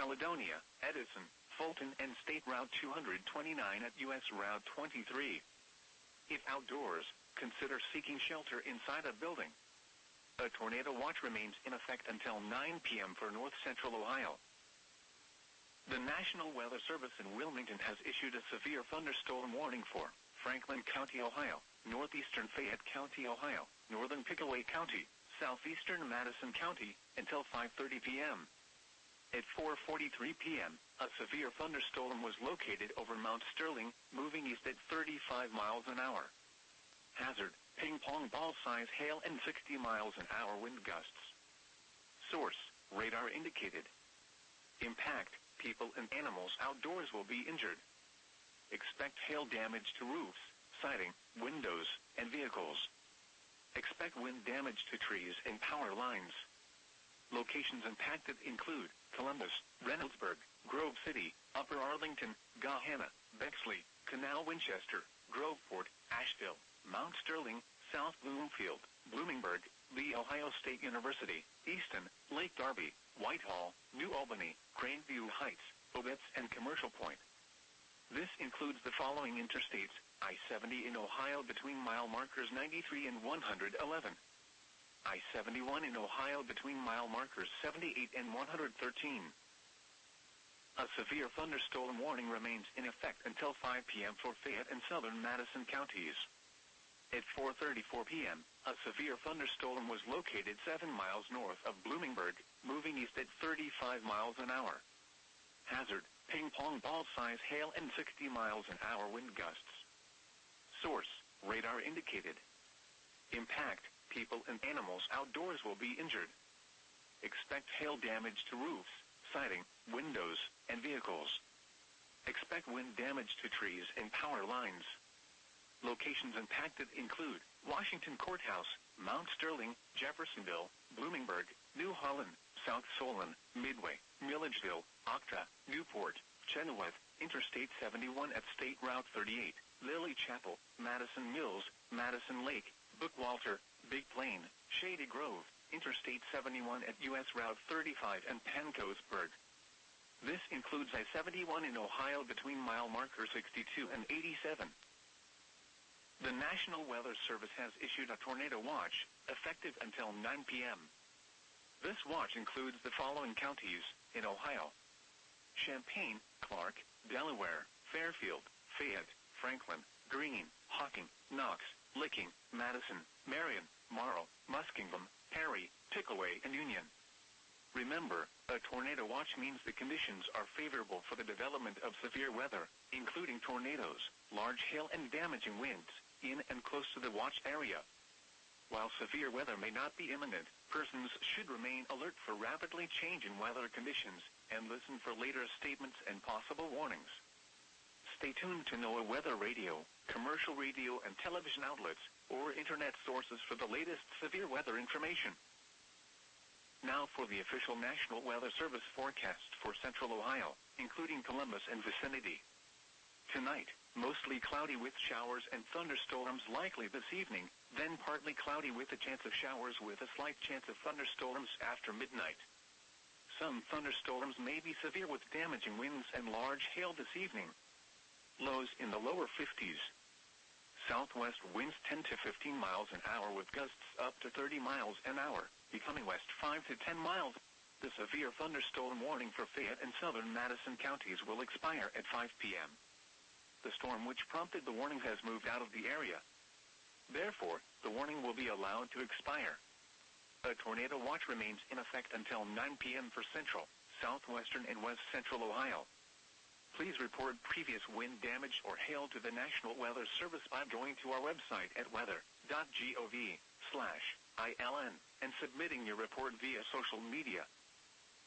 Caledonia, Edison, Fulton and State Route 229 at U.S. Route 23. If outdoors, consider seeking shelter inside a building. A tornado watch remains in effect until 9 p.m. for North Central Ohio. The National Weather Service in Wilmington has issued a severe thunderstorm warning for Franklin County, Ohio, northeastern Fayette County, Ohio, northern Pickaway County, southeastern Madison County, until 5:30 p.m. At 4:43 p.m., a severe thunderstorm was located over Mount Sterling, moving east at 35 miles an hour. Hazard, ping-pong ball-size hail and 60 miles an hour wind gusts. Source, radar indicated. Impact, people and animals outdoors will be injured. Expect hail damage to roofs, siding, windows, and vehicles. Expect wind damage to trees and power lines. Locations impacted include Columbus, Reynoldsburg, Grove City, Upper Arlington, Gahanna, Bexley, Canal Winchester, Groveport, Asheville, Mount Sterling, South Bloomfield, Bloomingburg, Lee Ohio State University, Easton, Lake Darby, Whitehall, New Albany, Craneview Heights, Obetz and Commercial Point. This includes the following interstates: I-70 in Ohio between mile markers 93 and 111. I-71 in Ohio between mile markers 78 and 113. A severe thunderstorm warning remains in effect until 5 p.m. for Fayette and southern Madison counties. At 4:34 p.m., a severe thunderstorm was located 7 miles north of Bloomingburg, moving east at 35 miles an hour. Hazard, ping-pong ball-size hail and 60 miles an hour wind gusts. Source, radar indicated. Impact, people and animals outdoors will be injured. Expect hail damage to roofs, siding, windows, and vehicles. Expect wind damage to trees and power lines. Locations impacted include Washington Courthouse, Mount Sterling, Jeffersonville, Bloomingburg, New Holland, South Solon, Midway, Milledgeville, Octa, Newport, Chenoweth, Interstate 71 at State Route 38, Lily Chapel, Madison Mills, Madison Lake, Bookwalter, Big Plain, Shady Grove, Interstate 71 at U.S. Route 35 and Pancosburg. This includes I-71 in Ohio between mile marker 62 and 87. The National Weather Service has issued a tornado watch, effective until 9 p.m. This watch includes the following counties in Ohio: Champaign, Clark, Delaware, Fairfield, Fayette, Franklin, Greene, Hocking, Knox, Licking, Madison, Marion, Morrow, Muskingum, Perry, Pickaway, and Union. Remember, a tornado watch means the conditions are favorable for the development of severe weather, including tornadoes, large hail and damaging winds, in and close to the watch area. While severe weather may not be imminent, persons should remain alert for rapidly changing weather conditions, and listen for later statements and possible warnings. Stay tuned to NOAA Weather Radio, commercial radio and television outlets, or internet sources for the latest severe weather information. Now for the official National Weather Service forecast for Central Ohio, including Columbus and vicinity. Tonight, mostly cloudy with showers and thunderstorms likely this evening, then partly cloudy with a chance of showers with a slight chance of thunderstorms after midnight. Some thunderstorms may be severe with damaging winds and large hail this evening. Lows in the lower 50s. Southwest winds 10 to 15 miles an hour with gusts up to 30 miles an hour, becoming west 5 to 10 miles. The severe thunderstorm warning for Fayette and southern Madison counties will expire at 5 p.m. The storm which prompted the warning has moved out of the area. Therefore, the warning will be allowed to expire. A tornado watch remains in effect until 9 p.m. for central, southwestern, and west central Ohio. Please report previous wind damage or hail to the National Weather Service by going to our website at weather.gov/ILN and submitting your report via social media.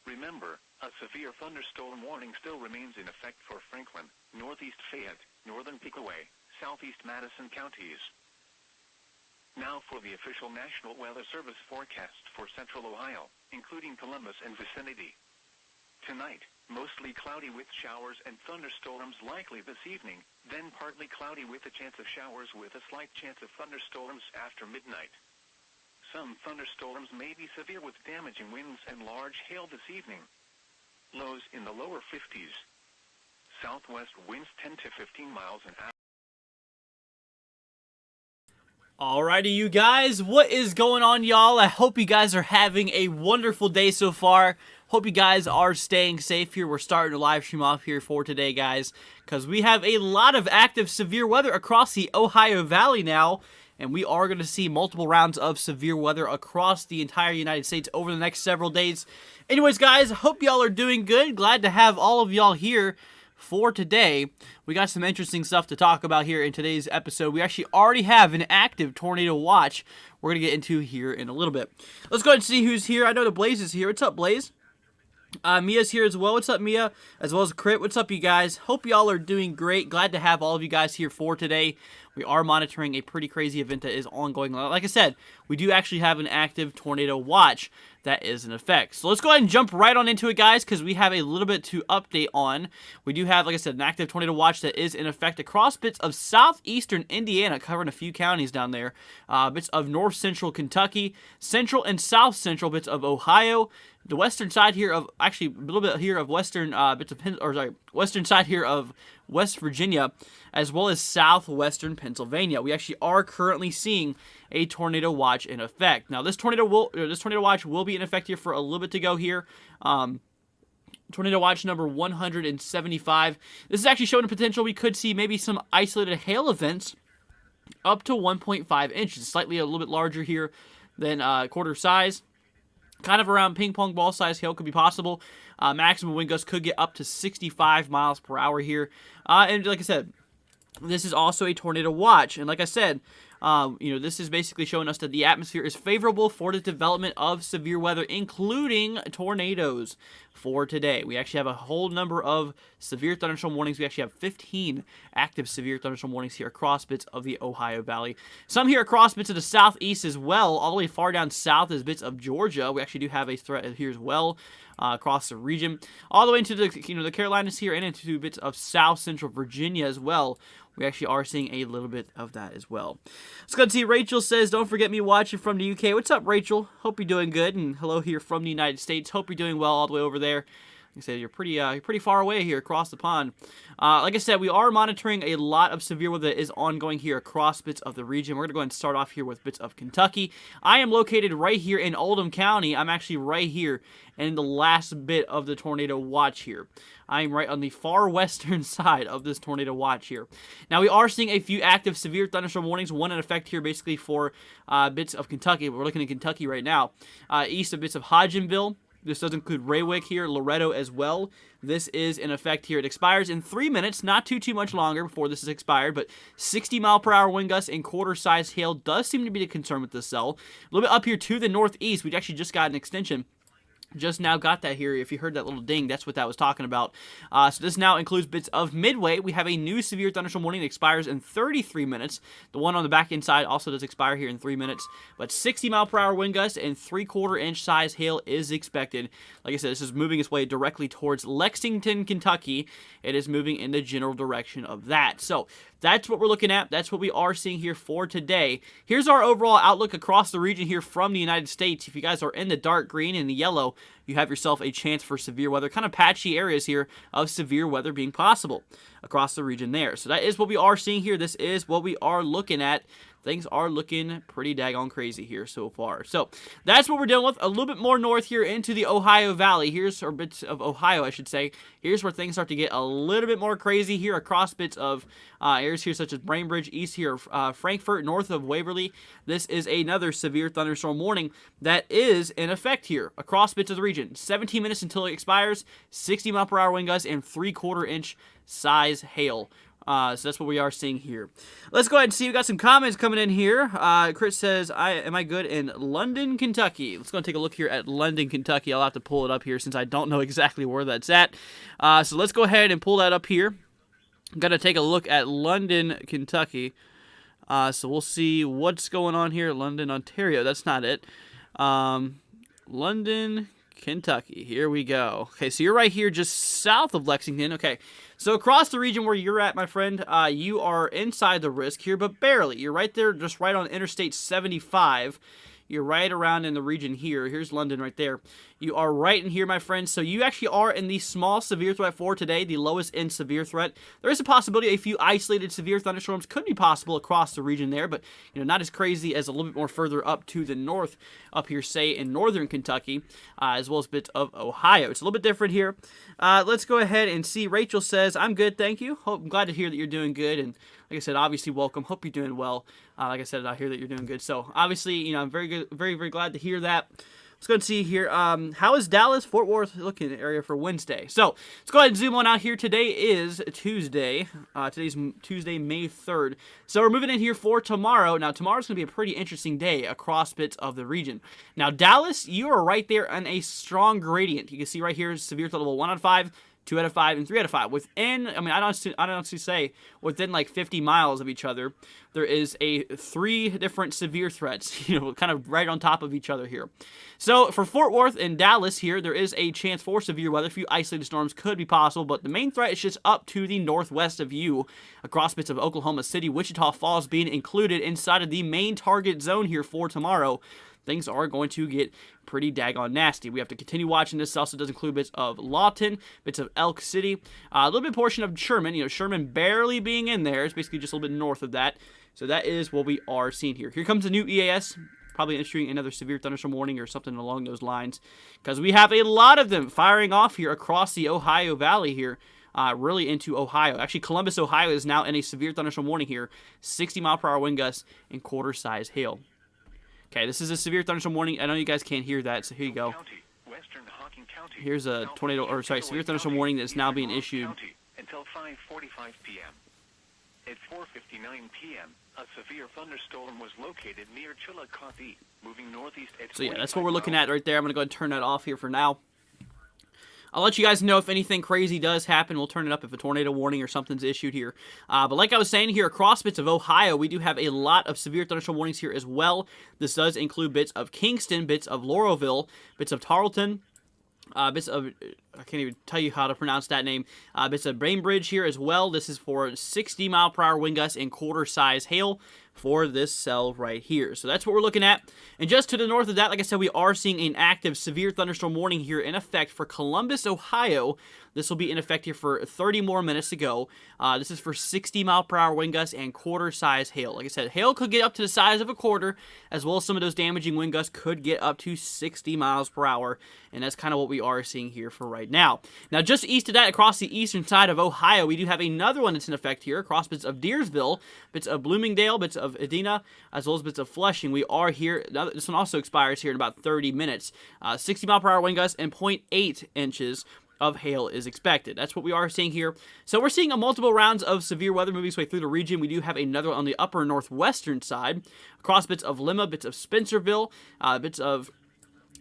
Remember, a severe thunderstorm warning still remains in effect for Franklin, northeast Fayette, northern Pickaway, southeast Madison counties. Now for the official National Weather Service forecast for Central Ohio, including Columbus and vicinity. Tonight, mostly cloudy with showers and thunderstorms likely this evening, then partly cloudy with a chance of showers with a slight chance of thunderstorms after midnight. Some thunderstorms may be severe with damaging winds and large hail this evening. Lows in the lower 50s. Southwest winds 10 to 15 miles an hour. Alrighty, you guys, what is going on, y'all? I hope you guys are having a wonderful day so far. Hope you guys are staying safe here. We're starting to live stream off here for today, guys, because we have a lot of active severe weather across the Ohio Valley now, and we are going to see multiple rounds of severe weather across the entire United States over the next several days. Anyways, guys, hope y'all are doing good. Glad to have all of y'all here for today. We got some interesting stuff to talk about here in today's episode. We actually already have an active tornado watch we're going to get into here in a little bit. Let's go ahead and see who's here. I know the Blaze is here. What's up, Blaze? Mia's here as well. What's up, Mia? As well as Crit. What's up, you guys? Hope y'all are doing great. Glad to have all of you guys here for today. We are monitoring a pretty crazy event that is ongoing. Like I said, we do actually have an active tornado watch that is in effect. So let's go ahead and jump right on into it, guys, because we have a little bit to update on. We do have, like I said, an active tornado watch that is in effect across bits of southeastern Indiana, covering a few counties down there, bits of north central Kentucky, central and south central bits of Ohio, the western side here of, actually a little bit here of western western side here of West Virginia, as well as southwestern Pennsylvania. We actually are currently seeing a tornado watch in effect. Now, this tornado watch will be in effect here for a little bit to go here. Tornado watch number 175. This is actually showing the potential we could see maybe some isolated hail events up to 1.5 inches, slightly a little bit larger here than quarter size. Kind of around ping pong ball size hail could be possible. Maximum wind gusts could get up to 65 miles per hour here. And like I said, this is also a tornado watch. And like I said, this is basically showing us that the atmosphere is favorable for the development of severe weather, including tornadoes for today. We actually have a whole number of severe thunderstorm warnings. We actually have 15 active severe thunderstorm warnings here across bits of the Ohio Valley. Some here across bits of the southeast as well, all the way far down south as bits of Georgia. We actually do have a threat here as well. Across the region, all the way into the Carolinas here, and into bits of South Central Virginia as well. We actually are seeing a little bit of that as well. Let's go and see. Rachel says, "Don't forget me watching from the UK." What's up, Rachel? Hope you're doing good, and hello here from the United States. Hope you're doing well all the way over there. Like I said, you're pretty far away here across the pond. Like I said, we are monitoring a lot of severe weather that is ongoing here across bits of the region. We're going to go ahead and start off here with bits of Kentucky. I am located right here in Oldham County. I'm actually right here in the last bit of the tornado watch here. I am right on the far western side of this tornado watch here. Now, we are seeing a few active severe thunderstorm warnings, one in effect here basically for bits of Kentucky. We're looking at Kentucky right now. East of bits of Hodgenville. This does include Raywick here, Loretto as well. This is in effect here. It expires in 3 minutes, not too much longer before this is expired, but 60-mile-per-hour wind gusts and quarter-size hail does seem to be the concern with this cell. A little bit up here to the northeast, we actually just got an extension. Just now got that here. If you heard that little ding, that's what that was talking about. So this now includes bits of Midway. We have a new severe thunderstorm warning that expires in 33 minutes. The one on the back end side also does expire here in 3 minutes. But 60-mile-per-hour wind gusts and 3/4-inch size hail is expected. Like I said, this is moving its way directly towards Lexington, Kentucky. It is moving in the general direction of that. So that's what we're looking at. That's what we are seeing here for today. Here's our overall outlook across the region here from the United States. If you guys are in the dark green and the yellow, you have yourself a chance for severe weather, kind of patchy areas here of severe weather being possible across the region there. So that is what we are seeing here. This is what we are looking at. Things are looking pretty daggone crazy here so far. So that's what we're dealing with. A little bit more north here into the Ohio Valley. Here's, or bits of Ohio, I should say. Here's where things start to get a little bit more crazy here across bits of areas here such as Brainbridge, east here of Frankfort, north of Waverly. This is another severe thunderstorm warning that is in effect here across bits of the region. 17 minutes until it expires, 60-mile-per-hour wind gusts, and 3/4-inch size hail. So that's what we are seeing here. Let's go ahead and see. We got some comments coming in here. Chris says, am I good in London, Kentucky? Let's go and take a look here at London, Kentucky. I'll have to pull it up here since I don't know exactly where that's at. So let's go ahead and pull that up here. I'm going to take a look at London, Kentucky. So we'll see what's going on here. London, Ontario. That's not it. London, Kentucky. Here we go. Okay, so you're right here just south of Lexington. Okay, so across the region where you're at, my friend, you are inside the risk here, but barely. You're right there, just right on Interstate 75. You're right around in the region here. Here's London right there. You are right in here, my friends. So you actually are in the small severe threat for today, the lowest end severe threat. There is a possibility a few isolated severe thunderstorms could be possible across the region there, but not as crazy as a little bit more further up to the north, up here, say, in northern Kentucky, as well as bits of Ohio. It's a little bit different here. Let's go ahead and see. Rachel says, I'm good, thank you. I'm glad to hear that you're doing good, and like I said, obviously, welcome. Hope you're doing well. Like I said, I hear that you're doing good. So, obviously, I'm very good, very, very glad to hear that. Let's go and see here. How is Dallas, Fort Worth looking area for Wednesday? So, let's go ahead and zoom on out here. Today is Tuesday. Today's Tuesday, May 3rd. So, we're moving in here for tomorrow. Now, tomorrow's going to be a pretty interesting day across bits of the region. Now, Dallas, you are right there on a strong gradient. You can see right here, severe threat level 1 out of 5. 2 out of 5, and 3 out of 5. Within, I don't honestly say, within like 50 miles of each other, there is 3 different severe threats, kind of right on top of each other here. So for Fort Worth and Dallas here, there is a chance for severe weather. A few isolated storms could be possible, but the main threat is just up to the northwest of you, across bits of Oklahoma City, Wichita Falls being included inside of the main target zone here for tomorrow. Things are going to get pretty daggone nasty. We have to continue watching this. It also does include bits of Lawton, bits of Elk City, a little bit portion of Sherman. Sherman barely being in there. It's basically just a little bit north of that. So that is what we are seeing here. Here comes the new EAS, probably issuing another severe thunderstorm warning or something along those lines, because we have a lot of them firing off here across the Ohio Valley here. Really into Ohio. Actually, Columbus, Ohio is now in a severe thunderstorm warning here. 60-mile-per-hour wind gusts and quarter-size hail. Okay, this is a severe thunderstorm warning. I know you guys can't hear that, so here you go. Here's a severe thunderstorm warning that's now being issued. Until 5:45 p.m. At 4:59 p.m., a severe thunderstorm was located near Chillicothe, moving northeast at. So yeah, that's what we're looking at right there. I'm gonna go ahead and turn that off here for now. I'll let you guys know if anything crazy does happen. We'll turn it up if a tornado warning or something's issued here. But like I was saying here, across bits of Ohio, we do have a lot of severe thunderstorm warnings here as well. This does include bits of Kingston, bits of Lauraville, bits of Tarleton, bits of, I can't even tell you how to pronounce that name, bits of Bainbridge here as well. This is for 60-mile-per-hour wind gusts and quarter-size hail for this cell right here. So that's what we're looking at. And just to the north of that, like I said, we are seeing an active severe thunderstorm warning here in effect for Columbus, Ohio. This will be in effect here for 30 more minutes to go. This is for 60-mile-per-hour wind gusts and quarter-size hail. Like I said, hail could get up to the size of a quarter, as well as some of those damaging wind gusts could get up to 60 miles per hour. And that's kind of what we are seeing here for right now. Now, just east of that, across the eastern side of Ohio, we do have another one that's in effect here, across bits of Deersville, bits of Bloomingdale, bits of Edina, as well as bits of Flushing. We are here. Now, this one also expires here in about 30 minutes. 60-mile-per-hour wind gusts and 0.8 inches of hail is expected. That's what we are seeing here. So we're seeing multiple rounds of severe weather moving its way through the region. We do have another on the upper northwestern side, across bits of Lima, bits of Spencerville, bits of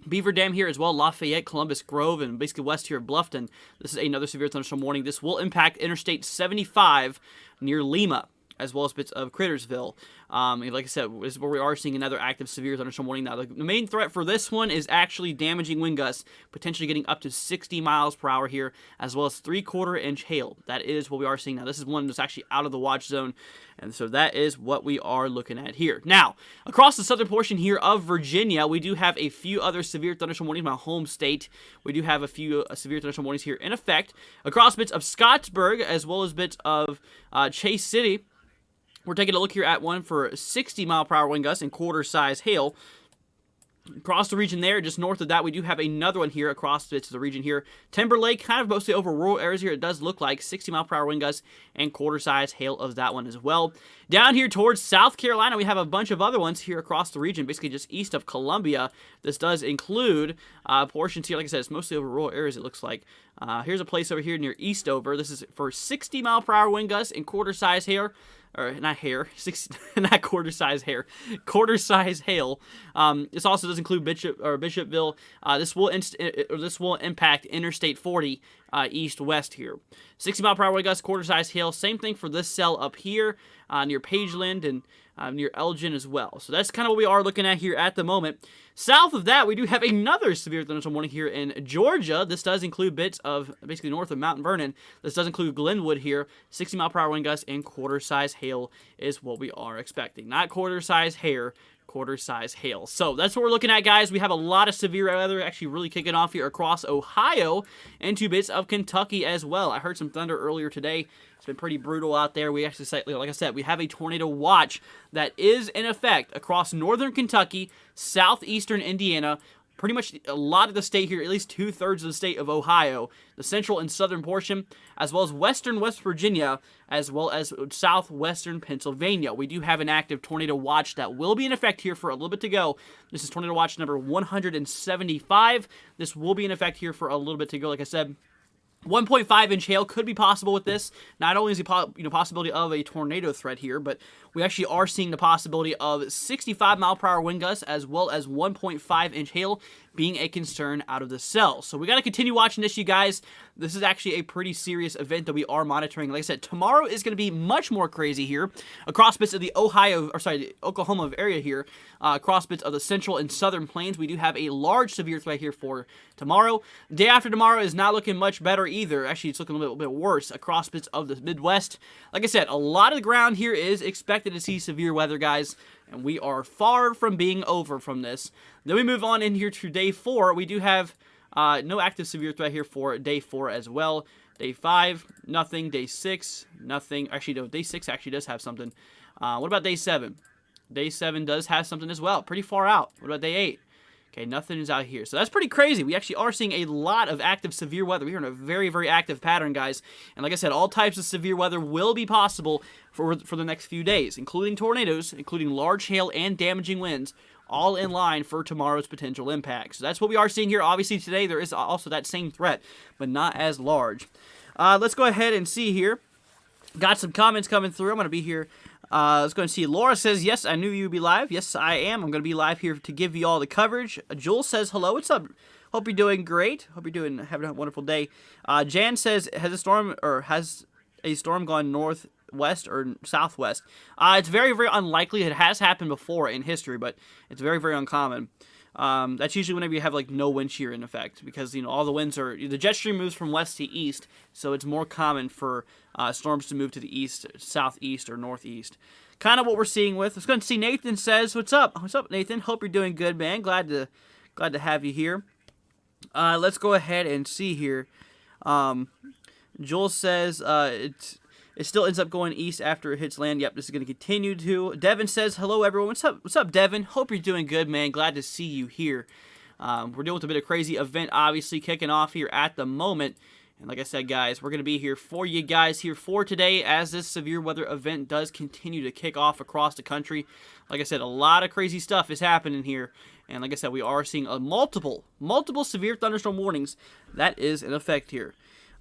Beaver Dam here as well, Lafayette, Columbus Grove, and basically west here of Bluffton. This is another severe thunderstorm warning. This will impact Interstate 75 near Lima, as well as bits of Crittersville. Like I said, this is where we are seeing another active severe thunderstorm warning. Now, the main threat for this one is actually damaging wind gusts, potentially getting up to 60 miles per hour here, as well as 3/4-inch hail. That is what we are seeing now. This is one that's actually out of the watch zone, and so that is what we are looking at here. Now, across the southern portion here of Virginia, we do have a few other severe thunderstorm warnings. My home state, we do have a few severe thunderstorm warnings here in effect. Across bits of Scottsburg, as well as bits of Chase City, we're taking a look here at one for 60-mile-per-hour wind gusts and quarter-size hail. Across the region there, just north of that, we do have another one here across bits of the region here. Timberlake, kind of mostly over rural areas here. It does look like 60-mile-per-hour wind gusts and quarter-size hail of that one as well. Down here towards South Carolina, we have a bunch of other ones here across the region, basically just east of Columbia. This does include portions here. Like I said, it's mostly over rural areas, it looks like. Here's a place over here near Eastover. This is for 60-mile-per-hour wind gusts and quarter-size hail. Or not hair, not quarter-size hair, quarter-size hail. This also does include Bishopville. This will impact Interstate 40 east-west here. 60-mile-per-hour wind gusts, quarter-size hail. Same thing for this cell up here near Pageland and near Elgin as well. So that's kind of what we are looking at here at the moment. South of that, we do have another severe thunderstorm warning here in Georgia. This does include bits of basically north of Mount Vernon. This does include Glenwood here. 60-mile-per-hour wind gusts and quarter-size hail is what we are expecting. Not quarter-size hair, quarter-size hail. So that's what we're looking at, guys. We have a lot of severe weather actually really kicking off here across Ohio and 2 bits of Kentucky as well. I heard some thunder earlier today. It's been pretty brutal out there. We actually, like I said, we have a tornado watch that is in effect across northern Kentucky, southeastern Indiana, pretty much a lot of the state here, at least 2/3 of the state of Ohio, the central and southern portion, as well as western West Virginia, as well as southwestern Pennsylvania. We do have an active tornado watch that will be in effect here for a little bit to go. This is tornado watch number 175. This will be in effect here for a little bit to go, like I said. 1.5-inch hail could be possible with this. Not only is the possibility of a tornado threat here, but we actually are seeing the possibility of 65-mile-per-hour wind gusts as well as 1.5-inch hail being a concern out of the cell. So we got to continue watching this, you guys. This is actually a pretty serious event that we are monitoring. Like I said, tomorrow is going to be much more crazy here across bits of the Oklahoma area here, across bits of the central and southern plains. We do have a large severe threat here for tomorrow. Day after tomorrow is not looking much better either. Actually, it's looking a little bit worse across bits of the Midwest. Like I said, a lot of the ground here is expected to see severe weather, guys, and we are far from being over from this. Then we move on in here to day 4. We do have no active severe threat here for day 4 as well. Day 5, nothing. Day 6, nothing. Actually, no, day 6 actually does have something. What about day 7? Day 7 does have something as well. Pretty far out. What about day 8? Okay, nothing is out here. So that's pretty crazy. We actually are seeing a lot of active severe weather. We are in a very, very active pattern, guys. And like I said, all types of severe weather will be possible for the next few days, including tornadoes, including large hail and damaging winds, all in line for tomorrow's potential impact. So that's what we are seeing here. Obviously, today there is also that same threat, but not as large. Let's go ahead and see here. Got some comments coming through. I'm going to be here. Let's go and see. Laura says, yes, I knew you'd be live. Yes, I am. I'm going to be live here to give you all the coverage. Jules says, hello. What's up? Hope you're doing great. Hope you're having a wonderful day. Jan says, has a storm gone northwest or southwest? It's very, very unlikely. It has happened before in history, but it's very, very uncommon. That's usually whenever you have like no wind shear in effect, because all the winds the jet stream moves from west to east, so it's more common for storms to move to the east, southeast, or northeast. Kind of what we're seeing with. Let's go and see. Nathan says, "What's up? What's up, Nathan? Hope you're doing good, man. Glad to have you here." Let's go ahead and see here. Joel says it still ends up going east after it hits land. Yep, this is going to continue to. Devin says, hello, everyone. What's up? What's up, Devin? Hope you're doing good, man. Glad to see you here. We're dealing with a bit of crazy event, obviously, kicking off here at the moment. And like I said, guys, we're going to be here for you guys here for today as this severe weather event does continue to kick off across the country. Like I said, a lot of crazy stuff is happening here. And like I said, we are seeing multiple severe thunderstorm warnings that is in effect here.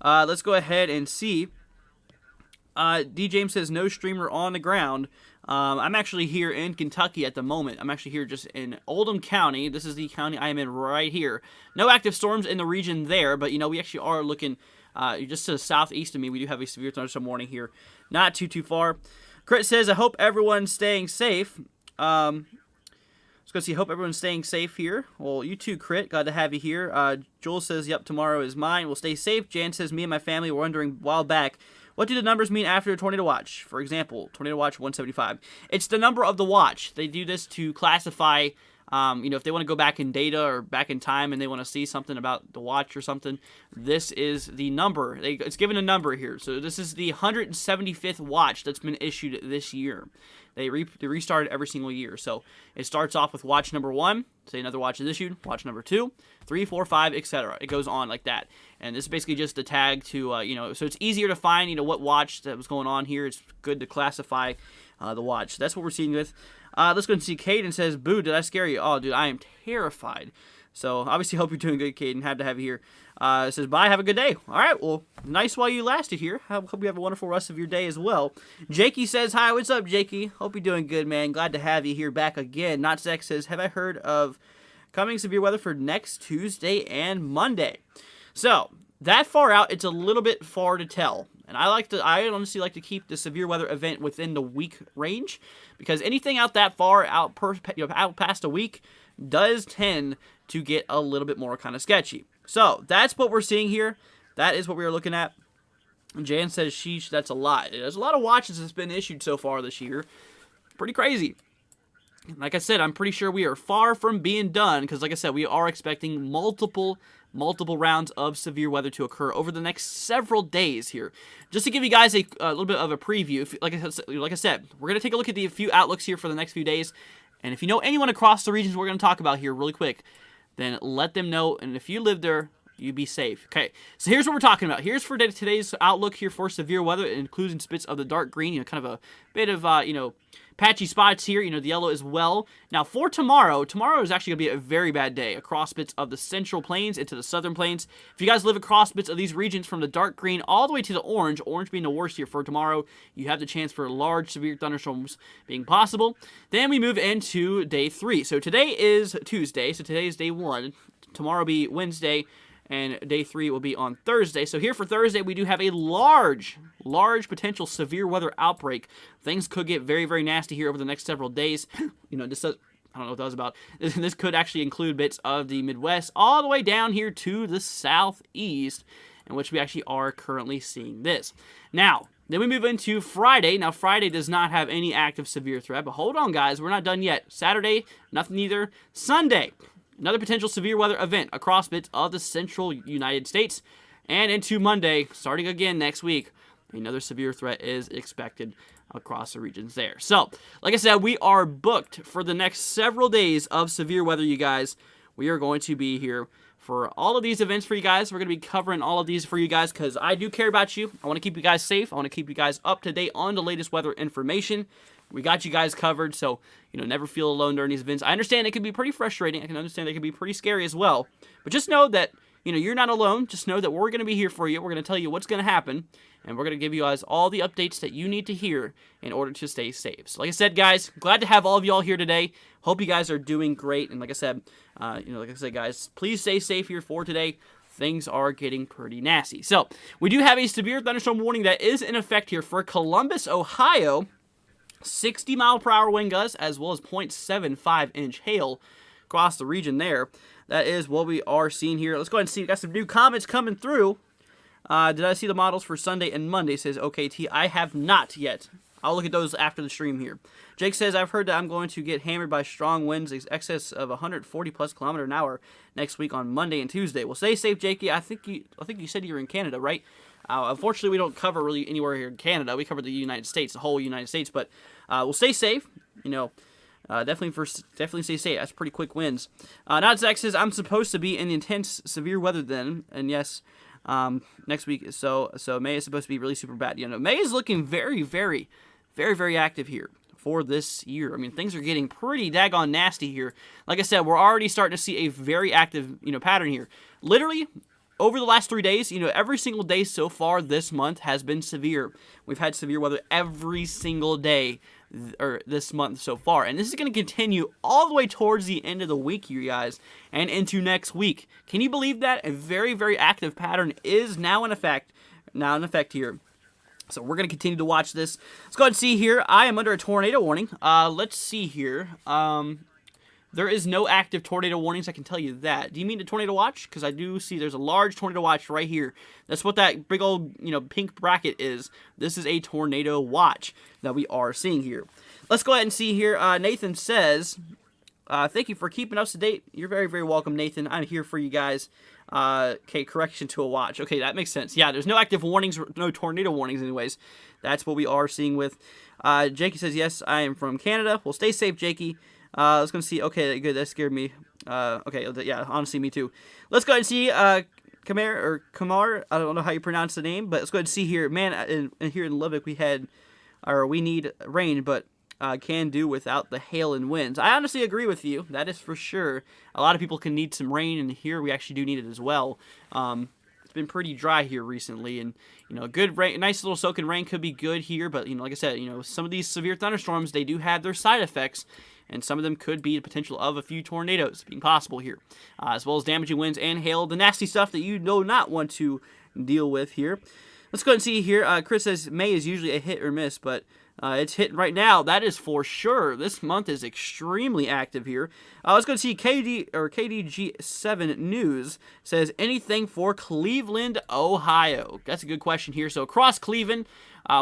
Let's go ahead and see. D. James says, no streamer on the ground. I'm actually here in Kentucky at the moment. I'm actually here just in Oldham County. This is the county I am in right here. No active storms in the region there, but, we actually are looking just to the southeast of me. We do have a severe thunderstorm warning here. Not too far. Crit says, I hope everyone's staying safe. Let's go see. Hope everyone's staying safe here. Well, you too, Crit. Glad to have you here. Joel says, yep, tomorrow is mine. We'll stay safe. Jan says, me and my family were wondering a while back, what do the numbers mean after a tornado watch? For example, tornado watch 175. It's the number of the watch. They do this to classify, if they want to go back in data or back in time and they want to see something about the watch or something, this is the number. It's given a number here. So this is the 175th watch that's been issued this year. They restart it every single year. So it starts off with watch number 1. Say another watch is issued. Watch number 2, 3, 4, 5, etc. It goes on like that. And this is basically just a tag to, so it's easier to find, what watch that was going on here. It's good to classify the watch. That's what we're seeing with. Let's go and see. Caden says, boo, did I scare you? Oh, dude, I am terrified. So obviously hope you're doing good, Caden. Happy to have you here. It says, bye, have a good day. All right, well, nice while you lasted here. Hope you have a wonderful rest of your day as well. Jakey says, hi, what's up, Jakey? Hope you're doing good, man. Glad to have you here back again. Not Sex says, have I heard of coming severe weather for next Tuesday and Monday? So, that far out, it's a little bit far to tell. And I honestly like to keep the severe weather event within the week range, because anything out that far, out past a week, does tend to get a little bit more kind of sketchy. So, that's what we're seeing here. That is what we are looking at. Jan says, sheesh, that's a lot. There's a lot of watches that's been issued so far this year. Pretty crazy. like I said, I'm pretty sure we are far from being done because, like I said, we are expecting multiple rounds of severe weather to occur over the next several days here. Just to give you guys a little bit of a preview, like I said, we're going to take a look at the few outlooks here for the next few days. And if you know anyone across the regions we're going to talk about here really quick, then let them know. And if you live there, you be safe. Okay, so here's what we're talking about. Here's for today's outlook here for severe weather, including bits of the dark green, kind of a bit of, patchy spots here, the yellow as well. Now, for tomorrow is actually going to be a very bad day across bits of the central plains into the southern plains. If you guys live across bits of these regions from the dark green all the way to the orange being the worst here for tomorrow, you have the chance for large, severe thunderstorms being possible. Then we move into day 3. So today is Tuesday, so today is day 1. Tomorrow will be Wednesday, and day 3 will be on Thursday. So here for Thursday, we do have a large potential severe weather outbreak. Things could get very, very nasty here over the next several days. This does, I don't know what that was about. This could actually include bits of the Midwest all the way down here to the southeast, in which we actually are currently seeing this. Now, then we move into Friday. Now, Friday does not have any active severe threat, but hold on, guys. We're not done yet. Saturday, nothing either. Sunday, another potential severe weather event across bits of the central United States. And into Monday, starting again next week, another severe threat is expected across the regions there. So, like I said, we are booked for the next several days of severe weather, you guys. We are going to be here for all of these events for you guys. We're going to be covering all of these for you guys because I do care about you. I want to keep you guys safe. I want to keep you guys up to date on the latest weather information. We got you guys covered, so, never feel alone during these events. I understand it can be pretty frustrating. I can understand it can be pretty scary as well. But just know that, you're not alone. Just know that we're going to be here for you. We're going to tell you what's going to happen, and we're going to give you guys all the updates that you need to hear in order to stay safe. So like I said, guys, glad to have all of y'all here today. Hope you guys are doing great. And like I said, guys, please stay safe here for today. Things are getting pretty nasty. So we do have a severe thunderstorm warning that is in effect here for Columbus, Ohio. 60-mile-per-hour wind gusts, as well as 0.75-inch hail across the region there. That is what we are seeing here. Let's go ahead and see. We got some new comments coming through. Did I see the models for Sunday and Monday? Says OKT. I have not yet. I'll look at those after the stream here. Jake says, I've heard that I'm going to get hammered by strong winds, excess of 140-plus kilometer an hour next week on Monday and Tuesday. Well, stay safe, Jakey. I think you said you were in Canada, right? Unfortunately, we don't cover really anywhere here in Canada. We cover the United States, the whole United States. But we'll stay safe. Definitely stay safe. That's pretty quick winds. Not Zach says I'm supposed to be in intense severe weather then, and yes, next week. So May is supposed to be really super bad. May is looking very, very, very, very active here for this year. I mean, things are getting pretty daggone nasty here. Like I said, we're already starting to see a very active pattern here. Literally, over the last 3 days, every single day so far this month has been severe. We've had severe weather every single day this month so far. And this is going to continue all the way towards the end of the week, you guys, and into next week. Can you believe that? A very, very active pattern is now in effect here. So we're going to continue to watch this. Let's go ahead and see here. I am under a tornado warning. Let's see here. There is no active tornado warnings, I can tell you that. Do you mean the tornado watch? Because I do see there's a large tornado watch right here. That's what that big old, pink bracket is. This is a tornado watch that we are seeing here. Let's go ahead and see here. Nathan says, thank you for keeping us to date. You're very, very welcome, Nathan. I'm here for you guys. Okay, correction to a watch. Okay, that makes sense. Yeah, there's no active warnings, no tornado warnings anyways. That's what we are seeing with. Jakey says, yes, I am from Canada. Well, stay safe, Jakey. Let's go and see. Okay, good. That scared me. Okay, yeah, honestly, me too. Let's go ahead and see Kamar. I don't know how you pronounce the name, but let's go ahead and see here. Man, here in Lubbock, we need rain, but can do without the hail and winds. I honestly agree with you. That is for sure. A lot of people can need some rain, and here we actually do need it as well. It's been pretty dry here recently, and good rain, nice little soaking rain could be good here. But like I said, some of these severe thunderstorms, they do have their side effects. And some of them could be the potential of a few tornadoes being possible here, as well as damaging winds and hail, the nasty stuff that you do not want to deal with here. Let's go ahead and see here. Chris says May is usually a hit or miss, but It's hitting right now. That is for sure. This month is extremely active here. Let's go see KDG7 News says anything for Cleveland, Ohio. That's a good question here. So across Cleveland,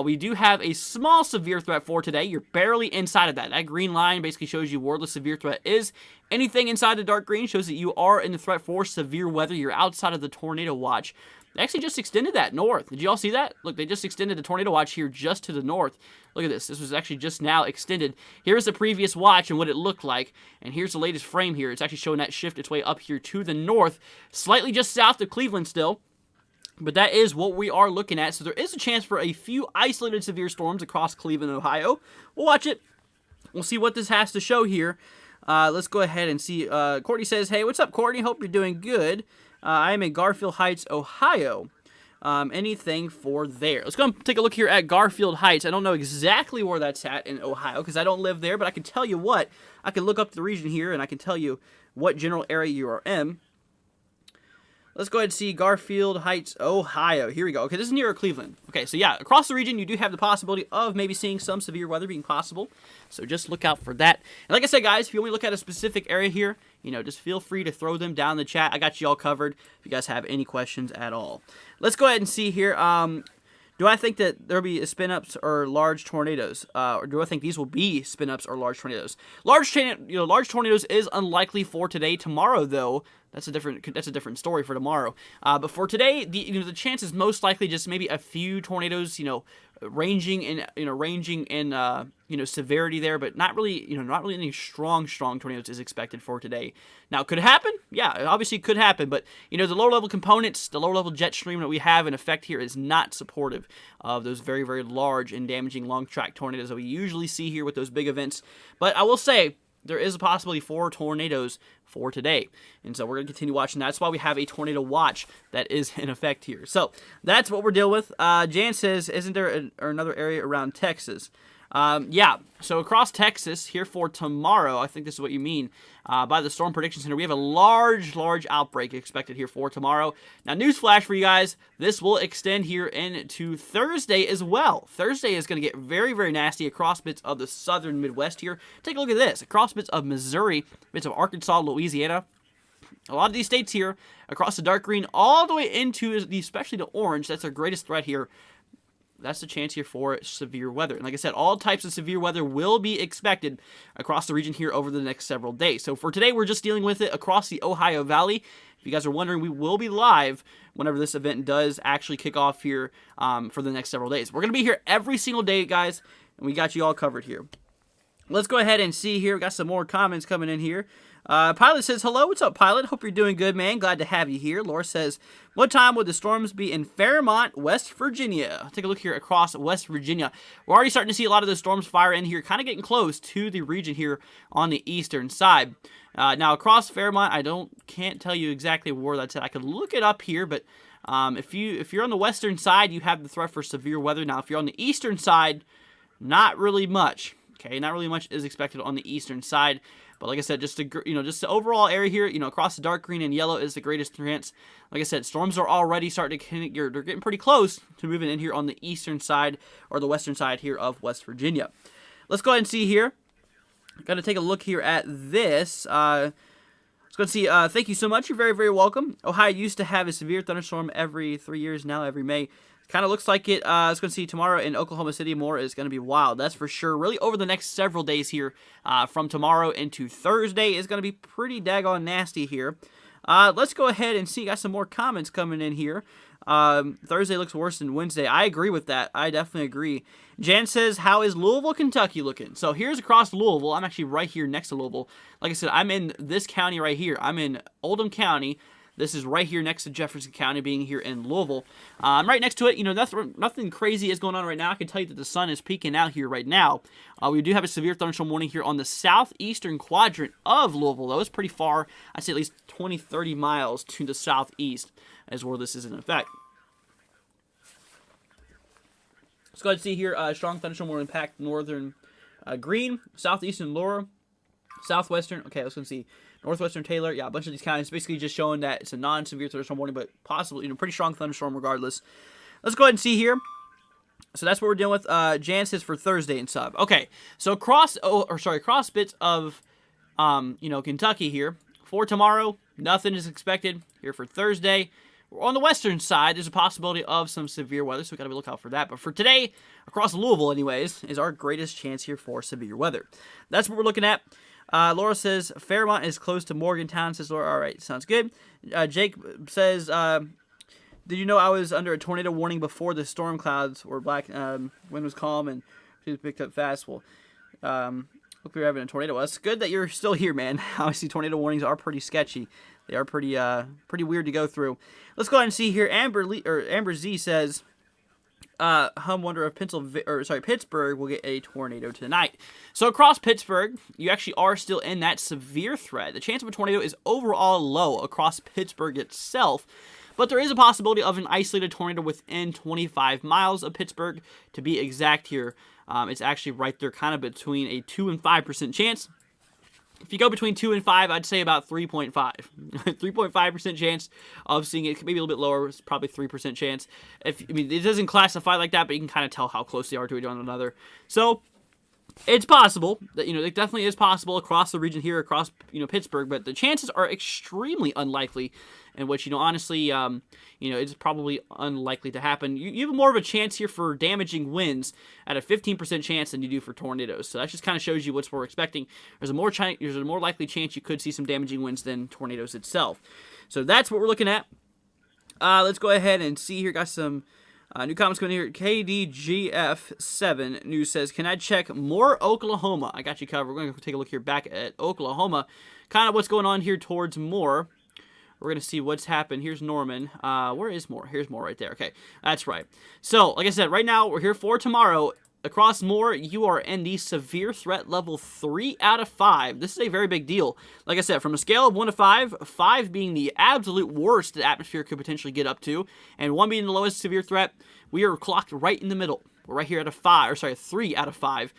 we do have a small severe threat for today. You're barely inside of that. That green line basically shows you where the severe threat is. Anything inside the dark green shows that you are in the threat for severe weather. You're outside of the tornado watch. They actually just extended that north. Did you all see that? Look, they just extended the tornado watch here just to the north. Look at this. This was actually just now extended. Here's the previous watch and what it looked like. And here's the latest frame here. It's actually showing that shift its way up here to the north. Slightly just south of Cleveland still. But that is what we are looking at. So there is a chance for a few isolated severe storms across Cleveland, Ohio. We'll watch it. We'll see what this has to show here. Let's go ahead and see. Courtney says, hey, what's up, Courtney? Hope you're doing good. I am in Garfield Heights, Ohio. Anything for there. Let's go and take a look here at Garfield Heights. I don't know exactly where that's at in Ohio because I don't live there, but I can tell you what. I can look up the region here and I can tell you what general area you are in. Let's go ahead and see Garfield Heights, Ohio. Here we go. Okay, this is near Cleveland. Okay, so yeah, across the region, you do have the possibility of maybe seeing some severe weather being possible. So just look out for that. And like I said, guys, if you only look at a specific area here, just feel free to throw them down in the chat. I got you all covered if you guys have any questions at all. Let's go ahead and see here. Do I think that there'll be spin-ups or large tornadoes? Or do I think these will be spin-ups or large tornadoes? Large tornadoes is unlikely for today. Tomorrow, though, that's a different story for tomorrow. But for today, the chance is most likely just maybe a few tornadoes, ranging in severity there, but not really any strong tornadoes is expected for today. Now, could it happen? Yeah, it obviously could happen, but the low-level components, the low-level jet stream that we have in effect here is not supportive of those very, very large and damaging long-track tornadoes that we usually see here with those big events. But I will say, there is a possibility for tornadoes for today. And so we're going to continue watching that. That's why we have a tornado watch that is in effect here. So that's what we're dealing with. Jan says, isn't there another area around Texas? Yeah, so across Texas here for tomorrow, I think this is what you mean, by the Storm Prediction Center, we have a large outbreak expected here for tomorrow. Now, newsflash for you guys, this will extend here into Thursday as well. Thursday is going to get very, very nasty across bits of the southern Midwest here. Take a look at this, across bits of Missouri, bits of Arkansas, Louisiana. A lot of these states here, across the dark green, all the way into especially the orange, that's our greatest threat here. That's the chance here for severe weather. And like I said, all types of severe weather will be expected across the region here over the next several days. So for today, we're just dealing with it across the Ohio Valley. If you guys are wondering, we will be live whenever this event does actually kick off here for the next several days. We're going to be here every single day, guys, and we got you all covered here. Let's go ahead and see here. We got some more comments coming in here. Pilot says, hello, what's up, Pilot? Hope you're doing good, man. Glad to have you here. Laura says, what time would the storms be in Fairmont, West Virginia? Take a look here across West Virginia. We're already starting to see a lot of the storms fire in here, kind of getting close to the region here on the eastern side. Now, across Fairmont, can't tell you exactly where that's at. I could look it up here, but if you're on the western side, you have the threat for severe weather. Now, if you're on the eastern side, not really much. Okay, not really much is expected on the eastern side. But like I said, just the overall area here, across the dark green and yellow is the greatest chance. Like I said, storms are already starting to they're getting pretty close to moving in here on the eastern side or the western side here of West Virginia. Let's go ahead and see here. Got to take a look here at this. Let's go and see. Thank you so much. You're very, very welcome. Ohio used to have a severe thunderstorm every 3 years. Now every May. Kind of looks like it. Let's go see tomorrow in Oklahoma City. More is going to be wild. That's for sure. Really over the next several days here, from tomorrow into Thursday is going to be pretty daggone nasty here. Let's go ahead and see. Got some more comments coming in here. Thursday looks worse than Wednesday. I agree with that. I definitely agree. Jan says, how is Louisville, Kentucky looking? So here's across Louisville. I'm actually right here next to Louisville. Like I said, I'm in this county right here. I'm in Oldham County. This is right here next to Jefferson County, being here in Louisville. Right next to it, nothing crazy is going on right now. I can tell you that the sun is peeking out here right now. We do have a severe thunderstorm warning here on the southeastern quadrant of Louisville, though. It's pretty far. I'd say at least 20, 30 miles to the southeast is where this is in effect. Let's go ahead and see here. Strong thunderstorm will impact northern green, southeastern Laura, southwestern. Okay, let's go and see. Northwestern Taylor, yeah, a bunch of these counties, basically just showing that it's a non-severe thunderstorm warning, but possibly, pretty strong thunderstorm regardless. Let's go ahead and see here. So that's what we're dealing with. Jan says for Thursday and sub. Okay, so across bits of, Kentucky here. For tomorrow, nothing is expected here for Thursday. On the western side, there's a possibility of some severe weather, so we got to look out for that. But for today, across Louisville anyways, is our greatest chance here for severe weather. That's what we're looking at. Laura says, Fairmont is close to Morgantown, says Laura. All right, sounds good. Jake says, did you know I was under a tornado warning before the storm clouds were black, wind was calm, and it picked up fast? Well, hope you're having a tornado. Well, it's good that you're still here, man. Obviously, tornado warnings are pretty sketchy. They are pretty weird to go through. Let's go ahead and see here. Amber Z says, wonder if Pittsburgh will get a tornado tonight. So across Pittsburgh, you actually are still in that severe threat. The chance of a tornado is overall low across Pittsburgh itself, but there is a possibility of an isolated tornado within 25 miles of Pittsburgh. To be exact here, it's actually right there, kind of between a 2 and 5% chance. If you go between 2 and 5, I'd say about 3.5. 3.5% chance of seeing it. Maybe a little bit lower. It's probably 3% chance. It doesn't classify like that, but you can kind of tell how close they are to one another. So it's possible that, it definitely is possible across the region here, across, Pittsburgh, but the chances are extremely unlikely, in which, honestly, it's probably unlikely to happen. You have more of a chance here for damaging winds at a 15% chance than you do for tornadoes. So that just kind of shows you what we're expecting. There's a more likely chance you could see some damaging winds than tornadoes itself. So that's what we're looking at. Let's go ahead and see here. Got some new comments coming here. KDGF7 News says, can I check more Oklahoma? I got you covered. We're going to take a look here back at Oklahoma. Kind of what's going on here towards Moore. We're going to see what's happened. Here's Norman. Where is Moore? Here's Moore right there. Okay, that's right. So, like I said, right now, we're here for tomorrow. Across Moore, you are in the severe threat level 3 out of 5. This is a very big deal. Like I said, from a scale of 1 to 5, 5 being the absolute worst the atmosphere could potentially get up to, and 1 being the lowest severe threat, we are clocked right in the middle. We're right here at 3 out of 5,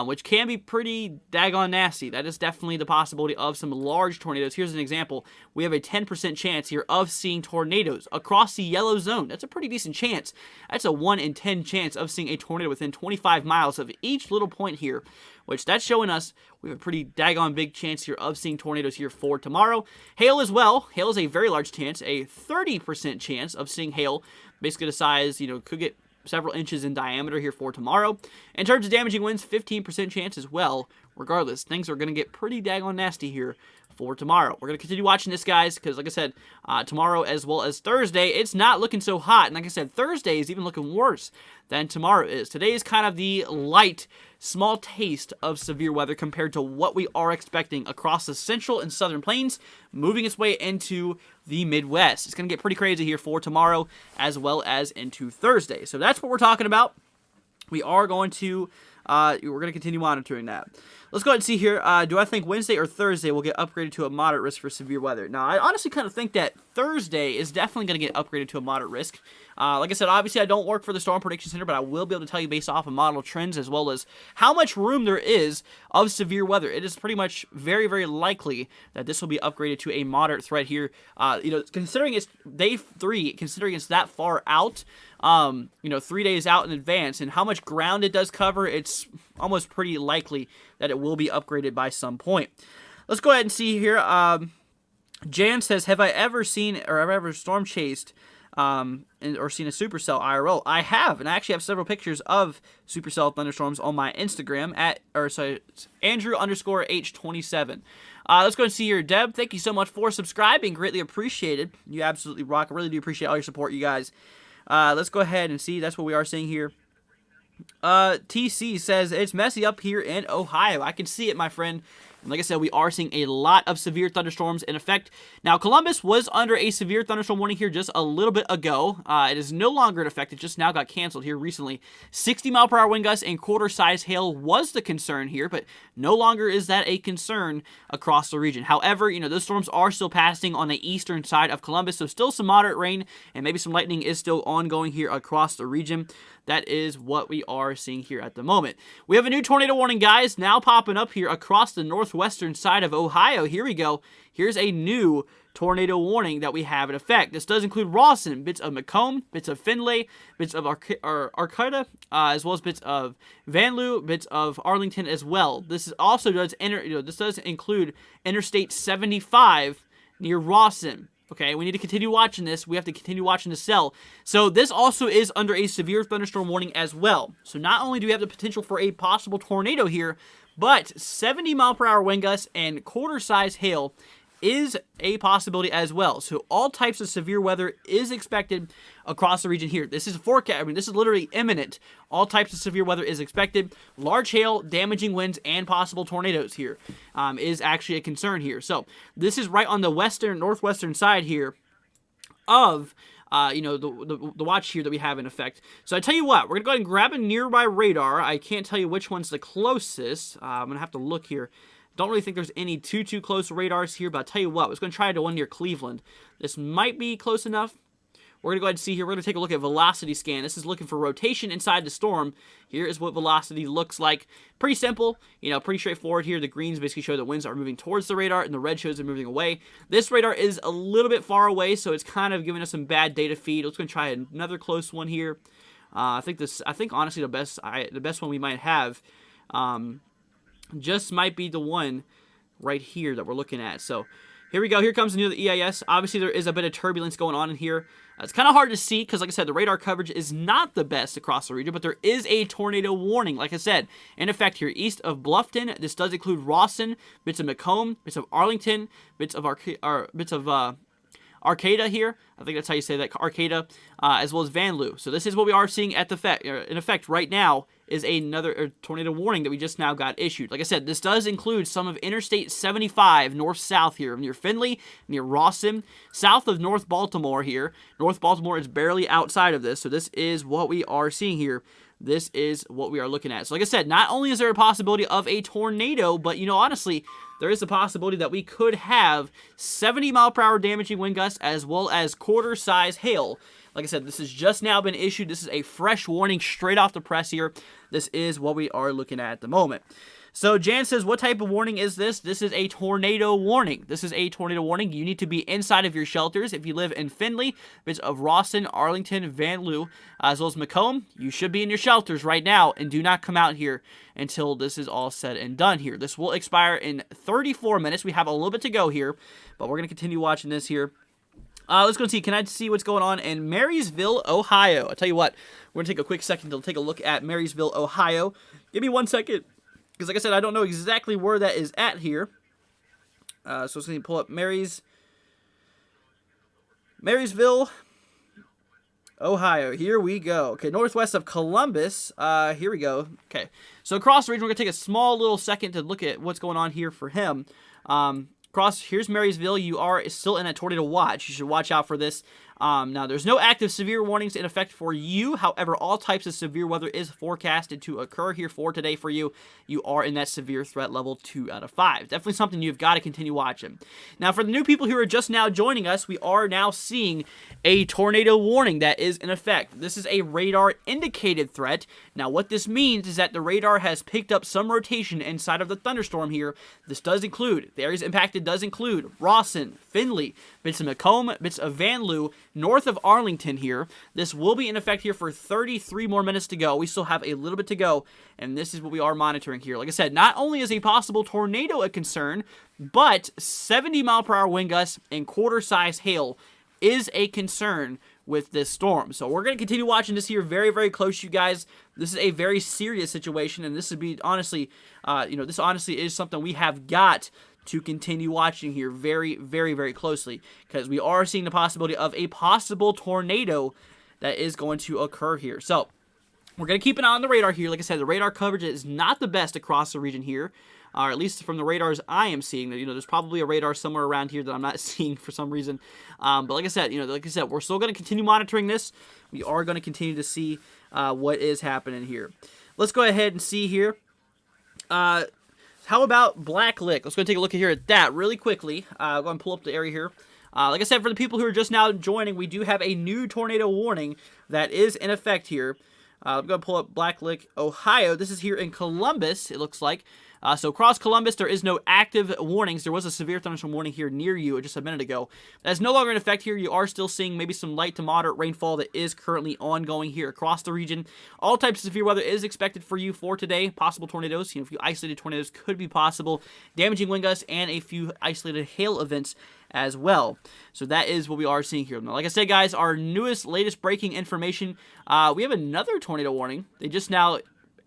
which can be pretty daggone nasty. That is definitely the possibility of some large tornadoes. Here's an example. We have a 10% chance here of seeing tornadoes across the yellow zone. That's a pretty decent chance. That's a 1 in 10 chance of seeing a tornado within 25 miles of each little point here, which that's showing us we have a pretty daggone big chance here of seeing tornadoes here for tomorrow. Hail as well. Hail is a very large chance, a 30% chance of seeing hail, basically the size, could get several inches in diameter here for tomorrow. In terms of damaging winds, 15% chance as well. Regardless, things are going to get pretty daggone nasty here for tomorrow. We're going to continue watching this, guys, because like I said, tomorrow as well as Thursday, it's not looking so hot. And like I said, Thursday is even looking worse than tomorrow is. Today is kind of the light, small taste of severe weather compared to what we are expecting across the central and southern plains, moving its way into the Midwest. It's going to get pretty crazy here for tomorrow as well as into Thursday. So that's what we're talking about. We are going to continue monitoring that. Let's go ahead and see here. Do I think Wednesday or Thursday will get upgraded to a moderate risk for severe weather? Now, I honestly kind of think that Thursday is definitely going to get upgraded to a moderate risk. Like I said, obviously I don't work for the Storm Prediction Center, but I will be able to tell you based off of model trends as well as how much room there is of severe weather. It is pretty much very, very likely that this will be upgraded to a moderate threat here. Considering it's day 3, considering it's that far out, 3 days out in advance, and how much ground it does cover, it's almost pretty likely that it will be upgraded by some point. Let's go ahead and see here. Jan says, have I ever storm chased or seen a supercell IRL? I have, and I actually have several pictures of supercell thunderstorms on my Instagram Andrew_H27. Let's go and see here. Deb, thank you so much for subscribing. Greatly appreciated. You absolutely rock. I really do appreciate all your support, you guys. Let's go ahead and see. That's what we are seeing here. TC says, it's messy up here in Ohio. I can see it, my friend. And like I said, we are seeing a lot of severe thunderstorms in effect. Now, Columbus was under a severe thunderstorm warning here just a little bit ago. It is no longer in effect. It just now got canceled here recently. 60-mile-per-hour wind gusts and quarter-size hail was the concern here, but no longer is that a concern across the region. However, those storms are still passing on the eastern side of Columbus, so still some moderate rain and maybe some lightning is still ongoing here across the region. That is what we are seeing here at the moment. We have a new tornado warning, guys, now popping up here across the north northwestern side of Ohio. Here we go. Here's a new tornado warning that we have in effect. This does include Rawson, bits of Macomb, bits of Findlay, bits of Arcata, as well as bits of Vanlue, bits of Arlington as well. This also does include Interstate 75 near Rawson. Okay, we need to continue watching this. We have to continue watching the cell. So this also is under a severe thunderstorm warning as well. So not only do we have the potential for a possible tornado here, but 70-mile-per-hour wind gusts and quarter-size hail is a possibility as well. So all types of severe weather is expected across the region here. This is a forecast. I mean, this is literally imminent. All types of severe weather is expected. Large hail, damaging winds, and possible tornadoes here is actually a concern here. So this is right on the northwestern side here of the watch here that we have in effect. So I tell you what, we're gonna go ahead and grab a nearby radar. I can't tell you which one's the closest. I'm gonna have to look here. Don't really think there's any too close radars here, but I'll tell you what, I was going to try the one near Cleveland. This might be close enough. We're going to go ahead and see here. We're going to take a look at velocity scan. This is looking for rotation inside the storm. Here is what velocity looks like. Pretty simple, pretty straightforward here. The greens basically show that winds are moving towards the radar, and the red shows they're moving away. This radar is a little bit far away, so it's kind of giving us some bad data feed. Let's go and try another close one here. I think honestly the best one we might have just might be the one right here that we're looking at. So here we go. Here comes the EIS. Obviously, there is a bit of turbulence going on in here. It's kind of hard to see because, like I said, the radar coverage is not the best across the region, but there is a tornado warning, like I said, in effect here east of Bluffton. This does include Rawson, bits of Macomb, bits of Arlington, bits of Arcata here. I think that's how you say that, Arcata, as well as Vanlue. So this is what we are seeing in effect right now is another tornado warning that we just now got issued. Like I said, this does include some of Interstate 75 north-south here, near Findlay, near Rawson, south of North Baltimore here. North Baltimore is barely outside of this, so this is what we are seeing here. This is what we are looking at. So like I said, not only is there a possibility of a tornado, but, honestly, there is a possibility that we could have 70-mile-per-hour damaging wind gusts as well as quarter-size hail. Like I said, this has just now been issued. This is a fresh warning straight off the press here. This is what we are looking at the moment. So Jan says, what type of warning is this? This is a tornado warning. This is a tornado warning. You need to be inside of your shelters. If you live in Findlay, bits of Rawson, Arlington, Vanlue, as well as Macomb, you should be in your shelters right now and do not come out here until this is all said and done here. This will expire in 34 minutes. We have a little bit to go here, but we're going to continue watching this here. Let's go see. Can I see what's going on in Marysville, Ohio? I'll tell you what. We're going to take a quick second to take a look at Marysville, Ohio. Give me 1 second. Because like I said, I don't know exactly where that is at here. So let's going to pull up Marysville, Ohio. Here we go. Okay, northwest of Columbus. Here we go. Okay. So across the region, we're going to take a small little second to look at what's going on here for him. Here's Marysville. You are still in a tornado watch. You should watch out for this. Now, there's no active severe warnings in effect for you. However, all types of severe weather is forecasted to occur here for today for you. You are in that severe threat level 2 out of 5. Definitely something you've got to continue watching. Now, for the new people who are just now joining us, we are now seeing a tornado warning that is in effect. This is a radar indicated threat. Now, what this means is that the radar has picked up some rotation inside of the thunderstorm here. This does include, the areas impacted does include Rawson, Findlay, bits of Macomb, bits of Vanlue, north of Arlington here. This will be in effect here for 33 more minutes to go. We still have a little bit to go, and this is what we are monitoring here. Like I said, not only is a possible tornado a concern, but 70-mile-per-hour wind gusts and quarter-size hail is a concern with this storm. So we're going to continue watching this here very, very close, you guys. This is a very serious situation, and this would be honestly, this honestly is something we have got to continue watching here very, very, very closely, because we are seeing the possibility of a possible tornado that is going to occur here. So we're going to keep an eye on the radar here. Like I said, the radar coverage is not the best across the region here, or at least from the radars I am seeing. There's probably a radar somewhere around here that I'm not seeing for some reason. But like I said, we're still going to continue monitoring this. We are going to continue to see what is happening here. Let's go ahead and see here. How about Black Lick? Let's go take a look here at that really quickly. Go and pull up the area here. Like I said, for the people who are just now joining, we do have a new tornado warning that is in effect here. I'm going to pull up Black Lick, Ohio. This is here in Columbus, it looks like. So across Columbus, there is no active warnings. There was a severe thunderstorm warning here near you just a minute ago. That's no longer in effect here. You are still seeing maybe some light to moderate rainfall that is currently ongoing here across the region. All types of severe weather is expected for you for today. Possible tornadoes, a few isolated tornadoes could be possible. Damaging wind gusts and a few isolated hail events as well. So that is what we are seeing here. Now, like I said, guys, our latest breaking information, we have another tornado warning. They just now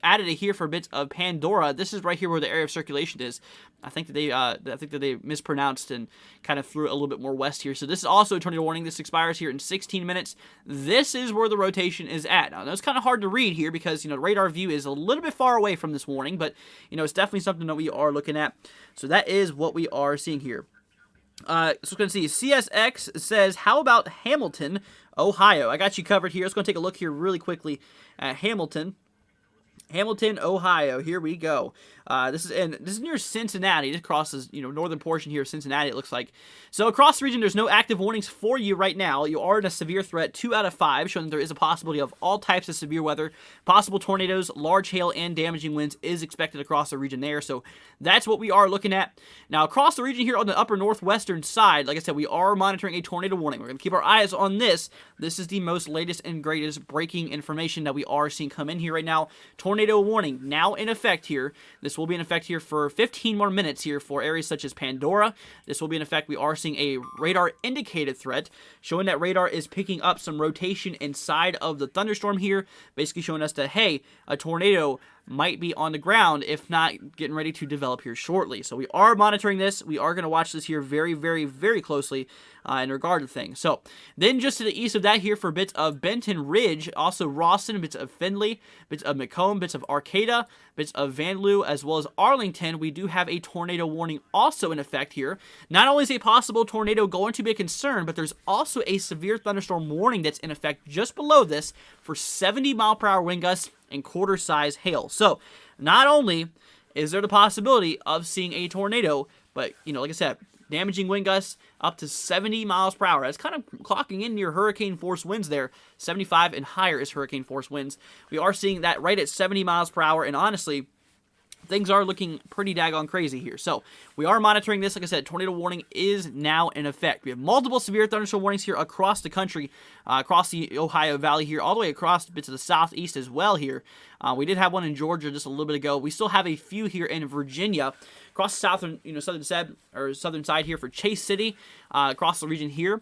added it here for bits of Pandora. This is right here where the area of circulation is. I think that they mispronounced and kind of threw it a little bit more west here. So this is also a tornado warning. This expires here in 16 minutes. This is where the rotation is at. Now, that's kind of hard to read here because, the radar view is a little bit far away from this warning, but, it's definitely something that we are looking at. So that is what we are seeing here. So we're going to see CSX says, how about Hamilton, Ohio? I got you covered here. Let's go take a look here really quickly at Hamilton, Ohio. Here we go. This is near Cincinnati. It crosses, northern portion here of Cincinnati, it looks like. So across the region, there's no active warnings for you right now. You are in a severe threat, 2 out of 5, showing that there is a possibility of all types of severe weather. Possible tornadoes, large hail, and damaging winds is expected across the region there. So that's what we are looking at. Now, across the region here on the upper northwestern side, like I said, we are monitoring a tornado warning. We're going to keep our eyes on this. This is the most latest and greatest breaking information that we are seeing come in here right now. Tornado warning now in effect here. This will be in effect here for 15 more minutes here for areas such as Pandora. This will be in effect. We are seeing a radar indicated threat, showing that radar is picking up some rotation inside of the thunderstorm here, basically showing us that, hey, a tornado might be on the ground, if not getting ready to develop here shortly. So we are monitoring this. We are going to watch this here very, very, very closely in regard to things. So then just to the east of that here for bits of Benton Ridge, also Rawson, bits of Findlay, bits of Macomb, bits of Arcata, bits of Vanlue, as well as Arlington, we do have a tornado warning also in effect here. Not only is a possible tornado going to be a concern, but there's also a severe thunderstorm warning that's in effect just below this for 70-mile-per-hour wind gusts and quarter-size hail. So not only is there the possibility of seeing a tornado, but, like I said, damaging wind gusts up to 70 miles per hour. That's kind of clocking in near hurricane force winds there. 75 and higher is hurricane force winds. We are seeing that right at 70 miles per hour, and honestly, things are looking pretty daggone crazy here. So we are monitoring this. Like I said, tornado warning is now in effect. We have multiple severe thunderstorm warnings here across the country, across the Ohio Valley here, all the way across bits of the southeast as well here. We did have one in Georgia just a little bit ago. We still have a few here in Virginia, across the southern side here for Chase City, across the region here.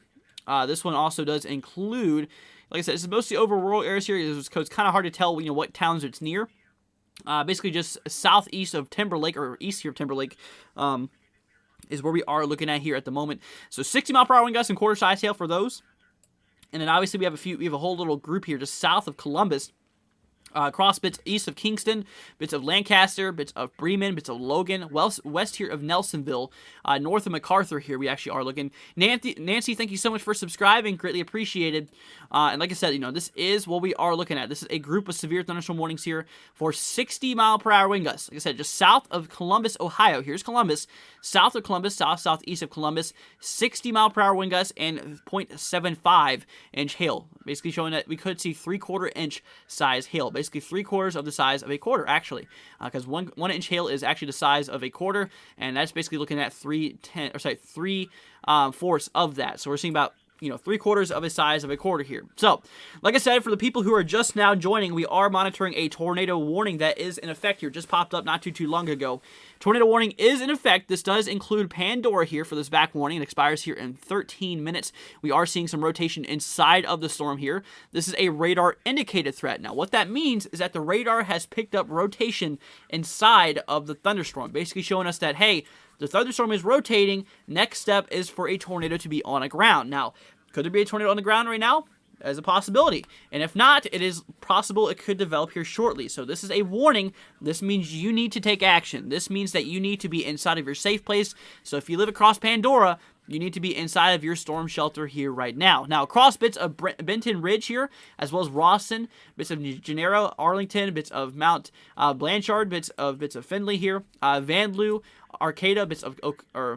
This one also does include, like I said, this is mostly over rural areas here. It's kind of hard to tell, what towns it's near. Basically just southeast of Timberlake, or east here of Timberlake, is where we are looking at here at the moment. So 60-mile-per-hour wind gusts and quarter-size hail for those. And then obviously we have a whole little group here just south of Columbus. Across bits east of Kingston, bits of Lancaster, bits of Bremen, bits of Logan, west here of Nelsonville, north of MacArthur here, we actually are looking. Nancy, thank you so much for subscribing, greatly appreciated. And like I said, this is what we are looking at. This is a group of severe thunderstorm warnings here for 60-mile-per-hour wind gusts. Like I said, just south of Columbus, Ohio. Here's Columbus. South of Columbus, southeast of Columbus, 60-mile-per-hour wind gusts and 0.75-inch hail. Basically showing that we could see 3/4-inch size hail. Basically 3/4 of the size of a quarter, actually. Because 1-inch hail is actually the size of a quarter, and that's basically looking at 3/4 of that. So we're seeing about 3/4 of the size of a quarter here. So, like I said, for the people who are just now joining, we are monitoring a tornado warning that is in effect here. Just popped up not too long ago. Tornado warning is in effect. This does include Pandora here for this back warning. It expires here in 13 minutes. We are seeing some rotation inside of the storm here. This is a radar indicated threat. Now, what that means is that the radar has picked up rotation inside of the thunderstorm, basically showing us that, hey, the thunderstorm is rotating. Next step is for a tornado to be on the ground. Now, could there be a tornado on the ground right now? As a possibility. And if not, it is possible it could develop here shortly. So this is a warning. This means you need to take action. This means that you need to be inside of your safe place. So if you live across Pandora, you need to be inside of your storm shelter here right now. Now, across bits of Benton Ridge here, as well as Rawson, bits of Gennaro, Arlington, bits of Mount Blanchard, bits of Findlay here, Vanlue, Arcata, bits of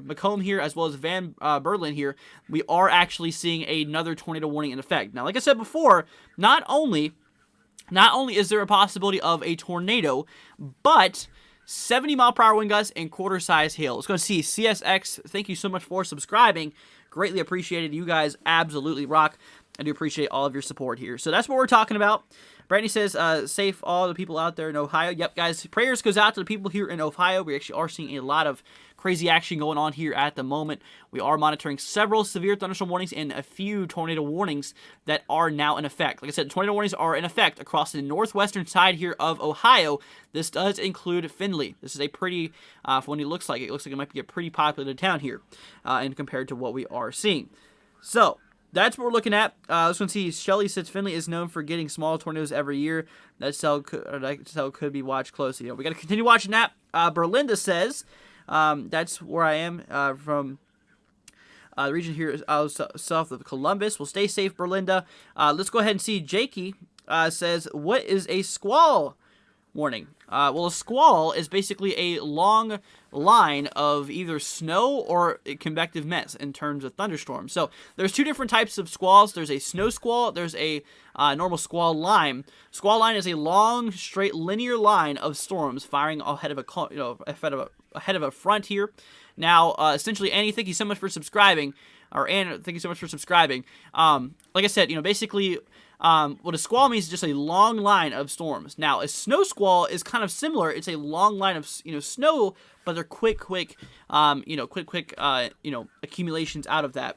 Macomb here, as well as Van Berlin here, we are actually seeing another tornado warning in effect. Now, like I said before, not only is there a possibility of a tornado, but 70-mile-per-hour wind gusts, and quarter-size hail. Let's go and see CSX. Thank you so much for subscribing. Greatly appreciated. You guys absolutely rock. I do appreciate all of your support here. So that's what we're talking about. Brandy says, safe all the people out there in Ohio. Yep, guys, prayers goes out to the people here in Ohio. We actually are seeing a lot of crazy action going on here at the moment. We are monitoring several severe thunderstorm warnings and a few tornado warnings that are now in effect. Like I said, tornado warnings are in effect across the northwestern side here of Ohio. This does include Findlay. This is a pretty, for when it looks like it might be a pretty populated town here, and compared to what we are seeing. So that's what we're looking at. Let's go and see. Shelley says Findlay is known for getting small tornadoes every year. That cell could be watched closely. We got to continue watching that. Berlinda says, that's where I am from. The region here is south of Columbus. Well, stay safe, Berlinda. Let's go ahead and see. Jakey says, what is a squall warning? Well, a squall is basically a long line of either snow or convective mist in terms of thunderstorms. So there's two different types of squalls. There's a snow squall. There's a normal squall line. Squall line is a long, straight, linear line of storms firing ahead of a front here. Now, essentially, Annie, thank you so much for subscribing. Or Anne, thank you so much for subscribing. Like I said, basically, what a squall means is just a long line of storms. Now, a snow squall is kind of similar. It's a long line of snow, but they're quick accumulations out of that.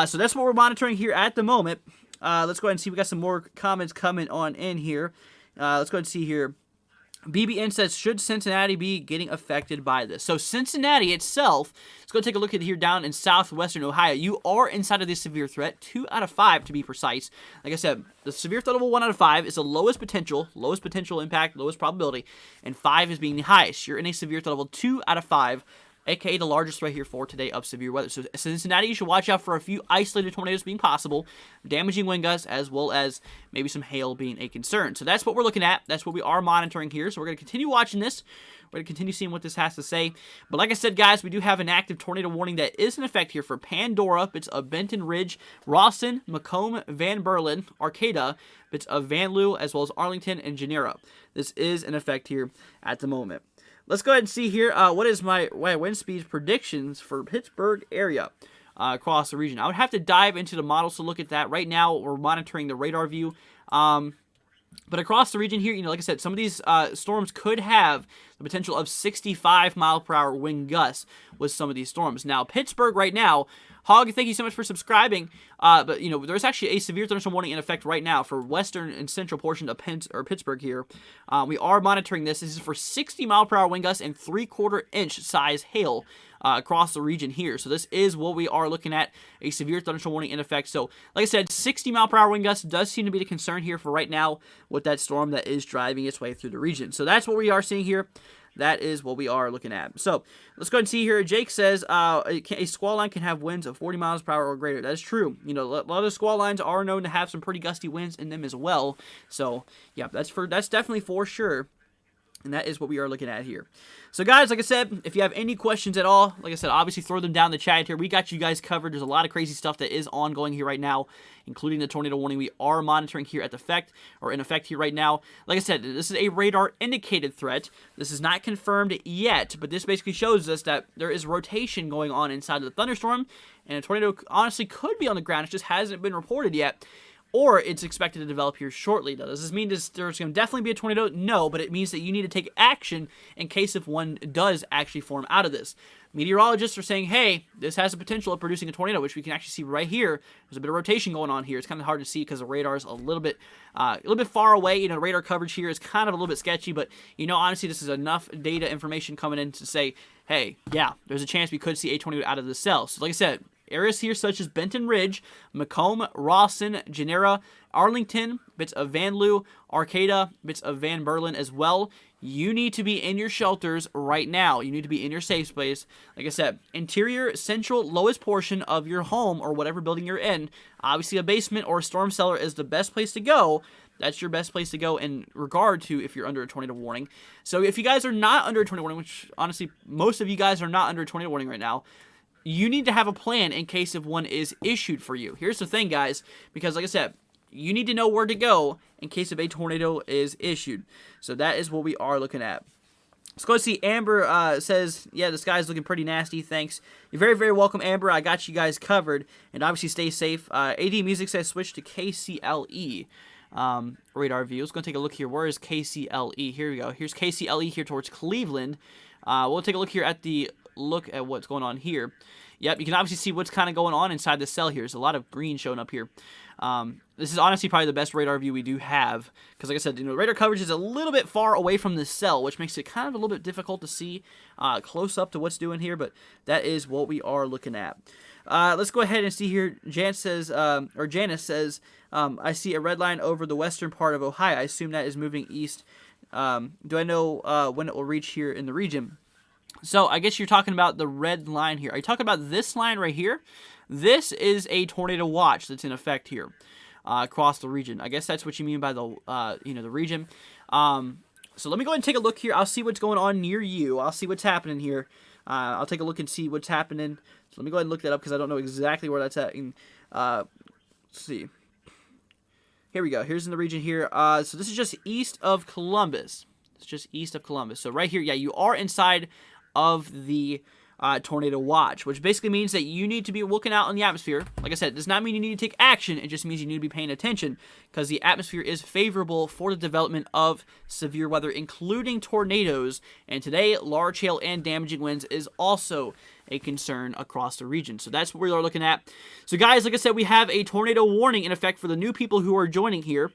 So that's what we're monitoring here at the moment. Let's go ahead and see. We got some more comments coming on in here. Let's go ahead and see here. BBN says, should Cincinnati be getting affected by this? So Cincinnati itself, let's go take a look at here down in southwestern Ohio. You are inside of this severe threat, 2 out of 5 to be precise. Like I said, the severe threat level 1 out of 5 is the lowest potential impact, lowest probability, and 5 is being the highest. You're in a severe threat level 2 out of 5, aka the largest threat here for today of severe weather. So Cincinnati, you should watch out for a few isolated tornadoes being possible, damaging wind gusts, as well as maybe some hail being a concern. So that's what we're looking at. That's what we are monitoring here. So we're going to continue watching this. We're going to continue seeing what this has to say. But like I said, guys, we do have an active tornado warning that is in effect here for Pandora, bits of Benton Ridge, Rawson, Macomb, Van Berlin, Arcata, bits of Van Loo, as well as Arlington and Genera. This is in effect here at the moment. Let's go ahead and see here, what is my wind speed predictions for Pittsburgh area across the region. I would have to dive into the models to look at that. Right now, we're monitoring the radar view. But across the region here, like I said, some of these storms could have the potential of 65-mile-per-hour wind gusts with some of these storms. Now, Pittsburgh right now, Hog, thank you so much for subscribing. But, there's actually a severe thunderstorm warning in effect right now for western and central portion of Pittsburgh here. We are monitoring this. This is for 60-mile-per-hour wind gusts and 3/4-inch size hail across the region here. So this is what we are looking at, a severe thunderstorm warning in effect. So, like I said, 60-mile-per-hour wind gusts does seem to be the concern here for right now with that storm that is driving its way through the region. So that's what we are seeing here. That is what we are looking at. So let's go ahead and see here. Jake says a squall line can have winds of 40 miles per hour or greater. That is true. A lot of squall lines are known to have some pretty gusty winds in them as well. So yeah, that's definitely for sure. And that is what we are looking at here. So guys, like I said, if you have any questions at all, like I said, obviously throw them down in the chat here. We got you guys covered. There's a lot of crazy stuff that is ongoing here right now, including the tornado warning we are monitoring here in effect here right now. Like I said, this is a radar indicated threat. This is not confirmed yet, but this basically shows us that there is rotation going on inside of the thunderstorm, and a tornado honestly could be on the ground. It just hasn't been reported yet. Or it's expected to develop here shortly. Now, does this mean there's going to definitely be a tornado? No, but it means that you need to take action in case if one does actually form out of this. Meteorologists are saying, hey, this has the potential of producing a tornado, which we can actually see right here. There's a bit of rotation going on here. It's kind of hard to see because the radar is a little bit far away. Radar coverage here is kind of a little bit sketchy, but honestly, this is enough data information coming in to say, hey, yeah, there's a chance we could see a tornado out of the cell. So like I said, areas here such as Benton Ridge, Macomb, Rawson, Genera, Arlington, bits of Van Loo, Arcata, bits of Van Berlin as well. You need to be in your shelters right now. You need to be in your safe space. Like I said, interior, central, lowest portion of your home or whatever building you're in. Obviously, a basement or a storm cellar is the best place to go. That's your best place to go in regard to if you're under a tornado warning. So if you guys are not under a tornado warning, which honestly, most of you guys are not under a tornado warning right now, you need to have a plan in case if one is issued for you. Here's the thing, guys, because like I said, you need to know where to go in case if a tornado is issued. So that is what we are looking at. Let's go see Amber says, yeah, the sky's looking pretty nasty. Thanks. You're very, very welcome, Amber. I got you guys covered. And obviously stay safe. AD Music says switch to KCLE radar view. Let's go take a look here. Where is KCLE? Here we go. Here's KCLE here towards Cleveland. We'll take a look here at what's going on here. Yep, you can obviously see what's kind of going on inside the cell here. There's a lot of green showing up here. This is honestly probably the best radar view we do have, because like I said, radar coverage is a little bit far away from the cell, which makes it kind of a little bit difficult to see close up to what's doing here, but that is what we are looking at. Let's go ahead and see here. Janice says, I see a red line over the western part of Ohio. I assume that is moving east. Do I know when it will reach here in the region? So I guess you're talking about the red line here. Are you talking about this line right here? This is a tornado watch that's in effect here across the region. I guess that's what you mean by the the region. So let me go ahead and take a look here. I'll see what's going on near you. I'll see what's happening here. I'll take a look and see what's happening. So let me go ahead and look that up because I don't know exactly where that's at. Let's see. Here we go. Here's in the region here. So this is just east of Columbus. It's just east of Columbus. So right here, yeah, you are inside of the tornado watch, which basically means that you need to be looking out in the atmosphere. Like I said, it does not mean you need to take action. It just means you need to be paying attention, because the atmosphere is favorable for the development of severe weather, including tornadoes. And today, large hail and damaging winds is also a concern across the region. So that's what we are looking at. So guys, like I said, we have a tornado warning in effect for the new people who are joining here.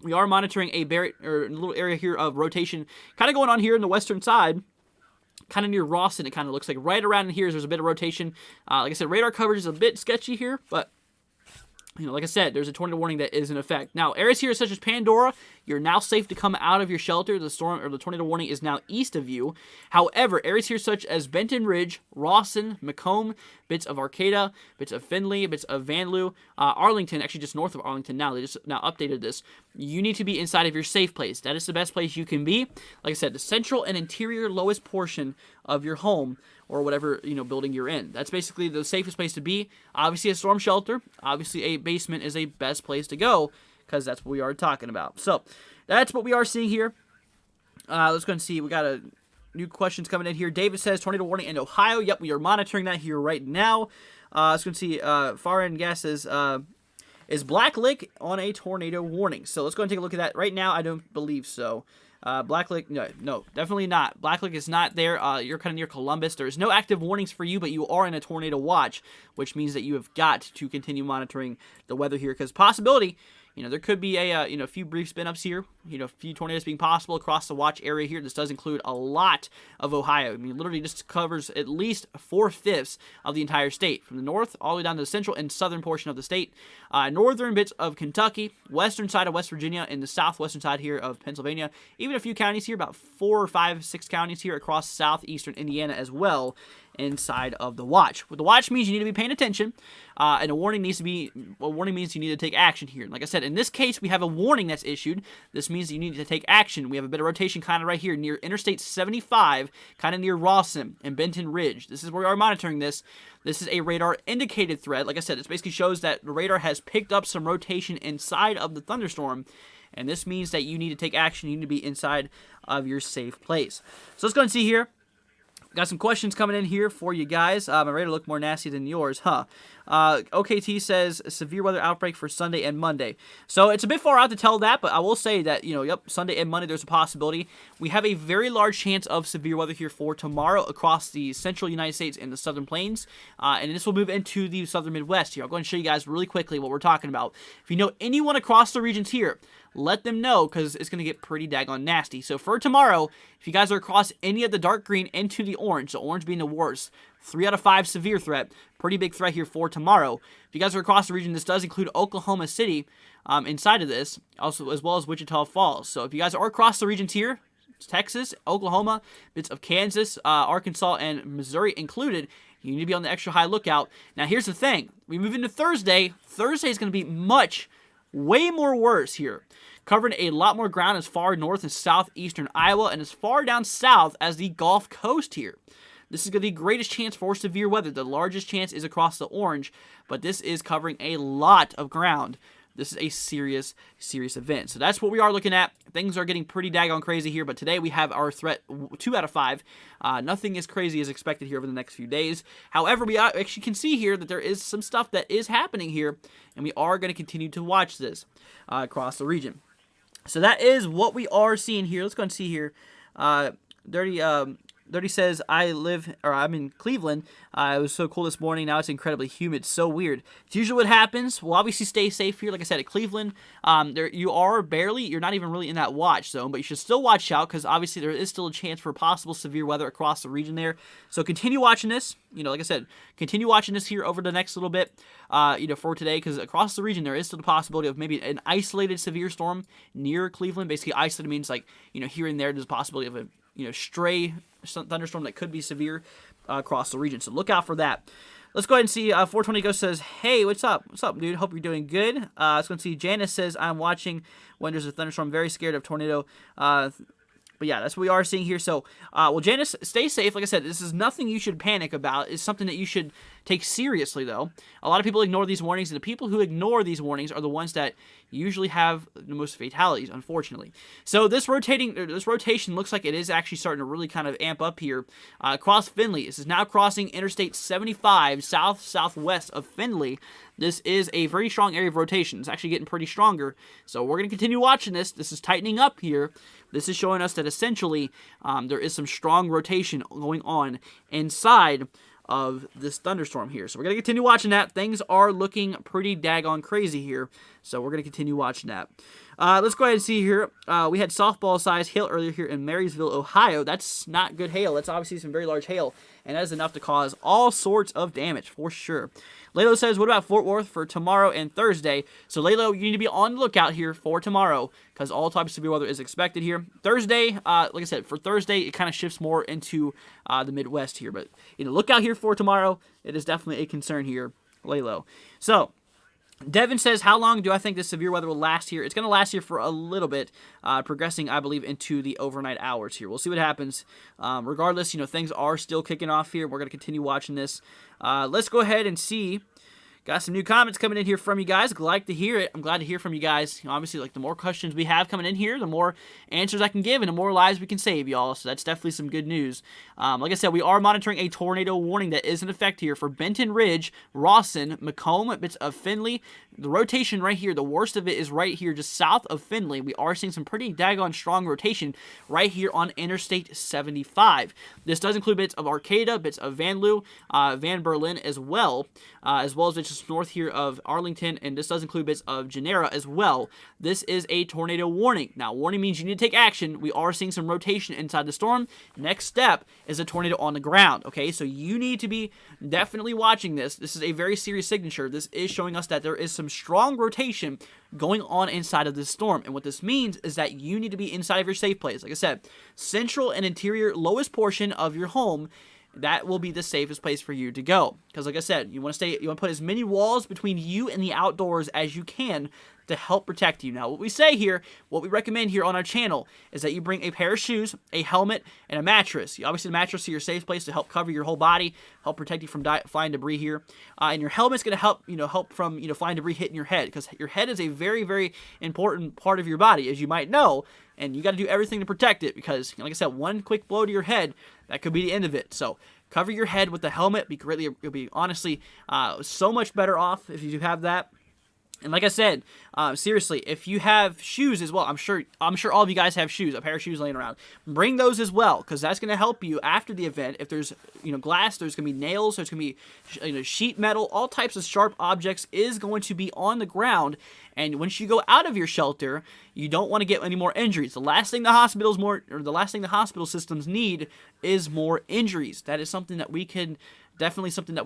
We are monitoring a little area here of rotation kind of going on here in the western side, kind of near Rawson. It kind of looks like right around in here there's a bit of rotation. Like I said, radar coverage is a bit sketchy here, but like I said, there's a tornado warning that is in effect. Now, areas here such as Pandora, you're now safe to come out of your shelter. The tornado warning is now east of you. However, areas here such as Benton Ridge, Rawson, Macomb, bits of Arcata, bits of Findlay, bits of Vanlue, Arlington, actually just north of Arlington now. They just now updated this. You need to be inside of your safe place. That is the best place you can be. Like I said, the central and interior lowest portion of your home or whatever building you're in. That's basically the safest place to be. Obviously a storm shelter. Obviously a basement is a best place to go, because that's what we are talking about. So that's what we are seeing here. Let's go and see. We got new questions coming in here. David says tornado warning in Ohio. Yep, we are monitoring that here right now. Let's go and see. Far End Gas says, is Black Lake on a tornado warning? So let's go and take a look at that. Right now, I don't believe so. Black Lake, no, definitely not. Black Lake is not there. You're kind of near Columbus. There's no active warnings for you, but you are in a tornado watch, which means that you have got to continue monitoring the weather here, because possibility, there could be a few brief spin-ups here, a few tornadoes being possible across the watch area here. This does include a lot of Ohio. I mean, literally this covers at least 4/5 of the entire state, from the north all the way down to the central and southern portion of the state, northern bits of Kentucky, western side of West Virginia, and the southwestern side here of Pennsylvania. Even a few counties here, about 4 or 5, 6 counties here across southeastern Indiana as well, inside of the watch. What the watch means, you need to be paying attention, and a warning means you need to take action here. And like I said, in this case, we have a warning that's issued. This means you need to take action. We have a bit of rotation kind of right here near Interstate 75, kind of near Rawson and Benton Ridge. This is where we are monitoring this. This is a radar indicated threat. Like I said, it basically shows that the radar has picked up some rotation inside of the thunderstorm, and this means that you need to take action. You need to be inside of your safe place. So let's go and see here. Got some questions coming in here for you guys. My radar look more nasty than yours, huh? OKT says severe weather outbreak for Sunday and Monday. So it's a bit far out to tell that, but I will say that, Sunday and Monday there's a possibility. We have a very large chance of severe weather here for tomorrow across the central United States and the southern plains. And this will move into the southern Midwest here. I'll go and show you guys really quickly what we're talking about. If you know anyone across the regions here, let them know, because it's going to get pretty daggone nasty. So for tomorrow, if you guys are across any of the dark green into the orange being the worst, 3 out of 5 severe threat, pretty big threat here for tomorrow. If you guys are across the region, this does include Oklahoma City inside of this, also as well as Wichita Falls. So if you guys are across the regions here, Texas, Oklahoma, bits of Kansas, Arkansas, and Missouri included, you need to be on the extra high lookout. Now here's the thing. We move into Thursday. Thursday is going to be way more worse here, covering a lot more ground as far north as southeastern Iowa and as far down south as the Gulf Coast here. This is going to be the greatest chance for severe weather. The largest chance is across the orange, but this is covering a lot of ground. this is a serious event. So that's what we are looking at. Things are getting pretty daggone crazy here, but today we have our threat 2 out of 5. Nothing as crazy as expected here over the next few days. However, we actually can see here that there is some stuff that is happening here, and we are going to continue to watch this across the region. So that is what we are seeing here. Let's go and see here. Dirty says, I'm in Cleveland. It was so cool this morning. Now it's incredibly humid. So weird. It's usually what happens. We'll obviously stay safe here. Like I said, at Cleveland, you're not even really in that watch zone, but you should still watch out because obviously there is still a chance for possible severe weather across the region there. So continue watching this. Like I said, continue watching this here over the next little bit, for today, because across the region there is still the possibility of maybe an isolated severe storm near Cleveland. Basically, isolated means like, here and there there's a possibility of a stray thunderstorm that could be severe across the region. So look out for that. Let's go ahead and see. 420 Ghost says, hey, what's up? What's up, dude? Hope you're doing good. Let's go and see. Janice says, I'm watching when there's a thunderstorm. Very scared of tornado. But yeah, that's what we are seeing here. So, Janice, stay safe. Like I said, this is nothing you should panic about. It's something that you should take seriously, though. A lot of people ignore these warnings, and the people who ignore these warnings are the ones that usually have the most fatalities, unfortunately. So this rotation looks like it is actually starting to really kind of amp up here across Findlay. This is now crossing Interstate 75 southwest of Findlay. This is a very strong area of rotation. It's actually getting pretty stronger. So we're going to continue watching this. This is tightening up here. This is showing us that essentially there is some strong rotation going on inside of this thunderstorm here. So we're going to continue watching that. Things are looking pretty daggone crazy here. So we're going to continue watching that. Let's go ahead and see here. We had softball-sized hail earlier here in Marysville, Ohio. That's not good hail. That's obviously some very large hail, and that is enough to cause all sorts of damage for sure. Lalo says, what about Fort Worth for tomorrow and Thursday? So, Lalo, you need to be on the lookout here for tomorrow because all types of severe weather is expected here. Thursday, like I said, for Thursday, it kind of shifts more into the Midwest here. But, look out here for tomorrow. It is definitely a concern here, Lalo. So, Devin says, how long do I think this severe weather will last here? It's going to last here for a little bit, progressing, I believe, into the overnight hours here. We'll see what happens. Regardless, things are still kicking off here. We're going to continue watching this. Let's go ahead and see. Got some new comments coming in here from you guys. Like to hear it. I'm glad to hear from you guys. Obviously, like the more questions we have coming in here, the more answers I can give and the more lives we can save, y'all. So that's definitely some good news. Like I said, we are monitoring a tornado warning that is in effect here for Benton Ridge, Rawson, Macomb, bits of Findlay. The rotation right here, the worst of it is right here just south of Findlay. We are seeing some pretty daggone strong rotation right here on Interstate 75. This does include bits of Arcata, bits of Van Loo, Van Berlin as well as bits just north here of Arlington, and this does include bits of Genera as well. This is a tornado warning. Now, warning means you need to take action. We are seeing some rotation inside the storm. Next step is a tornado on the ground, okay? So you need to be definitely watching this. This is a very serious signature. This is showing us that there is some strong rotation going on inside of this storm, and what this means is that you need to be inside of your safe place. Like I said, central and interior lowest portion of your home, that will be the safest place for you to go. Because like I said, you want to put as many walls between you and the outdoors as you can to help protect you. Now, what we say here, what we recommend here on our channel is that you bring a pair of shoes, a helmet, and a mattress. Obviously, the mattress is your safe place to help cover your whole body, help protect you from flying debris here. And your helmet's going to help from flying debris hitting your head, because your head is a very, very important part of your body, as you might know. And you got to do everything to protect it because, like I said, one quick blow to your head, that could be the end of it. So cover your head with the helmet. You'll be honestly so much better off if you do have that. And like I said, seriously, if you have shoes as well, I'm sure all of you guys have shoes, a pair of shoes laying around. Bring those as well, because that's going to help you after the event. If there's glass, there's going to be nails, there's going to be sheet metal, all types of sharp objects is going to be on the ground. And once you go out of your shelter, you don't want to get any more injuries. The last thing the hospital systems need is more injuries. That is something that we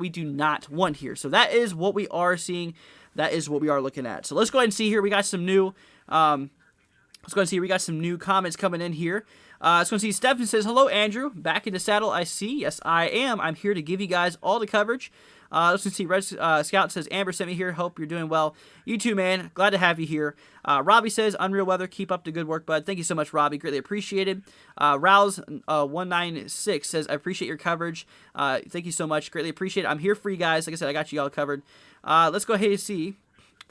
do not want here. So that is what we are seeing. That is what we are looking at. So let's go ahead and see here. We got some new. We got some new comments coming in here. Let's go and see. Stephen says, "Hello, Andrew. Back in the saddle. I see. Yes, I am. I'm here to give you guys all the coverage." Let's see. Red Scout says, "Amber sent me here. Hope you're doing well. You too, man. Glad to have you here." Robbie says, "Unreal weather. Keep up the good work, bud." Thank you so much, Robbie. Greatly appreciated. Rouse 196 says, "I appreciate your coverage. Thank you so much. Greatly appreciate it. I'm here for you guys. Like I said, I got you all covered." Let's go ahead and see.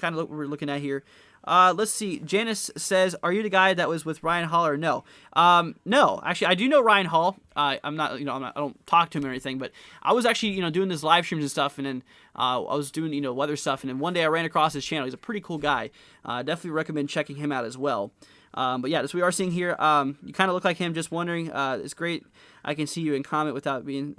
kind of what we're looking at here. Let's see. Janice says, "Are you the guy that was with Ryan Hall or no?" No, actually, I do know Ryan Hall. I'm not, I don't talk to him or anything, but I was actually, doing this live streams and stuff, and then I was doing, weather stuff, and then one day I ran across his channel. He's a pretty cool guy. Definitely recommend checking him out as well. But yeah, that's what we are seeing here. You kind of look like him. Just wondering. It's great. I can see you and comment without being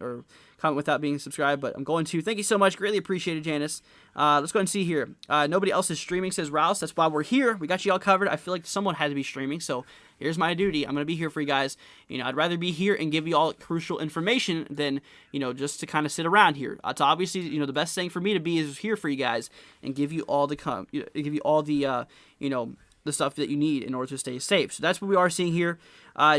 subscribed, but I'm going to. Thank you so much. Greatly appreciated, Janice. Let's go ahead and see here. Nobody else is streaming, says Rouse. That's why we're here. We got you all covered. I feel like someone had to be streaming, so here's my duty. I'm going to be here for you guys. I'd rather be here and give you all crucial information than, just to kind of sit around here. It's obviously, the best thing for me to be is here for you guys and give you all the the stuff that you need in order to stay safe. So that's what we are seeing here.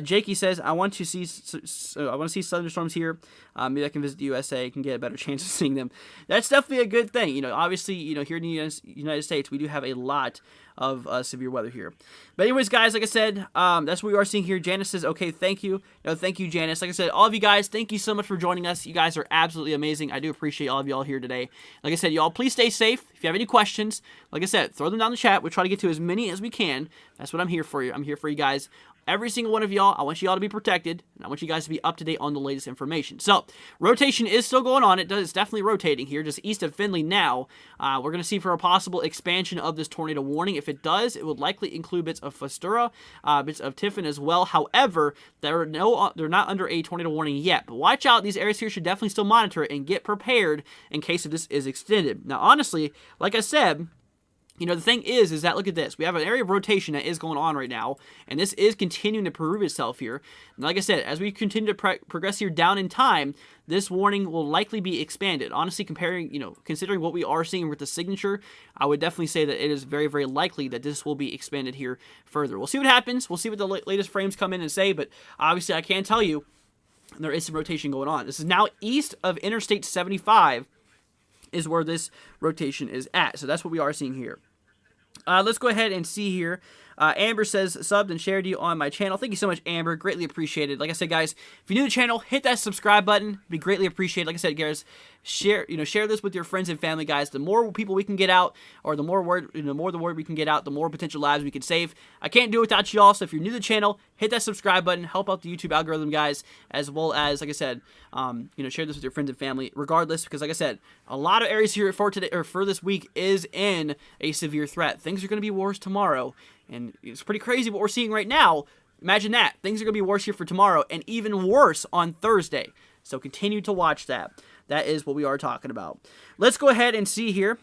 Jakey says, I want to see thunderstorms here. Maybe I can visit the USA, can get a better chance of seeing them. That's definitely a good thing. Obviously, here in the United States, we do have a lot of severe weather here. But anyways, guys, like I said, that's what we are seeing here. Janice says, okay, thank you. Thank you, Janice. Like I said, all of you guys, thank you so much for joining us. You guys are absolutely amazing. I do appreciate all of y'all here today. Like I said, y'all, please stay safe. If you have any questions, like I said, throw them down in the chat. We'll try to get to as many as we can. That's what I'm here for you. I'm here for you guys. Every single one of y'all, I want you all to be protected, and I want you guys to be up to date on the latest information. So, rotation is still going on. It's definitely rotating here, just east of Findlay now. We're going to see for a possible expansion of this tornado warning. If it does, it would likely include bits of Fustura, bits of Tiffin as well. However, they're not under a tornado warning yet. But watch out, these areas here should definitely still monitor it and get prepared in case if this is extended. Now, honestly, like I said, the thing is that, look at this. We have an area of rotation that is going on right now, and this is continuing to prove itself here. And like I said, as we continue to progress here down in time, this warning will likely be expanded. Honestly, considering what we are seeing with the signature, I would definitely say that it is very, very likely that this will be expanded here further. We'll see what happens. We'll see what the latest frames come in and say, but obviously I can tell you there is some rotation going on. This is now east of Interstate 75 is where this rotation is at. So that's what we are seeing here. Let's go ahead and see here. Amber says, subbed and shared you on my channel. Thank you so much, Amber. Greatly appreciated. Like I said, guys, if you're new to the channel, hit that subscribe button. It'd be greatly appreciated. Like I said, guys, share this with your friends and family, guys. The more people we can get out, or the more word we can get out, the more potential lives we can save. I can't do it without y'all. So if you're new to the channel, hit that subscribe button. Help out the YouTube algorithm, guys, as well as, like I said, share this with your friends and family. Regardless, because like I said, a lot of areas here for today or for this week is in a severe threat. Things are going to be worse tomorrow. And it's pretty crazy what we're seeing right now. Imagine that. Things are going to be worse here for tomorrow and even worse on Thursday. So continue to watch that. That is what we are talking about. Let's go ahead and see here.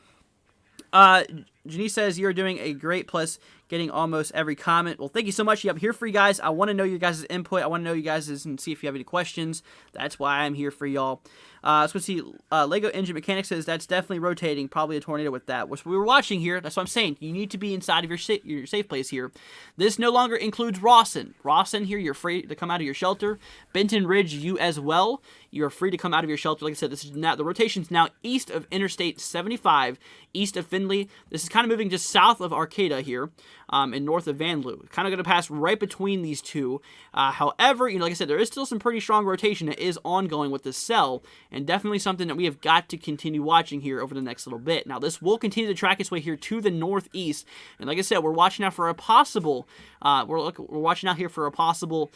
Janice says, you're doing a great, plus getting almost every comment. Well, thank you so much. I'm here for you guys. I want to know your guys' input. I want to know you guys and see if you have any questions. That's why I'm here for y'all. Let's go see. Lego Engine Mechanic says, that's definitely rotating. Probably a tornado with that. Which we were watching here. That's what I'm saying. You need to be inside of your safe place here. This no longer includes Rawson. Rawson here, you're free to come out of your shelter. Benton Ridge, you as well. You're free to come out of your shelter. Like I said, this is now the rotation's now east of Interstate 75, east of Findlay. This is kind of moving just south of Arcata here, and north of Vanloo. Kind of going to pass right between these two. However, like I said, there is still some pretty strong rotation that is ongoing with this cell, and definitely something that we have got to continue watching here over the next little bit. Now, this will continue to track its way here to the northeast, and like I said, we're watching out for a possible, we're watching out here for a possible,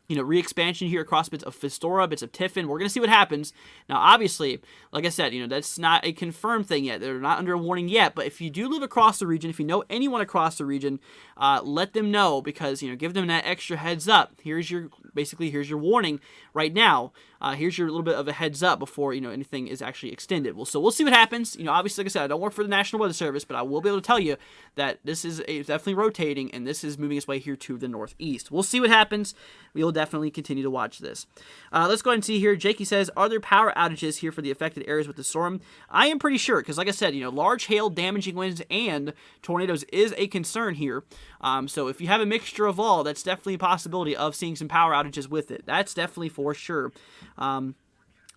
re-expansion here across bits of Fustora, bits of Tiffin. We're going to see what happens. Now, obviously, like I said, that's not a confirmed thing yet. They're not under a warning yet, but if you do live across the region, if you know anyone across the region, let them know, because, give them that extra heads up. Here's your warning right now. Here's your little bit of a heads up before, anything is actually extended. So we'll see what happens. Obviously, like I said, I don't work for the National Weather Service, but I will be able to tell you that this is definitely rotating, and this is moving its way here to the northeast. We'll see what happens. We will definitely continue to watch this. Let's go ahead and see here. Jakey says, are there power outages here for the affected areas with the storm? I am pretty sure, because like I said, large hail, damaging winds, and tornadoes is a concern here. So if you have a mixture of all, that's definitely a possibility of seeing some power outages with it. That's definitely for sure. So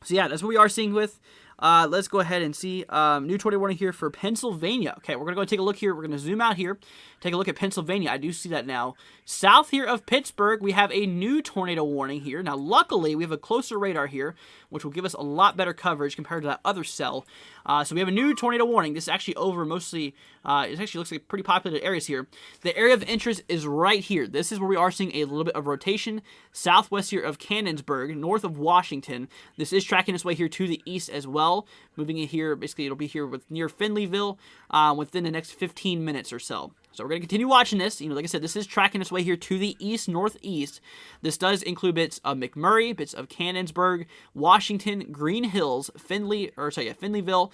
yeah, that's what we are seeing with. Let's go ahead and see. New tornado warning here for Pennsylvania. Okay, we're going to go take a look here. We're going to zoom out here. Take a look at Pennsylvania. I do see that now. South here of Pittsburgh, we have a new tornado warning here. Now, luckily, we have a closer radar here, which will give us a lot better coverage compared to that other cell. So we have a new tornado warning. This is actually over mostly, it actually looks like pretty populated areas here. The area of interest is right here. This is where we are seeing a little bit of rotation. Southwest here of Cannonsburg, north of Washington. This is tracking its way here to the east as well. Moving it here, basically it'll be here near Finleyville within the next 15 minutes or so. So we're going to continue watching this. Like I said, this is tracking its way here to the east, northeast. This does include bits of McMurray, bits of Cannonsburg, Washington, Green Hills, Finleyville,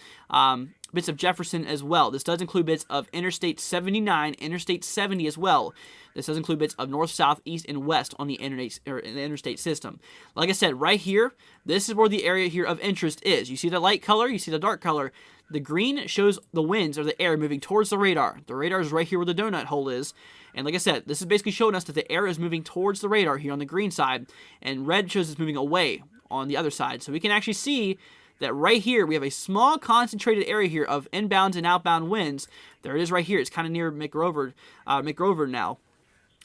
bits of Jefferson as well. This does include bits of Interstate 79, Interstate 70 as well. This does include bits of north, south, east, and west on the interstate system. Like I said, right here, this is where the area here of interest is. You see the light color, you see the dark color. The green shows the winds or the air moving towards the radar. The radar is right here where the donut hole is. And like I said, this is basically showing us that the air is moving towards the radar here on the green side. And red shows it's moving away on the other side. So we can actually see that right here we have a small concentrated area here of inbound and outbound winds. There it is right here. It's kind of near McGrover now.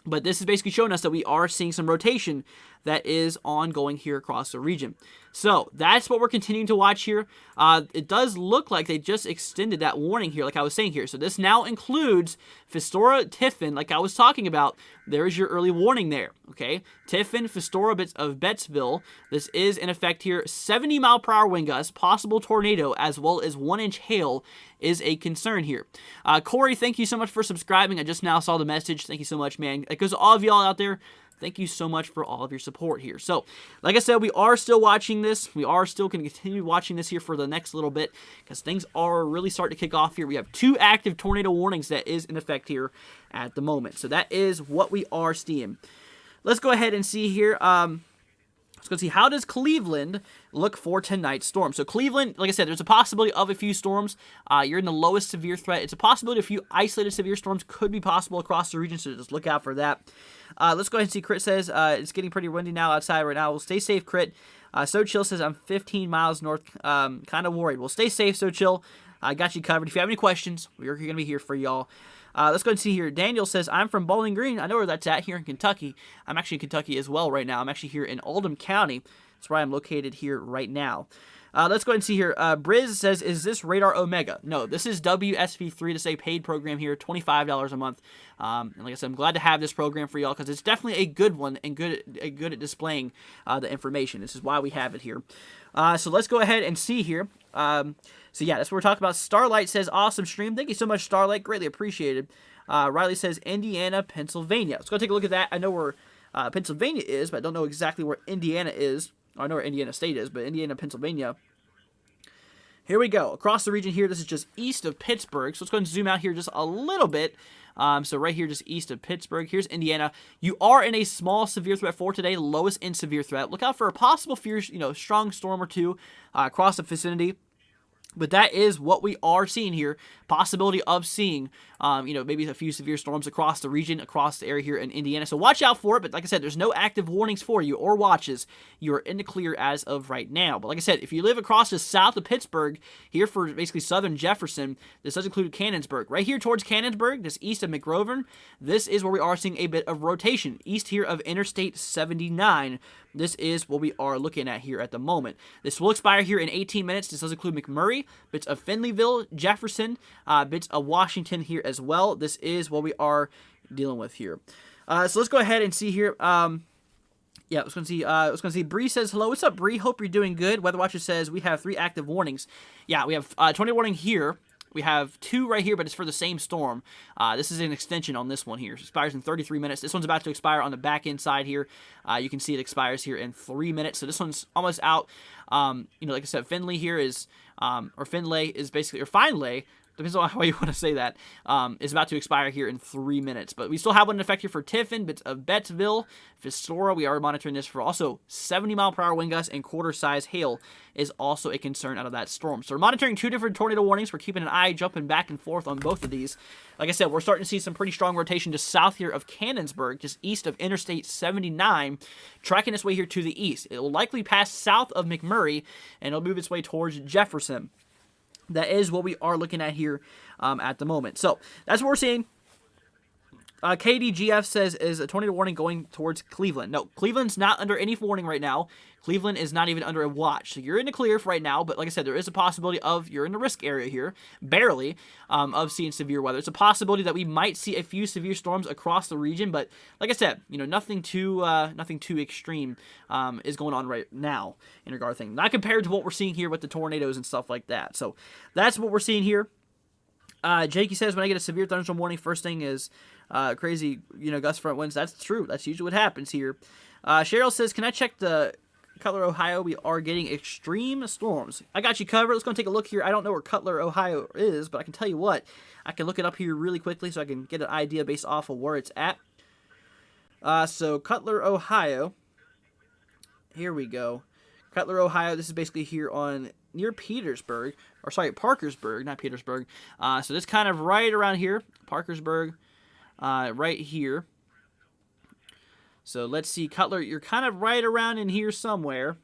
But this is basically showing us that we are seeing some rotation that is ongoing here across the region. So that's what we're continuing to watch here. It does look like they just extended that warning here, like I was saying here. So this now includes Fistora, Tiffin, like I was talking about. There's your early warning there, okay? Tiffin, Fistora, bits of Bettsville. This is in effect here. 70-mile-per-hour wind gusts, possible tornado, as well as 1-inch hail is a concern here. Corey, thank you so much for subscribing. I just now saw the message. Thank you so much, man. It goes to all of y'all out there. Thank you so much for all of your support here. So, like I said, we are still watching this. We are still going to continue watching this here for the next little bit because things are really starting to kick off here. We have 2 active tornado warnings that is in effect here at the moment. So that is what we are seeing. Let's go ahead and see here. Let's go see, how does Cleveland look for tonight's storm? So Cleveland, like I said, there's a possibility of a few storms. You're in the lowest severe threat. It's a possibility a few isolated severe storms could be possible across the region, so just look out for that. Let's go ahead and see. Crit says, it's getting pretty windy now outside right now. Well, stay safe, Crit. So Chill says, I'm 15 miles north, kind of worried. Well, stay safe, So Chill. I got you covered. If you have any questions, we're going to be here for y'all. Let's go and see here. Daniel says, I'm from Bowling Green. I know where that's at, here in Kentucky. I'm actually in Kentucky as well right now. I'm actually here in Oldham County. That's where I'm located here right now. Let's go ahead and see here. Briz says, is this Radar Omega? No, this is WSV3. This is a paid program here, $25 a month. And like I said, I'm glad to have this program for y'all because it's definitely a good one and good at displaying the information. This is why we have it here. So let's go ahead and see here. So yeah, that's what we're talking about. Starlight says, awesome stream. Thank you so much, Starlight. Greatly appreciated. Riley says, Indiana, Pennsylvania. Let's go take a look at that. I know where Pennsylvania is, but I don't know exactly where Indiana is. I know where Indiana State is, but Indiana, Pennsylvania. Here we go. Across the region here, this is just east of Pittsburgh. So let's go and zoom out here just a little bit. So right here, just east of Pittsburgh. Here's Indiana. You are in a small severe threat for today, lowest in severe threat. Look out for a possible fierce, strong storm or two across the vicinity. But that is what we are seeing here. Possibility of seeing, maybe a few severe storms across the region, across the area here in Indiana. So watch out for it. But like I said, there's no active warnings for you or watches. You are in the clear as of right now. But like I said, if you live across the south of Pittsburgh, here for basically southern Jefferson, this does include Cannonsburg. Right here towards Cannonsburg, this east of McGrover, this is where we are seeing a bit of rotation. East here of Interstate 79. This is what we are looking at here at the moment. This will expire here in 18 minutes. This does include McMurray, bits of Finleyville, Jefferson, bits of Washington here as well. This is what we are dealing with here. So let's go ahead and see here. Yeah, I was going to see. Bree says, hello, what's up, Bree? Hope you're doing good. Weather Watcher says we have 3 active warnings. Yeah, we have tornado warning here. We have 2 right here, but it's for the same storm. This is an extension on this one here. It expires in 33 minutes. This one's about to expire on the back end side here. You can see it expires here in 3 minutes. So this one's almost out. Like I said, Finley here is, or Finlay is basically, or Finlay, depends on how you want to say that, is about to expire here in 3 minutes. But we still have one in effect here for Tiffin, bits of Bettsville, Fistora. We are monitoring this for also 70-mile-per-hour wind gusts and quarter-size hail is also a concern out of that storm. So we're monitoring 2 different tornado warnings. We're keeping an eye jumping back and forth on both of these. Like I said, we're starting to see some pretty strong rotation just south here of Cannonsburg, just east of Interstate 79, tracking its way here to the east. It will likely pass south of McMurray, and it'll move its way towards Jefferson. That is what we are looking at here at the moment. So that's what we're seeing. KDGF says, is a tornado warning going towards Cleveland? No, Cleveland's not under any warning right now. Cleveland is not even under a watch. So you're in the clear for right now, but like I said, there is a possibility of, you're in the risk area here, barely, of seeing severe weather. It's a possibility that we might see a few severe storms across the region, but like I said, nothing too extreme is going on right now in regard to things. Not compared to what we're seeing here with the tornadoes and stuff like that. So that's what we're seeing here. Jakey says, when I get a severe thunderstorm warning, first thing is crazy, gust front winds. That's true. That's usually what happens here. Cheryl says, can I check the Cutler, Ohio? We are getting extreme storms. I got you covered. Let's go and take a look here. I don't know where Cutler, Ohio is, but I can tell you what. I can look it up here really quickly so I can get an idea based off of where it's at. So Cutler, Ohio. Here we go. Cutler, Ohio. This is basically here near Petersburg. Or sorry, Parkersburg, not Petersburg. So this kind of right around here. Parkersburg. Right here. So let's see, Cutler, you're kind of right around in here somewhere.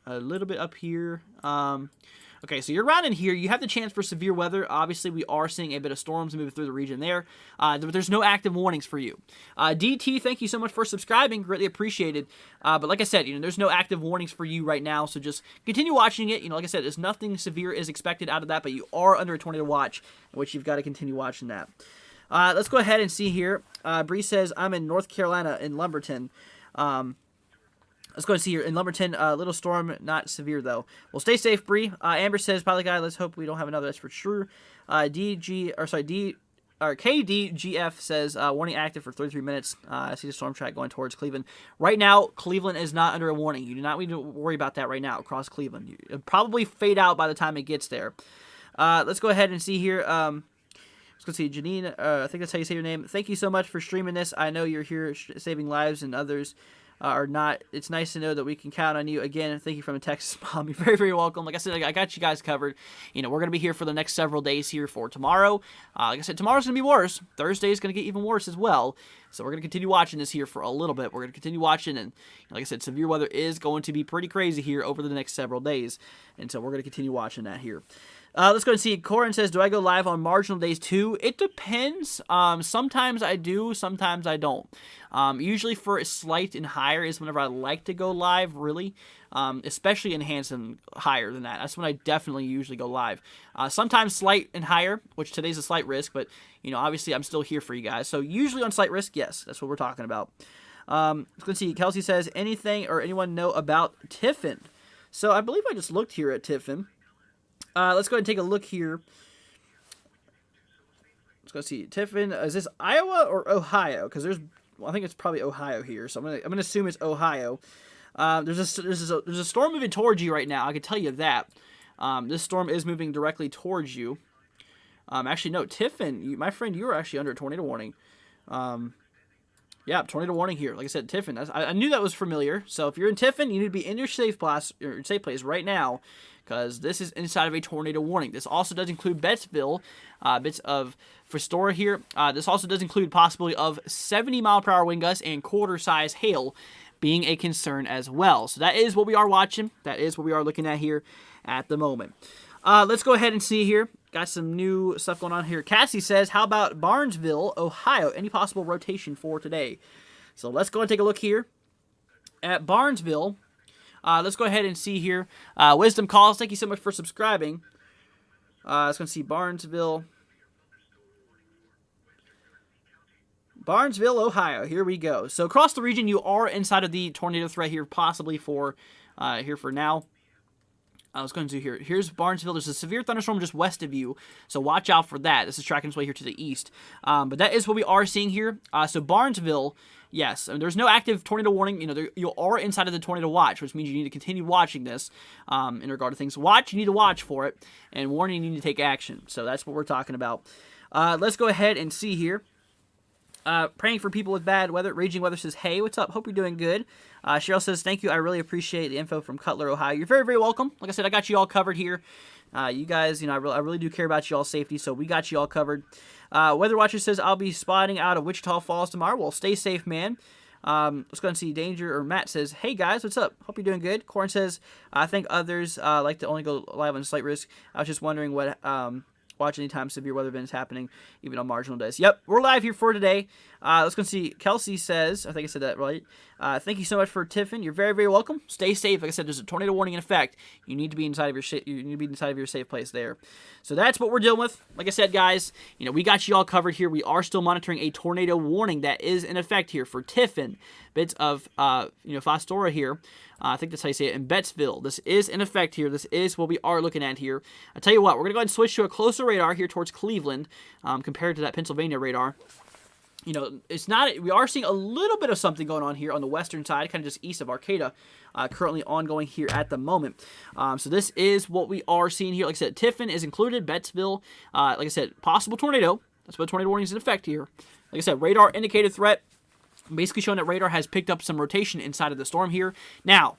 A little bit up here. Okay, so you're around in here. You have the chance for severe weather. Obviously, we are seeing a bit of storms moving through the region there. But there's no active warnings for you. DT, thank you so much for subscribing. Greatly appreciated. But like I said, there's no active warnings for you right now. So just continue watching it. Like I said, there's nothing severe is expected out of that. But you are under a tornado watch, which you've got to continue watching that. Let's go ahead and see here. Bree says, I'm in North Carolina in Lumberton. Let's go and see here. In Lumberton, little storm, not severe, though. Well, stay safe, Bree. Amber says, Pilot Guy, let's hope we don't have another. That's for sure. KDGF says, warning active for 33 minutes. I see the storm track going towards Cleveland. Right now, Cleveland is not under a warning. You do not need to worry about that right now across Cleveland. It'll probably fade out by the time it gets there. Let's go ahead and see here. Let's go see, Janine, I think that's how you say your name. Thank you so much for streaming this. I know you're here saving lives and others are not. It's nice to know that we can count on you. Again, thank you from a Texas mom. You're very, very welcome. Like I said, I got you guys covered. We're going to be here for the next several days here for tomorrow. Like I said, tomorrow's going to be worse. Thursday is going to get even worse as well. So we're going to continue watching this here for a little bit. We're going to continue watching, and like I said, severe weather is going to be pretty crazy here over the next several days. And so we're going to continue watching that here. Let's go and see. Corin says, do I go live on marginal days too? It depends. Sometimes I do, sometimes I don't. Usually for a slight and higher is whenever I like to go live, really. Especially enhanced and higher than that. That's when I definitely usually go live. Sometimes slight and higher, which today's a slight risk, but, obviously I'm still here for you guys. So usually on slight risk, yes, that's what we're talking about. Let's go and see. Kelsey says, anything or anyone know about Tiffin? So I believe I just looked here at Tiffin. Let's go ahead and take a look here. Let's go see. Tiffin, is this Iowa or Ohio? Because I think it's probably Ohio here. So I'm gonna assume it's Ohio. There's a storm moving towards you right now. I can tell you that. This storm is moving directly towards you. Actually, no, Tiffin, my friend, you are actually under a tornado warning. Yeah, tornado warning here. Like I said, Tiffin. I knew that was familiar. So if you're in Tiffin, you need to be in your safe place right now, because this is inside of a tornado warning. This also does include Bettsville, bits of Fostoria here. This also does include possibility of 70-mile-per-hour wind gusts and quarter-size hail being a concern as well. So that is what we are watching. That is what we are looking at here at the moment. Let's go ahead and see here. Got some new stuff going on here. Cassie says, how about Barnesville, Ohio? Any possible rotation for today? So let's go and take a look here at Barnesville. Let's go ahead and see here. Wisdom Calls, thank you so much for subscribing. Let's go and see Barnesville. Barnesville, Ohio. Here we go. So across the region, you are inside of the tornado threat here, possibly for here for now. I was going to do here. Here's Barnesville. There's a severe thunderstorm just west of you, so watch out for that. This is tracking its way here to the east. But that is what we are seeing here. So Barnesville, yes, there's no active tornado warning. You are inside of the tornado watch, which means you need to continue watching this in regard to things. You need to watch for it, and warning, you need to take action. So that's what we're talking about. Let's go ahead and see here. Praying for people with bad weather. Raging Weather says, hey, what's up? Hope you're doing good. Cheryl says, thank you. I really appreciate the info from Cutler, Ohio. You're very, very welcome. Like I said, I got you all covered here. You guys, I really do care about you all safety, so we got you all covered. Weather Watcher says, I'll be spotting out of Wichita Falls tomorrow. Well, stay safe, man. Let's go and see Danger, or Matt says, hey guys, what's up? Hope you're doing good. Corn says, I think others like to only go live on slight risk. I was just wondering what watch anytime severe weather events happening, even on marginal days. Yep, we're live here for today. Let's go see. Kelsey says, I think I said that right. Thank you so much for Tiffin. You're very, very welcome. Stay safe. Like I said, there's a tornado warning in effect. You need to be inside of your safe place there. So that's what we're dealing with. Like I said, guys, we got you all covered here. We are still monitoring a tornado warning that is in effect here for Tiffin, bits of Fostora here. I think that's how you say it, in Bettsville. This is in effect here. This is what we are looking at here. I tell you what, we're going to go ahead and switch to a closer radar here towards Cleveland compared to that Pennsylvania radar. It's not. We are seeing a little bit of something going on here on the western side, kind of just east of Arcata, currently ongoing here at the moment. So this is what we are seeing here. Like I said, Tiffin is included, Bettsville. Like I said, possible tornado. That's what tornado warning is in effect here. Like I said, radar indicated threat. Basically showing that radar has picked up some rotation inside of the storm here. Now,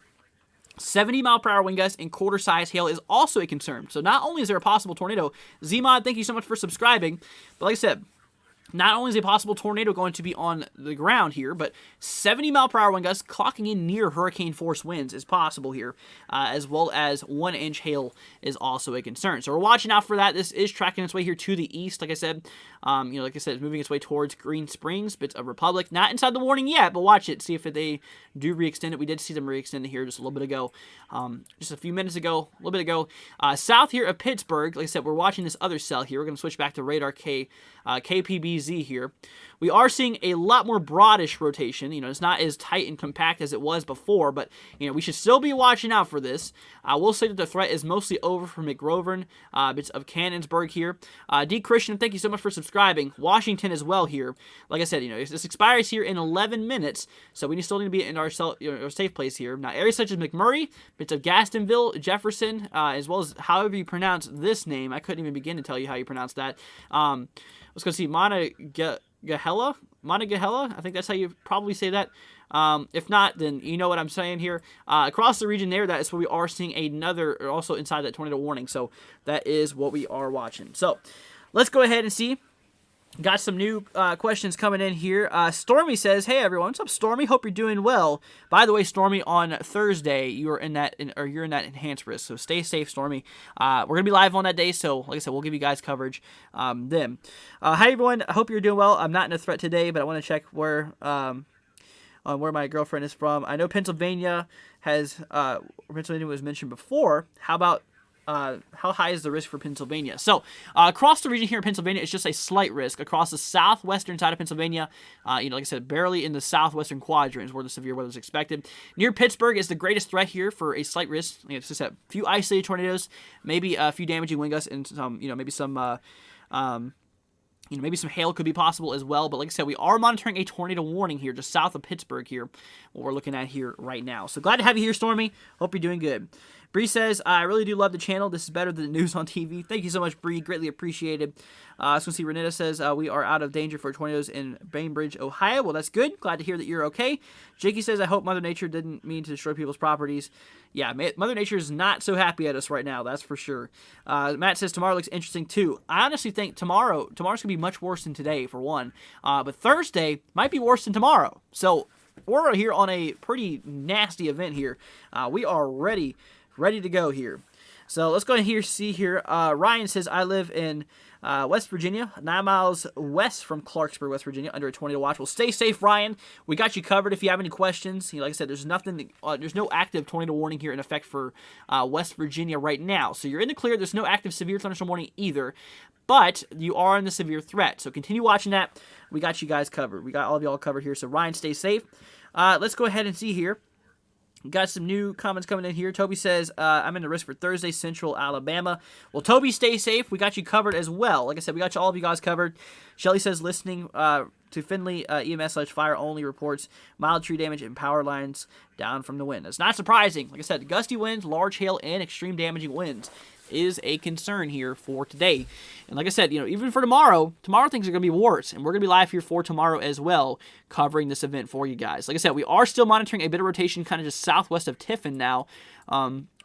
70-mile-per-hour wind gusts and quarter-size hail is also a concern. So not only is there a possible tornado, Zmod, thank you so much for subscribing. But like I said, not only is a possible tornado going to be on the ground here, but 70-mile-per-hour wind gusts clocking in near hurricane force winds is possible here, as well as 1-inch hail is also a concern. So we're watching out for that. This is tracking its way here to the east, like I said. It's moving its way towards Green Springs, bits of Republic. Not inside the warning yet, but watch it. See if they do re-extend it. We did see them re-extend it here just a little bit ago. Just a few minutes ago, a little bit ago. South here of Pittsburgh, like I said, we're watching this other cell here. We're going to switch back to radar KPBZ here. We are seeing a lot more broadish rotation. It's not as tight and compact as it was before, but, we should still be watching out for this. I will say that the threat is mostly over for McGrovern, bits of Cannonsburg here. D. Christian, thank you so much for subscribing. Washington as well here. Like I said, this expires here in 11 minutes, so we still need to be in our safe place here. Now, areas such as McMurray, bits of Gastonville, Jefferson, as well as however you pronounce this name. I couldn't even begin to tell you how you pronounce that. Let's go see Monongahela. I think that's how you probably say that. If not, then you know what I'm saying here. Across the region there, that is where we are seeing another, also inside that tornado warning. So that is what we are watching. So let's go ahead and see. Got some new questions coming in here. Stormy says, "Hey everyone, what's up, Stormy? Hope you're doing well. By the way, Stormy, on Thursday you're in that enhanced risk, so stay safe, Stormy. We're gonna be live on that day, so like I said, we'll give you guys coverage then. Hi everyone, I hope you're doing well. I'm not in a threat today, but I want to check where my girlfriend is from. I know Pennsylvania was mentioned before. How about how high is the risk for Pennsylvania? So across the region here in Pennsylvania, it's just a slight risk. Across the southwestern side of Pennsylvania, like I said, barely in the southwestern quadrant is where the severe weather is expected. Near Pittsburgh is the greatest threat here for a slight risk. It's just a few isolated tornadoes, maybe a few damaging wind gusts, and some, maybe some hail could be possible as well. But like I said, we are monitoring a tornado warning here just south of Pittsburgh here, what we're looking at here right now. So glad to have you here, Stormy. Hope you're doing good. Bree says, I really do love the channel. This is better than the news on TV. Thank you so much, Bree. Greatly appreciated. I was going to see Renita says, we are out of danger for tornadoes in Bainbridge, Ohio. Well, that's good. Glad to hear that you're okay. Jakey says, I hope Mother Nature didn't mean to destroy people's properties. Yeah, Mother Nature is not so happy at us right now. That's for sure. Matt says, tomorrow looks interesting too. I honestly think tomorrow's going to be much worse than today, for one. But Thursday might be worse than tomorrow. So we're here on a pretty nasty event here. We are ready to go here. So let's go ahead and see here. Ryan says, I live in West Virginia, 9 miles west from Clarksburg, West Virginia, under a tornado watch. Well, stay safe, Ryan. We got you covered if you have any questions. Like I said, there's no active tornado warning here in effect for West Virginia right now. So you're in the clear. There's no active severe thunderstorm warning either, but you are in the severe threat. So continue watching that. We got you guys covered. We got all of y'all covered here. So Ryan, stay safe. Let's go ahead and see here. Got some new comments coming in here. Toby says, I'm in the risk for Thursday, Central Alabama. Well, Toby, stay safe. We got you covered as well. Like I said, we got all of you guys covered. Shelly says, listening to Findlay EMS/fire only reports mild tree damage and power lines down from the wind. It's not surprising. Like I said, gusty winds, large hail, and extreme damaging winds is a concern here for today. And like I said, even for tomorrow things are going to be worse. And we're going to be live here for tomorrow as well, covering this event for you guys. Like I said, we are still monitoring a bit of rotation kind of just southwest of Tiffin now.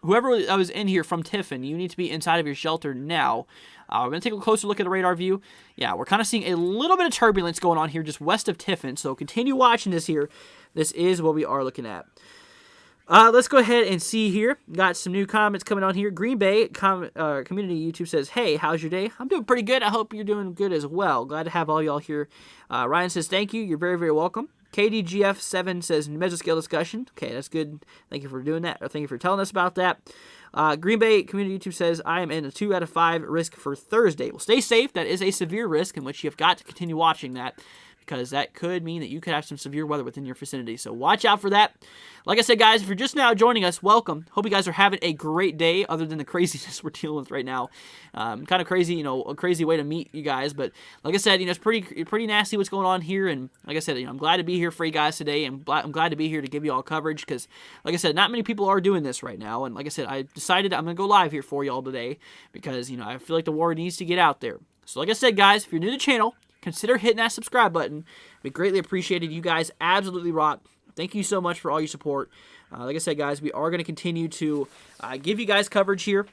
Whoever was in here from Tiffin, you need to be inside of your shelter now. We're going to take a closer look at the radar view. Yeah, we're kind of seeing a little bit of turbulence going on here just west of Tiffin. So continue watching this here. This is what we are looking at. Let's go ahead and see here. Got some new comments coming on here. Green Bay community YouTube says, hey, how's your day? I'm doing pretty good. I hope you're doing good as well. Glad to have all y'all here. Ryan says, thank you. You're very, very welcome. KDGF7 says, mesoscale discussion. Okay, that's good. Thank you for doing that. Or thank you for telling us about that. Green Bay community YouTube says, I am in a 2 out of 5 risk for Thursday. Well, stay safe. That is a severe risk in which you have got to continue watching that, because that could mean that you could have some severe weather within your vicinity. So watch out for that. Like I said, guys, if you're just now joining us, welcome. Hope you guys are having a great day other than the craziness we're dealing with right now. Kind of crazy, a crazy way to meet you guys. But like I said, it's pretty nasty what's going on here. And like I said, I'm glad to be here for you guys today. And I'm glad to be here to give you all coverage because, like I said, not many people are doing this right now. And like I said, I decided I'm going to go live here for y'all today because, I feel like the word needs to get out there. So like I said, guys, if you're new to the channel, consider hitting that subscribe button. We greatly appreciate it. You guys absolutely rock. Thank you so much for all your support. Like I said, guys, we are going to continue to give you guys coverage here.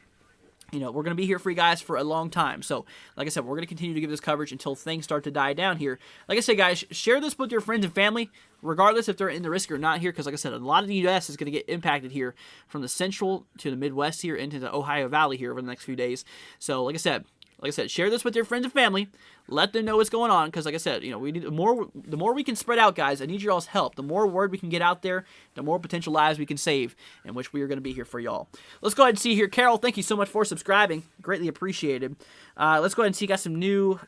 We're going to be here for you guys for a long time. So, like I said, we're going to continue to give this coverage until things start to die down here. Like I said, guys, share this with your friends and family, regardless if they're in the risk or not here, because like I said, a lot of the U.S. is going to get impacted here from the central to the Midwest here into the Ohio Valley here over the next few days. So, like I said, share this with your friends and family. Let them know what's going on, because like I said, we need the more we can spread out, guys. I need your all's help. The more word we can get out there, the more potential lives we can save, in which we are going to be here for y'all. Let's go ahead and see here. Carol, thank you so much for subscribing. Greatly appreciated. Let's go ahead and see. Got some new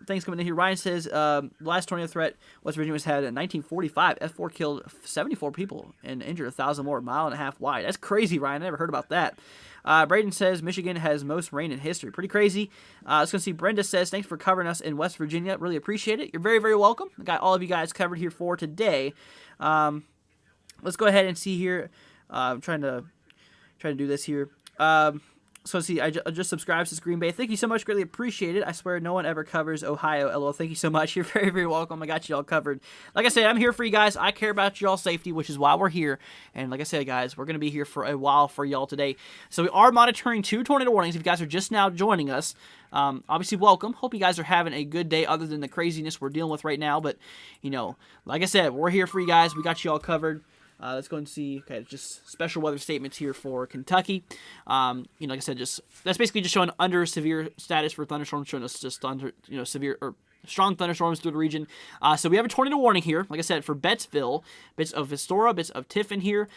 things coming in here. Ryan says, last tornado threat West Virginia was had in 1945. F4 killed 74 people and injured 1,000 more, 1.5 miles wide. That's crazy, Ryan. I never heard about that. Braden says, Michigan has most rain in history. Pretty crazy. Let's go see. Brenda says, thanks for covering us in West Virginia. Really appreciate it. You're very, very welcome. I got all of you guys covered here for today. Let's go ahead and see here. I'm trying to do this here. So see, I just subscribed to Green Bay. Thank you so much. Greatly appreciate it. I swear no one ever covers Ohio. LOL. Thank you so much. You're very, very welcome. I got you all covered. Like I said, I'm here for you guys. I care about your all safety, which is why we're here. And like I said, guys, we're going to be here for a while for y'all today. So we are monitoring 2 tornado warnings. If you guys are just now joining us, obviously welcome. Hope you guys are having a good day other than the craziness we're dealing with right now. But, like I said, we're here for you guys. We got you all covered. Let's go and see. Okay, just special weather statements here for Kentucky. Like I said, that's basically just showing under severe status for thunderstorms, showing us just under severe or strong thunderstorms through the region. So we have a tornado warning here. Like I said, for Bettsville, bits of Vistora, bits of Tiffin here.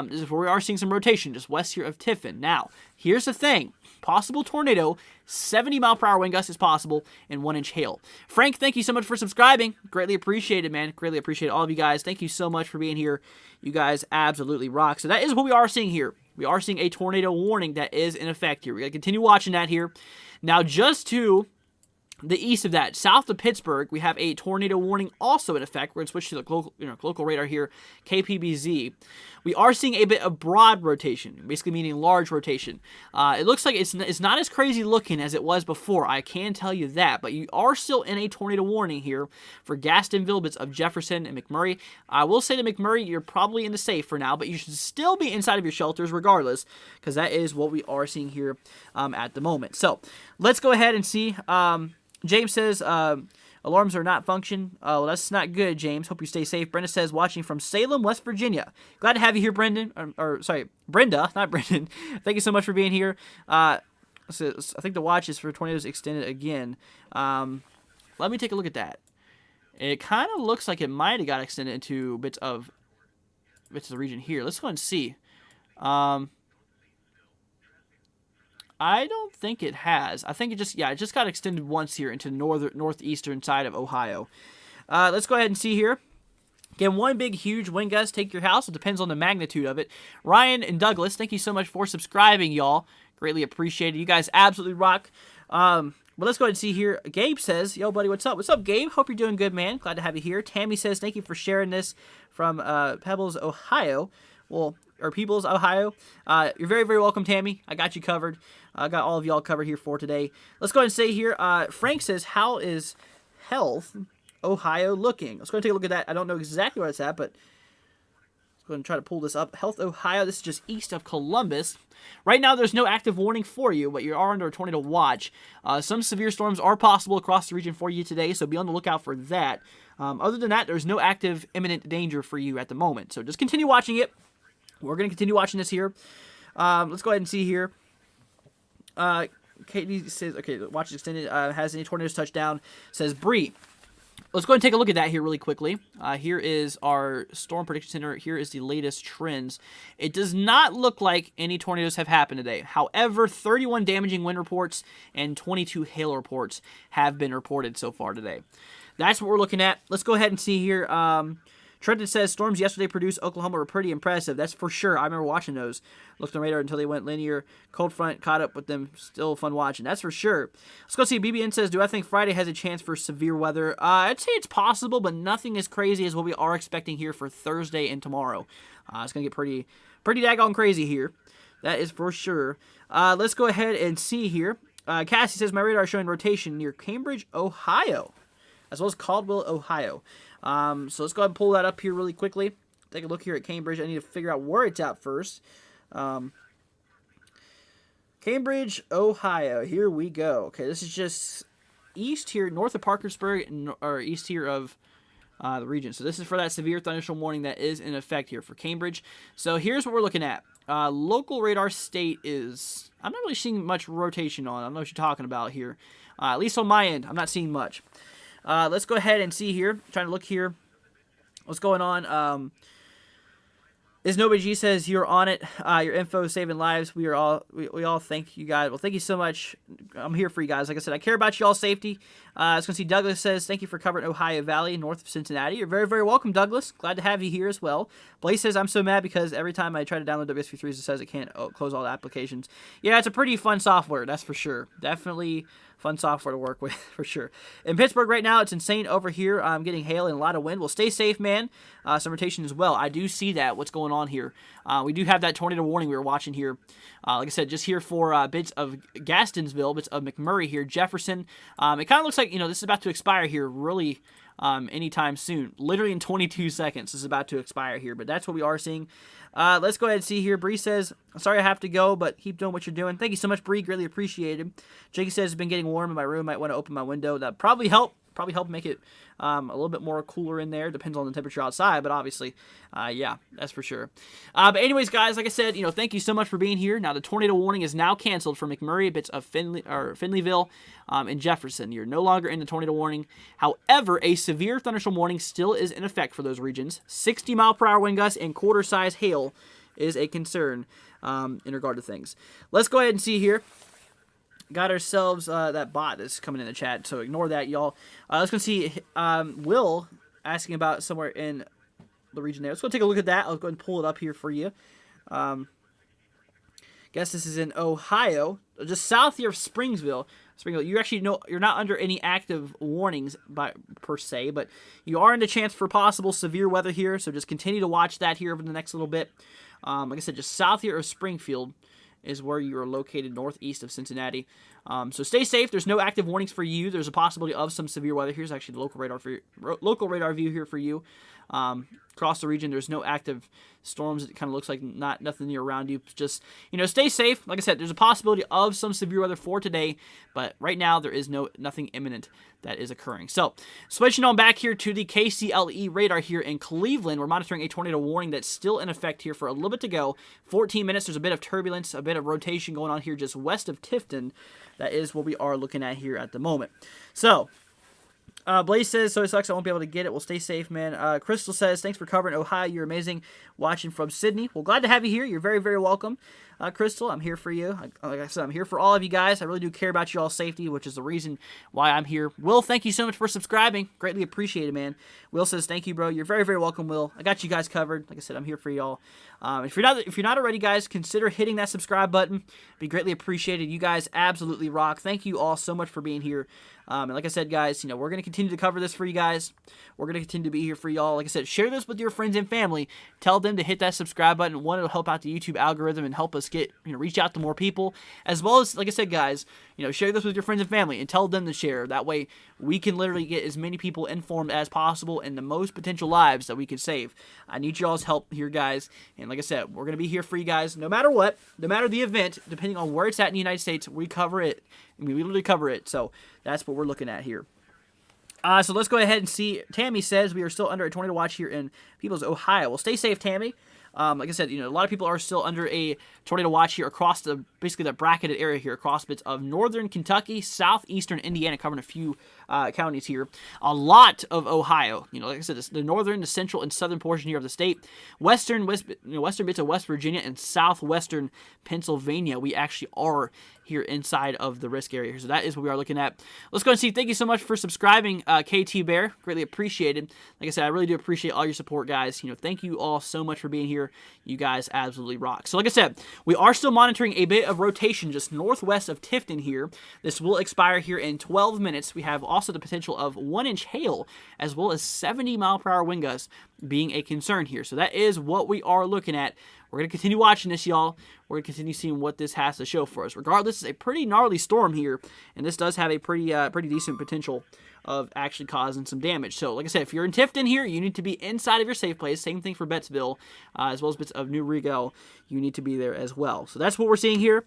This is where we are seeing some rotation, just west here of Tiffin. Now, here's the thing. Possible tornado, 70-mile-per-hour wind gusts is possible, and 1-inch hail. Frank, thank you so much for subscribing. Greatly appreciated, man. Greatly appreciate all of you guys. Thank you so much for being here. You guys absolutely rock. So that is what we are seeing here. We are seeing a tornado warning that is in effect here. We're going to continue watching that here. Now, just to the east of that, south of Pittsburgh, we have a tornado warning also in effect. We're going to switch to the local radar here, KPBZ. We are seeing a bit of broad rotation, basically meaning large rotation. It looks like it's not as crazy looking as it was before, I can tell you that, but you are still in a tornado warning here for Gastonville, bits of Jefferson and McMurray. I will say to McMurray, you're probably in the safe for now, but you should still be inside of your shelters regardless, because that is what we are seeing here at the moment. So let's go ahead and see. James says, alarms are not function. Well, that's not good, James. Hope you stay safe. Brenda says, watching from Salem, West Virginia. Glad to have you here, Brendan. Brenda, not Brendan. Thank you so much for being here. I think the watch is for tornadoes extended again. Let me take a look at that. It kind of looks like it might have got extended into bits of the region here. Let's go and see. I don't think it has. I think it just got extended once here into northeastern side of Ohio. Let's go ahead and see here. Again, one big, huge wind gust take your house. It depends on the magnitude of it. Ryan and Douglas, thank you so much for subscribing, y'all. Greatly appreciated. You guys absolutely rock. But let's go ahead and see here. Gabe says, yo, buddy, what's up? What's up, Gabe? Hope you're doing good, man. Glad to have you here. Tammy says, thank you for sharing this from Pebbles, Ohio. Or Peoples, Ohio. You're very, very welcome, Tammy. I got you covered. I got all of y'all covered here for today. Let's go ahead and say here, Frank says, how is Health Ohio looking? Let's go ahead and take a look at that. I don't know exactly where it's at, but let's go ahead and try to pull this up. Health Ohio, this is just east of Columbus. Right now, there's no active warning for you, but you are under a tornado watch. Some severe storms are possible across the region for you today, so be on the lookout for that. Other than that, there's no active imminent danger for you at the moment. So just continue watching it. We're going to continue watching this here. Let's go ahead and see here. Katie says, okay, watch extended. Has any tornadoes touchdown? Says Bree. Let's go ahead and take a look at that here really quickly. Here is our Storm Prediction Center. Here is the latest trends. It does not look like any tornadoes have happened today. However, 31 damaging wind reports and 22 hail reports have been reported so far today. That's what we're looking at. Let's go ahead and see here. Trenton says, storms yesterday produced Oklahoma were pretty impressive. That's for sure. I remember watching those. Looked on radar until they went linear. Cold front caught up with them. Still fun watching. That's for sure. Let's go see. BBN says, do I think Friday has a chance for severe weather? I'd say it's possible, but nothing as crazy as what we are expecting here for Thursday and tomorrow. It's going to get pretty daggone crazy here. That is for sure. Let's go ahead and see here. Cassie says, my radar is showing rotation near Cambridge, Ohio, as well as Caldwell, Ohio. So let's go ahead and pull that up here really quickly. Take a look here at Cambridge. I need to figure out where it's at first. Cambridge, Ohio. Here we go. Okay, this is just east here, north of Parkersburg, or east here of the region. So this is for that severe thunderstorm warning that is in effect here for Cambridge. So here's what we're looking at. Local radar state is, I'm not really seeing much rotation on. I don't know what you're talking about here. At least on my end, I'm not seeing much. Let's go ahead and see here. Trying to look here. What's going on? Is Nobody G says you're on it. Your info is saving lives. We all thank you guys. Well, thank you so much. I'm here for you guys. Like I said, I care about y'all's safety. I was going to see Douglas says, thank you for covering Ohio Valley, north of Cincinnati. You're very, very welcome, Douglas. Glad to have you here as well. Blaze says, I'm so mad because every time I try to download WSP3s, it says it can't close all the applications. Yeah, it's a pretty fun software, that's for sure. Definitely fun software to work with, for sure. In Pittsburgh right now, it's insane over here. I'm getting hail and a lot of wind. Well, stay safe, man. Some rotation as well. I do see that, what's going on here. We do have that tornado warning we were watching here. Like I said, just here for bits of Gastonsville, bits of McMurray here, Jefferson. It kind of looks like, this is about to expire here really anytime soon. Literally in 22 seconds, this is about to expire here, but that's what we are seeing. Let's go ahead and see here. Bree says, sorry I have to go, but keep doing what you're doing. Thank you so much, Bree. Greatly appreciated. Jakey says, it's been getting warm in my room. Might want to open my window. That probably help make it a little bit more cooler in there. Depends on the temperature outside, but obviously, yeah, that's for sure. But anyways, guys, like I said, thank you so much for being here. Now, the tornado warning is now canceled for McMurray, bits of Finleyville, and Jefferson. You're no longer in the tornado warning. However, a severe thunderstorm warning still is in effect for those regions. 60-mile-per-hour wind gusts and quarter-size hail is a concern in regard to things. Let's go ahead and see here. Got ourselves that bot that's coming in the chat, so ignore that, y'all. Let's go see Will asking about somewhere in the region there. Let's go take a look at that. I'll go ahead and pull it up here for you. Guess this is in Ohio, just south here of Springville. You actually you're not under any active warnings per se, but you are in the chance for possible severe weather here. So just continue to watch that here over the next little bit. Like I said, just south here of Springfield is where you are located, northeast of Cincinnati. So stay safe. There's no active warnings for you. There's a possibility of some severe weather. Here's actually the local radar view here for you. Across the region, there's no active storms. It kind of looks like nothing near around you. Just, stay safe. Like I said, there's a possibility of some severe weather for today, but right now there is nothing imminent that is occurring. So, switching on back here to the KCLE radar here in Cleveland, we're monitoring a tornado warning that's still in effect here for a little bit to go. 14 minutes. There's a bit of turbulence, a bit of rotation going on here just west of Tifton. That is what we are looking at here at the moment. So, Blaze says, so it sucks I won't be able to get it. Well, stay safe, man. Crystal says, thanks for covering Ohio. You're amazing. Watching from Sydney. Well, glad to have you here. You're very, very welcome. Crystal, I'm here for you. Like I said, I'm here for all of you guys. I really do care about you all's safety, which is the reason why I'm here. Will, thank you so much for subscribing. Greatly appreciated, man. Will says, thank you, bro. You're very, very welcome, Will. I got you guys covered. Like I said, I'm here for y'all. If you're not already, guys, consider hitting that subscribe button. Be greatly appreciated. You guys absolutely rock. Thank you all so much for being here. And like I said, guys, we're going to continue to cover this for you guys. We're going to continue to be here for y'all. Like I said, share this with your friends and family. Tell them to hit that subscribe button. One, it'll help out the YouTube algorithm and help us get, reach out to more people. As well as, like I said, guys, share this with your friends and family and tell them to share. That way, we can literally get as many people informed as possible and the most potential lives that we can save. I need y'all's help here, guys. And like I said, we're going to be here for you guys no matter what, no matter the event, depending on where it's at in the United States, we cover it. We literally cover it. So that's what we're looking at here. So let's go ahead and see. Tammy says we are still under a tornado watch here in Peoples, Ohio. Well, stay safe, Tammy. Like I said, a lot of people are still under a tornado watch here across basically the bracketed area here, across bits of northern Kentucky, southeastern Indiana, covering a few counties here. A lot of Ohio. Like I said, the northern, the central, and southern portion here of the state. Western bits of West Virginia and southwestern Pennsylvania. We actually are here inside of the risk area here. So that is what we are looking at. Let's go and see. Thank you so much for subscribing, KT Bear. Greatly appreciated. Like I said, I really do appreciate all your support, guys. Thank you all so much for being here. You guys absolutely rock. So like I said, we are still monitoring a bit of rotation just northwest of Tifton here. This will expire here in 12 minutes. We have also the potential of 1-inch hail as well as 70-mile-per-hour wind gusts being a concern here. So that is what we are looking at. We're going to continue watching this, y'all. We're going to continue seeing what this has to show for us. Regardless, it's a pretty gnarly storm here, and this does have a pretty decent potential of actually causing some damage. So, like I said, if you're in Tifton here, you need to be inside of your safe place. Same thing for Bettsville, as well as bits of New Rigo. You need to be there as well. So that's what we're seeing here.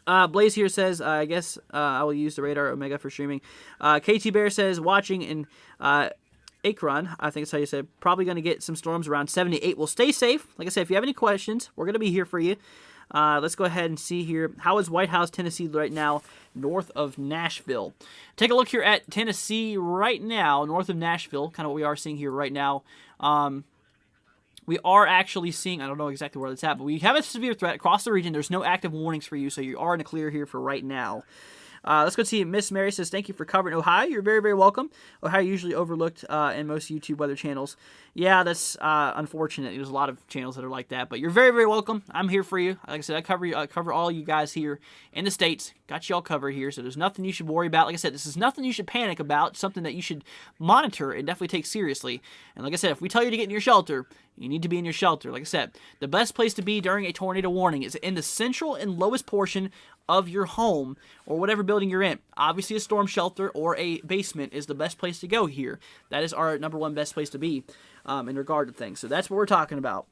Blaze here says, I guess I will use the radar Omega for streaming. KT Bear says, watching in Akron, I think that's how you said, probably going to get some storms around 78. Well, stay safe. Like I said, if you have any questions, we're going to be here for you. Let's go ahead and see here. How is White House, Tennessee right now, north of Nashville? Take a look here at Tennessee right now, north of Nashville, kind of what we are seeing here right now. We are actually seeing, I don't know exactly where it's at, but we have a severe threat across the region. There's no active warnings for you, so you are in the clear here for right now. Let's go see. Miss Mary says, thank you for covering Ohio. You're very, very welcome. Ohio usually overlooked in most YouTube weather channels. Yeah, that's unfortunate. There's a lot of channels that are like that, but you're very, very welcome. I'm here for you. Like I said, I cover all you guys here in the States. Got you all covered here, so there's nothing you should worry about. Like I said, this is nothing you should panic about. Something that you should monitor and definitely take seriously. And like I said, if we tell you to get in your shelter, you need to be in your shelter. Like I said, the best place to be during a tornado warning is in the central and lowest portion of your home or whatever building you're in. Obviously, a storm shelter or a basement is the best place to go here. That is our number one best place to be in regard to things. So that's what we're talking about.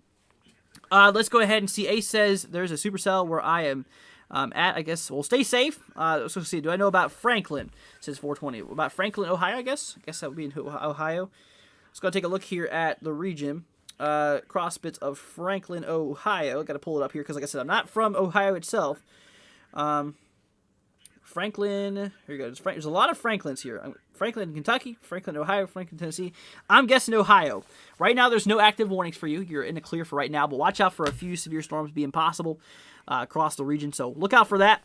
Let's go ahead and see. Ace says there's a supercell where I am at. I guess we'll stay safe. Let's go see. Do I know about Franklin? Says 420. About Franklin, Ohio, I guess. I guess that would be in Ohio. Let's go take a look here at the region. Cross bits of Franklin, Ohio. Got to pull it up here because, like I said, I'm not from Ohio itself. Franklin, here you go. There's a lot of Franklins here. Franklin, Kentucky, Franklin, Ohio, Franklin, Tennessee. I'm guessing Ohio. Right now, there's no active warnings for you. You're in the clear for right now, but watch out for a few severe storms being possible across the region. So look out for that.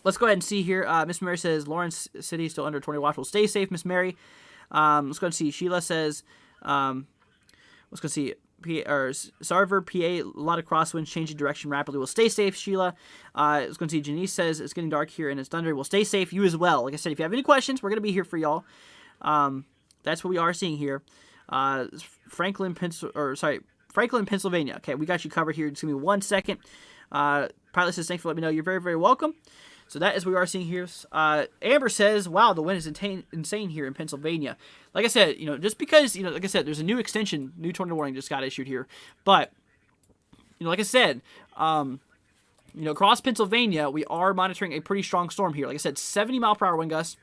Let's go ahead and see here. Miss Mary says Lawrence City is still under tornado watch. Well, stay safe, Miss Mary. Let's go and see. Sheila says, let's go see. Sarver, PA, a lot of crosswinds, changing direction rapidly. We'll stay safe, Sheila. Let's go and see. Janice says it's getting dark here and it's thundering. We'll stay safe. You as well. Like I said, if you have any questions, we're going to be here for y'all. That's what we are seeing here. Franklin, Pennsylvania. Okay, we got you covered here. Just give me 1 second. Pilot says, thanks for letting me know. You're very, very welcome. So that is what we are seeing here. Amber says, wow, the wind is insane here in Pennsylvania. Like I said, just because, like I said, there's a new extension, new tornado warning just got issued here. But, like I said, across Pennsylvania, we are monitoring a pretty strong storm here. Like I said, 70-mile-per-hour wind gusts.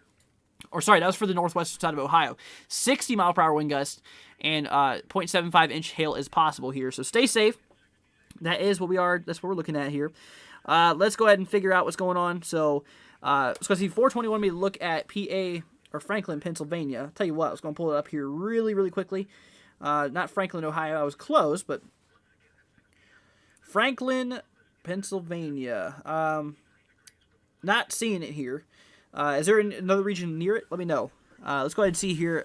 Or sorry, that was for the northwest side of Ohio. 60-mile-per-hour wind gusts and 0.75-inch hail is possible here. So stay safe. That's what we're looking at here. Let's go ahead and figure out what's going on. So, let's go see. 420 wanted me to look at PA or Franklin, Pennsylvania. I'll tell you what, I was going to pull it up here really, really quickly. Not Franklin, Ohio. I was close, but Franklin, Pennsylvania. Not seeing it here. Is there another region near it? Let me know. Let's go ahead and see here.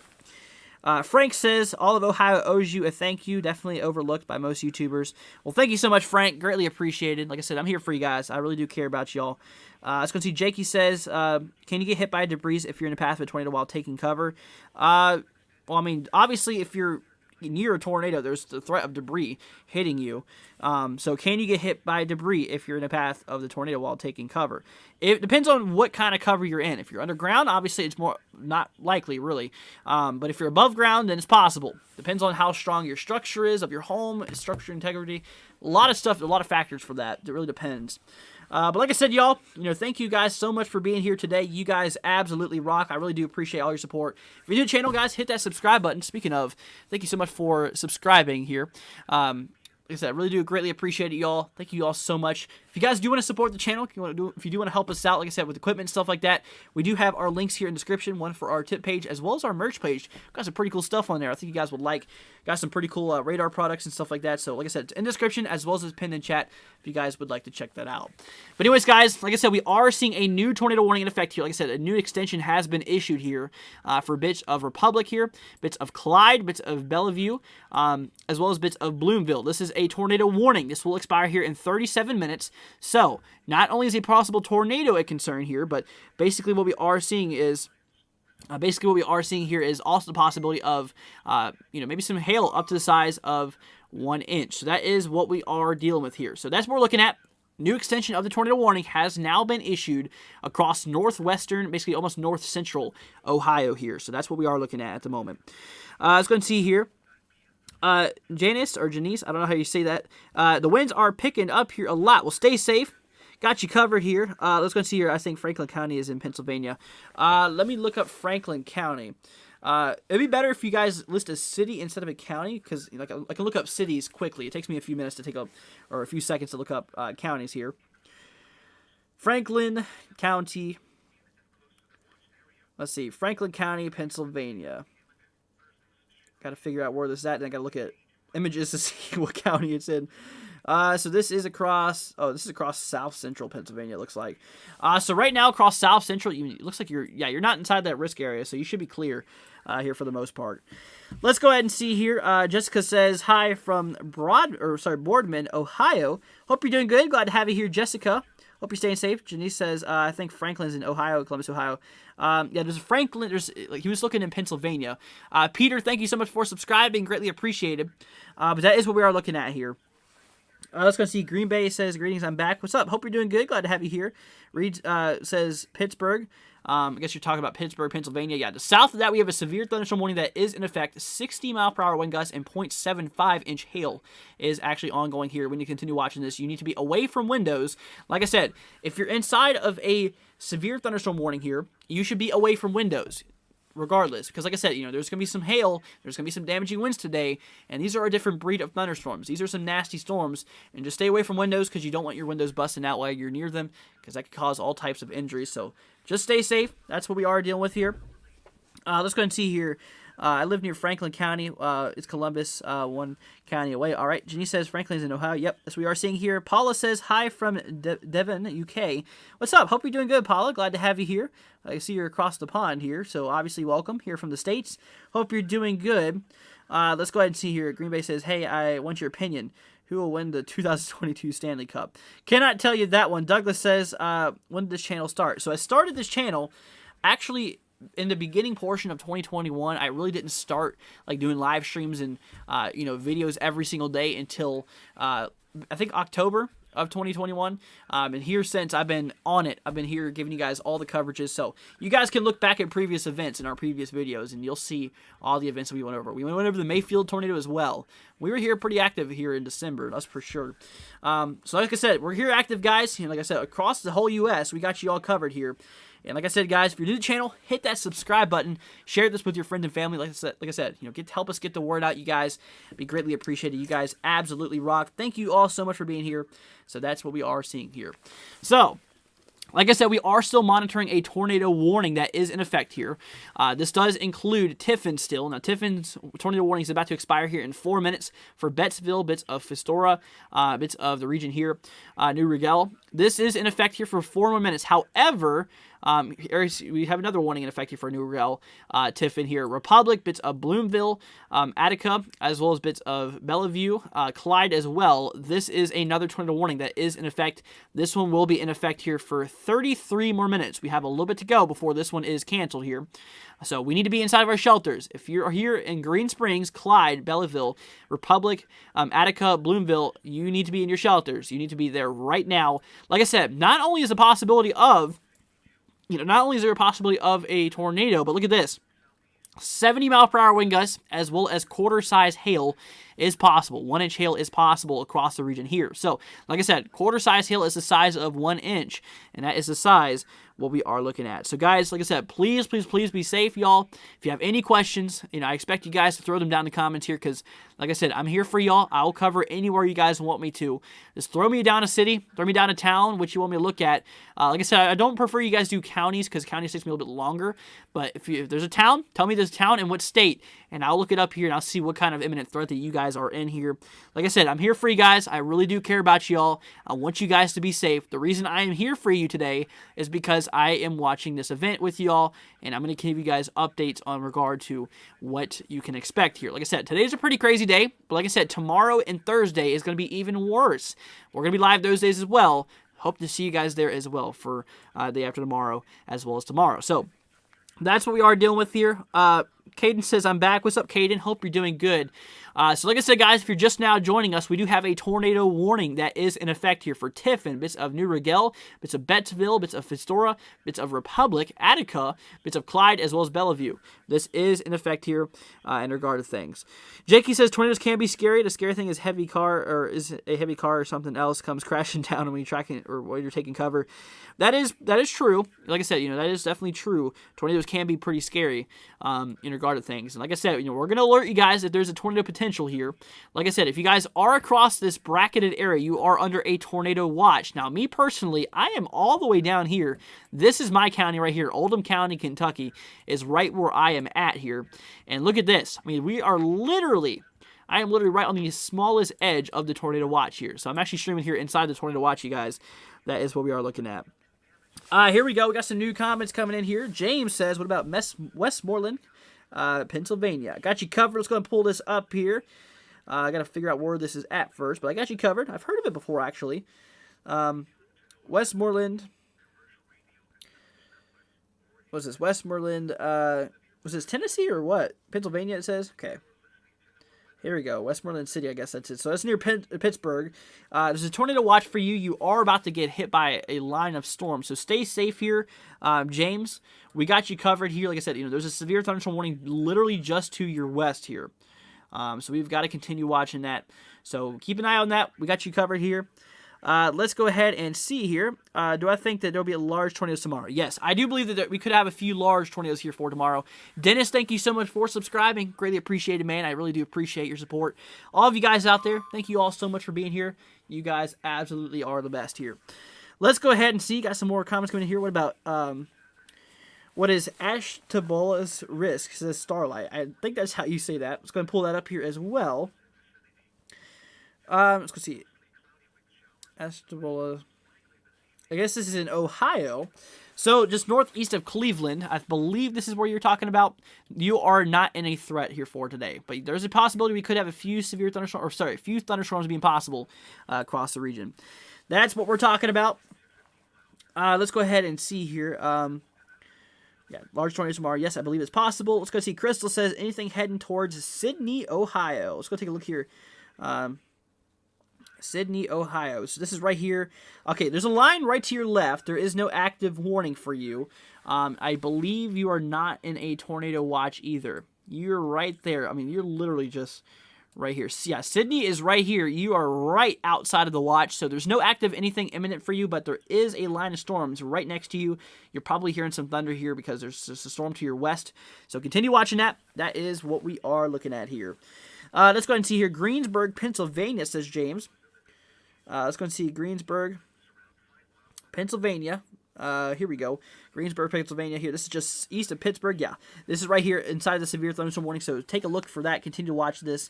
Frank says, all of Ohio owes you a thank you. Definitely overlooked by most YouTubers. Well, thank you so much, Frank. Greatly appreciated. Like I said, I'm here for you guys. I really do care about y'all. Let's go see. Jakey says, can you get hit by debris if you're in the path of a tornado while taking cover? Well, I mean, obviously, if you're near a tornado, there's the threat of debris hitting you. So can you get hit by debris if you're in the path of the tornado while taking cover? It depends on what kind of cover you're in. If you're underground, obviously it's more not likely, really. But if you're above ground, then it's possible. Depends on how strong your structure is of your home, structure integrity. A lot of stuff, a lot of factors for that. It really depends. But like I said, y'all, thank you guys so much for being here today. You guys absolutely rock. I really do appreciate all your support. If you're new to the channel, guys, hit that subscribe button. Speaking of, thank you so much for subscribing here. like I said, I really do greatly appreciate it, y'all. Thank you all so much. If you guys do want to support the channel, if you do want to help us out, like I said, with equipment and stuff like that, we do have our links here in the description, one for our tip page as well as our merch page. We've got some pretty cool stuff on there. I think you guys would like. Got some pretty cool radar products and stuff like that. So like I said, it's in the description as well as it's pinned in chat if you guys would like to check that out. But anyways, guys, like I said, we are seeing a new tornado warning in effect here. Like I said, a new extension has been issued here for bits of Republic here, bits of Clyde, bits of Bellevue, as well as bits of Bloomville. This is a tornado warning. This will expire here in 37 minutes. So not only is a possible tornado a concern here, but basically what we are seeing is also the possibility of, maybe some hail up to the size of 1 inch. So that is what we are dealing with here. So that's what we're looking at. New extension of the tornado warning has now been issued across northwestern, basically almost north central Ohio here. So that's what we are looking at the moment. Let's go and see here. Janice, I don't know how you say that. The winds are picking up here a lot. Well, stay safe. Got you covered here. Let's go and see here. I think Franklin County is in Pennsylvania. Let me look up Franklin County. It'd be better if you guys list a city instead of a county, because I can look up cities quickly. It takes me a few minutes to take up, or a few seconds to look up counties here. Franklin County. Let's see. Franklin County, Pennsylvania. Got to figure out where this is at, and I got to look at images to see what county it's in. So this is across south central Pennsylvania, it looks like. So right now across south central, it looks like you're not inside that risk area, so you should be clear here for the most part. Let's go ahead and see here. Jessica says, hi from Boardman, Ohio. Hope you're doing good. Glad to have you here, Jessica. Hope you're staying safe. Janice says, I think Franklin's in Ohio, Columbus, Ohio. There's Franklin. He was looking in Pennsylvania. Peter, thank you so much for subscribing. Greatly appreciated. But that is what we are looking at here. Let's go see. Green Bay says, greetings, I'm back. What's up? Hope you're doing good. Glad to have you here. Reed says, Pittsburgh. I guess you're talking about Pittsburgh, Pennsylvania. Yeah, south of that, we have a severe thunderstorm warning that is in effect. 60-mile-per-hour wind gusts and 0.75-inch hail is actually ongoing here. When you continue watching this, you need to be away from windows. Like I said, if you're inside of a severe thunderstorm warning here, you should be away from windows, regardless, because like I said, there's going to be some hail, there's going to be some damaging winds today, and these are a different breed of thunderstorms. These are some nasty storms, and just stay away from windows because you don't want your windows busting out while you're near them, because that could cause all types of injuries. So just stay safe. That's what we are dealing with here. Let's go and see here. I live near Franklin County. It's Columbus, one county away. All right. Jenny says Franklin's in Ohio. Yep, that's what we are seeing here. Paula says hi from Devon, UK. What's up? Hope you're doing good, Paula. Glad to have you here. I see you're across the pond here, so obviously welcome here from the States. Hope you're doing good. Let's go ahead and see here. Green Bay says, hey, I want your opinion. Who will win the 2022 Stanley Cup? Cannot tell you that one. Douglas says, when did this channel start? So I started this channel actually in the beginning portion of 2021. I really didn't start doing live streams and videos every single day until I think October of 2021. And here since I've been on it, I've been here giving you guys all the coverages. So you guys can look back at previous events in our previous videos and you'll see all the events that we went over. We went over the Mayfield tornado as well. We were here pretty active here in December, that's for sure. So like I said, we're here active, guys. Like I said, across the whole U.S., we got you all covered here. And like I said, guys, if you're new to the channel, hit that subscribe button. Share this with your friends and family. Like I said, help us get the word out, you guys. It'd be greatly appreciated. You guys absolutely rock. Thank you all so much for being here. So that's what we are seeing here. So, like I said, we are still monitoring a tornado warning that is in effect here. This does include Tiffin still. Now, Tiffin's tornado warning is about to expire here in 4 minutes for Bettsville, bits of Fistora, bits of the region here, New Rigel. This is in effect here for 4 more minutes. However, we have another warning in effect here for New Rigel, Tiffin here, Republic, bits of Bloomville, Attica, as well as bits of Bellevue, Clyde as well. This is another tornado warning that is in effect. This one will be in effect here for 33 more minutes. We have a little bit to go before this one is canceled here. So we need to be inside of our shelters. If you're here in Green Springs, Clyde, Belleville, Republic, Attica, Bloomville, you need to be in your shelters. You need to be there right now. Like I said, not only is the possibility of not only is there a possibility of a tornado, but look at this. 70-mile-per-hour wind gusts, as well as quarter-size hail, is possible. 1 inch hail is possible across the region here. So, like I said, quarter size hail is the size of 1 inch, and that is the size what we are looking at. So, guys, like I said, please be safe, y'all. If you have any questions, I expect you guys to throw them down in the comments here because, like I said, I'm here for y'all. I'll cover anywhere you guys want me to. Just throw me down a city, throw me down a town, which you want me to look at. Like I said, I don't prefer you guys do counties because counties takes me a little bit longer. But if there's a town, tell me this town and what state, and I'll look it up here and I'll see what kind of imminent threat that you guys are in here. Like I said, I'm here for you guys. I really do care about y'all. I want you guys to be safe. The reason I am here for you today is because I am watching this event with y'all, and I'm going to give you guys updates on regard to what you can expect here. Like I said, today's a pretty crazy day, but like I said, tomorrow and Thursday is going to be even worse. We're going to be live those days as well. Hope to see you guys there as well for the day after tomorrow as well as tomorrow. So that's what we are dealing with here. Caden says, I'm back. What's up, Caden? Hope you're doing good. So like I said, guys, if you're just now joining us, we do have a tornado warning that is in effect here for Tiffin, bits of New Rigel, bits of Bettsville, bits of Fistora, bits of Republic, Attica, bits of Clyde, as well as Bellevue. This is in effect here in regard to things. Jakey says, tornadoes can be scary. The scary thing is a heavy car or something else comes crashing down when you're tracking or when you're taking cover. That is true. Like I said, that is definitely true. Tornadoes can be pretty scary in regard to things. And like I said, we're going to alert you guys if there's a tornado potential here. Like I said, if you guys are across this bracketed area, you are under a tornado watch. Now, me personally, I am all the way down here. This is my county right here. Oldham County, Kentucky is right where I am at here. And look at this. I mean, I am literally right on the smallest edge of the tornado watch here. So I'm actually streaming here inside the tornado watch, you guys. That is what we are looking at. Here we go. We got some new comments coming in here. James says, what about Westmoreland, Pennsylvania? Got you covered. Let's go and pull this up here. I got to figure out where this is at first, but I got you covered. I've heard of it before, actually. Westmoreland. What's this? Westmoreland. Was this Tennessee or what? Pennsylvania, it says? Okay. Here we go. Westmoreland City, I guess that's it. So that's near Pittsburgh. There's a tornado watch for you. You are about to get hit by a line of storms. So stay safe here, James. We got you covered here. Like I said, there's a severe thunderstorm warning literally just to your west here. So we've got to continue watching that. So keep an eye on that. We got you covered here. Let's go ahead and see here. Do I think that there'll be a large tornadoes tomorrow? Yes, I do believe that we could have a few large tornadoes here for tomorrow. Dennis, thank you so much for subscribing. Greatly appreciated, man. I really do appreciate your support. All of you guys out there, thank you all so much for being here. You guys absolutely are the best here. Let's go ahead and see. Got some more comments coming in here. What about, what is Ashtabula's risk? Says Starlight. I think that's how you say that. Let's go and pull that up here as well. Let's go see. Ashtabula. I guess this is in Ohio. So just northeast of Cleveland. I believe this is where you're talking about. You are not in a threat here for today. But there's a possibility we could have a few severe thunderstorms, a few thunderstorms being possible across the region. That's what we're talking about. Let's go ahead and see here. Yeah, large tornadoes tomorrow. Yes, I believe it's possible. Let's go see. Crystal says anything heading towards Sydney, Ohio. Let's go take a look here. Sydney, Ohio. So this is right here. Okay, there's a line right to your left. There is no active warning for you. I believe you are not in a tornado watch either. You're right there. I mean, you're literally just right here. Yeah, Sydney is right here. You are right outside of the watch, so there's no active anything imminent for you, but there is a line of storms right next to you. You're probably hearing some thunder here because there's just a storm to your west. So continue watching that. That is what we are looking at here. Let's go ahead and see here. Greensburg, Pennsylvania, says James. Let's go and see Greensburg, Pennsylvania. Here we go. Greensburg, Pennsylvania here. This is just east of Pittsburgh. Yeah, this is right here inside the severe thunderstorm warning, so take a look for that. Continue to watch this.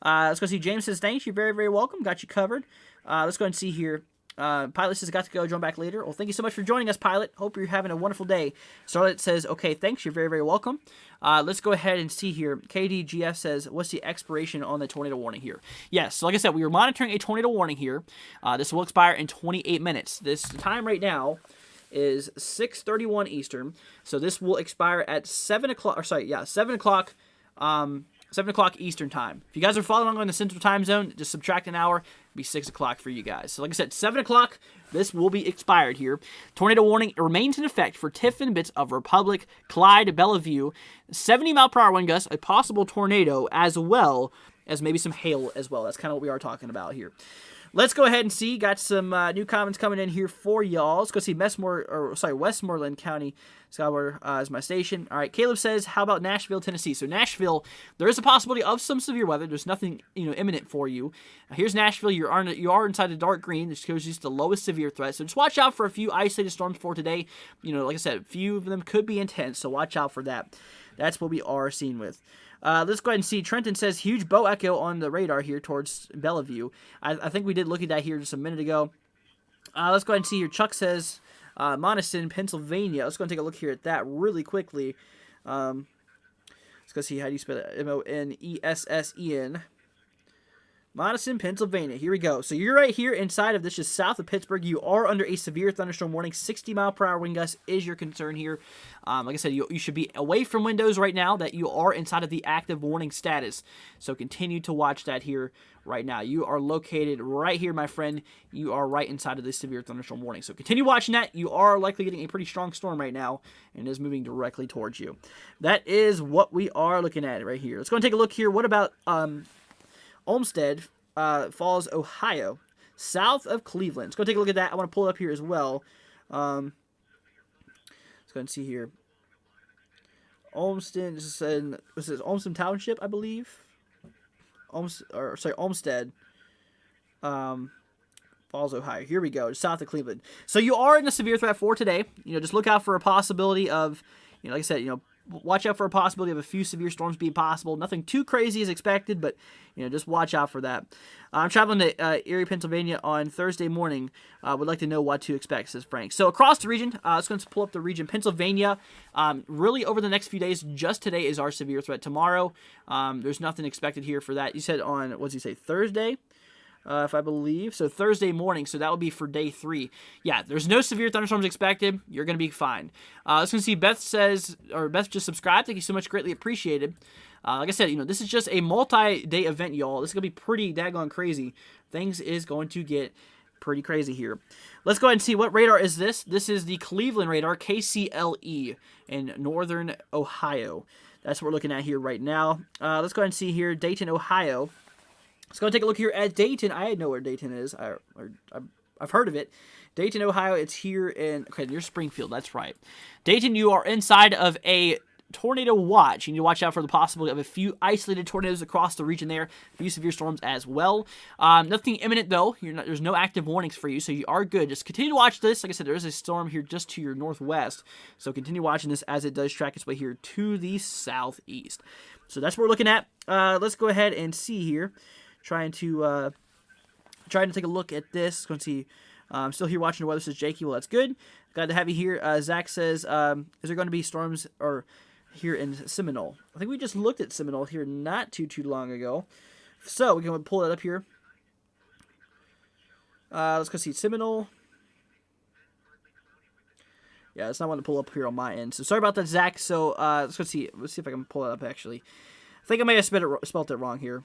Let's go see. James says, thanks. You're very, very welcome. Got you covered. Let's go and see here. Pilot says, got to go. Join back later. Well, thank you so much for joining us, Pilot. Hope you're having a wonderful day. Starlet says, okay, thanks. You're very, very welcome. Let's go ahead and see here. KDGF says, what's the expiration on the tornado warning here? Yes, so like I said, we are monitoring a tornado warning here. This will expire in 28 minutes. This time right now is 6:31 Eastern. So this will expire at 7 o'clock, or sorry, yeah, 7 o'clock 7 o'clock Eastern time. If you guys are following along in the Central Time Zone, just subtract an hour. It'll be 6 o'clock for you guys. So like I said, 7 o'clock, this will be expired here. Tornado warning remains in effect for Tiffin, bits of Republic, Clyde, Bellevue. 70 mile per hour wind gusts, a possible tornado as well as maybe some hail as well. That's kind of what we are talking about here. Let's go ahead and see. Got some new comments coming in here for y'all. Let's go see Westmoreland County, Skywater is my station. All right, Caleb says, how about Nashville, Tennessee? So Nashville, there is a possibility of some severe weather. There's nothing imminent for you. Here's Nashville. You are inside the dark green. This shows you the lowest severe threat. So just watch out for a few isolated storms for today. Like I said, a few of them could be intense. So watch out for that. That's what we are seeing with. Let's go ahead and see. Trenton says, huge bow echo on the radar here towards Bellevue. I think we did look at that here just a minute ago. Let's go ahead and see here. Chuck says, Monessen, Pennsylvania. Let's go and take a look here at that really quickly. Let's go see how do you spell it. Monessen. Monessen, Pennsylvania. Here we go. So you're right here inside of this, just south of Pittsburgh. You are under a severe thunderstorm warning. 60-mile-per-hour wind gust is your concern here. Like I said, you should be away from windows right now that you are inside of the active warning status. So continue to watch that here right now. You are located right here, my friend. You are right inside of this severe thunderstorm warning. So continue watching that. You are likely getting a pretty strong storm right now and is moving directly towards you. That is what we are looking at right here. Let's go and take a look here. What about Olmsted Falls, Ohio, south of Cleveland. Let's go take a look at that. I want to pull it up here as well. Let's go and see here. Olmsted, this is Olmsted Township, I believe. Olmsted Falls, Ohio. Here we go, just south of Cleveland. So you are in a severe threat for today. Just look out for a possibility of, like I said, watch out for a possibility of a few severe storms being possible. Nothing too crazy is expected, but just watch out for that. I'm traveling to Erie, Pennsylvania on Thursday morning. Would like to know what to expect, says Frank. So across the region, let's go and pull up the region. Pennsylvania, really over the next few days, just today is our severe threat. Tomorrow, there's nothing expected here for that. You said on, what did you say, Thursday? If I believe. So Thursday morning, so that would be for day 3. Yeah, there's no severe thunderstorms expected. You're going to be fine. Let's go see. Beth just subscribed. Thank you so much. Greatly appreciated. Like I said, this is just a multi-day event, y'all. This is going to be pretty daggone crazy. Things is going to get pretty crazy here. Let's go ahead and see what radar is this. This is the Cleveland radar, KCLE, in northern Ohio. That's what we're looking at here right now. Let's go ahead and see here, Dayton, Ohio. Let's go and take a look here at Dayton. I know where Dayton is. I've heard of it. Dayton, Ohio. It's here near Springfield. That's right. Dayton, you are inside of a tornado watch. You need to watch out for the possibility of a few isolated tornadoes across the region there. A few severe storms as well. Nothing imminent, though. There's no active warnings for you, so you are good. Just continue to watch this. Like I said, there is a storm here just to your northwest, so continue watching this as it does track its way here to the southeast. So that's what we're looking at. Let's go ahead and see here. Trying to take a look at this. Going to see. I'm still here watching the weather, says Jakey. Well, that's good. Glad to have you here. Zach says, is there going to be storms here in Seminole? I think we just looked at Seminole here not too long ago. So we're going to pull that up here. Let's go see Seminole. Yeah, that's not one to pull up here on my end. So sorry about that, Zach. So let's go see. Let's see if I can pull it up actually. I think I may have spelled it wrong here.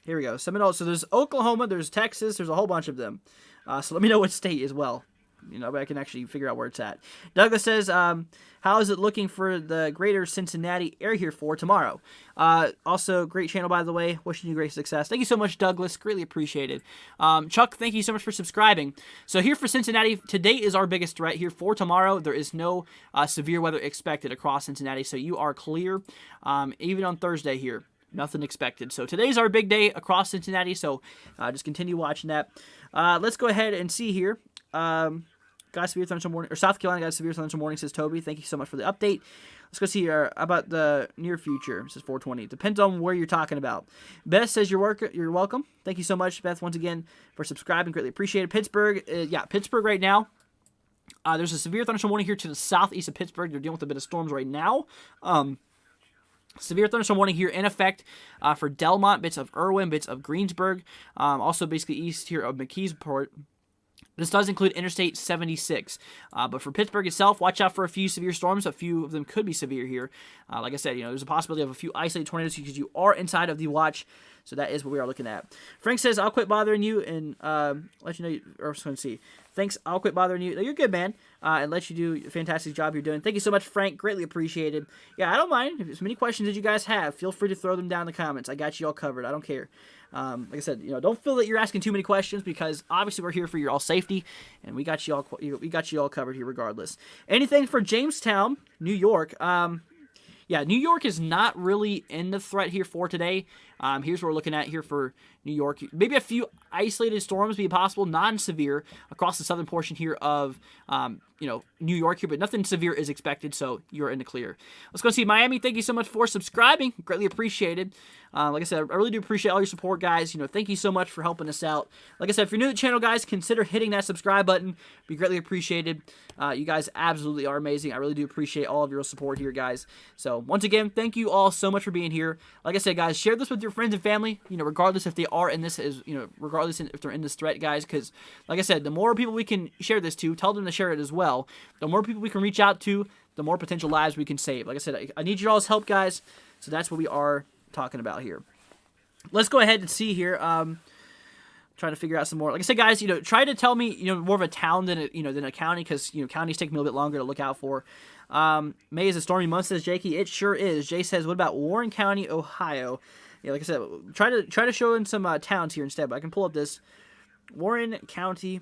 Here we go. Seminole. So there's Oklahoma, there's Texas, there's a whole bunch of them. So let me know what state as well. But I can actually figure out where it's at. Douglas says, how is it looking for the greater Cincinnati area here for tomorrow? Also, great channel, by the way. Wishing you great success. Thank you so much, Douglas. Greatly appreciated. Chuck, thank you so much for subscribing. So here for Cincinnati, today is our biggest threat here. For tomorrow, there is no severe weather expected across Cincinnati, so you are clear. Even on Thursday here. Nothing expected. So today's our big day across Cincinnati, so just continue watching that. Let's go ahead and see here. Got a severe thunderstorm warning, or South Carolina got a severe thunderstorm warning, says Toby. Thank you so much for the update. Let's go see about the near future, says 420. Depends on where you're talking about. Beth says you're welcome. Thank you so much, Beth, once again, for subscribing. Greatly appreciated. Pittsburgh, Pittsburgh right now. There's a severe thunderstorm warning here to the southeast of Pittsburgh. They're dealing with a bit of storms right now. Severe thunderstorm warning here in effect for Delmont, bits of Irwin, bits of Greensburg, also basically east here of McKeesport. This does include Interstate 76. But for Pittsburgh itself, watch out for a few severe storms. A few of them could be severe here. Like I said, there's a possibility of a few isolated tornadoes because you are inside of the watch. So that is what we are looking at. Frank says, I'll quit bothering you and let you know. Or I was going to see. Thanks, I'll quit bothering you. No, you're good, man. And let you do a fantastic job you're doing. Thank you so much, Frank. Greatly appreciated. Yeah, I don't mind. If there's many questions that you guys have, feel free to throw them down in the comments. I got you all covered. I don't care. Like I said, don't feel that you're asking too many questions because obviously we're here for your all safety, and we got you all covered here regardless. Anything for Jamestown, New York? Yeah, New York is not really in the threat here for today. Here's what we're looking at here for New York. Maybe a few isolated storms be possible, non-severe, across the southern portion here of, New York here, but nothing severe is expected, so you're in the clear. Let's go see Miami. Thank you so much for subscribing. Greatly appreciated. Like I said, I really do appreciate all your support, guys. Thank you so much for helping us out. Like I said, if you're new to the channel, guys, consider hitting that subscribe button. Be greatly appreciated. You guys absolutely are amazing. I really do appreciate all of your support here, guys. So, once again, thank you all so much for being here. Like I said, guys, share this with your friends and family, regardless if they are in this, regardless if they're in this threat, guys, because, like I said, the more people we can share this to, tell them to share it as well, the more people we can reach out to, the more potential lives we can save. Like I said, I need your all's help, guys, so that's what we are talking about here. Let's go ahead and see here. Trying to figure out some more. Like I said, guys, try to tell me, more of a town than a county, because counties take me a little bit longer to look out for. May is a stormy month, says Jakey. It sure is. Jay says, what about Warren County, Ohio? Yeah, like I said, try to show in some towns here instead. But I can pull up this Warren County,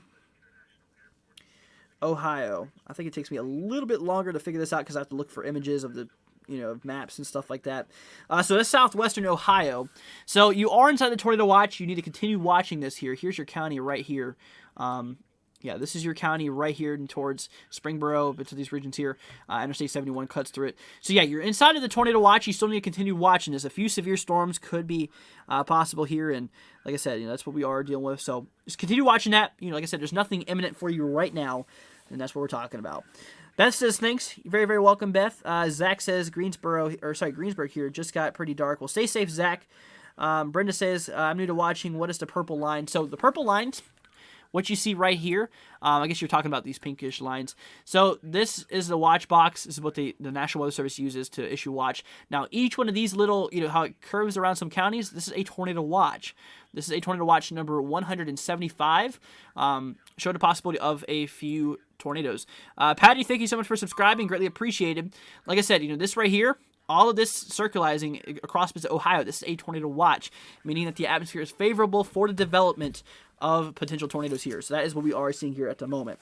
Ohio. I think it takes me a little bit longer to figure this out because I have to look for images of the maps and stuff like that. So that's southwestern Ohio. So you are inside the tornado watch. You need to continue watching this here. Here's your county right here. Yeah, this is your county right here towards Springboro, but to these regions here. Interstate 71 cuts through it. So yeah, you're inside of the tornado watch. You still need to continue watching this. A few severe storms could be possible here, and like I said, that's what we are dealing with. So just continue watching that. Like I said, there's nothing imminent for you right now, and that's what we're talking about. Beth says, thanks. You're very, very welcome, Beth. Zach says, Greensburg here just got pretty dark. Well, stay safe, Zach. Brenda says, I'm new to watching. What is the purple line? So the purple lines, what you see right here, I guess you're talking about these pinkish lines. So this is the watch box. This is what the National Weather Service uses to issue watch. Now, each one of these little, how it curves around some counties, this is a tornado watch. This is a tornado watch number 175. Showed a possibility of a few tornadoes. Patty, thank you so much for subscribing. Greatly appreciated. Like I said, this right here, all of this circulating across Ohio, this is a tornado watch, meaning that the atmosphere is favorable for the development of potential tornadoes here. So that is what we are seeing here at the moment.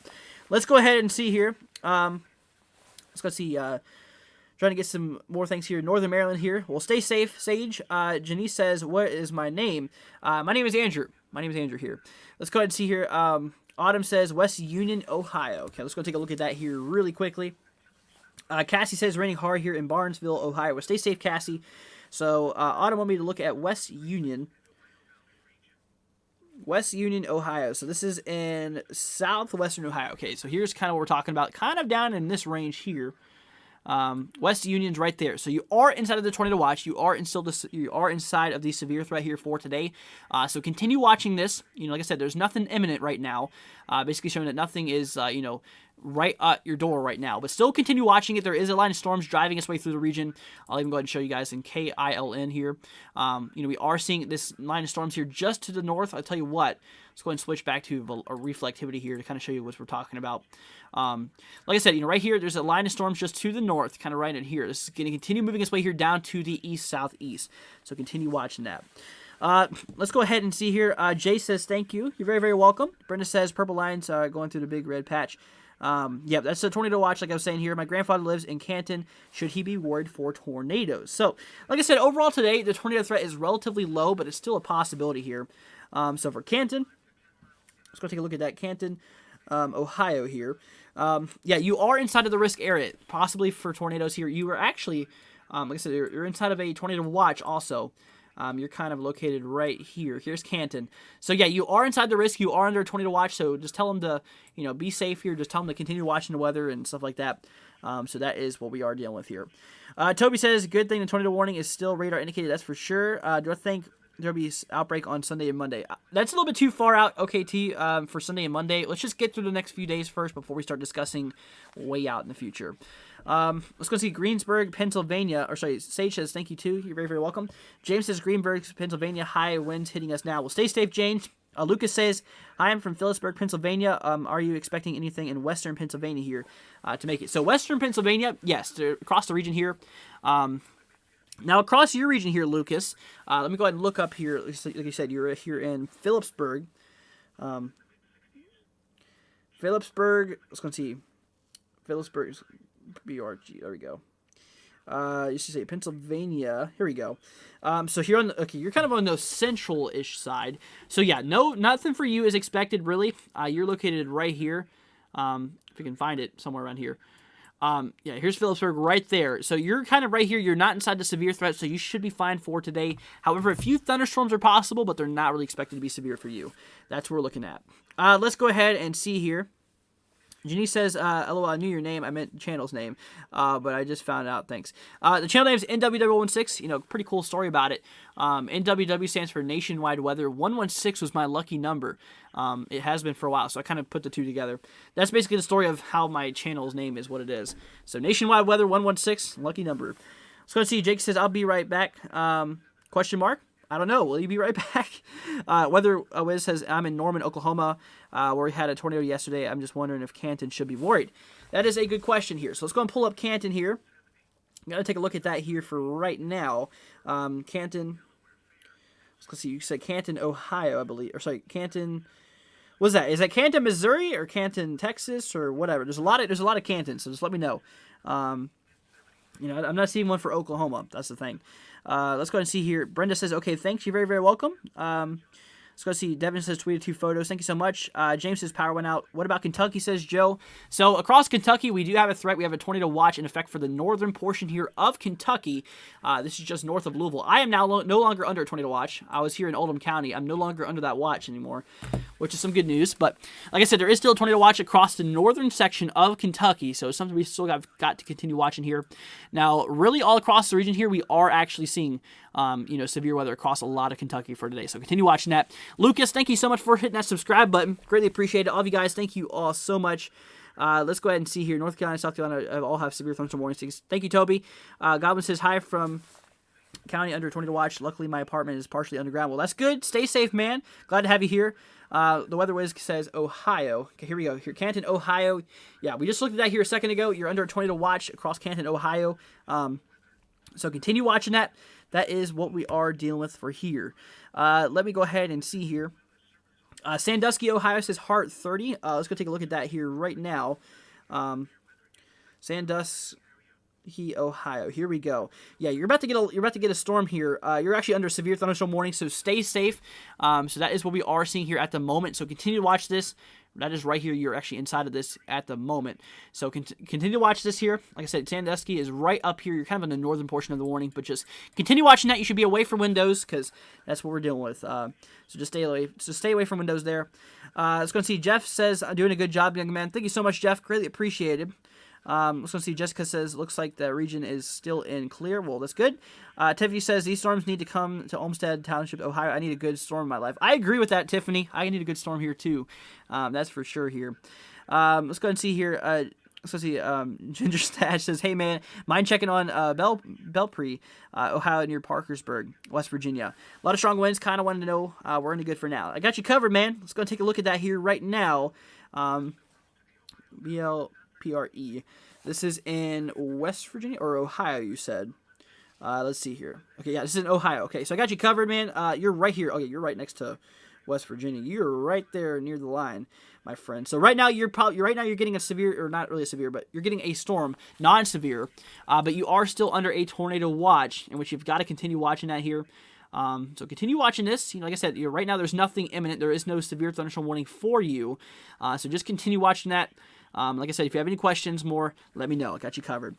Let's go ahead and see here. Let's go see. Trying to get some more things here. Northern Maryland here. Well, stay safe, Sage. Janice says, what is my name? My name is Andrew. My name is Andrew here. Let's go ahead and see here. Autumn says, West Union, Ohio. Okay, let's go take a look at that here really quickly. Cassie says, raining hard here in Barnesville, Ohio. Well, stay safe, Cassie. So, Autumn wanted me to look at West Union, Ohio. So, this is in southwestern Ohio. Okay, so here's kind of what we're talking about. Kind of down in this range here. West Union's right there. So you are inside of the tornado watch. You are inside of the severe threat here for today. So continue watching this. Like I said, there's nothing imminent right now. Basically showing that nothing is, right at your door right now. But still continue watching it. There is a line of storms driving its way through the region. I'll even go ahead and show you guys in KILN here. We are seeing this line of storms here just to the north. I'll tell you what. Let's go ahead and switch back to a reflectivity here to kind of show you what we're talking about. Like I said, right here, there's a line of storms just to the north, kind of right in here. This is going to continue moving its way here down to the east-southeast. So continue watching that. Let's go ahead and see here. Jay says, thank you. You're very, very welcome. Brenda says, purple lines going through the big red patch. Yeah, that's a tornado watch, like I was saying here. My grandfather lives in Canton. Should he be worried for tornadoes? So, like I said, overall today, the tornado threat is relatively low, but it's still a possibility here. So for Canton, let's go take a look at that. Canton, Ohio here. Yeah, you are inside of the risk area, possibly for tornadoes here. You are actually, like I said, you're inside of a tornado watch also. You're kind of located right here. Here's Canton. So yeah, you are inside the risk. You are under a tornado watch. So just tell them to, be safe here. Just tell them to continue watching the weather and stuff like that. So that is what we are dealing with here. Toby says, good thing the tornado warning is still radar indicated. That's for sure. Do I think there'll be Outbreak on Sunday and Monday. That's a little bit too far out, OKT, for Sunday and Monday. Let's just get through the next few days first before we start discussing way out in the future. Let's go see Greensburg, Pennsylvania. Or sorry, Sage says thank you too. You're very, very welcome. James says Greenburg, Pennsylvania. High winds hitting us now. Well, stay safe, James. Lucas says, hi, I'm from Phillipsburg, Pennsylvania. Are you expecting anything in western Pennsylvania here to make it? So western Pennsylvania, yes, across the region here. Now, across your region here, Lucas, let me go ahead and look up here. Like you said, you're here in Phillipsburg. Phillipsburg, let's go see. Phillipsburg, BRG, there we go. You should say Pennsylvania. Here we go. So here on the, okay, you're kind of on the central-ish side. So yeah, nothing for you is expected really. You're located right here. If you can find it somewhere around here. Yeah, here's Phillipsburg right there. So you're kind of right here. You're not inside the severe threat, so you should be fine for today. However, a few thunderstorms are possible, but they're not really expected to be severe for you. That's what we're looking at. Let's go ahead and see here. Janice says, LOL, I knew your name. I meant channel's name, but I just found out. Thanks. The channel name is NWW16. You know, pretty cool story about it. NWW stands for Nationwide Weather. 116 was my lucky number. It has been for a while, so I kind of put the two together. That's basically the story of how my channel's name is what it is. So Nationwide Weather, 116, lucky number. Let's go see. Jake says, I'll be right back. Question mark? I don't know. Will you be right back? Weather Wiz says, I'm in Norman, Oklahoma, where we had a tornado yesterday. I'm just wondering if Canton should be worried. That is a good question here. So let's go and pull up Canton here. I'm going to take a look at that here for right now. Canton, let's go see. You said Canton, Ohio, I believe. Or sorry, Canton. What's that? Is that Canton, Missouri, or Canton, Texas, or whatever? There's a lot of Cantons, so just let me know. You know, I'm not seeing one for Oklahoma. That's the thing. Let's go ahead and see here. Brenda says, okay, thanks. You're very, very welcome. Let's go see. Devin says, tweeted 2 photos. Thank you so much. James says, power went out. What about Kentucky, says Joe. So across Kentucky, we do have a threat. We have a tornado watch in effect for the northern portion here of Kentucky. This is just north of Louisville. I am now no longer under a tornado watch. I was here in Oldham County. I'm no longer under that watch anymore, which is some good news. But like I said, there is still a tornado watch across the northern section of Kentucky. So it's something we still got to continue watching here. Now, really all across the region here, we are actually seeing you know, severe weather across a lot of Kentucky for today. So continue watching that. Lucas, thank you so much for hitting that subscribe button. Greatly appreciate it. All of you guys, thank you all so much. Let's go ahead and see here. North Carolina, South Carolina all have severe thunderstorm warnings. Thank you, Toby. Goblin says, hi from county under tornado watch. Luckily, my apartment is partially underground. Well, that's good. Stay safe, man. Glad to have you here. The Weather Wiz says Ohio. Okay, here we go. Here, Canton, Ohio. Yeah, we just looked at that here a second ago. You're under a tornado watch across Canton, Ohio. So continue watching that. That is what we are dealing with for here. Let me go ahead and see here. Sandusky, Ohio says Heart 30. Let's go take a look at that here right now. Sandusky, Ohio. Here we go. Yeah, you're about to get a storm here. You're actually under severe thunderstorm warning, so stay safe. So that is what we are seeing here at the moment. So continue to watch this. That is right here. You're actually inside of this at the moment. So continue to watch this here. Like I said, Sandusky is right up here. You're kind of in the northern portion of the warning, but just continue watching that. You should be away from windows because that's what we're dealing with. So just stay away. So stay away from windows there. Let's go and see. Jeff says, I'm doing a good job, young man. Thank you so much, Jeff. Greatly appreciated. Let's go see. Jessica says, looks like the region is still in clear. Well, that's good. Tiffany says, these storms need to come to Olmsted Township, Ohio. I need a good storm in my life. I agree with that, Tiffany. I need a good storm here, too. That's for sure here. Let's go and see here. Let's go see. Ginger Stash says, hey, man, mind checking on Belpre, Ohio, near Parkersburg, West Virginia. A lot of strong winds. Kind of wanted to know we're in the good for now. I got you covered, man. Let's go and take a look at that here right now. BLPRE. This is in West Virginia or Ohio, you said. Let's see here. Okay, yeah, this is in Ohio. Okay, so I got you covered, man. You're right here. Okay, you're right next to West Virginia. You're right there near the line, my friend. So right now you're getting a severe, or not really a severe, but you're getting a storm, non-severe. But you are still under a tornado watch, in which you've got to continue watching that here. So continue watching this. You know, like I said, right now there's nothing imminent. There is no severe thunderstorm warning for you. So just continue watching that. Like I said, if you have any questions more, let me know. I got you covered.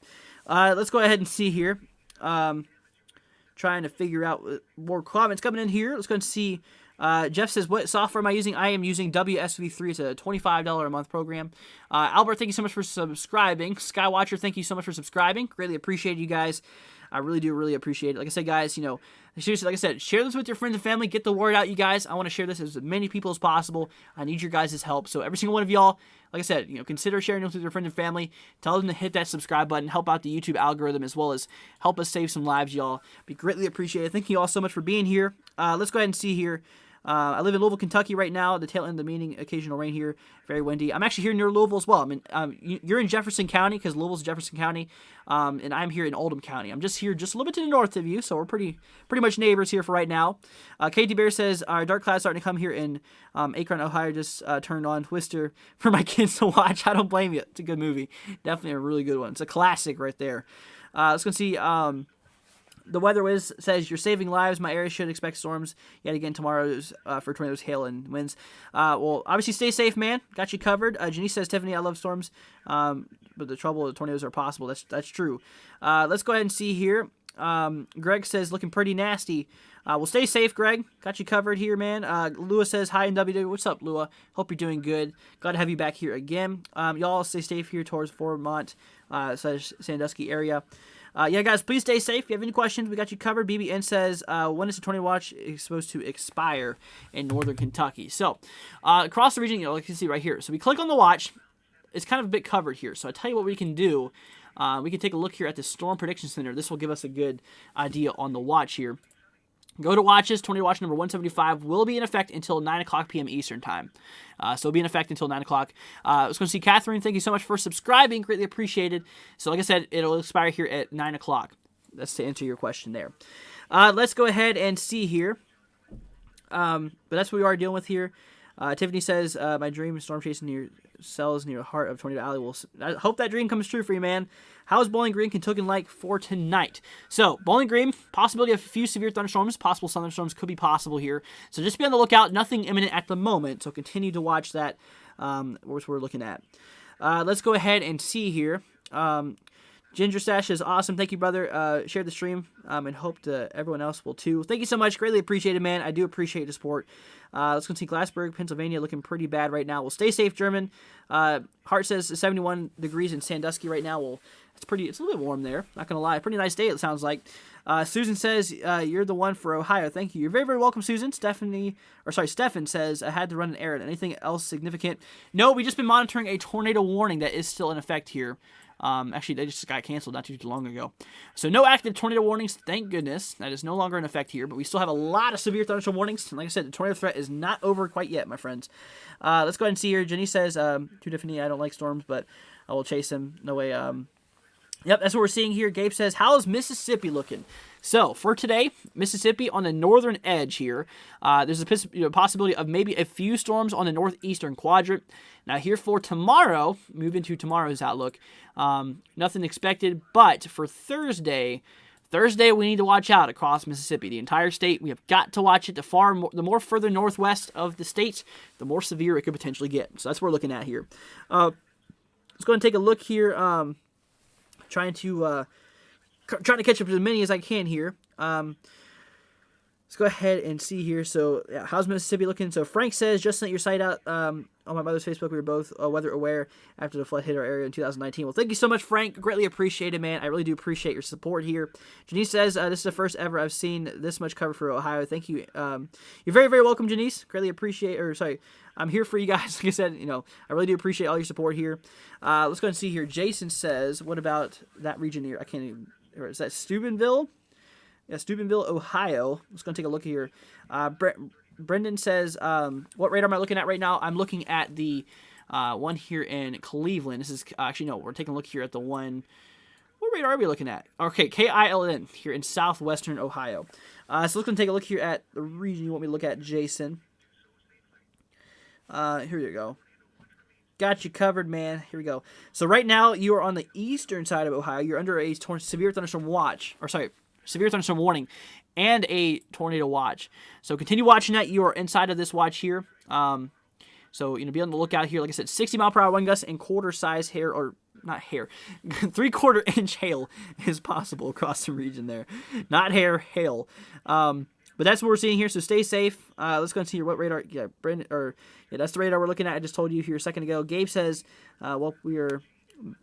Let's go ahead and see here. Trying to figure out more comments coming in here. Let's go and see. Jeff says, what software am I using? I am using WSV3. It's a $25 a month program. Albert, thank you so much for subscribing. Skywatcher, thank you so much for subscribing. Greatly appreciate you guys. I really do appreciate it. Like I said, guys, seriously, like I said, share this with your friends and family. Get the word out, you guys. I want to share this as many people as possible. I need your guys' help. So every single one of y'all, like I said, consider sharing this with your friends and family. Tell them to hit that subscribe button. Help out the YouTube algorithm as well as help us save some lives, y'all. Be greatly appreciated. Thank you all so much for being here. Let's go ahead and see here. I live in Louisville, Kentucky right now. The tail end of the meeting, occasional rain here, very windy. I'm actually here near Louisville as well. I mean, you're in Jefferson County because Louisville's Jefferson County, and I'm here in Oldham County. I'm just here just a little bit to the north of you, so we're pretty much neighbors here for right now. Katie Bear says, our dark clouds starting to come here in Akron, Ohio. Just turned on Twister for my kids to watch. I don't blame you. It's a good movie. Definitely a really good one. It's a classic right there. Let's go see... The Weather Wiz says, you're saving lives. My area should expect storms yet again tomorrow for tornadoes, hail, and winds. Well, obviously, stay safe, man. Got you covered. Janice says, Tiffany, I love storms, but the trouble of tornadoes are possible. That's true. Let's go ahead and see here. Greg says, looking pretty nasty. Well, stay safe, Greg. Got you covered here, man. Lua says, hi in WW. What's up, Lua? Hope you're doing good. Glad to have you back here again. Y'all stay safe here towards Fairmont / Sandusky area. Yeah, guys, please stay safe. If you have any questions, we got you covered. BBN says, when is the tornado watch supposed to expire in northern Kentucky? So, across the region, like you can see right here. So, we click on the watch. It's kind of a bit covered here. So, I tell you what we can do. We can take a look here at the Storm Prediction Center. This will give us a good idea on the watch here. Go to watches. Tornado watch number 175 will be in effect until 9 o'clock p.m. Eastern time. So it'll be in effect until 9 o'clock. I was going to see Catherine. Thank you so much for subscribing. Greatly appreciated. So like I said, it'll expire here at 9 o'clock. That's to answer your question there. Let's go ahead and see here. But that's what we are dealing with here. Tiffany says, my dream is storm chasing near cells near the heart of Tornado Alley. I hope that dream comes true for you, man. How is Bowling Green, Kentucky like for tonight? So, Bowling Green, possibility of a few severe thunderstorms. Possible thunderstorms could be possible here. So, just be on the lookout. Nothing imminent at the moment. So, continue to watch that, which we're looking at. Let's go ahead and see here. Ginger Stash is awesome. Thank you, brother. Share the stream and hope that everyone else will too. Thank you so much. Greatly appreciate it, man. I do appreciate the support. Let's go see Glassburg, Pennsylvania, looking pretty bad right now. Well, stay safe, German. Hart says 71 degrees in Sandusky right now. Well, it's a little bit warm there. Not gonna lie, pretty nice day it sounds like. Susan says you're the one for Ohio. Thank you. You're very, very welcome, Susan. Stefan says I had to run an errand. Anything else significant? No, we just been monitoring a tornado warning that is still in effect here. Actually, they just got canceled not too long ago. So no active tornado warnings, thank goodness. That is no longer in effect here, but we still have a lot of severe thunderstorm warnings. And like I said, the tornado threat is not over quite yet, my friends. Let's go ahead and see here. Jenny says, to Tiffany, I don't like storms, but I will chase them. No way. Yep, that's what we're seeing here. Gabe says, how's Mississippi looking? So, for today, Mississippi on the northern edge here. There's a possibility of maybe a few storms on the northeastern quadrant. Now, here for tomorrow, move into tomorrow's outlook. Nothing expected, but for Thursday, we need to watch out across Mississippi. The entire state, we have got to watch it. The more further northwest of the state, the more severe it could potentially get. So, that's what we're looking at here. Let's go and take a look here. Trying to catch up as many as I can here. Let's go ahead and see here. So, yeah, how's Mississippi looking? So, Frank says, just sent your site out on my mother's Facebook. We were both weather aware after the flood hit our area in 2019. Well, thank you so much, Frank. Greatly appreciate it, man. I really do appreciate your support here. Janice says, this is the first ever I've seen this much cover for Ohio. Thank you. You're very, very welcome, Janice. Greatly appreciate, I'm here for you guys. Like I said, I really do appreciate all your support here. Let's go and see here. Jason says, what about that region here? I can't even, is that Steubenville? Yeah, Steubenville, Ohio. Let's go and take a look here. Brendan says, what radar am I looking at right now? I'm looking at the one here in Cleveland. This is, actually, no, we're taking a look here at the one. What radar are we looking at? Okay, KILN here in southwestern Ohio. So let's go and take a look here at the region you want me to look at, Jason. Here you go. Got you covered, man. Here we go. So right now, you are on the eastern side of Ohio. You're under a severe thunderstorm severe thunderstorm warning and a tornado watch. So continue watching that. You are inside of this watch here. So, be on the lookout here. Like I said, 60 mile per hour wind gusts and quarter-size hair, or not hair, 3/4 inch hail is possible across the region there. Not hair, hail. But that's what we're seeing here, so stay safe. Let's go and see what radar. Yeah, that's the radar we're looking at. I just told you here a second ago. Gabe says, we are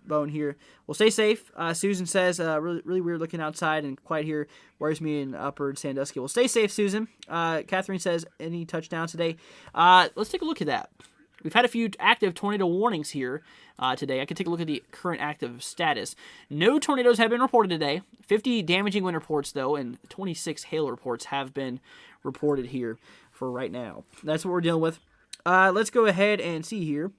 bone here. Well, stay safe. Susan says, really weird looking outside and quiet here. Worries me in Upper Sandusky. Well, stay safe, Susan. Catherine says, any touchdowns today? Let's take a look at that. We've had a few active tornado warnings here today. I can take a look at the current active status. No tornadoes have been reported today. 50 damaging wind reports, though, and 26 hail reports have been reported here for right now. That's what we're dealing with. Let's go ahead and see here.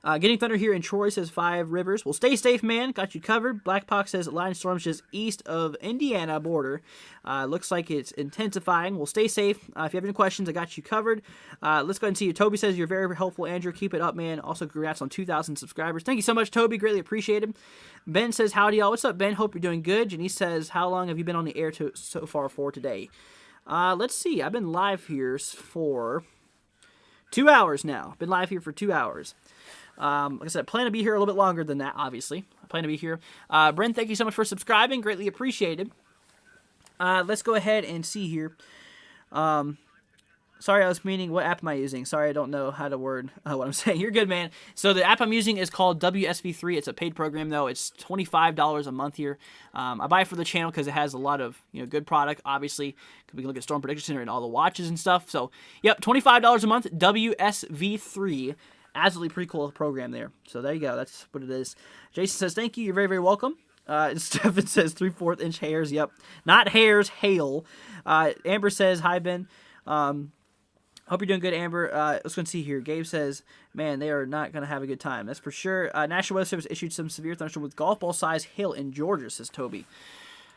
Getting thunder here in Troy says 5 rivers. Well, stay safe, man. Got you covered. Blackhawk says line storms just east of Indiana border. Looks like it's intensifying. Well, stay safe. If you have any questions, I got you covered. Let's go ahead and see you. Toby says you're very, very helpful, Andrew. Keep it up, man. Also, congrats on 2,000 subscribers. Thank you so much, Toby. Greatly appreciated. Ben says, howdy, y'all. What's up, Ben? Hope you're doing good. Janice says, how long have you been on the air so far for today? Let's see. I've been live here for 2 hours now. Been live here for 2 hours. Like I said, I plan to be here a little bit longer than that, obviously. I plan to be here. Brent, thank you so much for subscribing. Greatly appreciated. Let's go ahead and see here. Sorry, I was meaning, what app am I using? Sorry, I don't know how to word what I'm saying. You're good, man. So the app I'm using is called WSV3. It's a paid program, though. It's $25 a month here. I buy it for the channel because it has a lot of good product, obviously. We can look at Storm Prediction Center and all the watches and stuff. So, yep, $25 a month, WSV3. Absolutely pretty cool program there. So there you go. That's what it is. Jason says, thank you. You're very, very welcome. Stephen says 3/4 inch hairs. Yep. Not hairs, hail. Amber says, hi, Ben. Hope you're doing good, Amber. Let's go and see here. Gabe says, man, they are not going to have a good time. That's for sure. National Weather Service issued some severe thunderstorm with golf ball size hail in Georgia, says Toby.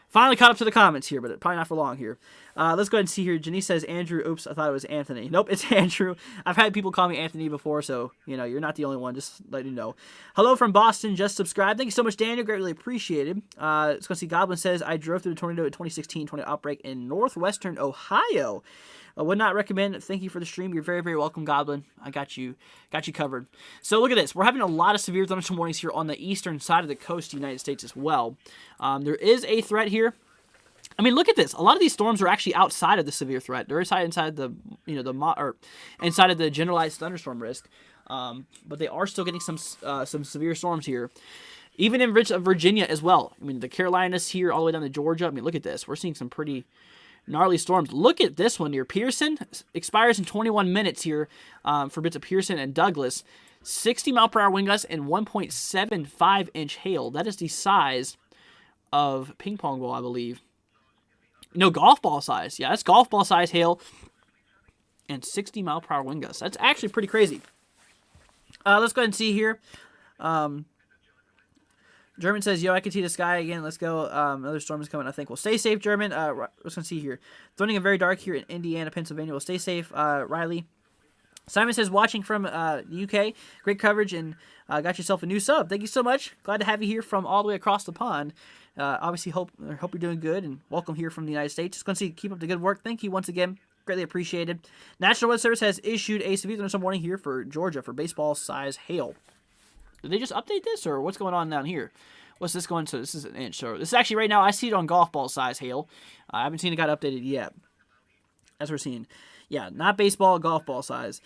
Finally caught up to the comments here, but probably not for long here. Let's go ahead and see here. Janice says, Andrew. Oops, I thought it was Anthony. Nope, it's Andrew. I've had people call me Anthony before, so, you're not the only one. Just letting you know. Hello from Boston. Just subscribed. Thank you so much, Daniel. Greatly appreciated. Let's go see. Goblin says, I drove through the tornado in 2016 tornado outbreak in northwestern Ohio. I would not recommend. Thank you for the stream. You're very, very welcome, Goblin. I got you covered. So look at this. We're having a lot of severe thunderstorm warnings here on the eastern side of the coast of the United States as well. There is a threat here. I mean, look at this. A lot of these storms are actually outside of the severe threat. They're inside the inside of the generalized thunderstorm risk. But they are still getting some severe storms here. Even in Virginia as well. I mean, the Carolinas here all the way down to Georgia. I mean, look at this. We're seeing some pretty gnarly storms. Look at this one here. Pearson expires in 21 minutes here for bits of Pearson and Douglas. 60-mile-per-hour wind gusts and 1.75-inch hail. That is the size of ping pong ball, I believe. No, golf ball size. Yeah, that's golf ball size hail and 60-mile-per-hour wind gusts. That's actually pretty crazy. Let's go ahead and see here. German says, yo, I can see the sky again. Let's go. Another storm is coming, I think. Well, stay safe, German. Let's go and see here. Thundering and very dark here in Indiana, Pennsylvania. Well, stay safe, Riley. Simon says, watching from the UK. Great coverage and got yourself a new sub. Thank you so much. Glad to have you here from all the way across the pond. Obviously, hope you're doing good and welcome here from the United States. Just going to see, keep up the good work. Thank you once again. Greatly appreciated. National Weather Service has issued a severe thunderstorm warning here for Georgia for baseball-size hail. Did they just update this, or what's going on down here? What's this going to? This is an inch. So this is actually right now, I see it on golf ball size hail. I haven't seen it got updated yet. As we're seeing. Yeah, not baseball, golf ball size.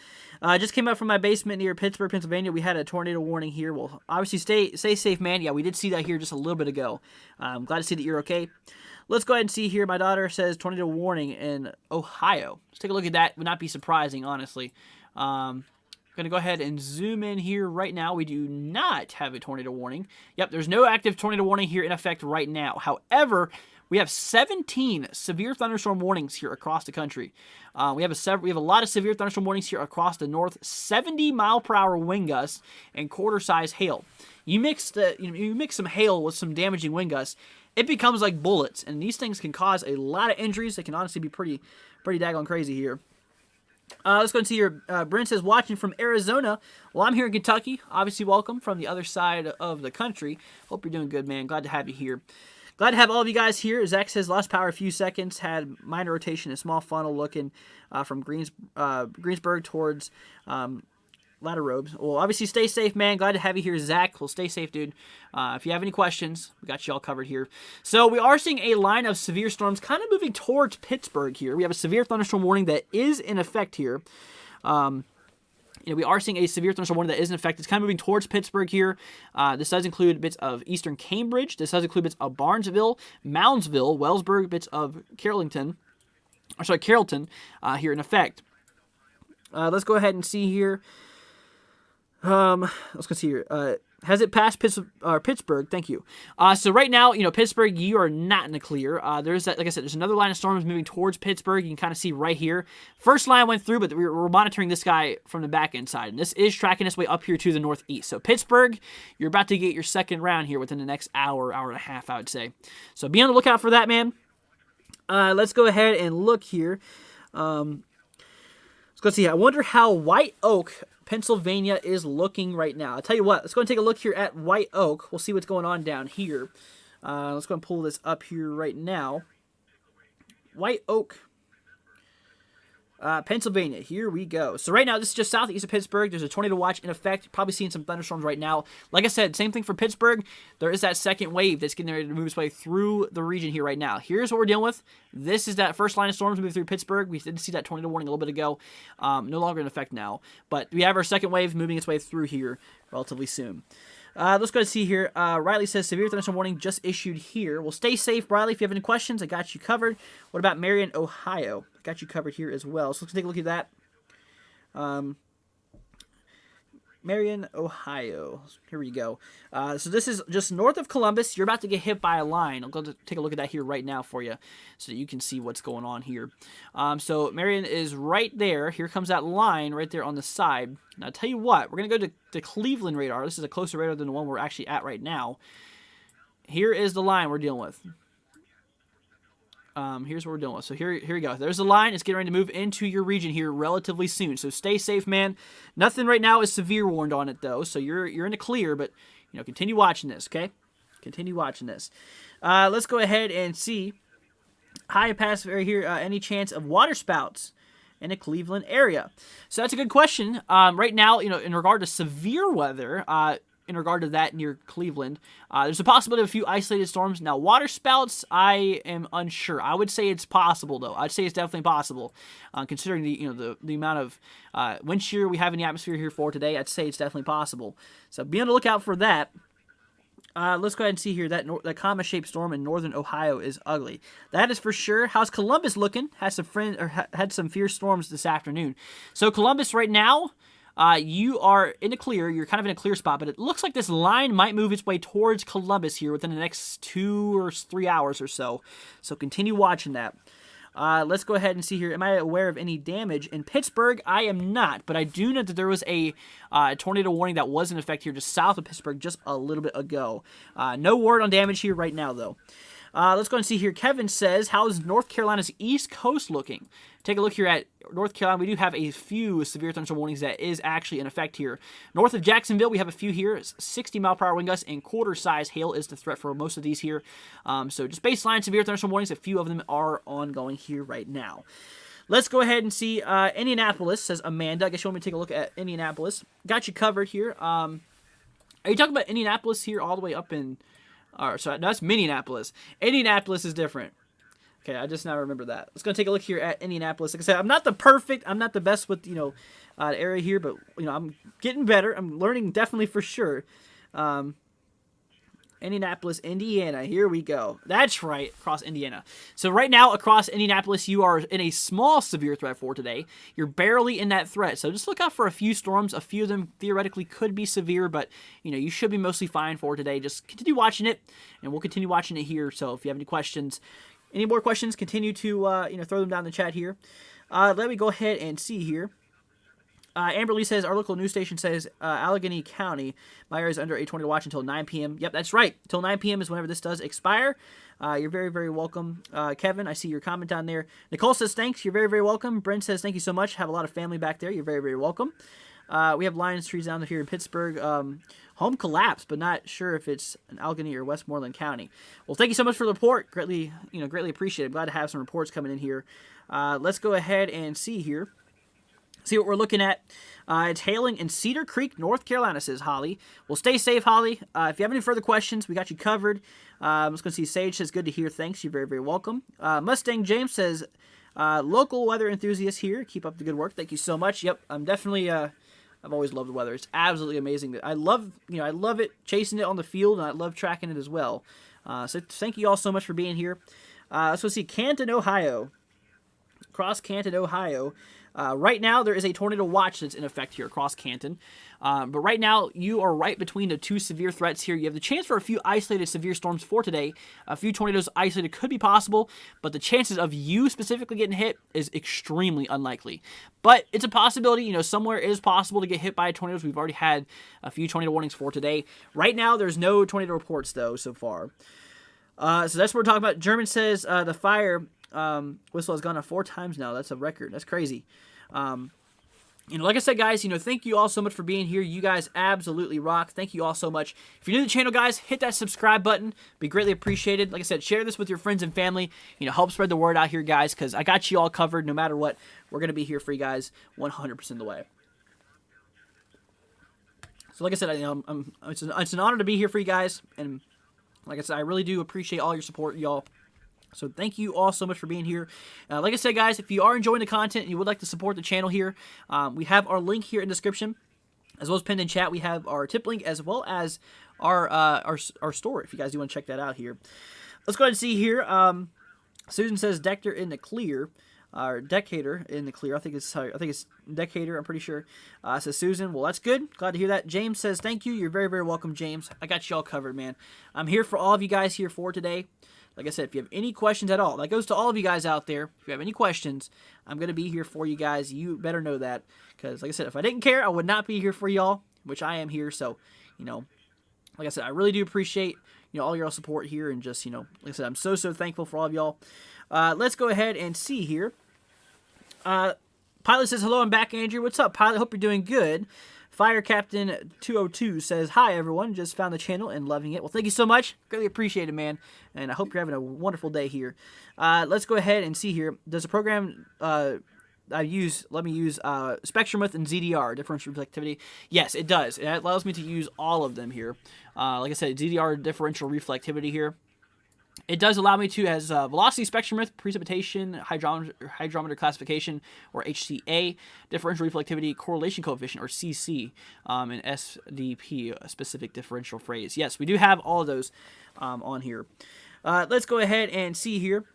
Just came up from my basement near Pittsburgh, Pennsylvania. We had a tornado warning here. Well, obviously, stay safe, man. Yeah, we did see that here just a little bit ago. I'm glad to see that you're okay. Let's go ahead and see here. My daughter says tornado warning in Ohio. Let's take a look at that. Would not be surprising, honestly. I'm going to go ahead and zoom in here right now. We do not have a tornado warning. Yep, there's no active tornado warning here in effect right now. However, we have 17 severe thunderstorm warnings here across the country. We have a lot of severe thunderstorm warnings here across the north. 70-mile-per-hour wind gusts and quarter-size hail. You mix some hail with some damaging wind gusts, it becomes like bullets, and these things can cause a lot of injuries. They can honestly be pretty daggone crazy here. Let's go and see here. Brent says, watching from Arizona. Well, I'm here in Kentucky. Obviously, welcome from the other side of the country. Hope you're doing good, man. Glad to have you here. Glad to have all of you guys here. Zach says, lost power a few seconds. Had minor rotation, a small funnel looking from Greensburg towards Ladder Robes. Well, obviously, stay safe, man. Glad to have you here, Zach. Well, stay safe, dude. If you have any questions, we got you all covered here. So we are seeing a line of severe storms kind of moving towards Pittsburgh here. We have a severe thunderstorm warning that is in effect here. We are seeing a severe thunderstorm warning that is in effect. It's kind of moving towards Pittsburgh here. This does include bits of eastern Cambridge. This does include bits of Barnesville, Moundsville, Wellsburg, bits of Carrollton here in effect. Let's go ahead and see here. Let's go see here. Has it passed Pittsburgh? Thank you. So right now, Pittsburgh, you are not in the clear. There's that, like I said, there's another line of storms moving towards Pittsburgh. You can kind of see right here. First line went through, but we're monitoring this guy from the back end side, and this is tracking its way up here to the northeast. So Pittsburgh, you're about to get your second round here within the next hour and a half, I would say. So be on the lookout for that, man. Let's go ahead and look here. Let's go see. I wonder how White Oak, Pennsylvania is looking right now. I'll tell you what, let's go and take a look here at White Oak. We'll see what's going on down here. Let's go and pull this up here right now. White Oak, Pennsylvania. Here we go. So right now, this is just southeast of Pittsburgh. There's a tornado watch in effect. You're probably seeing some thunderstorms right now. Like I said, same thing for Pittsburgh. There is that second wave that's getting ready to move its way through the region here right now. Here's what we're dealing with. This is that first line of storms moving through Pittsburgh. We did see that tornado warning a little bit ago. No longer in effect now. But we have our second wave moving its way through here relatively soon. Let's go and see here. Riley says, severe thunderstorm warning just issued here. Well, stay safe, Riley. If you have any questions, I got you covered. What about Marion, Ohio? I got you covered here as well. So let's take a look at that. Marion, Ohio. Here we go. So this is just north of Columbus. You're about to get hit by a line. I'll go to take a look at that here right now for you so that you can see what's going on here. So Marion is right there. Here comes that line right there on the side. Now, I'll tell you what. We're going to go to Cleveland radar. This is a closer radar than the one we're actually at right now. Here is the line we're dealing with. Here's what we're dealing with. So here we go. There's the line. It's getting ready to move into your region here relatively soon. So stay safe, man. Nothing right now is severe warned on it, though. So you're in the clear, but, continue watching this, okay? Continue watching this. Let's go ahead and see. High pass area here. Any chance of waterspouts in the Cleveland area? So that's a good question. Right now, in regard to severe weather, in regard to that near Cleveland, there's a possibility of a few isolated storms. Now, waterspouts, I am unsure. I would say it's possible, though. I'd say it's definitely possible, considering the amount of wind shear we have in the atmosphere here for today. I'd say it's definitely possible. So be on the lookout for that. Let's go ahead and see here. That comma-shaped storm in northern Ohio is ugly. That is for sure. How's Columbus looking? Had some fierce storms this afternoon. So Columbus right now, you are in the clear. You're kind of in a clear spot, but it looks like this line might move its way towards Columbus here within the next 2 or 3 hours or so. So continue watching that. Let's go ahead and see here. Am I aware of any damage in Pittsburgh? I am not, but I do know that there was a tornado warning that was in effect here just south of Pittsburgh just a little bit ago. No word on damage here right now, though. Let's go and see here. Kevin says, how's North Carolina's East Coast looking? Take a look here at North Carolina. We do have a few severe thunderstorm warnings that is actually in effect here. North of Jacksonville, we have a few here. 60-mile-per-hour wind gusts and quarter-size hail is the threat for most of these here. So just baseline severe thunderstorm warnings. A few of them are ongoing here right now. Let's go ahead and see. Indianapolis, says Amanda. I guess you want me to take a look at Indianapolis. Got you covered here. Are you talking about Indianapolis here all the way up in... So that's Minneapolis. Indianapolis is different. Okay, I just now remember that. Let's go take a look here at Indianapolis. Like I said, I'm not the best with, the area here, but, I'm getting better. I'm learning definitely for sure. Indianapolis, Indiana. Here we go. That's right, across Indiana. So right now, across Indianapolis, you are in a small severe threat for today. You're barely in that threat. So just look out for a few storms. A few of them theoretically could be severe, but, you should be mostly fine for today. Just continue watching it, and we'll continue watching it here. So if you have any questions, any more questions, continue to, throw them down in the chat here. Let me go ahead and see here. Amber Lee says, our local news station says, Allegheny County, my area is under a tornado watch until 9 p.m. Yep, that's right. Until 9 p.m. is whenever this does expire. You're very, very welcome. Kevin, I see your comment down there. Nicole says, thanks. You're very, very welcome. Brent says, thank you so much. Have a lot of family back there. You're very, very welcome. We have lions trees down here in Pittsburgh. Home collapsed, but not sure if it's in Allegheny or Westmoreland County. Well, thank you so much for the report. Greatly appreciate it. Glad to have some reports coming in here. Let's go ahead and see here. See what we're looking at. It's hailing in Cedar Creek, North Carolina, says Holly. Well, stay safe, Holly. If you have any further questions, we got you covered. Let's go see. Sage says, good to hear. Thanks. You're very, very welcome. Mustang James says, local weather enthusiast here. Keep up the good work. Thank you so much. Yep, I'm definitely I've always loved the weather. It's absolutely amazing. I love it chasing it on the field, and I love tracking it as well. So thank you all so much for being here. Let's go see Canton, Ohio. Across Canton, Ohio. Right now, there is a tornado watch that's in effect here across Canton. But right now, you are right between the two severe threats here. You have the chance for a few isolated severe storms for today. A few tornadoes isolated could be possible, but the chances of you specifically getting hit is extremely unlikely. But it's a possibility. Somewhere it is possible to get hit by tornadoes. We've already had a few tornado warnings for today. Right now, there's no tornado reports, though, so far. So that's what we're talking about. German says the fire whistle has gone off 4 times now. That's a record. That's crazy. Like I said, guys, thank you all so much for being here. You guys absolutely rock. Thank you all so much. If you're new to the channel, guys, hit that subscribe button. Be greatly appreciated. Like I said, share this with your friends and family. Help spread the word out here, guys, because I got you all covered no matter what. We're going to be here for you guys 100% of the way. So like I said, it's an honor to be here for you guys. And like I said, I really do appreciate all your support, y'all. So thank you all so much for being here. Like I said, guys, if you are enjoying the content and you would like to support the channel here, we have our link here in the description, as well as pinned in chat. We have our tip link as well as our store, if you guys do want to check that out here. Let's go ahead and see here. Susan says Dector in the clear, or Decatur in the clear. I think it's Decatur. I'm pretty sure. Says Susan. Well, that's good. Glad to hear that. James says thank you. You're very, very welcome, James. I got you all covered, man. I'm here for all of you guys here for today. Like I said, if you have any questions at all, that goes to all of you guys out there. If you have any questions, I'm going to be here for you guys. You better know that. Because, like I said, if I didn't care, I would not be here for y'all, which I am here. So, like I said, I really do appreciate, all your support here. And just, like I said, I'm so, so thankful for all of y'all. Let's go ahead and see here. Pilot says, hello, I'm back, Andrew. What's up, Pilot? Hope you're doing good. Fire Captain 202 says, hi, everyone. Just found the channel and loving it. Well, thank you so much. Greatly appreciate it, man. And I hope you're having a wonderful day here. Let's go ahead and see here. Does the program let me use Spectrum and ZDR, differential reflectivity? Yes, it does. It allows me to use all of them here. Like I said, ZDR, differential reflectivity here. It does allow me to, as velocity spectrum width, precipitation, hydrometer classification, or HCA, differential reflectivity, correlation coefficient, or CC, and SDP, a specific differential phrase. Yes, we do have all of those on here. Let's go ahead and see here.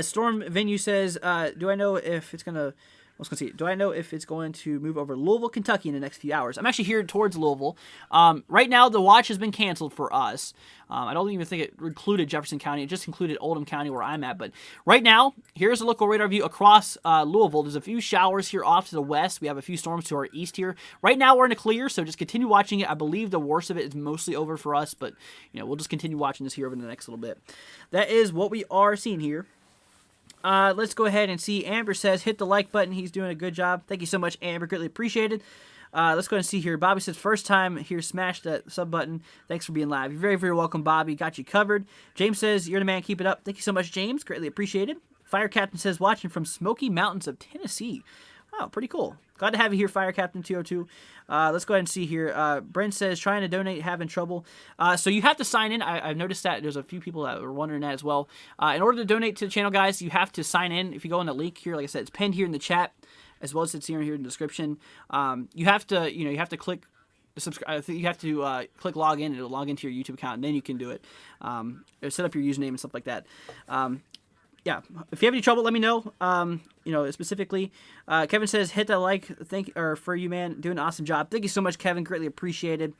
Storm Venue says, do I know if it's going to... Let's go see. Do I know if it's going to move over Louisville, Kentucky in the next few hours? I'm actually here towards Louisville. Right now, the watch has been canceled for us. I don't even think it included Jefferson County. It just included Oldham County where I'm at. But right now, here's a local radar view across Louisville. There's a few showers here off to the west. We have a few storms to our east here. Right now, we're in a clear, so just continue watching it. I believe the worst of it is mostly over for us, but we'll just continue watching this here over the next little bit. That is what we are seeing here. Let's go ahead and see. Amber says, hit the like button. He's doing a good job. Thank you so much, Amber. Greatly appreciated. Let's go ahead and see here. Bobby says, first time here, smash that sub button. Thanks for being live. You're very, very welcome, Bobby. Got you covered. James says, you're the man. Keep it up. Thank you so much, James. Greatly appreciated. Fire Captain says, watching from Smoky Mountains of Tennessee. Wow, pretty cool. Glad to have you here, Fire Captain 202. Let's go ahead and see here. Brent says, trying to donate, having trouble. So you have to sign in. I've noticed that there's a few people that were wondering that as well. In order to donate to the channel, guys, you have to sign in. If you go on the link here, like I said, it's pinned here in the chat, as well as it's here in the description. You have to, you have to click subscribe. You have to click log in, and it'll log into your YouTube account, and then you can do it. Set up your username and stuff like that. Yeah, if you have any trouble, let me know. Specifically, Kevin says, hit that like. For you, man, doing an awesome job. Thank you so much, Kevin. Greatly appreciated.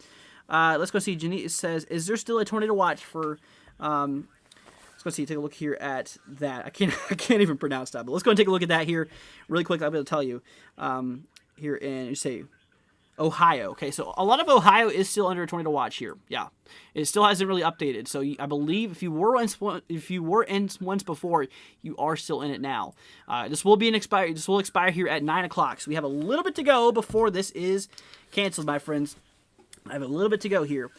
Let's go see. Janice says, is there still a tornado watch for? Let's go see. Take a look here at that. I can't even pronounce that. But let's go and take a look at that here, really quick. I'll be able to tell you. Here in Ohio. Okay, so a lot of Ohio is still under a tornado watch here. Yeah, it still hasn't really updated. So I believe if you were in once before, you are still in it now. This will expire here at 9 o'clock. So we have a little bit to go before this is canceled, my friends. I have a little bit to go here.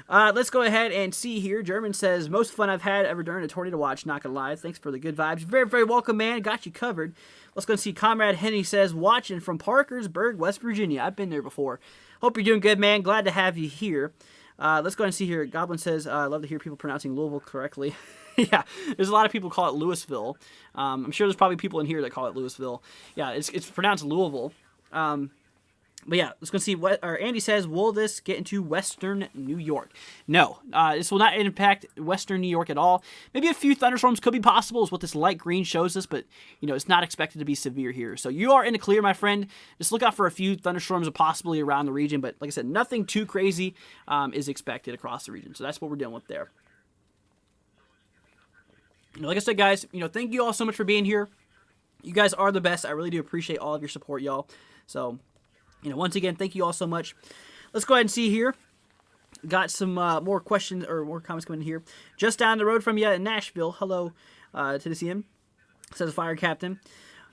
Let's go ahead and see here. German says, most fun I've had ever during a tornado watch. Not gonna lie. Thanks for the good vibes. Very, very welcome, man. Got you covered. Let's go and see. Comrade Henny says, watching from Parkersburg, West Virginia. I've been there before. Hope you're doing good, man. Glad to have you here. Let's go and see here. Goblin says, I love to hear people pronouncing Louisville correctly. Yeah, there's a lot of people call it Louisville. I'm sure there's probably people in here that call it Louisville. Yeah, it's pronounced Louisville. But yeah, let's go see what. Or Andy says, will this get into Western New York? No, this will not impact Western New York at all. Maybe a few thunderstorms could be possible, is what this light green shows us. But it's not expected to be severe here. So you are in the clear, my friend. Just look out for a few thunderstorms, possibly around the region. But like I said, nothing too crazy is expected across the region. So that's what we're dealing with there. Like I said, guys, thank you all so much for being here. You guys are the best. I really do appreciate all of your support, y'all. So. Once again, thank you all so much. Let's go ahead and see here. Got some more questions or more comments coming in here. Just down the road from you in Nashville. Hello, Tennessee. Says the fire captain.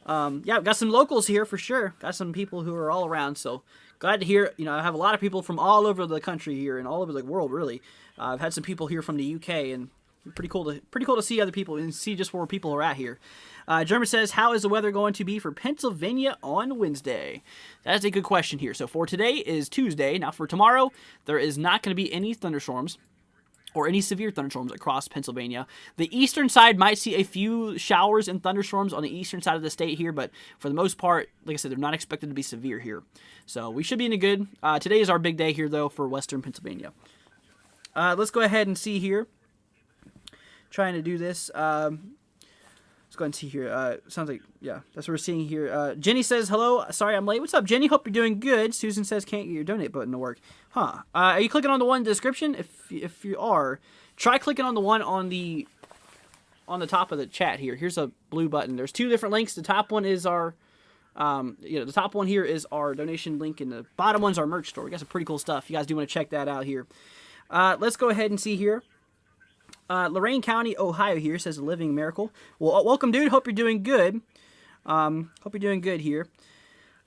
Yeah, got some locals here for sure. Got some people who are all around. So glad to hear. I have a lot of people from all over the country here and all over the world, really. I've had some people here from the UK, and pretty cool to see other people and see just where people are at here. German says, how is the weather going to be for Pennsylvania on Wednesday? That's a good question here. So for today is Tuesday. Now for tomorrow, there is not going to be any thunderstorms or any severe thunderstorms across Pennsylvania. The eastern side might see a few showers and thunderstorms on the eastern side of the state here, but for the most part, like I said, they're not expected to be severe here. So we should be in a good. Today is our big day here, though, for western Pennsylvania. Let's go ahead and see here. Trying to do this. Let's go ahead and see here. Sounds like, yeah, that's what we're seeing here. Jenny says, hello. Sorry I'm late. What's up, Jenny? Hope you're doing good. Susan says, can't get your donate button to work. Huh. Are you clicking on the one in the description? If you are, try clicking on the one on the top of the chat here. Here's a blue button. There's two different links. The top one is our, the top one here is our donation link, and the bottom one's our merch store. We got some pretty cool stuff. You guys do want to check that out here. Let's go ahead and see here. Lorain County, Ohio here says a living miracle. Well, welcome, dude. Hope you're doing good. Hope you're doing good here.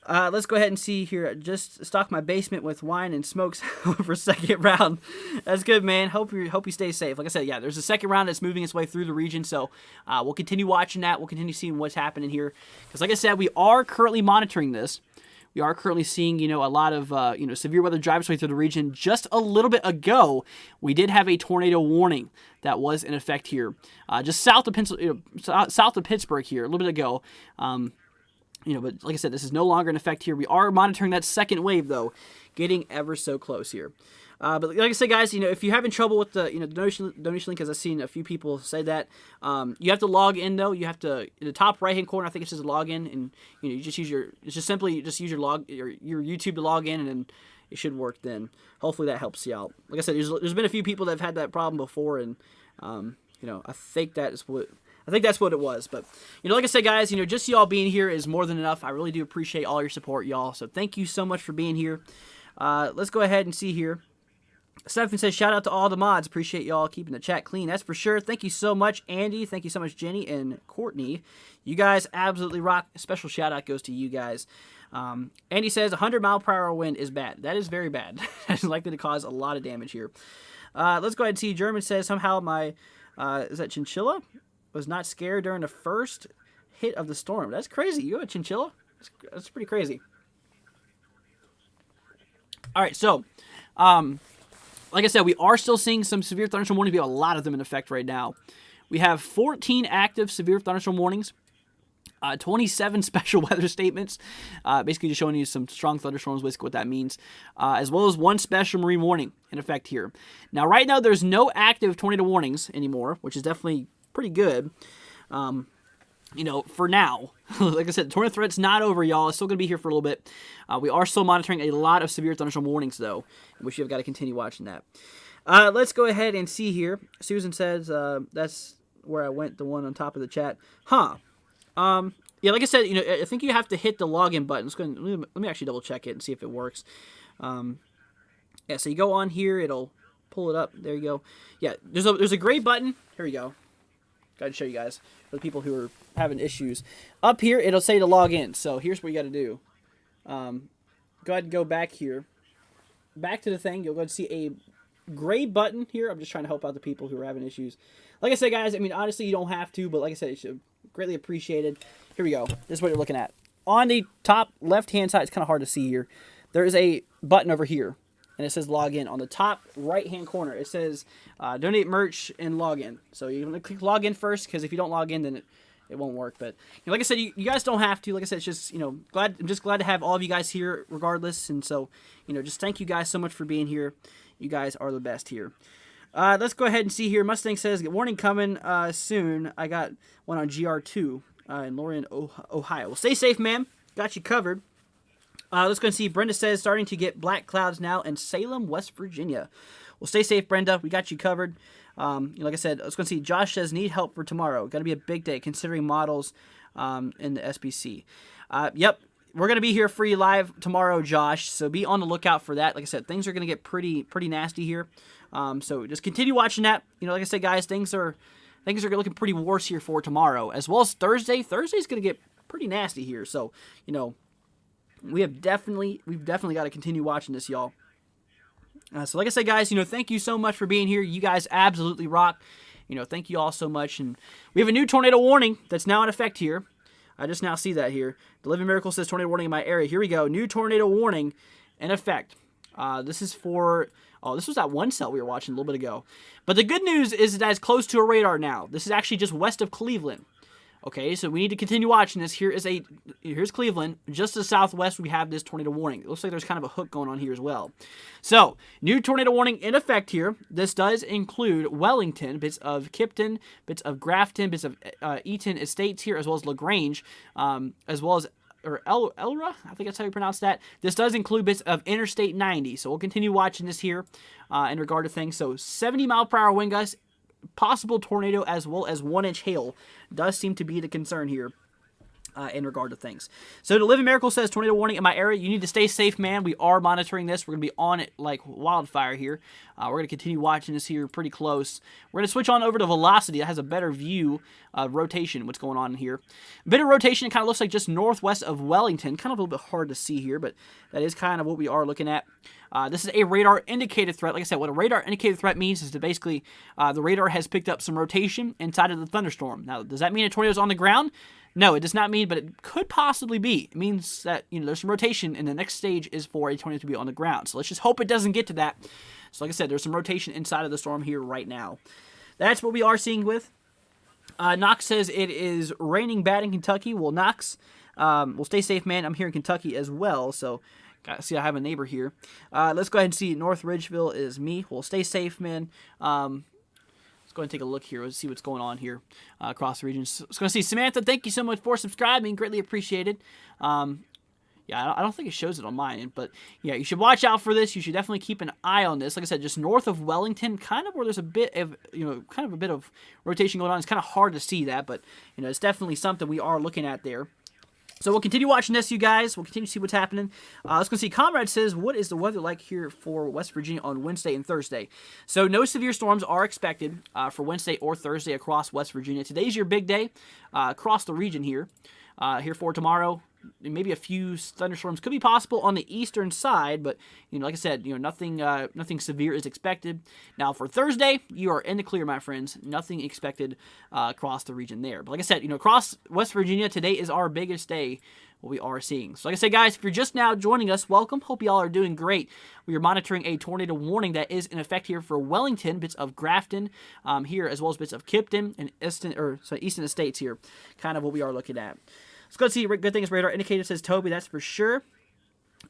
Let's go ahead and see here. Just stock my basement with wine and smokes for second round. That's good, man. Hope you stay safe. Like I said, yeah, there's a second round that's moving its way through the region, so we'll continue watching that. We'll continue seeing what's happening here. Because like I said, we are currently monitoring this. We are currently seeing, a lot of, severe weather drive its way through the region. Just a little bit ago, we did have a tornado warning that was in effect here, just south of Pittsburgh here, a little bit ago. But like I said, this is no longer in effect here. We are monitoring that second wave, though, getting ever so close here. But like I said, guys, if you're having trouble with the the donation link, as I've seen a few people say that, you have to log in though. You have to, in the top right hand corner, I think it says login, and you just use your your YouTube to log in, and then it should work. Then hopefully that helps you out. Like I said, there's been a few people that have had that problem before, and I think that's what it was. But like I said, guys, just y'all being here is more than enough. I really do appreciate all your support, y'all. So thank you so much for being here. Let's go ahead and see here. Stephen says, shout out to all the mods. Appreciate y'all keeping the chat clean. That's for sure. Thank you so much, Andy. Thank you so much, Jenny and Courtney. You guys absolutely rock. A special shout out goes to you guys. Andy says, 100-mile-per-hour wind is bad. That is very bad. That's likely to cause a lot of damage here. Let's go ahead and see. German says, somehow my, is that chinchilla? Was not scared during the first hit of the storm. That's crazy. You have a chinchilla? That's pretty crazy. All right, so, like I said, we are still seeing some severe thunderstorm warnings. We have a lot of them in effect right now. We have 14 active severe thunderstorm warnings, 27 special weather statements, basically just showing you some strong thunderstorms, basically what that means, as well as one special marine warning in effect here. Now, right now, there's no active tornado warnings anymore, which is definitely pretty good. For now. Like I said, the tornado threat's not over, y'all. It's still going to be here for a little bit. We are still monitoring a lot of severe thunderstorm warnings, though, which you've got to continue watching that. Let's go ahead and see here. Susan says, that's where I went, the one on top of the chat. Huh. Yeah, like I said, I think you have to hit the login button. Let me actually double check it and see if it works. Yeah, so you go on here, it'll pull it up. There you go. Yeah, there's a gray button. Here we go. Got to show you guys for the people who are having issues. Up here, it'll say to log in. So here's what you got to do. Go ahead and go back here. Back to the thing. You'll go to see a gray button here. I'm just trying to help out the people who are having issues. Like I said, guys, honestly, you don't have to, but like I said, it's greatly appreciated. Here we go. This is what you're looking at. On the top left-hand side, it's kind of hard to see here. There is a button over here, and it says login. On the top right-hand corner, it says donate merch and login. So you're going to click login first, because if you don't log in, then it won't work. But like I said, you guys don't have to. Like I said, it's just I'm just glad to have all of you guys here, regardless. And so just thank you guys so much for being here. You guys are the best here. Let's go ahead and see here. Mustang says, warning coming soon. I got one on GR2 in Lorraine, Ohio. Well, stay safe, man. Got you covered. Let's go and see. Brenda says, starting to get black clouds now in Salem, West Virginia. Well, stay safe, Brenda. We got you covered. Like I said, let's go and see. Josh says, need help for tomorrow. Got to be a big day considering models in the SBC. Yep. We're going to be here free live tomorrow, Josh, so be on the lookout for that. Like I said, things are going to get pretty nasty here. So just continue watching that. Like I said, guys, things are looking pretty worse here for tomorrow, as well as Thursday. Thursday's going to get pretty nasty here. So, we've definitely got to continue watching this, y'all. So like I said, guys, thank you so much for being here. You guys absolutely rock. Thank you all so much. And we have a new tornado warning that's now in effect here. I just now see that here. The Living Miracle says tornado warning in my area. Here we go. New tornado warning in effect. This is for... Oh, this was that one cell we were watching a little bit ago. But the good news is that it's close to a radar now. This is actually just west of Cleveland. Okay, so we need to continue watching this. Here's Cleveland. Just to the southwest, we have this tornado warning. It looks like there's kind of a hook going on here as well. So, new tornado warning in effect here. This does include Wellington, bits of Kipton, bits of Grafton, bits of Eaton Estates here, as well as LaGrange, as well as Elra, I think that's how you pronounce that. This does include bits of Interstate 90, so we'll continue watching this here in regard to things. So 70-mile-per-hour wind gusts, possible tornado, as well as 1-inch hail does seem to be the concern here in regard to things. So the Living Miracle says, tornado warning in my area. You need to stay safe, man. We are monitoring this. We're going to be on it like wildfire here. We're going to continue watching this here pretty close. We're going to switch on over to Velocity. That has a better view of rotation, what's going on here. A bit of rotation. It kind of looks like just northwest of Wellington. Kind of a little bit hard to see here, but that is kind of what we are looking at. This is a radar indicated threat. Like I said, what a radar indicated threat means is that basically the radar has picked up some rotation inside of the thunderstorm. Now, does that mean a tornado is on the ground? No, it does not mean, but it could possibly be. It means that there's some rotation, and the next stage is for a tornado to be on the ground. So let's just hope it doesn't get to that. So like I said, there's some rotation inside of the storm here right now. That's what we are seeing with. Knox says it is raining bad in Kentucky. Well, Knox, well, stay safe, man. I'm here in Kentucky as well, so see, I have a neighbor here. Let's go ahead and see. North Ridgeville is me. Well, stay safe, man. Let's go ahead and take a look here. Let's see what's going on here across the region. So, let's go see Samantha. Thank you so much for subscribing. Greatly appreciated. Yeah, I don't think it shows it on mine, but yeah, you should watch out for this. You should definitely keep an eye on this. Like I said, just north of Wellington, kind of where there's a bit of, kind of a bit of rotation going on. It's kind of hard to see that, but it's definitely something we are looking at there. So we'll continue watching this, you guys. We'll continue to see what's happening. Let's go see. Comrade says, what is the weather like here for West Virginia on Wednesday and Thursday? So no severe storms are expected for Wednesday or Thursday across West Virginia. Today's your big day across the region here. Here for tomorrow, maybe a few thunderstorms could be possible on the eastern side, but like I said, nothing severe is expected. Now for Thursday, you are in the clear, my friends. Nothing expected across the region there. But like I said, across West Virginia, today is our biggest day. What we are seeing. So like I said, guys, if you're just now joining us, welcome. Hope y'all are doing great. We are monitoring a tornado warning that is in effect here for Wellington, bits of Grafton here, as well as bits of Kipton and Easton Estates here. Kind of what we are looking at. Let's go see. Good thing is radar indicator, says Toby. That's for sure.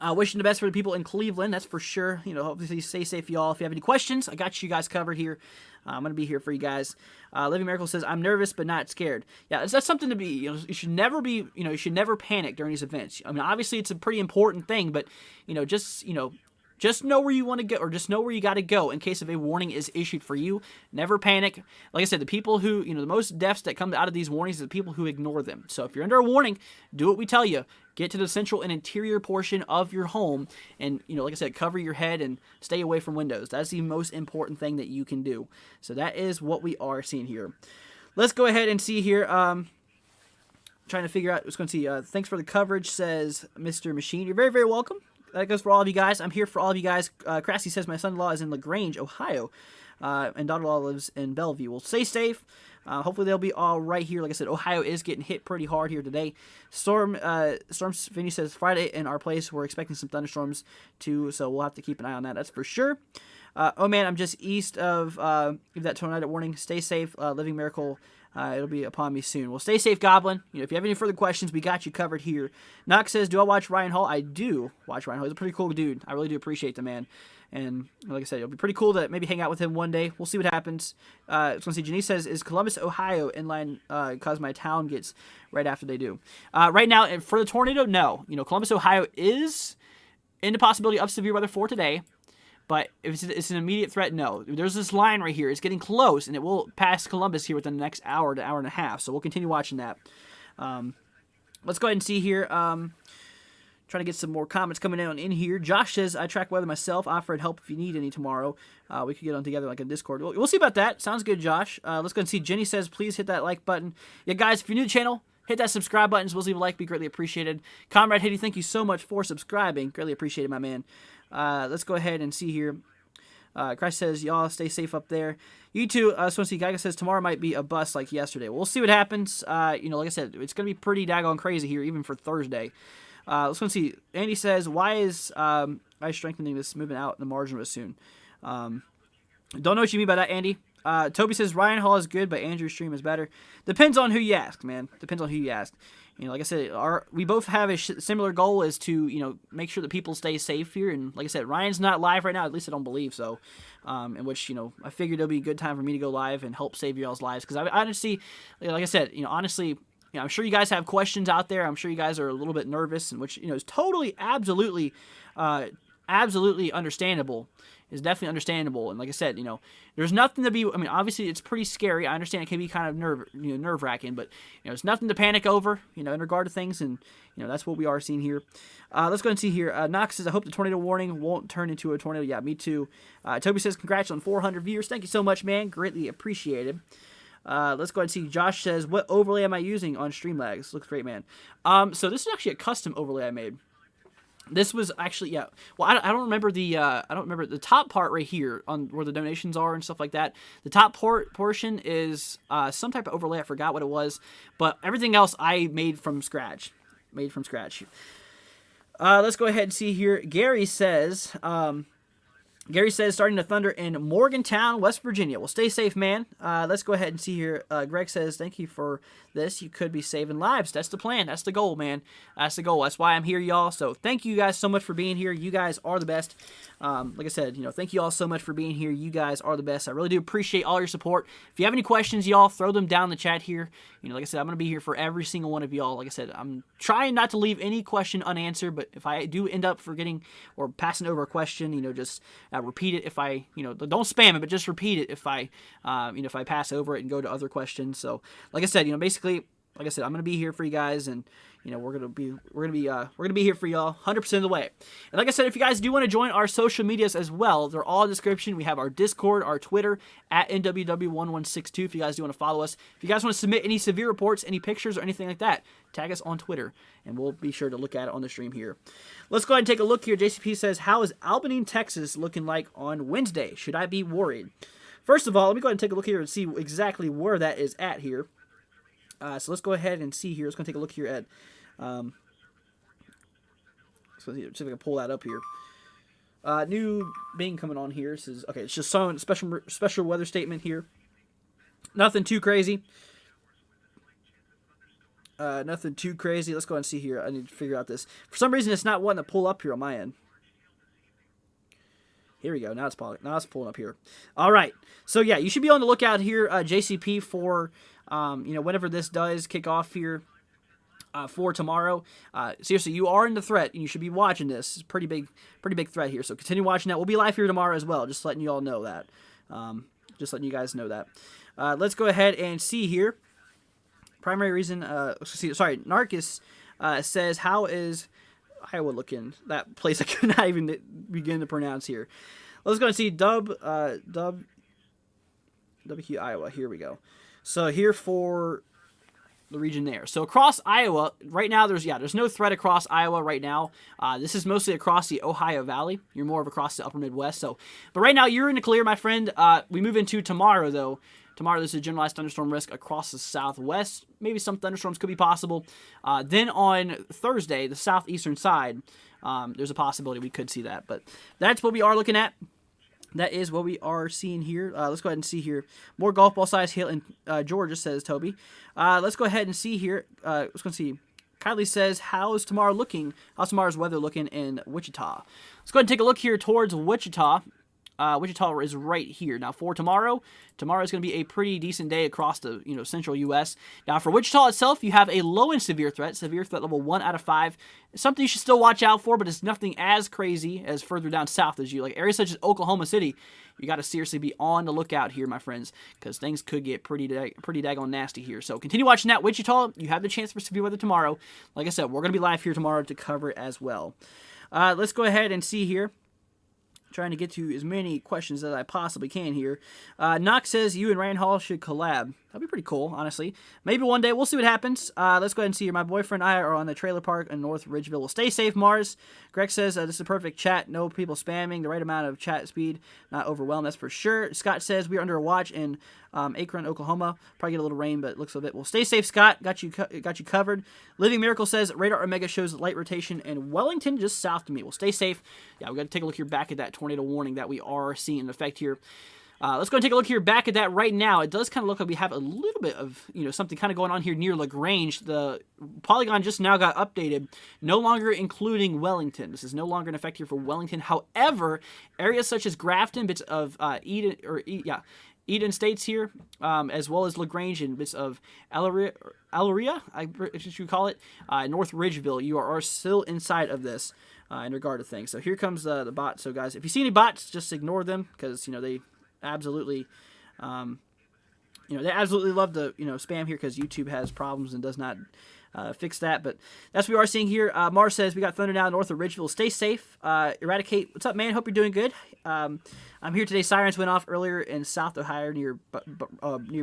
Wishing the best for the people in Cleveland. That's for sure. Hopefully stay safe, y'all. If you have any questions, I got you guys covered here. I'm going to be here for you guys. Living Miracle says, I'm nervous but not scared. Yeah, that's something to be. You should never be, you should never panic during these events. I mean, obviously it's a pretty important thing, but, just know where you want to go, or just know where you got to go in case if a warning is issued for you. Never panic. Like I said, the people who, the most deaths that come out of these warnings are the people who ignore them. So if you're under a warning, do what we tell you. Get to the central and interior portion of your home, and like I said, cover your head and stay away from windows. That's the most important thing that you can do. So that is what we are seeing here. Let's go ahead and see here. Trying to figure out. Let's go and see. Thanks for the coverage, says Mr. Machine. You're very, very welcome. That goes for all of you guys. I'm here for all of you guys. Crassy says my son-in-law is in LaGrange, Ohio, and daughter-in-law lives in Bellevue. Well, stay safe. Hopefully they'll be all right here. Like I said, Ohio is getting hit pretty hard here today. Storm Vinny says Friday in our place. We're expecting some thunderstorms too, so we'll have to keep an eye on that. That's for sure. Oh man, I'm just east of that tornado warning. Stay safe. Living Miracle It'll be upon me soon. Well, stay safe, Goblin. If you have any further questions, we got you covered here. Knox says, do I watch Ryan Hall? I do watch Ryan Hall. He's a pretty cool dude. I really do appreciate the man. And like I said, it'll be pretty cool to maybe hang out with him one day. We'll see what happens. Let's see. Janice says, is Columbus, Ohio inline because my town gets right after they do? Right now, for the tornado, no. Columbus, Ohio is in the possibility of severe weather for today. But if it's an immediate threat, no. There's this line right here. It's getting close, and it will pass Columbus here within the next hour to hour and a half. So we'll continue watching that. Let's go ahead and see here. Trying to get some more comments coming in here. Josh says, I track weather myself. Offered help if you need any tomorrow. We could get on together like a Discord. We'll see about that. Sounds good, Josh. Let's go and see. Jenny says, please hit that like button. Yeah, guys, if you're new to the channel, hit that subscribe button. So we'll leave a like. Be greatly appreciated. Comrade Hitty, thank you so much for subscribing. Greatly appreciated, my man. Let's go ahead and see here. Christ says, y'all stay safe up there. You too. Swansea Geiger says, tomorrow might be a bust like yesterday. We'll see what happens. Like I said, it's going to be pretty daggone crazy here, even for Thursday. Let's go and see. Andy says, why is I strengthening this movement out in the margin was soon? Don't know what you mean by that, Andy. Toby says, Ryan Hall is good, but Andrew's stream is better. Depends on who you ask, man. Depends on who you ask. Like I said, we both have a similar goal is to, make sure that people stay safe here. And like I said, Ryan's not live right now. At least I don't believe so. In which, I figured it'll be a good time for me to go live and help save y'all's lives. Because I honestly, like I said, honestly, I'm sure you guys have questions out there. I'm sure you guys are a little bit nervous, and which, is totally, absolutely understandable. Is definitely understandable. And like I said, there's nothing to be, obviously it's pretty scary. I understand it can be kind of nerve-wracking, but, it's nothing to panic over, in regard to things. And, that's what we are seeing here. Let's go and see here. Knox says, I hope the tornado warning won't turn into a tornado. Yeah, me too. Toby says, congrats on 400 viewers. Thank you so much, man. Greatly appreciated. Let's go ahead and see. Josh says, what overlay am I using on Streamlabs? Looks great, man. So this is actually a custom overlay I made. This was actually, yeah. Well, I don't remember the top part right here on where the donations are and stuff like that. The top portion is some type of overlay. I forgot what it was, but everything else I made from scratch. Let's go ahead and see here. Gary says, starting to thunder in Morgantown, West Virginia. Well, stay safe, man. Let's go ahead and see here. Greg says, thank you for this. You could be saving lives. That's the plan. That's the goal, man. That's the goal. That's why I'm here, y'all. So thank you guys so much for being here. You guys are the best. Like I said, thank you all so much for being here. You guys are the best. I really do appreciate all your support. If you have any questions, y'all, throw them down in the chat here. Like I said, I'm going to be here for every single one of y'all. Like I said, I'm trying not to leave any question unanswered, but if I do end up forgetting or passing over a question, just repeat it if I, don't spam it, but just repeat it if I, if I pass over it and go to other questions. So, like I said, basically, like I said, I'm gonna be here for you guys, and we're gonna be here for y'all 100% of the way. And like I said, if you guys do want to join our social medias as well, they're all in the description. We have our Discord, our Twitter at NWW1162. If you guys do want to follow us, if you guys want to submit any severe reports, any pictures, or anything like that, tag us on Twitter, and we'll be sure to look at it on the stream here. Let's go ahead and take a look here. JCP says, how is Albany, Texas looking like on Wednesday? Should I be worried? First of all, let me go ahead and take a look here and see exactly where that is at here. So let's go ahead and see here. Let's go take a look here at. So see if I can pull that up here. New Bing coming on here. Says, okay, it's just some special weather statement here. Nothing too crazy. Nothing too crazy. Let's go ahead and see here. I need to figure out this. For some reason, it's not wanting to pull up here on my end. Here we go. Now it's pulling up here. All right. So yeah, you should be on the lookout here, JCP, for whenever this does kick off here for tomorrow. Seriously, you are in the threat, and you should be watching this. It's a pretty big threat here. So continue watching that. We'll be live here tomorrow as well. Just letting you all know that. Just letting you guys know that. Let's go ahead and see here. Primary reason. Narcus says, how is Iowa looking? That place I could not even begin to pronounce here. Let's go and see WQ Iowa. Here we go. So here for the region there. So across Iowa right now, there's no threat across Iowa right now. This is mostly across the Ohio Valley. You're more of across the upper Midwest. So, but right now you're in the clear, my friend. We move into tomorrow though. Tomorrow, there's a generalized thunderstorm risk across the southwest. Maybe some thunderstorms could be possible. Then on Thursday, the southeastern side, there's a possibility we could see that. But that's what we are looking at that is what we are seeing here. Let's go ahead and see here. More golf ball size hail in Georgia, says Toby. Let's go ahead and see here. Let's go see. Kylie says, how's tomorrow looking? How's tomorrow's weather looking in Wichita? Let's go ahead and take a look here towards Wichita. Wichita is right here. Now for tomorrow is going to be a pretty decent day across the central U.S. Now for Wichita itself, you have a low and severe threat level 1 out of 5. It's something you should still watch out for, but it's nothing as crazy as further down south as you. Like areas such as Oklahoma City, you got to seriously be on the lookout here, my friends, because things could get pretty daggone nasty here. So continue watching that. Wichita, you have the chance for severe weather tomorrow. Like I said, we're going to be live here tomorrow to cover it as well. Let's go ahead and see here. Trying to get to as many questions as I possibly can here. Knox says you and Ryan Hall should collab. That'd be pretty cool, honestly. Maybe one day. We'll see what happens. Let's go ahead and see here. My boyfriend and I are on the trailer park in North Ridgeville. Well, stay safe, Mars. Greg says this is a perfect chat. No people spamming. The right amount of chat speed. Not overwhelmed, that's for sure. Scott says we are under a watch in Akron, Oklahoma. Probably get a little rain, but it looks a bit. Well, stay safe, Scott. Got you covered. Living Miracle says radar Omega shows light rotation in Wellington, just south of me. Well, stay safe. Yeah, we got to take a look here back at that tornado warning that we are seeing in effect here. Let's go and take a look here back at that right now. It does kind of look like we have a little bit of, something kind of going on here near LaGrange. The polygon just now got updated, no longer including Wellington. This is no longer in effect here for Wellington. However, areas such as Grafton, bits of Eden States here, as well as LaGrange and bits of Elyria, I should call it, North Ridgeville, you are still inside of this in regard to things. So here comes the bot. So guys, if you see any bots, just ignore them because they absolutely they absolutely love the spam here because YouTube has problems and does not fix that. But that's what we are seeing here. Mars says we got thunder now north of Ridgeville. Stay safe. Eradicate, what's up, man? Hope you're doing good. I'm here today. Sirens went off earlier in South Ohio near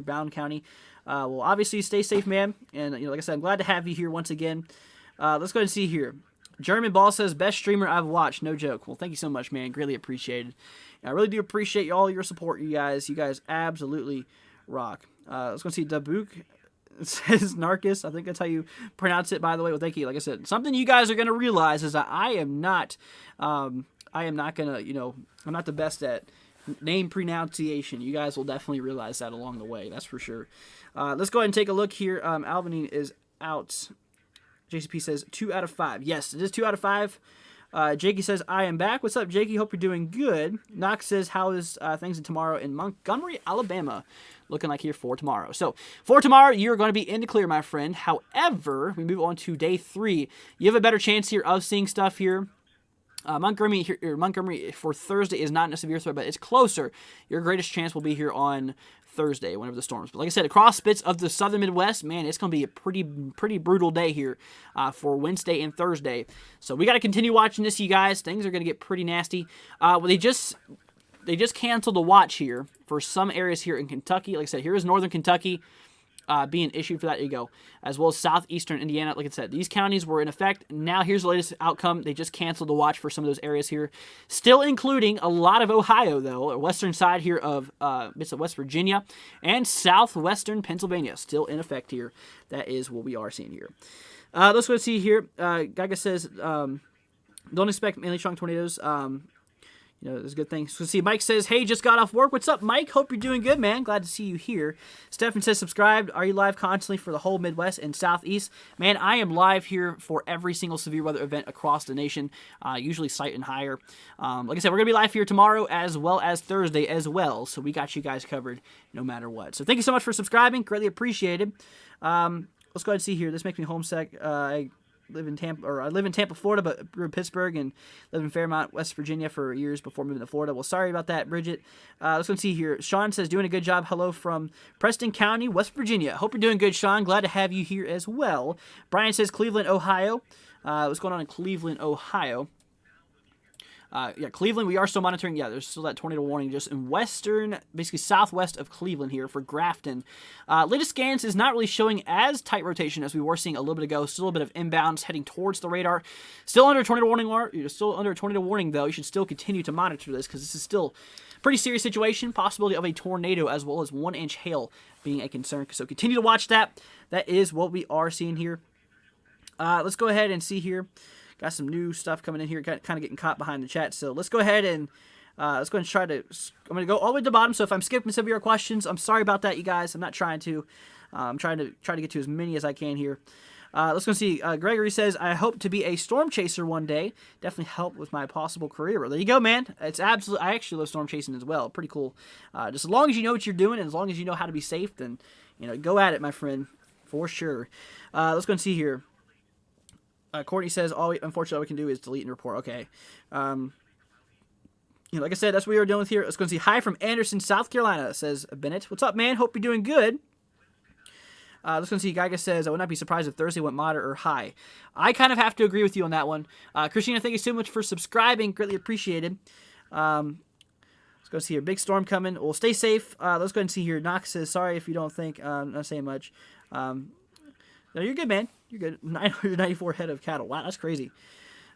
Bound County. Well, obviously stay safe, man. And like I said, I'm glad to have you here once again. Let's go ahead and see here. German Ball says best streamer I've watched. No joke. Well, thank you so much, man. Greatly appreciated. And I really do appreciate all your support, you guys. You guys absolutely rock. Let's go see Dabuk. It says Narcus. I think that's how you pronounce it, by the way. Well, thank you. Like I said, something you guys are going to realize is that I am not going to, I'm not the best at name pronunciation. You guys will definitely realize that along the way. That's for sure. Let's go ahead and take a look here. Alvin is out. JCP says 2 out of 5. Yes, it is 2 out of 5. Jakey says, I am back. What's up, Jakey? Hope you're doing good. Knox says, how is things in tomorrow in Montgomery, Alabama? Looking like here for tomorrow. So, for tomorrow, you're going to be in the clear, my friend. However, we move on to day 3. You have a better chance here of seeing stuff here. Montgomery for Thursday is not in a severe threat, but it's closer. Your greatest chance will be here on Thursday, whenever the storms. But like I said, across bits of the southern Midwest, man, it's going to be a pretty brutal day here for Wednesday and Thursday. So we got to continue watching this, you guys. Things are going to get pretty nasty. Well, they just canceled the watch here for some areas here in Kentucky. Like I said, here is northern Kentucky being issued for that. There you go. As well as southeastern Indiana. Like I said, these counties were in effect. Now here's the latest outcome. They just canceled the watch for some of those areas here. Still including a lot of Ohio, though. Western side here of bits of West Virginia and southwestern Pennsylvania. Still in effect here. That is what we are seeing here. Let's go see here. Gaga says, don't expect mainly strong tornadoes. There's good things. So see, Mike says, hey, just got off work. What's up, Mike? Hope you're doing good, man. Glad to see you here. Stefan says, subscribed. Are you live constantly for the whole Midwest and Southeast? Man, I am live here for every single severe weather event across the nation, usually site and higher. Like I said, we're going to be live here tomorrow as well as Thursday as well. So we got you guys covered no matter what. So thank you so much for subscribing. Greatly appreciated. Let's go ahead and see here. This makes me homesick. I live in Tampa, Florida, but grew in Pittsburgh and lived in Fairmont, West Virginia for years before moving to Florida. Well, sorry about that, Bridget. Let's go and see here. Sean says, doing a good job. Hello from Preston County, West Virginia. Hope you're doing good, Sean. Glad to have you here as well. Brian says, Cleveland, Ohio. What's going on in Cleveland, Ohio? Cleveland, we are still monitoring. Yeah, there's still that tornado warning just in basically southwest of Cleveland here for Grafton. Latest scans is not really showing as tight rotation as we were seeing a little bit ago. Still a bit of inbounds heading towards the radar. Still under a tornado warning, though. You should still continue to monitor this because this is still a pretty serious situation. Possibility of a tornado as well as 1-inch hail being a concern. So continue to watch that. That is what we are seeing here. Let's go ahead and see here. Got some new stuff coming in here, kind of getting caught behind the chat. So let's go ahead and Let's go ahead and try to. I'm going to go all the way to the bottom. So if I'm skipping some of your questions, I'm sorry about that, you guys. I'm not trying to. I'm trying to get to as many as I can here. Let's go see. Gregory says, I hope to be a storm chaser one day. Definitely help with my possible career. Well, there you go, man. It's absolutely. I actually love storm chasing as well. Pretty cool. Just as long as you know what you're doing and as long as you know how to be safe, then go at it, my friend, for sure. Let's go and see here. Courtney says, unfortunately, all we can do is delete and report. Okay. Like I said, that's what we are dealing with here. Let's go and see. Hi from Anderson, South Carolina, says Bennett. What's up, man? Hope you're doing good. Let's go and see. Geiga says, I would not be surprised if Thursday went moderate or high. I kind of have to agree with you on that one. Christina, thank you so much for subscribing. Greatly appreciated. Let's go see here. Big storm coming. Well, stay safe. Let's go and see here. Knox says, sorry if you don't think. Not saying much. No, you're good, man. You're good. 994 head of cattle. Wow, that's crazy.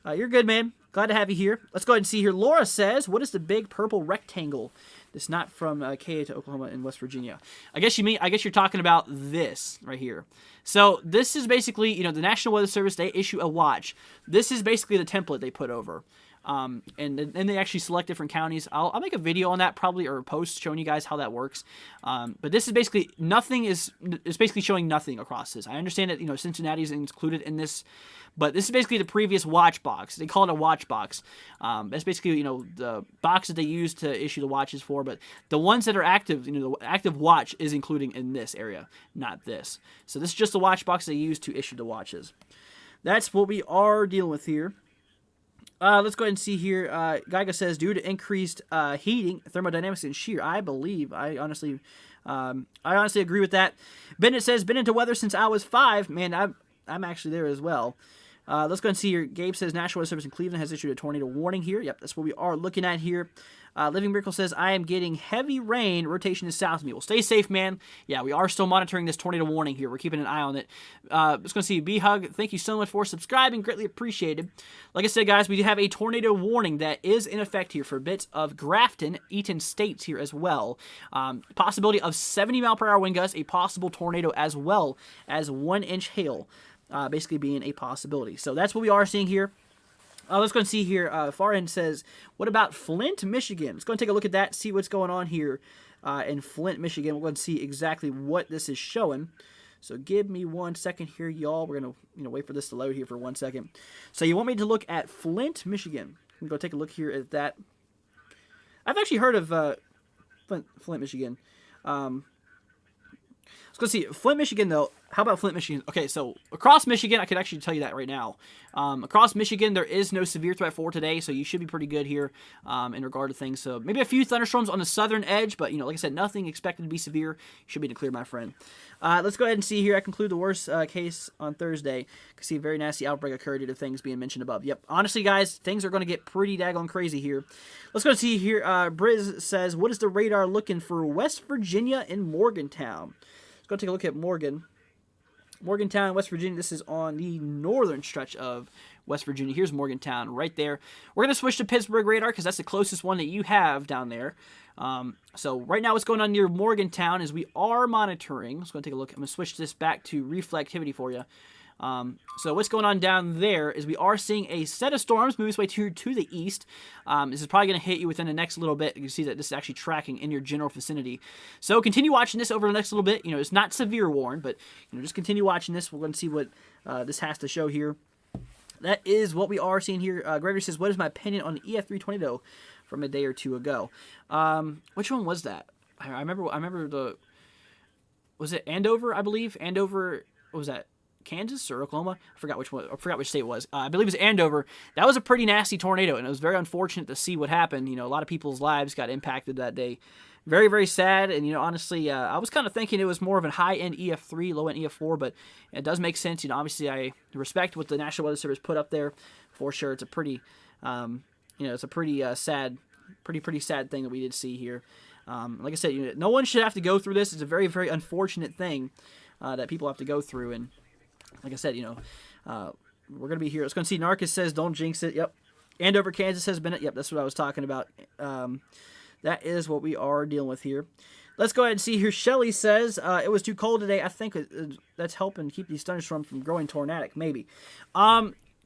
You're good, man. Glad to have you here. Let's go ahead and see here. Laura says, what is the big purple rectangle? It's not from KA to Oklahoma and West Virginia. I guess you're talking about this right here. So this is basically, the National Weather Service, they issue a watch. This is basically the template they put over. And then they actually select different counties. I'll make a video on that probably, or a post showing you guys how that works. But this is basically it's basically showing nothing across this. I understand that Cincinnati is included in this, but this is basically the previous watch box. They call it a watch box. That's basically the box that they use to issue the watches for. But the ones that are active, the active watch is including in this area, not this. So this is just the watch box they use to issue the watches. That's what we are dealing with here. Let's go ahead and see here. Geiga says, due to increased heating, thermodynamics, and shear. I honestly agree with that. Bennett says, been into weather since I was 5. Man, I'm actually there as well. Let's go and see here. Gabe says, National Weather Service in Cleveland has issued a tornado warning here. Yep, that's what we are looking at here. Living Miracle says, I am getting heavy rain. Rotation is south of me. Well, stay safe, man. Yeah, we are still monitoring this tornado warning here. We're keeping an eye on it. Let's go see B-Hug. Thank you so much for subscribing. Greatly appreciated. Like I said, guys, we do have a tornado warning that is in effect here for bits of Grafton, Eaton States here as well. Possibility of 70 mile per hour wind gusts, a possible tornado as well as 1-inch hail. Basically being a possibility. So that's what we are seeing here. Let's go and see here. Far End says, what about Flint, Michigan? Let's go and take a look at that, see what's going on here in Flint, Michigan. We'll go and see exactly what this is showing. So give me 1 second here, y'all. We're going to wait for this to load here for 1 second. So you want me to look at Flint, Michigan. I'm going to go take a look here at that. I've actually heard of Flint, Michigan. Let's go see. Flint, Michigan, though. How about Flint, Michigan? Okay, so across Michigan, I could actually tell you that right now. Across Michigan, there is no severe threat for today, so you should be pretty good here in regard to things. So maybe a few thunderstorms on the southern edge, but, like I said, nothing expected to be severe. You should be in the clear, my friend. Let's go ahead and see here. I conclude the worst case on Thursday. You can see a very nasty outbreak occurred due to things being mentioned above. Yep, honestly, guys, things are going to get pretty daggone crazy here. Let's go see here. Briz says, what is the radar looking for West Virginia and Morgantown? Let's go take a look at Morgantown, West Virginia. This is on the northern stretch of West Virginia. Here's Morgantown right there. We're going to switch to Pittsburgh radar because that's the closest one that you have down there. So right now what's going on near Morgantown is we are monitoring. Let's go take a look. I'm going to switch this back to reflectivity for you. So what's going on down there is we are seeing a set of storms move its way to the east. This is probably going to hit you within the next little bit. You can see that this is actually tracking in your general vicinity. So continue watching this over the next little bit. It's not severe warn, but just continue watching this. We're going to see what this has to show here. That is what we are seeing here. Gregory says, what is my opinion on the EF3 tornado from a day or two ago? Which one was that? I remember was it Andover, I believe? Andover, what was that? Kansas or Oklahoma? I forgot which one. I forgot which state it was. I believe it was Andover. That was a pretty nasty tornado, and it was very unfortunate to see what happened. A lot of people's lives got impacted that day. Very, very sad. And honestly, I was kind of thinking it was more of a high-end EF3, low-end EF4, but it does make sense. Obviously, I respect what the National Weather Service put up there for sure. It's a pretty, it's a pretty sad, pretty sad thing that we did see here. Like I said, no one should have to go through this. It's a very, very unfortunate thing that people have to go through, and like I said, we're going to be here. Let's go and see. Narcus says, don't jinx it. Yep. Andover, Kansas has been it. Yep, that's what I was talking about. That is what we are dealing with here. Let's go ahead and see here. Shelly says, it was too cold today. I think that's helping keep these thunderstorms from growing tornadic, maybe.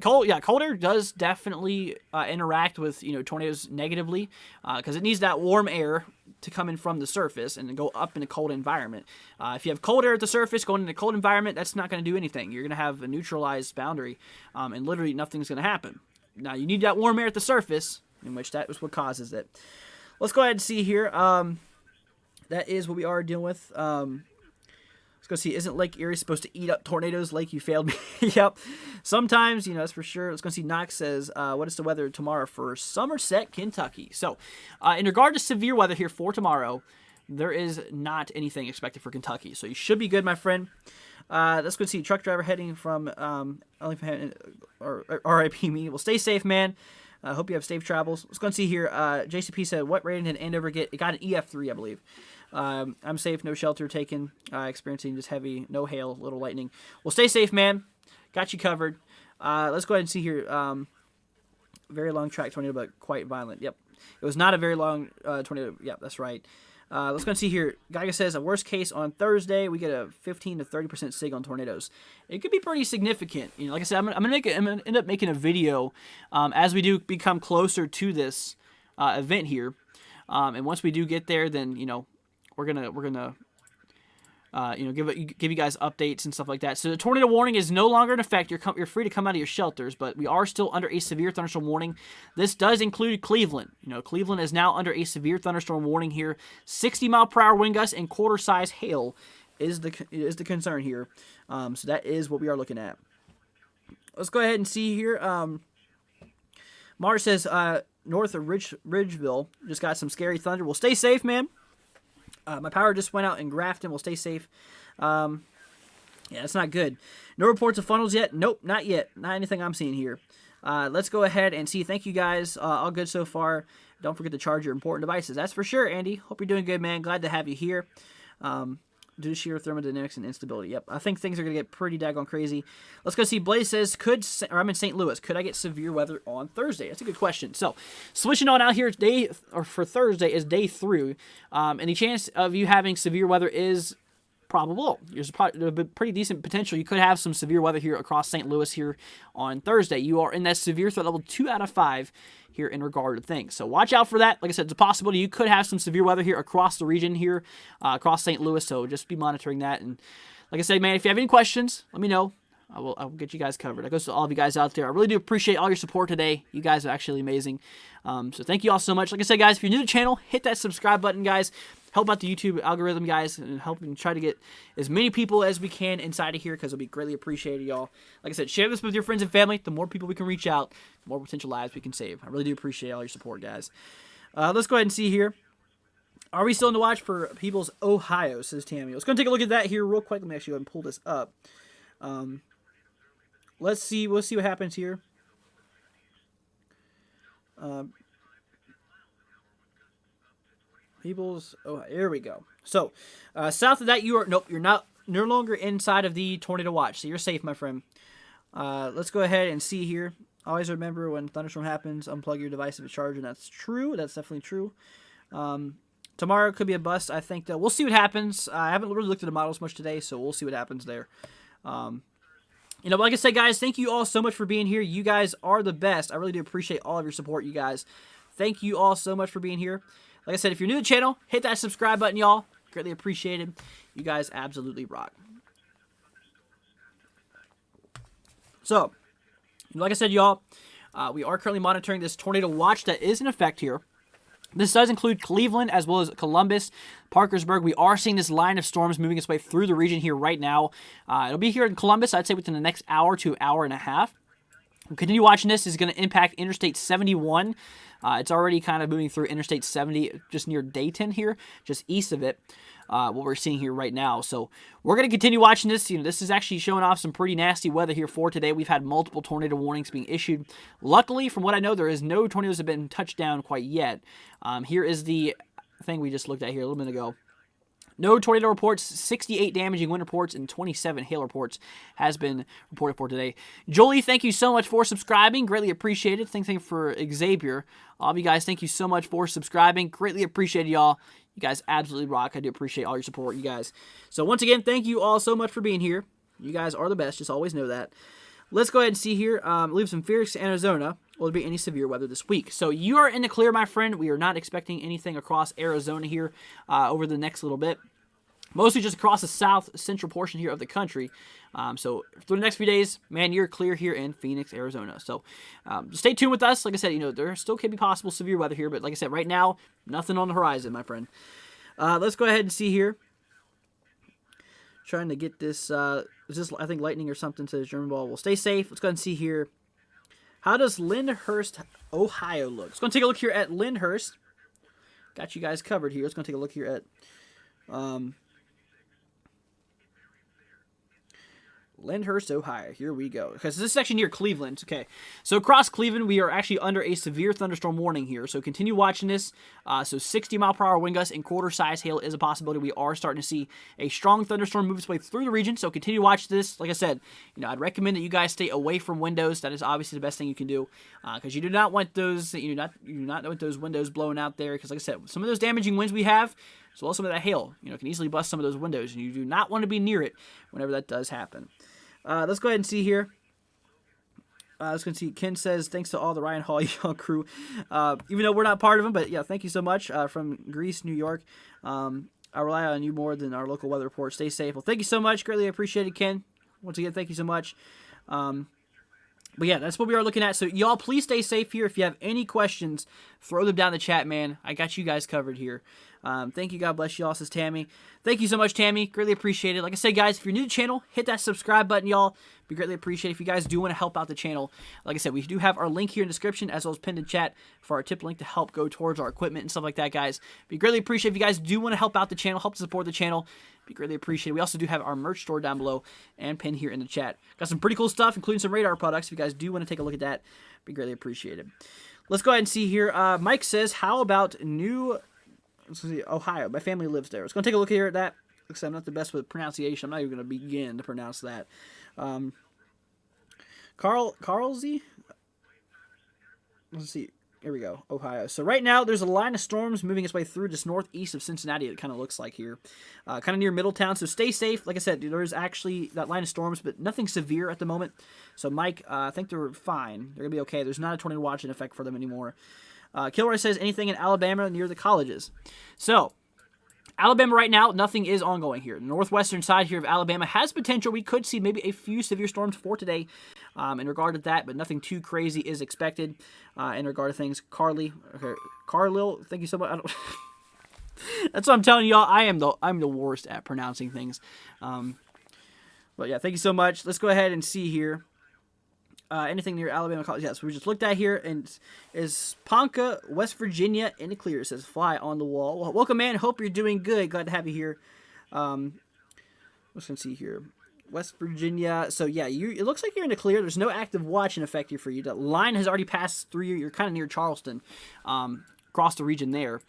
Cold air does definitely interact with tornadoes negatively because it needs that warm air to come in from the surface and go up in a cold environment. If you have cold air at the surface going in a cold environment, that's not going to do anything. You're going to have a neutralized boundary, and literally nothing's going to happen. Now you need that warm air at the surface, in which that is what causes it. Let's go ahead and see here. That is what we are dealing with. Let's go see. Isn't Lake Erie supposed to eat up tornadoes? Lake, you failed me. Yep. Sometimes, that's for sure. Let's go see. Knox says, what is the weather tomorrow for Somerset, Kentucky? So, in regard to severe weather here for tomorrow, there is not anything expected for Kentucky. So, you should be good, my friend. Let's go see. Truck driver heading from RIP me. Well, stay safe, man. I hope you have safe travels. Let's go and see here. JCP said, what rating did Andover get? It got an EF3, I believe. I'm safe, no shelter taken, experiencing just heavy, no hail, little lightning. Well, stay safe, man. Got you covered. Let's go ahead and see here. Very long track tornado, but quite violent. Yep. It was not a very long tornado. Yep, that's right. Let's go and see here. Geiger says, a worst case on Thursday, we get a 15 to 30% sig on tornadoes. It could be pretty significant. Like I said, I'm gonna end up making a video as we do become closer to this event here. And once we do get there, then we're gonna give you guys updates and stuff like that. So the tornado warning is no longer in effect. You're free to come out of your shelters, but we are still under a severe thunderstorm warning. This does include Cleveland. Cleveland is now under a severe thunderstorm warning here. 60-mile-per-hour wind gusts and quarter-size hail is the concern here. So that is what we are looking at. Let's go ahead and see here. Mars says north of Ridgeville just got some scary thunder. Well, stay safe, man. My power just went out in Grafton. We'll stay safe. Yeah, that's not good. No reports of funnels yet? Nope, not yet. Not anything I'm seeing here. Let's go ahead and see. Thank you, guys. All good so far. Don't forget to charge your important devices. That's for sure, Andy. Hope you're doing good, man. Glad to have you here. Due to sheer thermodynamics and instability. Yep, I think things are going to get pretty daggone crazy. Let's go see. Blaze says, I'm in St. Louis. Could I get severe weather on Thursday? That's a good question. So, switching on out here, for Thursday is day 3. Any chance of you having severe weather is probable. There's a pretty decent potential. You could have some severe weather here across St. Louis here on Thursday. You are in that severe threat level 2 out of 5 here in regard to things. So watch out for that. Like I said, it's a possibility. You could have some severe weather here across the region here, across St. Louis. So just be monitoring that. And like I said, man, if you have any questions, let me know. I'll get you guys covered. That goes to all of you guys out there. I really do appreciate all your support today. You guys are actually amazing. So thank you all so much. Like I said, guys, if you're new to the channel, hit that subscribe button, guys. Help out the YouTube algorithm, guys, and help and try to get as many people as we can inside of here because it'll be greatly appreciated, y'all. Like I said, share this with your friends and family. The more people we can reach out, the more potential lives we can save. I really do appreciate all your support, guys. Let's go ahead and see here. Are we still in the watch for People's Ohio, says Tammy. Let's go and take a look at that here real quick. Let me actually go ahead and pull this up. Let's see. We'll see what happens here. People's, here we go. So, south of that, you're no longer inside of the tornado watch, so you're safe, my friend. Let's go ahead and see here. Always remember when thunderstorm happens, unplug your device if it's charged, and that's true. That's definitely true. Tomorrow could be a bust. I think that we'll see what happens. I haven't really looked at the models much today, so we'll see what happens there. Like I said, guys, thank you all so much for being here. You guys are the best. I really do appreciate all of your support, you guys. Thank you all so much for being here. Like I said, if you're new to the channel, hit that subscribe button, y'all. Greatly appreciated. You guys absolutely rock. So, like I said, y'all, we are currently monitoring this tornado watch that is in effect here. This does include Cleveland as well as Columbus, Parkersburg. We are seeing this line of storms moving its way through the region here right now. It'll be here in Columbus, I'd say, within the next hour to hour and a half. We'll continue watching this. This is going to impact Interstate 71. It's already kind of moving through Interstate 70 just near Dayton here, just east of it, what we're seeing here right now. So we're going to continue watching this. This is actually showing off some pretty nasty weather here for today. We've had multiple tornado warnings being issued. Luckily, from what I know, there is no tornadoes that have been touched down quite yet. Here is the thing we just looked at here a little minute ago. No tornado reports, 68 damaging wind reports, and 27 hail reports has been reported for today. Jolie, thank you so much for subscribing. Greatly appreciated. Thank you for Xavier. All of you guys, thank you so much for subscribing. Greatly appreciated, y'all. You guys absolutely rock. I do appreciate all your support, you guys. So once again, thank you all so much for being here. You guys are the best. Just always know that. let's go ahead and see here. Leaves from Phoenix, Arizona. Will there be any severe weather this week? So you are in the clear, my friend. We are not expecting anything across Arizona here over the next little bit. Mostly just across the south central portion here of the country. So for the next few days, man, you're clear here in Phoenix, Arizona. So stay tuned with us. Like I said, there still could be possible severe weather here. But like I said, right now, nothing on the horizon, my friend. Let's go ahead and see here. Trying to get this, is this, I think, lightning or something, says German ball. We'll stay safe. Let's go ahead and see here. How does Lyndhurst, Ohio look? Let's go and take a look here at Lyndhurst. Got you guys covered here. Let's go and take a look here at Lyndhurst, Ohio. Here we go. Because this is actually near Cleveland. Okay. So across Cleveland, we are actually under a severe thunderstorm warning here. So continue watching this. So 60-mile-per-hour wind gusts and quarter-size hail is a possibility. We are starting to see a strong thunderstorm move its way through the region. So continue watching this. Like I said, I'd recommend that you guys stay away from windows. That is obviously the best thing you can do. Because you do not want those, you do not want those windows blowing out there. Because like I said, some of those damaging winds we have, as well as some of that hail, can easily bust some of those windows. And you do not want to be near it whenever that does happen. Let's go ahead and see here. Let's go and see. Ken says, thanks to all the Ryan Hall Young crew. Even though we're not part of them, but yeah, thank you so much. From Greece, New York. I rely on you more than our local weather report. Stay safe. Well, thank you so much. Greatly appreciated, Ken. Once again, thank you so much. But yeah, that's what we are looking at. So y'all, please stay safe here. If you have any questions, throw them down in the chat, man. I got you guys covered here. Thank you. God bless you all, says Tammy. Thank you so much, Tammy. Greatly appreciate it. Like I said, guys, if you're new to the channel, hit that subscribe button, y'all. Be greatly appreciated. If you guys do want to help out the channel, like I said, we do have our link here in the description as well as pinned in chat for our tip link to help go towards our equipment and stuff like that, guys. Be greatly appreciated if you guys do want to help out the channel, help to support the channel. Be greatly appreciated. We also do have our merch store down below and pinned here in the chat. Got some pretty cool stuff, including some radar products. If you guys do want to take a look at that, be greatly appreciated. Let's go ahead and see here. Mike says, how about let's see, Ohio? My family lives there. Let's go and take a look here at that. Looks like I'm not the best with pronunciation. I'm not even going to begin to pronounce that. Carlsy? Let's see. Here we go. Ohio. So right now, there's a line of storms moving its way through just northeast of Cincinnati, it kind of looks like here. Kind of near Middletown. So stay safe. Like I said, there's actually that line of storms, but nothing severe at the moment. So Mike, I think they're fine. They're going to be okay. There's not a tornado watch in effect for them anymore. Kilroy says, anything in Alabama near the colleges? So, Alabama right now, nothing is ongoing here. The northwestern side here of Alabama has potential. We could see maybe a few severe storms for today in regard to that, but nothing too crazy is expected in regard to things. Carlil, thank you so much. That's what I'm telling y'all. I'm the worst at pronouncing things. But yeah, thank you so much. Let's go ahead and see here. Anything near Alabama College? Yes, we just looked at here, and is Ponca, West Virginia, in the clear. It says fly on the wall. Well, welcome, man. Hope you're doing good. Glad to have you here. Let's see here. West Virginia. So yeah, it looks like you're in the clear. There's no active watch in effect here for you. The line has already passed through you. You're kind of near Charleston, across the region there.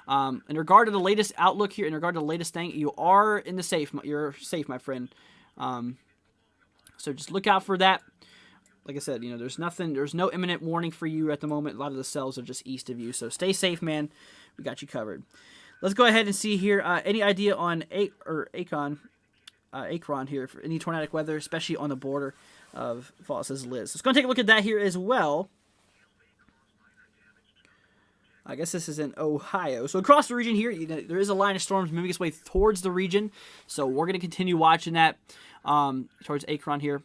In regard to the latest outlook here, in regard to the latest thing, you are in the safe. You're safe, my friend. So just look out for that. Like I said, there's no imminent warning for you at the moment. A lot of the cells are just east of you. So stay safe, man. We got you covered. Let's go ahead and see here. Any idea on Akron here for any tornadic weather, especially on the border of fall, says Liz. So let's go and take a look at that here as well. I guess this is in Ohio. So across the region here, there is a line of storms moving its way towards the region. So we're going to continue watching that towards Akron here.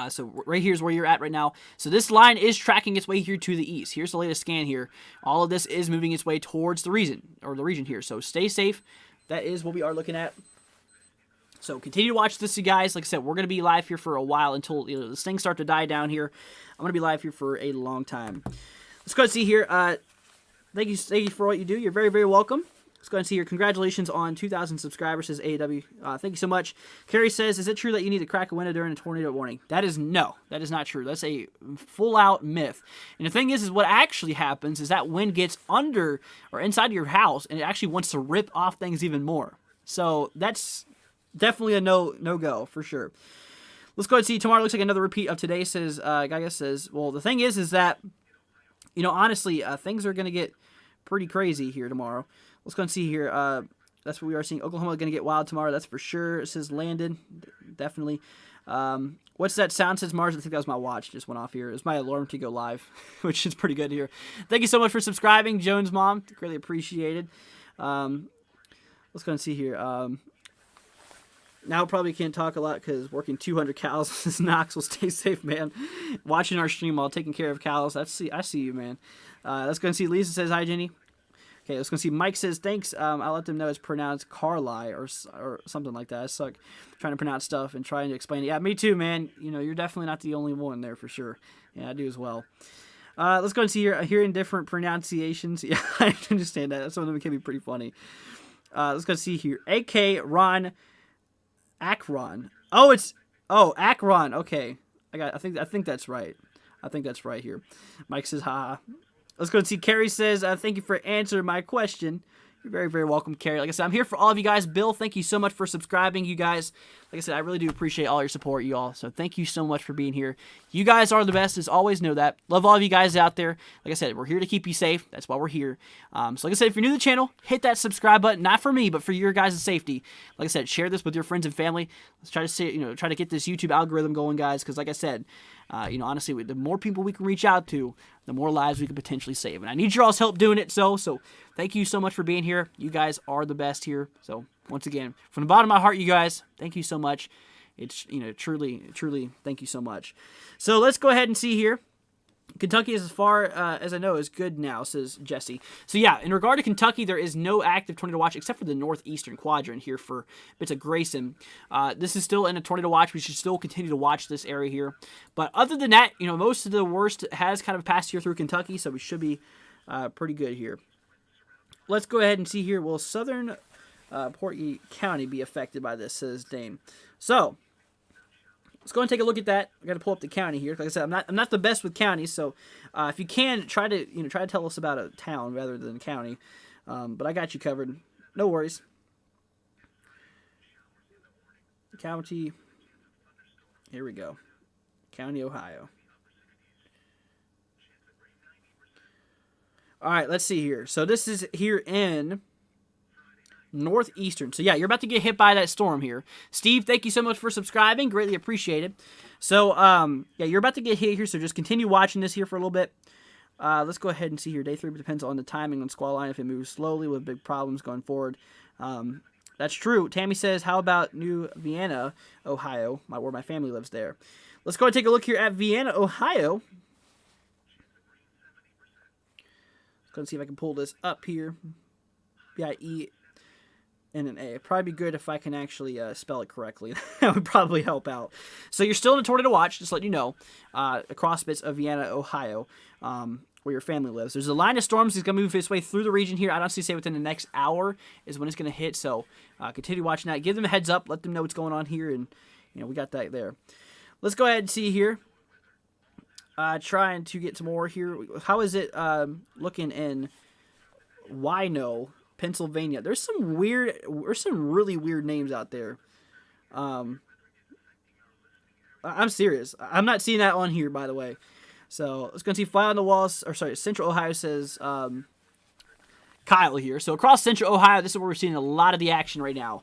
So right here's where you're at right now. So this line is tracking its way here to the east. Here's the latest scan here. All of this is moving its way towards the region here. So stay safe. That is what we are looking at. So continue to watch this, you guys. Like I said, we're going to be live here for a while until this things start to die down here. I'm going to be live here for a long time. Let's go and see here. Thank you for what you do. You're very, very welcome. Let's go ahead and see here. Congratulations on 2,000 subscribers, says AEW. Thank you so much. Carrie says, is it true that you need to crack a window during a tornado warning? That is not true. That's a full-out myth. And the thing is what actually happens is that wind gets under or inside your house, and it actually wants to rip off things even more. So that's definitely a no-go for sure. Let's go ahead and see. Tomorrow looks like another repeat of today, says Gaga says, well, the thing is that, honestly, things are going to get pretty crazy here tomorrow. Let's go and see here. That's what we are seeing. Oklahoma is going to get wild tomorrow. That's for sure. It says Landon. Definitely. What's that sound, says Mars? I think that was my watch. Just went off here. It was my alarm to go live, which is pretty good here. Thank you so much for subscribing, Jones Mom. Greatly appreciated. Let's go and see here. Now probably can't talk a lot because working 200 cows is Knox. Will stay safe, man. Watching our stream while taking care of cows. I see you, man. Let's go and see. Lisa says hi, Jenny. Okay, let's go see. Mike says thanks. I'll let them know it's pronounced Carly or something like that. I suck trying to pronounce stuff and trying to explain it. Yeah, me too, man. You know, you're definitely not the only one there for sure. Yeah, I do as well. Let's go and see here. Hearing different pronunciations. Yeah, I understand that. Some of them can be pretty funny. Let's go see here. AK Ron Akron. Akron. Okay, I think that's right. I think that's right here. Mike says ha. Let's go and see. Carrie says, thank you for answering my question. You're very, very welcome, Carrie. Like I said, I'm here for all of you guys. Bill, thank you so much for subscribing, you guys. Like I said, I really do appreciate all your support, you all. So thank you so much for being here. You guys are the best, as always, know that. Love all of you guys out there. Like I said, we're here to keep you safe. That's why we're here. So like I said, if you're new to the channel, hit that subscribe button. Not for me, but for your guys' safety. Like I said, share this with your friends and family. Let's try to get this YouTube algorithm going, guys. Because like I said, honestly, the more people we can reach out to, the more lives we can potentially save. And I need your all's help doing it. So thank you so much for being here. You guys are the best here. So once again, from the bottom of my heart, you guys, thank you so much. It's, truly, truly, thank you so much. So let's go ahead and see here. Kentucky, as far as I know, is good now, says Jesse. So yeah, in regard to Kentucky, there is no active tornado watch except for the northeastern quadrant here for bits of Grayson. This is still in a tornado watch. We should still continue to watch this area here. But other than that, most of the worst has kind of passed here through Kentucky, so we should be pretty good here. Let's go ahead and see here. Will southern Portland County be affected by this, says Dane. So let's go and take a look at that. I got to pull up the county here. Like I said, I'm not the best with counties, so if you can try to tell us about a town rather than a county. But I got you covered. No worries. County. Here we go. County, Ohio. All right, let's see here. So this is here in northeastern. So yeah, you're about to get hit by that storm here. Steve, thank you so much for subscribing. Greatly appreciated. So yeah, you're about to get hit here, so just continue watching this here for a little bit. Let's go ahead and see here. Day 3 depends on the timing on Squall line. If it moves slowly with big problems going forward. That's true. Tammy says, how about New Vienna, Ohio, where my family lives there. Let's go and take a look here at Vienna, Ohio. Let's go and see if I can pull this up here. B-I-E and an A. It'd probably be good if I can actually spell it correctly. That would probably help out. So you're still in a tornado watch, just letting you know, across bits of Vienna, Ohio, where your family lives. There's a line of storms that's going to move its way through the region here. I'd honestly say within the next hour is when it's going to hit. So continue watching that. Give them a heads up. Let them know what's going on here. And, we got that there. Let's go ahead and see here. Trying to get some more here. How is it looking in Wino, Pennsylvania? There's some really weird names out there. I'm serious. I'm not seeing that on here, by the way. So let's go and see Fly on the Walls. Or sorry, Central Ohio says Kyle here. So across Central Ohio, this is where we're seeing a lot of the action right now.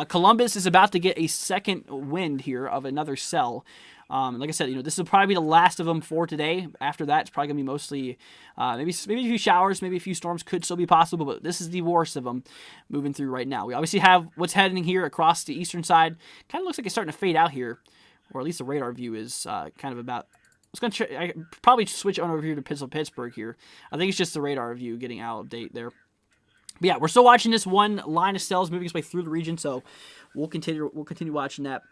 Columbus is about to get a second wind here of another cell. Like I said, this will probably be the last of them for today. After that, it's probably going to be mostly maybe a few showers, maybe a few storms could still be possible, but this is the worst of them moving through right now. We obviously have what's heading here across the eastern side. Kind of looks like it's starting to fade out here, or at least the radar view is kind of about. I probably switch on over here to Pittsburgh here. I think it's just the radar view getting out of date there. But yeah, we're still watching this one line of cells moving its way through the region, so we'll continue watching that.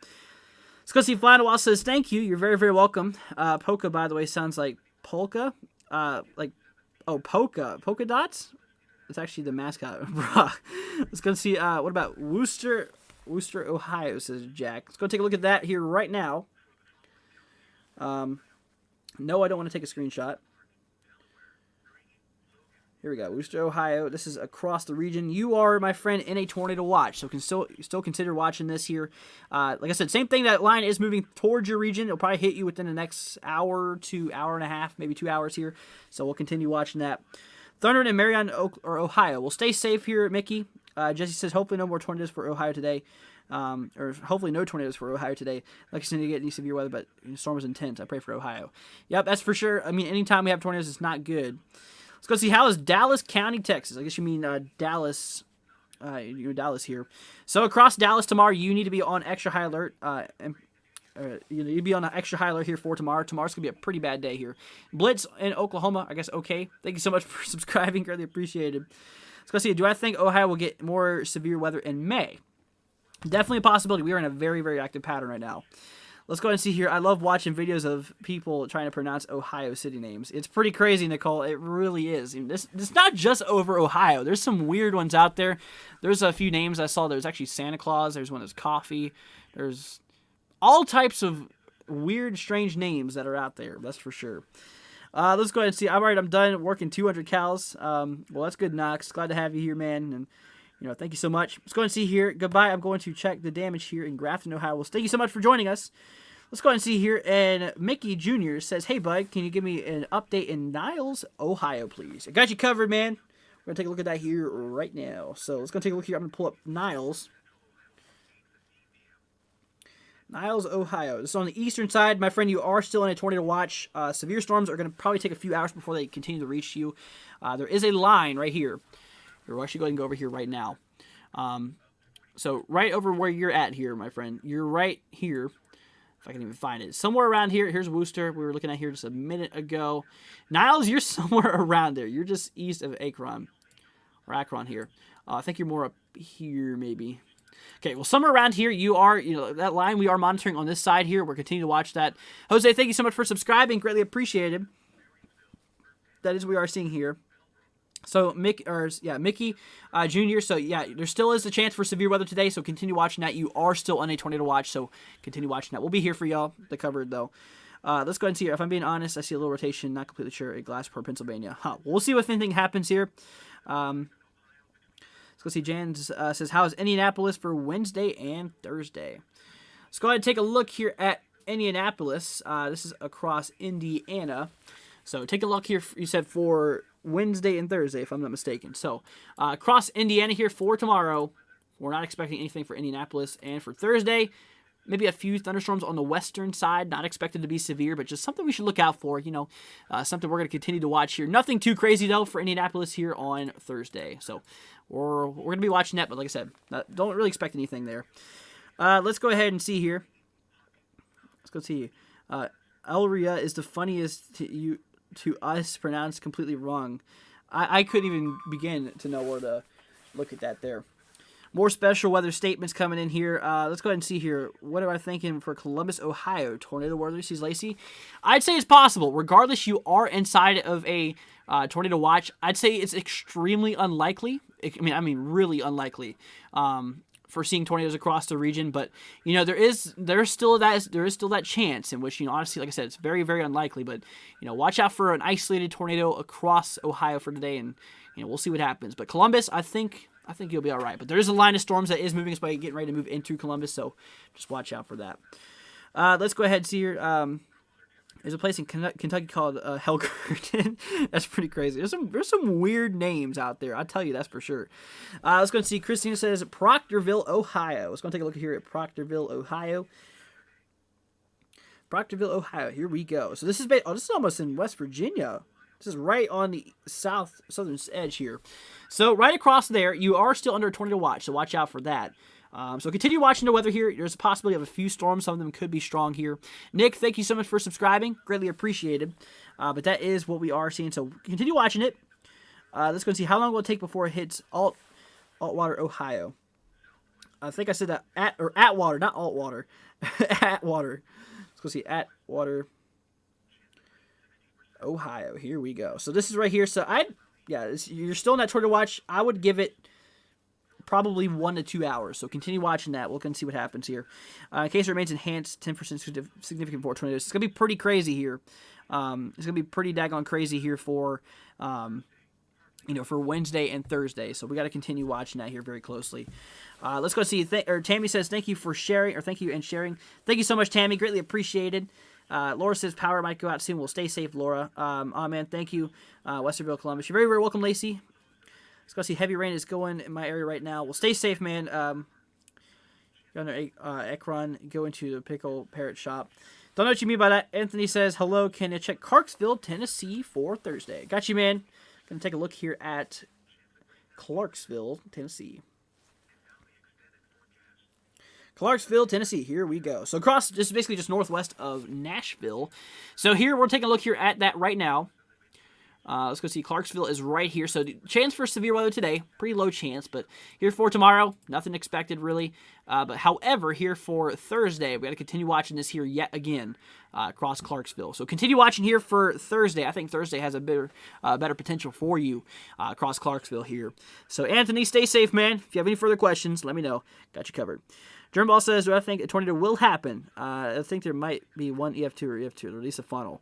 Let's go see Final Wall says, thank you. You're very, very welcome. Polka, by the way, sounds like polka. Polka. Polka dots? It's actually the mascot. Let's go see, what about Worcester, Ohio, says Jack. Let's go take a look at that here right now. No, I don't want to take a screenshot. Here we go. Worcester, Ohio. This is across the region. You are, my friend, in a tornado watch, so can still consider watching this here. Like I said, same thing. That line is moving towards your region. It'll probably hit you within the next hour to hour and a half, maybe 2 hours here. So we'll continue watching that. Thunder and Marion, Ohio. We'll stay safe here, Mickey. Jesse says, hopefully no more tornadoes for Ohio today. or hopefully no tornadoes for Ohio today. Like I said, you get any severe weather, but the storm is intense. I pray for Ohio. Yep, that's for sure. I mean, anytime we have tornadoes, it's not good. Let's go see how is Dallas County, Texas. I guess you mean Dallas. Dallas here. So across Dallas tomorrow, you need to be on extra high alert. You need to be on an extra high alert here for tomorrow. Tomorrow's gonna be a pretty bad day here. Blitz in Oklahoma, I guess. Okay. Thank you so much for subscribing. Greatly appreciated. Let's go see. Do I think Ohio will get more severe weather in May? Definitely a possibility. We are in a very, very active pattern right now. Let's go ahead and see here. I love watching videos of people trying to pronounce Ohio city names. It's pretty crazy, Nicole. It really is. I mean, it's not just over Ohio. There's some weird ones out there. There's a few names I saw. There's actually Santa Claus. There's one that's coffee. There's all types of weird, strange names that are out there. That's for sure. Let's go ahead and see. All right, I'm done working 200 cows. Well, that's good, Knox. Glad to have you here, man. And thank you so much. Let's go ahead and see here. Goodbye. I'm going to check the damage here in Grafton, Ohio. Well, thank you so much for joining us. Let's go ahead and see here. And Mickey Jr. says, hey, bud, can you give me an update in Niles, Ohio, please? I got you covered, man. We're going to take a look at that here right now. So let's go take a look here. I'm going to pull up Niles. Niles, Ohio. This is on the eastern side. My friend, you are still in a tornado watch. Severe storms are going to probably take a few hours before they continue to reach you. There is a line right here. We're actually going to go over here right now. So right over where you're at here, my friend. You're right here. If I can even find it. Somewhere around here. Here's Worcester. We were looking at here just a minute ago. Niles, you're somewhere around there. You're just east of Akron. Or Akron here. I think you're more up here, maybe. Okay, well, somewhere around here, you are, that line we are monitoring on this side here. We're continuing to watch that. Jose, thank you so much for subscribing. Greatly appreciated. That is what we are seeing here. So, Mickey Jr., so, yeah, there still is a chance for severe weather today, so continue watching that. You are still on a tornado watch, so continue watching that. We'll be here for y'all, the cover, though. Let's go ahead and see here. If I'm being honest, I see a little rotation, not completely sure, at Glassport, Pennsylvania. We'll see if anything happens here. Let's go see. Jan says, how is Indianapolis for Wednesday and Thursday? Let's go ahead and take a look here at Indianapolis. This is across Indiana. So take a look here, you said, for Wednesday and Thursday, if I'm not mistaken. So across Indiana here for tomorrow, we're not expecting anything for Indianapolis. And for Thursday, maybe a few thunderstorms on the western side, not expected to be severe, but just something we should look out for, something we're going to continue to watch here. Nothing too crazy, though, for Indianapolis here on Thursday. So we're going to be watching that, but like I said, don't really expect anything there. Let's go ahead and see here. Let's go see. Elria is the funniest to us, pronounced completely wrong. I couldn't even begin to know where to look at that there. More special weather statements coming in here. Let's go ahead and see here. What am I thinking for Columbus, Ohio? Tornado weather, sees Lacey. I'd say it's possible. Regardless, you are inside of a tornado watch. I'd say it's extremely unlikely. I mean, really unlikely. For seeing tornadoes across the region, but there is still that chance in which honestly, like I said, it's very, very unlikely. But watch out for an isolated tornado across Ohio for today, and we'll see what happens. But Columbus, I think you'll be all right. But there is a line of storms that is moving its way, getting ready to move into Columbus, so just watch out for that. Let's go ahead and see here. There's a place in Kentucky called Hellgurton. That's pretty crazy. There's some weird names out there. I'll tell you, that's for sure. Let's go and see. Christina says Proctorville, Ohio. Let's go and take a look here at Proctorville, Ohio. Proctorville, Ohio. Here we go. So this is this is almost in West Virginia. This is right on the southern edge here. So right across there, you are still under a tornado watch. So watch out for that. So continue watching the weather here. There's a possibility of a few storms. Some of them could be strong here. Nick, thank you so much for subscribing. Greatly appreciated. But that is what we are seeing. So continue watching it. Let's go and see how long will it take before it hits Altwater, Ohio. I think I said that Atwater, not Altwater. Atwater. Let's go see Atwater, Ohio. Here we go. So this is right here. So you're still in that tornado watch. I would give it probably 1 to 2 hours. So continue watching that. We'll can see what happens here. In case it remains enhanced, 10% significant for tornadoes. It's going to be pretty crazy here. It's going to be pretty daggone crazy here for, for Wednesday and Thursday. So we got to continue watching that here very closely. Let's go see. Tammy says, thank you for sharing, or thank you and sharing. Thank you so much, Tammy. Greatly appreciated. Laura says, power might go out soon. We'll stay safe, Laura. Oh, man, thank you. Westerville, Columbus. You're very, very welcome, Lacey. Let's go see. Heavy rain is going in my area right now. Well, stay safe, man. Go under Ekron, go into the pickle parrot shop. Don't know what you mean by that. Anthony says, hello, can you check Clarksville, Tennessee for Thursday? Got you, man. Gonna take a look here at Clarksville, Tennessee. Clarksville, Tennessee. Here we go. So this is basically just northwest of Nashville. So here we're taking a look here at that right now. Let's go see. Clarksville is right here. So the chance for severe weather today, pretty low chance. But here for tomorrow, nothing expected really. But however, here for Thursday, we got to continue watching this here yet again across Clarksville. So continue watching here for Thursday. I think Thursday has a better potential for you across Clarksville here. So Anthony, stay safe, man. If you have any further questions, let me know. Got you covered. Germball says, do I think a tornado will happen? I think there might be one EF2 or EF2, or at least a funnel.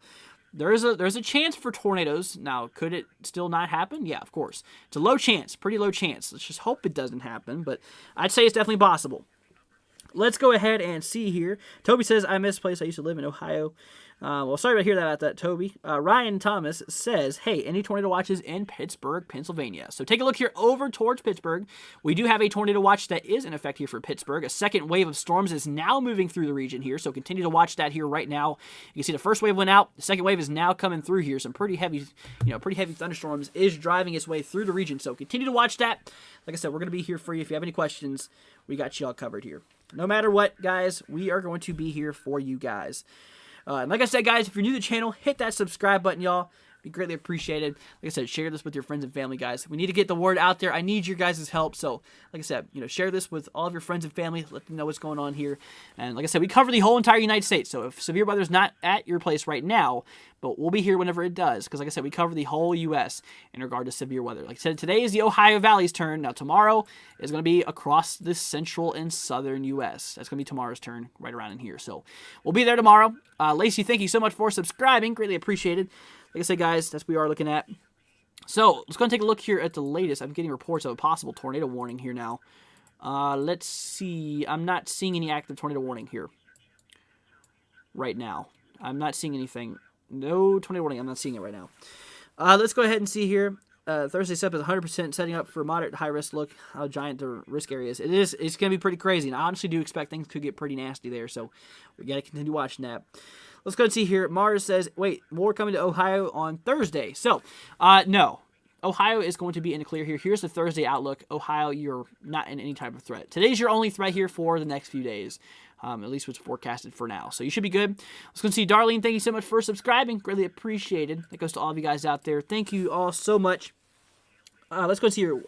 There's a chance for tornadoes. Now, could it still not happen? Yeah, of course. It's a low chance, pretty low chance. Let's just hope it doesn't happen, but I'd say it's definitely possible. Let's go ahead and see here. Toby says, I miss a place I used to live in, Ohio. Well, sorry to hear that about that, Toby. Ryan Thomas says, hey, any tornado watches in Pittsburgh, Pennsylvania? So take a look here over towards Pittsburgh. We do have a tornado watch that is in effect here for Pittsburgh. A second wave of storms is now moving through the region here, so continue to watch that here right now. You can see the first wave went out. The second wave is now coming through here. Some pretty heavy thunderstorms is driving its way through the region, so continue to watch that. Like I said, we're going to be here for you. If you have any questions, we got you all covered here. No matter what, guys, we are going to be here for you guys. And like I said, guys, if you're new to the channel, hit that subscribe button, y'all. Be greatly appreciated. Like I said, share this with your friends and family, guys. We need to get the word out there. I need your guys' help. So, like I said, share this with all of your friends and family. Let them know what's going on here. And like I said, we cover the whole entire United States. So if severe weather is not at your place right now, but we'll be here whenever it does. Because like I said, we cover the whole U.S. in regard to severe weather. Like I said, today is the Ohio Valley's turn. Now tomorrow is going to be across the central and southern U.S. That's going to be tomorrow's turn right around in here. So we'll be there tomorrow. Lacey, thank you so much for subscribing. Greatly appreciated. Like I said, guys, that's what we are looking at. So let's go and take a look here at the latest. I'm getting reports of a possible tornado warning here now. Let's see. I'm not seeing any active tornado warning here right now. I'm not seeing anything. No tornado warning. I'm not seeing it right now. Let's go ahead and see here. Thursday step is 100% setting up for moderate to high risk. Look how giant the risk area is. It's going to be pretty crazy. And I honestly do expect things could get pretty nasty there. So we got to continue watching that. Let's go and see here. Mars says, wait, more coming to Ohio on Thursday. So, no. Ohio is going to be in the clear here. Here's the Thursday outlook. Ohio, you're not in any type of threat. Today's your only threat here for the next few days. At least what's forecasted for now. So you should be good. Let's go and see Darlene. Thank you so much for subscribing. Greatly appreciated. That goes to all of you guys out there. Thank you all so much. Let's go and see here.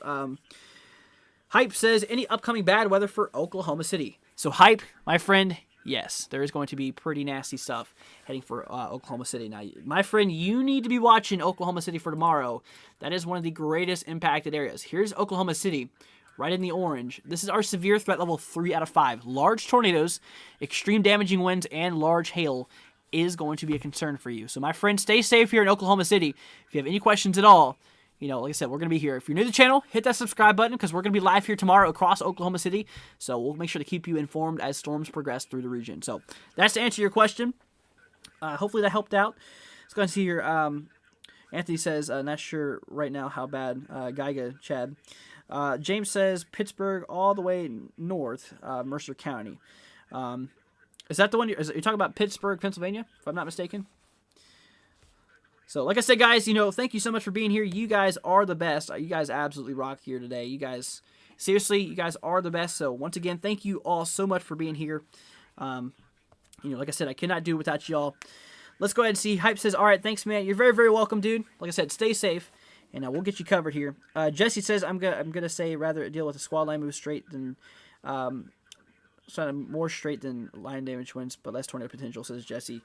Hype says, any upcoming bad weather for Oklahoma City? So Hype, my friend, yes, there is going to be pretty nasty stuff heading for Oklahoma City. Now, my friend, you need to be watching Oklahoma City for tomorrow. That is one of the greatest impacted areas. Here's Oklahoma City, right in the orange. This is our severe threat level 3 out of 5. Large tornadoes, extreme damaging winds, and large hail is going to be a concern for you. So, my friend, stay safe here in Oklahoma City. If you have any questions at all, like I said, we're going to be here. If you're new to the channel, hit that subscribe button because we're going to be live here tomorrow across Oklahoma City. So we'll make sure to keep you informed as storms progress through the region. So that's to answer your question. Hopefully that helped out. Let's go and see here. Anthony says, not sure right now how bad. Geiga, Chad. James says, Pittsburgh all the way north, Mercer County. Is that the one you're talking about, Pittsburgh, Pennsylvania, if I'm not mistaken? So, like I said, guys, thank you so much for being here. You guys are the best. You guys absolutely rock here today. You guys, seriously, you guys are the best. So, once again, thank you all so much for being here. Like I said, I cannot do it without y'all. Let's go ahead and see. Hype says, all right, thanks, man. You're very, very welcome, dude. Like I said, stay safe, and we'll get you covered here. Jesse says, I'm gonna say rather deal with the squall line move straight than, more straight than line damage winds, but less tornado potential, says Jesse.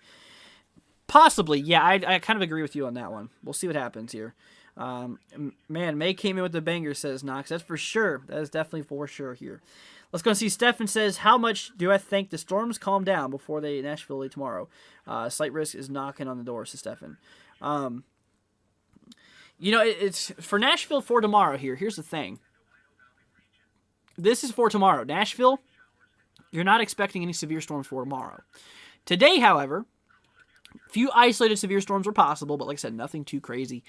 Possibly, yeah, I kind of agree with you on that one. We'll see what happens here. Man, May came in with the banger, says Knox. That's for sure. That is definitely for sure here. Let's go and see. Stefan says, how much do I think the storms calm down before they Nashville tomorrow? Slight risk is knocking on the door, says Stefan. It's for Nashville for tomorrow here. Here's the thing. This is for tomorrow. Nashville, you're not expecting any severe storms for tomorrow. Today, however, few isolated severe storms are possible, but like I said, nothing too crazy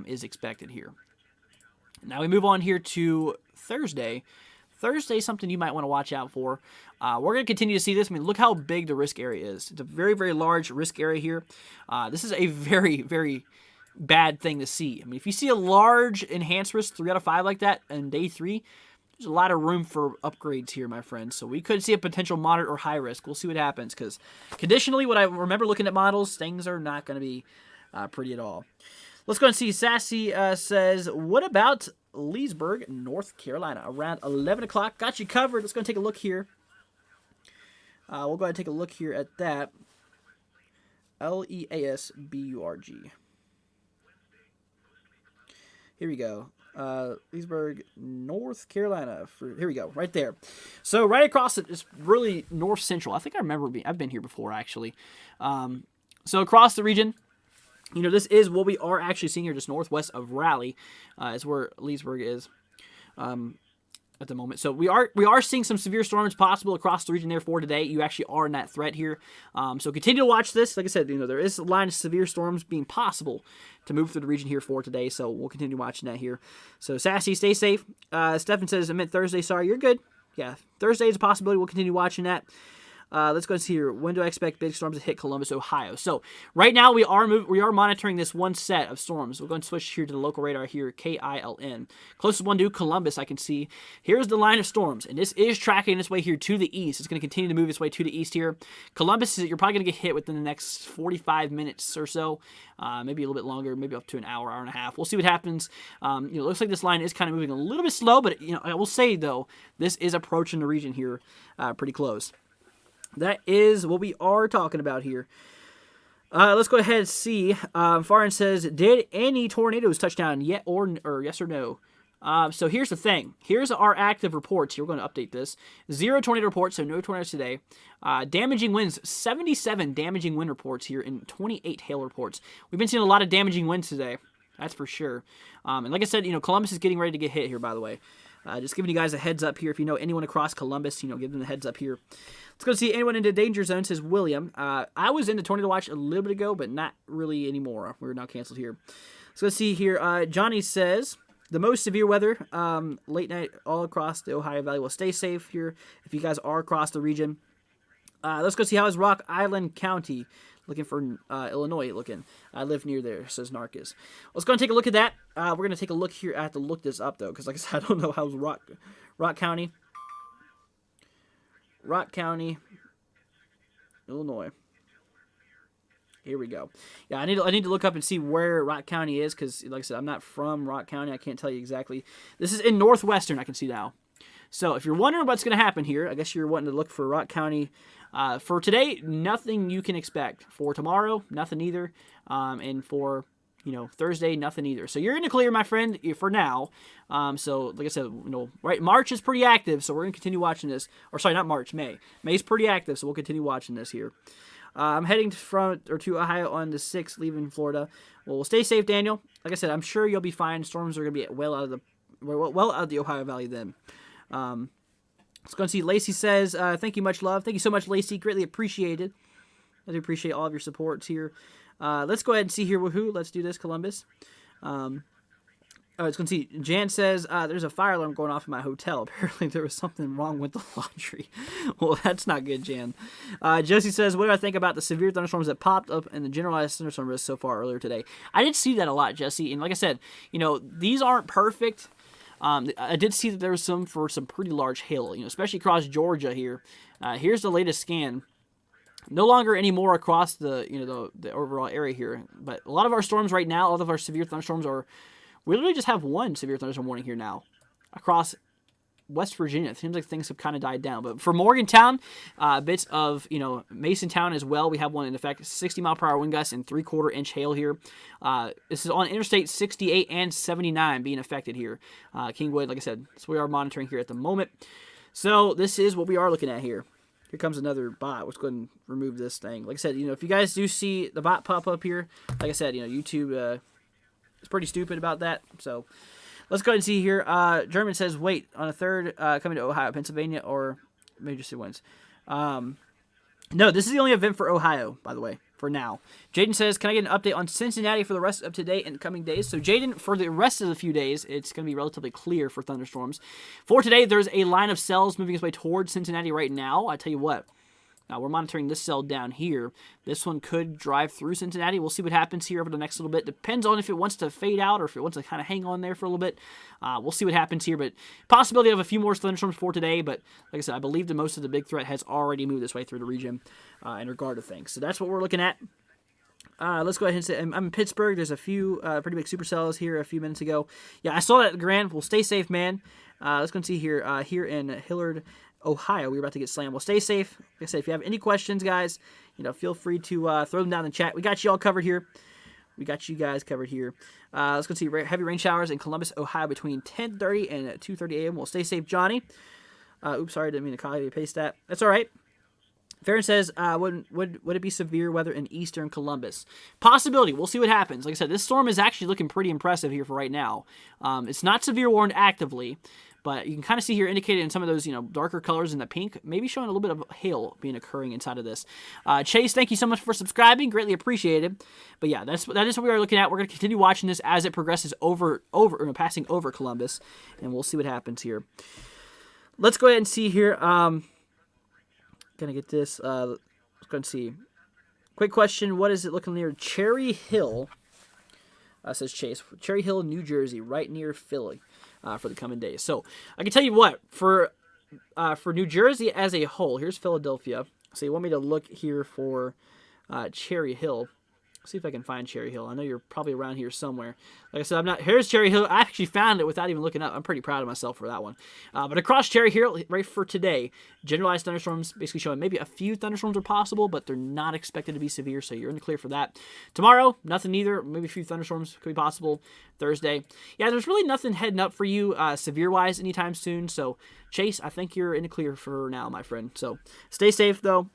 is expected here. Now we move on here to Thursday. Thursday, something you might want to watch out for. We're going to continue to see this. I mean, look how big the risk area is. It's a very, very large risk area here. This is a very, very bad thing to see. I mean, if you see a large enhanced risk 3 out of 5 like that in day 3, there's a lot of room for upgrades here, my friends. So we could see a potential moderate or high risk. We'll see what happens, because conditionally, what I remember looking at models, things are not going to be pretty at all. Let's go and see. Sassy says, what about Leesburg, North Carolina? Around 11 o'clock. Got you covered. Let's go and take a look here. We'll go ahead and take a look here at that. Leasburg. Here we go. Leesburg, North Carolina. Here we go, right there. So right across it is really north central. I think I remember I've been here before, actually. So across the region, you know, this is what we are actually seeing here, just northwest of Raleigh, is where Leesburg is at the moment. So we are seeing some severe storms possible across the region there for today. You actually are in that threat here. So continue to watch this. Like I said, you know, there is a line of severe storms being possible to move through the region here for today. So we'll continue watching that here. So Sassy, stay safe. Stefan says, I meant Thursday. Sorry, you're good. Yeah, Thursday is a possibility. We'll continue watching that. Let's go and see here. When do I expect big storms to hit Columbus, Ohio? So right now we are monitoring this one set of storms. We're going to switch here to the local radar here, KILN. Closest one to Columbus I can see. Here's the line of storms, and this is tracking its way here to the east. It's going to continue to move its way to the east here. Columbus, you're probably going to get hit within the next 45 minutes or so, maybe a little bit longer, maybe up to an hour, hour and a half. We'll see what happens. You know, it looks like this line is kind of moving a little bit slow, but you know, I will say though, this is approaching the region here pretty close. That is what we are talking about here. Let's go ahead and see. Farin says, did any tornadoes touch down yet or yes or no? So here's the thing. Here's our active reports here. We're going to update this. 0 tornado reports, so no tornadoes today. Damaging winds, 77 damaging wind reports here and 28 hail reports. We've been seeing a lot of damaging winds today. That's for sure. And like I said, you know, Columbus is getting ready to get hit here, by the way. Just giving you guys a heads up here. If you know anyone across Columbus, you know, give them the heads up here. Let's go see anyone into danger zone, says William. I was into tornado watch a little bit ago, but not really anymore. We're now canceled here. So let's see here. Johnny says, the most severe weather, late night all across the Ohio Valley. Will stay safe here if you guys are across the region. Let's go see how is Rock Island County looking for Illinois looking. I live near there, says Narcus. Let's go and take a look at that. We're going to take a look here. I have to look this up, though, because like I said, I don't know how's Rock County. Rock County, Illinois. Here we go. Yeah, I need to look up and see where Rock County is, because like I said, I'm not from Rock County. I can't tell you exactly. This is in northwestern, I can see now. So if you're wondering what's going to happen here, I guess you're wanting to look for Rock County. For today, nothing you can expect. For tomorrow, nothing either. And for, you know, Thursday, nothing either. So you're in the clear, my friend, for now. So like I said, you know, right, March is pretty active, so we're going to continue watching this. Or sorry, not March, May. May's pretty active, so we'll continue watching this here. I'm heading to Ohio on the 6th, leaving Florida. Well, stay safe, Daniel. Like I said, I'm sure you'll be fine. Storms are going to be well out of the Ohio Valley then. Let's go and see. Lacey says, thank you, much love. Thank you so much, Lacey. Greatly appreciated. I do appreciate all of your supports here. Let's go ahead and see here. Woohoo. Let's do this, Columbus. Let's go and see. Jan says, there's a fire alarm going off in my hotel. Apparently there was something wrong with the laundry. Well, that's not good, Jan. Josie says, what do I think about the severe thunderstorms that popped up and the generalized thunderstorm risk so far earlier today? I did see that a lot, Jesse. And like I said, you know, these aren't perfect. I did see that there was some pretty large hail, you know, especially across Georgia here. Here's the latest scan. No longer anymore across the overall area here, but a lot of our storms right now, all of our severe thunderstorms we literally just have one severe thunderstorm warning here now across West Virginia. It seems like things have kind of died down, but for Morgantown, bits of, you know, Masontown as well, we have one in effect, 60-mile-per-hour wind gusts and 3/4-inch hail here. This is on Interstate 68 and 79 being affected here. Kingwood, like I said, so we are monitoring here at the moment. So this is what we are looking at here. Here comes another bot. Let's go ahead and remove this thing. Like I said, you know, if you guys do see the bot pop up here, like I said, you know, YouTube is pretty stupid about that. So let's go ahead and see here. German says, wait, on a 3rd, coming to Ohio, Pennsylvania, or major city ones. No, this is the only event for Ohio, by the way, for now. Jaden says, can I get an update on Cincinnati for the rest of today and coming days? So, Jaden, for the rest of the few days, it's going to be relatively clear for thunderstorms. For today, there's a line of cells moving its way towards Cincinnati right now. I tell you what, we're monitoring this cell down here. This one could drive through Cincinnati. We'll see what happens here over the next little bit. Depends on if it wants to fade out or if it wants to kind of hang on there for a little bit. We'll see what happens here, but possibility of a few more thunderstorms for today. But like I said, I believe that most of the big threat has already moved this way through the region in regard to things. So that's what we're looking at. Let's go ahead and say I'm in Pittsburgh. There's a few pretty big supercells here a few minutes ago. Yeah, I saw that, Grand. Well, stay safe, man. Let's go and see here. Here in Hillard, Ohio, we're about to get slammed. Well, stay safe. Like I said, if you have any questions, guys, feel free to throw them down in the chat. We got you all covered here. We got you guys covered here. Let's go see heavy rain showers in Columbus, Ohio between 10:30 and 2:30 a.m. Well, stay safe, Johnny. Oops, sorry, didn't mean to copy and paste that. That's all right. Farron says, would it be severe weather in eastern Columbus? Possibility. We'll see what happens. Like I said, this storm is actually looking pretty impressive here for right now. It's not severe warned actively, but you can kind of see here indicated in some of those, darker colors in the pink, maybe showing a little bit of hail being occurring inside of this. Chase, thank you so much for subscribing. Greatly appreciated. But yeah, that is what we are looking at. We're going to continue watching this as it progresses passing over Columbus, and we'll see what happens here. Let's go ahead and see here. Gonna get this. Let's go and see. Quick question: what is it looking near Cherry Hill? Says Chase. Cherry Hill, New Jersey, right near Philly, for the coming days. So I can tell you what for New Jersey as a whole. Here's Philadelphia. So you want me to look here for Cherry Hill? See if I can find Cherry Hill. I know you're probably around here somewhere. Like I said, I'm not. Here's Cherry Hill. I actually found it without even looking up. I'm pretty proud of myself for that one. But across Cherry Hill, right for today, generalized thunderstorms, basically showing maybe a few thunderstorms are possible, but they're not expected to be severe, so you're in the clear for that. Tomorrow, nothing either. Maybe a few thunderstorms could be possible. Thursday, yeah, there's really nothing heading up for you severe-wise anytime soon. So Chase, I think you're in the clear for now, my friend. So stay safe though.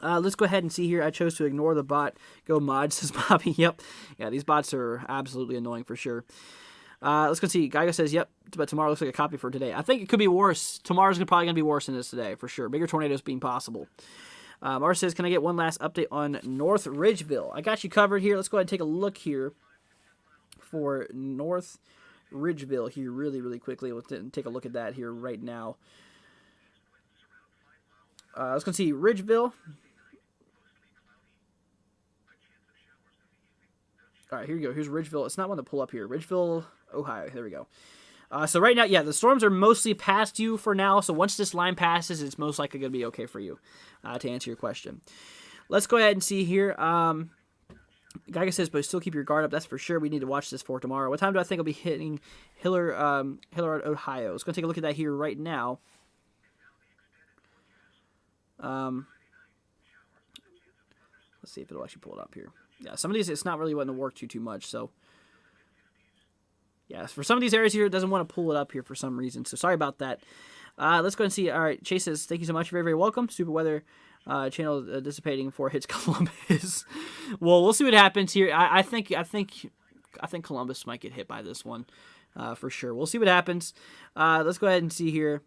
Let's go ahead and see here. I chose to ignore the bot. Go mod, says Bobby. Yep. Yeah, these bots are absolutely annoying for sure. Let's go see. Geiger says, yep, but tomorrow looks like a copy for today. I think it could be worse. Tomorrow's probably going to be worse than this today, for sure. Bigger tornadoes being possible. Mars says, can I get one last update on North Ridgeville? I got you covered here. Let's go ahead and take a look here for North Ridgeville here really, really quickly. We'll take a look at that here right now. Let's go see Ridgeville. All right, here we go. Here's Ridgeville. It's not one to pull up here. Ridgeville, Ohio. There we go. So right now, yeah, the storms are mostly past you for now. So once this line passes, it's most likely going to be okay for you, to answer your question. Let's go ahead and see here. Geiger says, but still keep your guard up. That's for sure. We need to watch this for tomorrow. What time do I think I'll be hitting Hillard, Ohio? Let's go take a look at that here right now. Let's see if it'll actually pull it up here. Yeah, some of these, it's not really wanting to work too much, so. Yeah, for some of these areas here, it doesn't want to pull it up here for some reason, so sorry about that. Let's go and see. All right, Chase says, thank you so much. Very, very welcome. Super weather channel dissipating before it hits Columbus. Well, we'll see what happens here. I think Columbus might get hit by this one, for sure. We'll see what happens. Let's go ahead and see here.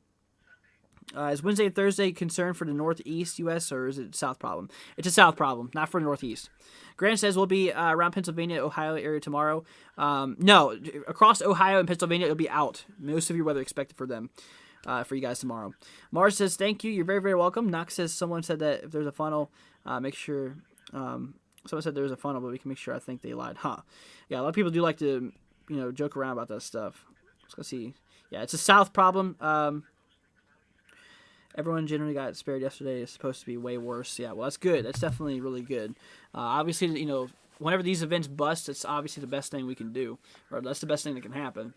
Is Wednesday and Thursday concern for the Northeast U.S., or is it a South problem? It's a South problem, not for the Northeast. Grant says we'll be around Pennsylvania, Ohio area tomorrow. No, across Ohio and Pennsylvania, it'll be out. No severe weather expected for them, for you guys tomorrow. Mars says, thank you. You're very, very welcome. Knox says, someone said that if there's a funnel, make sure. Someone said there was a funnel, but we can make sure. I think they lied. Huh. Yeah, a lot of people do like to, joke around about that stuff. Let's go see. Yeah, it's a South problem. Everyone generally got spared yesterday. It's supposed to be way worse. Yeah, well, that's good. That's definitely really good. Obviously, whenever these events bust, it's obviously the best thing we can do. Or that's the best thing that can happen.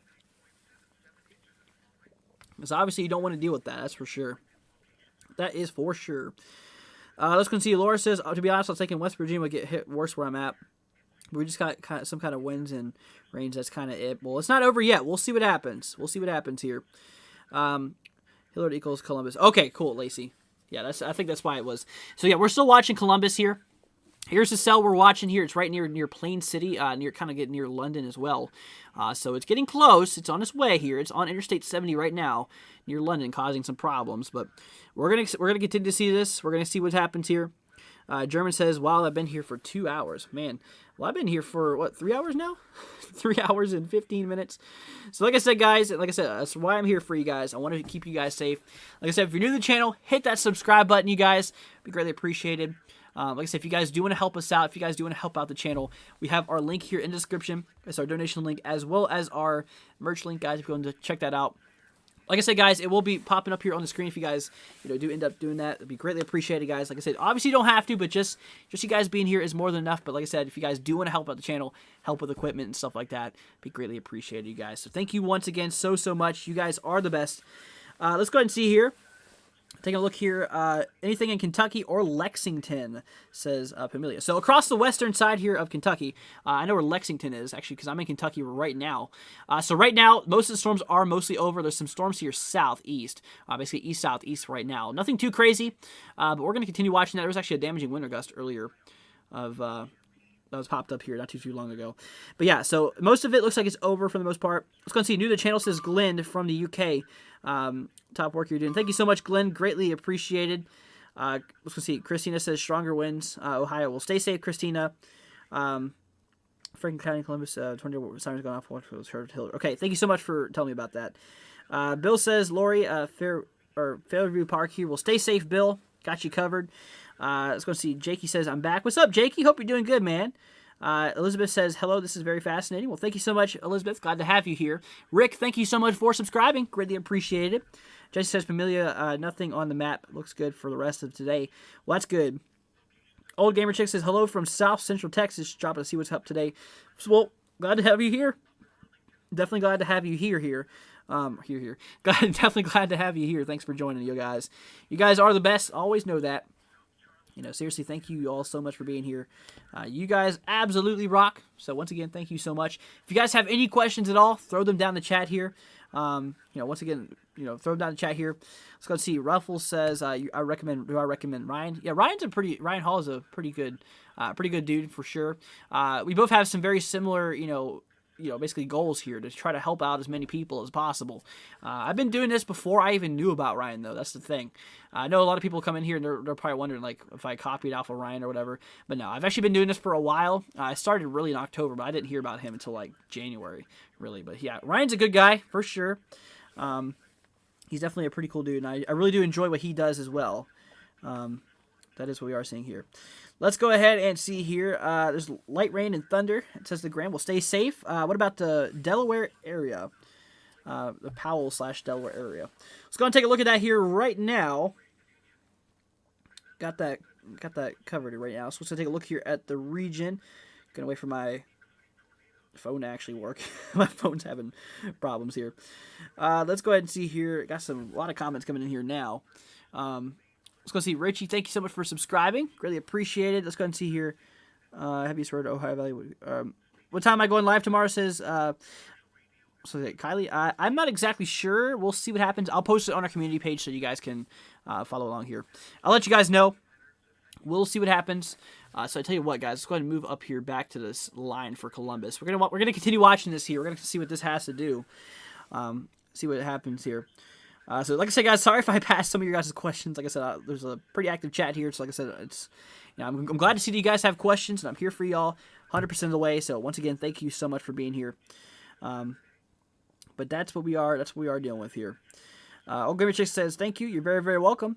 Because obviously you don't want to deal with that. That's for sure. That is for sure. Let's go and see. Laura says, to be honest, I was thinking West Virginia would get hit worse where I'm at. We just got some kind of winds and rains. That's kind of it. Well, it's not over yet. We'll see what happens. We'll see what happens here. Hillard equals Columbus. Okay, cool, Lacey. Yeah, I think that's why it was. So yeah, we're still watching Columbus here. Here's the cell we're watching here. It's right near Plain City, near London as well. So it's getting close. It's on its way here. It's on Interstate 70 right now, near London, causing some problems. But we're gonna continue to see this. We're gonna see what happens here. German says, "Wow, I've been here for 2 hours, man. Well, I've been here for what, 3 hours now? 3 hours and 15 minutes. So, like I said, guys, that's why I'm here for you guys. I want to keep you guys safe. Like I said, if you're new to the channel, hit that subscribe button, you guys. It'd be greatly appreciated. Like I said, if you guys do want to help us out, if you guys do want to help out the channel, we have our link here in the description. It's our donation link as well as our merch link, guys, if you want to check that out. Like I said, guys, it will be popping up here on the screen if you guys, do end up doing that. It'd be greatly appreciated, guys. Like I said, obviously you don't have to, but just you guys being here is more than enough. But like I said, if you guys do want to help out the channel, help with equipment and stuff like that, it'd be greatly appreciated, you guys. So thank you once again so much. You guys are the best. Let's go ahead and see here. Taking a look here, anything in Kentucky or Lexington, says Pamelia. So across the western side here of Kentucky, I know where Lexington is, actually, because I'm in Kentucky right now. So right now, most of the storms are mostly over. There's some storms here southeast, basically east-southeast right now. Nothing too crazy, but we're going to continue watching that. There was actually a damaging winter gust earlier that was popped up here not too long ago. But yeah, so most of it looks like it's over for the most part. Let's go and see. New to the channel, says Glenn from the UK. Top work you're doing. Thank you so much, Glenn. Greatly appreciated. Let's go see. Christina says stronger winds. Ohio will stay safe, Christina. Franklin County, Columbus, tornado sirens going off. What was heard? Okay, thank you so much for telling me about that. Bill says Lori, Fairview Park here will stay safe. Bill, got you covered. Let's go see. Jakey says I'm back. What's up, Jakey? Hope you're doing good, man. Elizabeth says, hello, this is very fascinating. Well, thank you so much, Elizabeth. Glad to have you here. Rick, thank you so much for subscribing. Greatly appreciated. Jesse says, Familia, nothing on the map. Looks good for the rest of today. Well, that's good. Old Gamer Chick says, hello from South Central Texas. Dropping to see what's up today. So, well, glad to have you here. Definitely glad to have you here. Definitely glad to have you here. Thanks for joining, you guys. You guys are the best. Always know that. Seriously, thank you all so much for being here. You guys absolutely rock. So once again, thank you so much. If you guys have any questions at all, throw them down in the chat here. Once again, throw them down in the chat here. Let's go and see. Ruffles says, do I recommend Ryan? Yeah, Ryan Hall is a pretty good dude for sure. We both have some very similar, basically goals here to try to help out as many people as possible. I've been doing this before I even knew about Ryan, though. That's the thing. I know a lot of people come in here and they're probably wondering, like, if I copied off of Ryan or whatever. But no, I've actually been doing this for a while. I started really in October, but I didn't hear about him until, like, January, really. But yeah, Ryan's a good guy, for sure. He's definitely a pretty cool dude, and I really do enjoy what he does as well. That is what we are seeing here. Let's go ahead and see here. There's light rain and thunder. It says the Grand will stay safe. What about the Delaware area? The Powell/Delaware area. Let's go and take a look at that here right now. Got that covered right now. So let's take a look here at the region. Gonna wait for my phone to actually work. My phone's having problems here. Let's go ahead and see here. Got a lot of comments coming in here now. Let's go see Richie. Thank you so much for subscribing. Greatly appreciated. Let's go ahead and see here. Heaviest road to Ohio Valley. What time am I going live tomorrow? Says Kylie. I'm not exactly sure. We'll see what happens. I'll post it on our community page so you guys can follow along here. I'll let you guys know. We'll see what happens. So I tell you what, guys. Let's go ahead and move up here back to this line for Columbus. We're gonna continue watching this here. We're gonna see what this has to do. See what happens here. So like I said, guys, sorry if I passed some of your guys' questions. Like I said, there's a pretty active chat here. So like I said, it's I'm glad to see that you guys have questions, and I'm here for y'all 100% of the way. So once again, thank you so much for being here. But that's what we are. That's what we are dealing with here. Old Gamer Chick says, thank you. You're very, very welcome.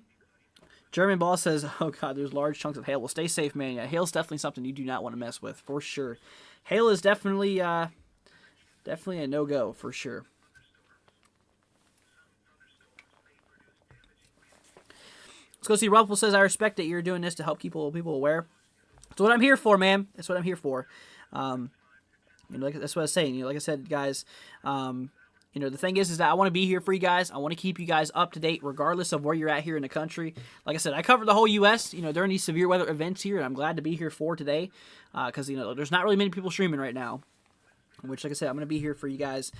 German Boss says, oh god, there's large chunks of hail. Well, stay safe, man. Yeah, hail's definitely something you do not want to mess with, for sure. Hail is definitely a no-go, for sure. Let's go see. Ruffle says, I respect that you're doing this to help people aware. That's what I'm here for, man. That's what I'm here for. That's what I was saying. Like I said, guys, the thing is that I want to be here for you guys. I want to keep you guys up to date regardless of where you're at here in the country. Like I said, I cover the whole U.S., during these severe weather events here, and I'm glad to be here for today because, there's not really many people streaming right now. Which, like I said, I'm going to be here for you guys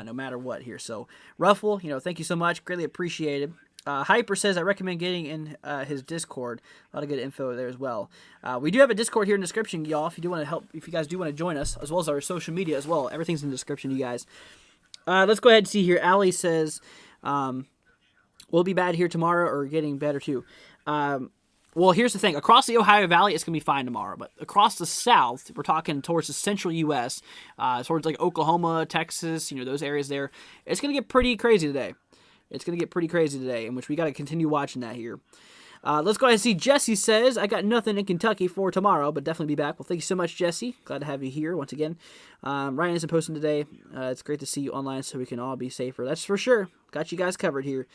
no matter what here. So, Ruffle, thank you so much. Greatly appreciated. Hyper says, I recommend getting in his Discord. A lot of good info there as well. We do have a Discord here in the description, y'all. If you do want to help, if you guys do want to join us, as well as our social media as well. Everything's in the description, you guys. Let's go ahead and see here. Allie says, we'll be bad here tomorrow or getting better too. Well, here's the thing. Across the Ohio Valley, it's going to be fine tomorrow. But across the south, we're talking towards the central U.S., towards like Oklahoma, Texas, those areas there, it's going to get pretty crazy today. It's going to get pretty crazy today, in which we got to continue watching that here. Let's go ahead and see. Jesse says, I got nothing in Kentucky for tomorrow, but definitely be back. Well, thank you so much, Jesse. Glad to have you here once again. Ryan isn't posting today. It's great to see you online so we can all be safer. That's for sure. Got you guys covered here.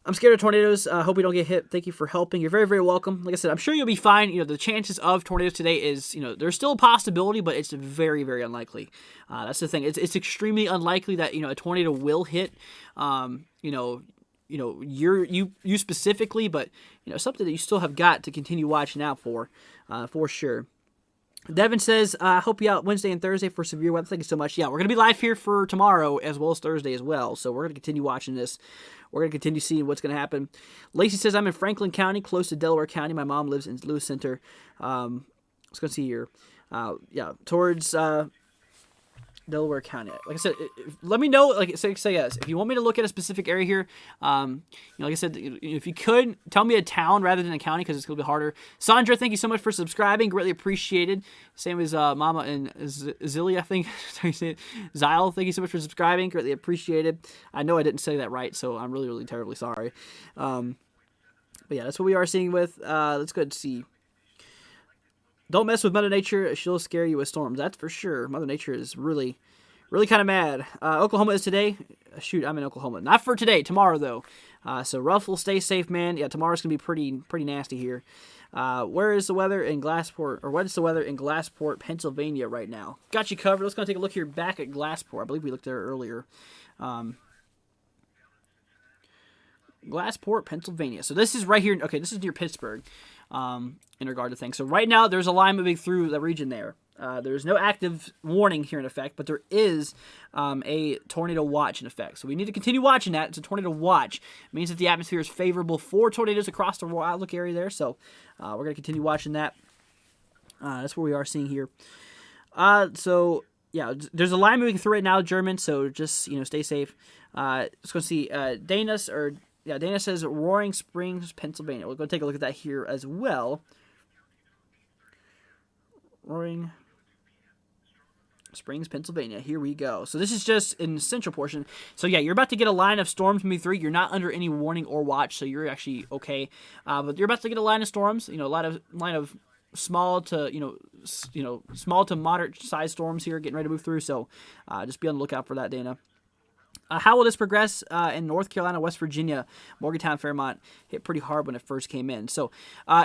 I'm scared of tornadoes. Hope we don't get hit. Thank you for helping. You're very, very welcome. Like I said, I'm sure you'll be fine. The chances of tornadoes today is, there's still a possibility, but it's very, very unlikely. That's the thing. It's extremely unlikely that, a tornado will hit, you specifically, but, something that you still have got to continue watching out for sure. Devin says, hope you out Wednesday and Thursday for severe weather. Thank you so much. Yeah, we're going to be live here for tomorrow as well as Thursday as well. So we're going to continue watching this. We're going to continue seeing what's going to happen. Lacey says, I'm in Franklin County, close to Delaware County. My mom lives in Lewis Center. Let's go see here. Towards Delaware County. Like I said, let me know. Say yes. If you want me to look at a specific area here, like I said, if you could tell me a town rather than a county, because it's gonna be harder. Sandra, thank you so much for subscribing. Greatly appreciated. Same as Mama and Zilly, I think. Zyle, thank you so much for subscribing. Greatly appreciated. I know I didn't say that right, so I'm really, really terribly sorry. But yeah, that's what we are seeing with. Let's go ahead and see. Don't mess with Mother Nature. She'll scare you with storms. That's for sure. Mother Nature is really, really kind of mad. Oklahoma is today. Shoot, I'm in Oklahoma. Not for today. Tomorrow, though. So Ruffle, stay safe, man. Yeah, tomorrow's going to be pretty nasty here. Where is the weather in Glassport? Or what is the weather in Glassport, Pennsylvania right now? Got you covered. Let's go take a look here back at Glassport. I believe we looked there earlier. Glassport, Pennsylvania. So this is right here. Okay, this is near Pittsburgh. In regard to things. So right now, there's a line moving through the region there. There's no active warning here in effect, but there is a tornado watch in effect. So we need to continue watching that. It's a tornado watch. It means that the atmosphere is favorable for tornadoes across the rural outlook area there. So we're going to continue watching that. That's what we are seeing here. So yeah, there's a line moving through right now, German. So just stay safe. Let's go see Dana says Roaring Springs, Pennsylvania. We'll go take a look at that here as well. Roaring Springs, Pennsylvania. Here we go. So this is just in the central portion. So yeah, you're about to get a line of storms moving through. You're not under any warning or watch, so you're actually okay. But you're about to get a line of storms. A line of small to small to moderate sized storms here, getting ready to move through. So just be on the lookout for that, Dana. How will this progress in North Carolina, West Virginia? Morgantown, Fairmont hit pretty hard when it first came in. So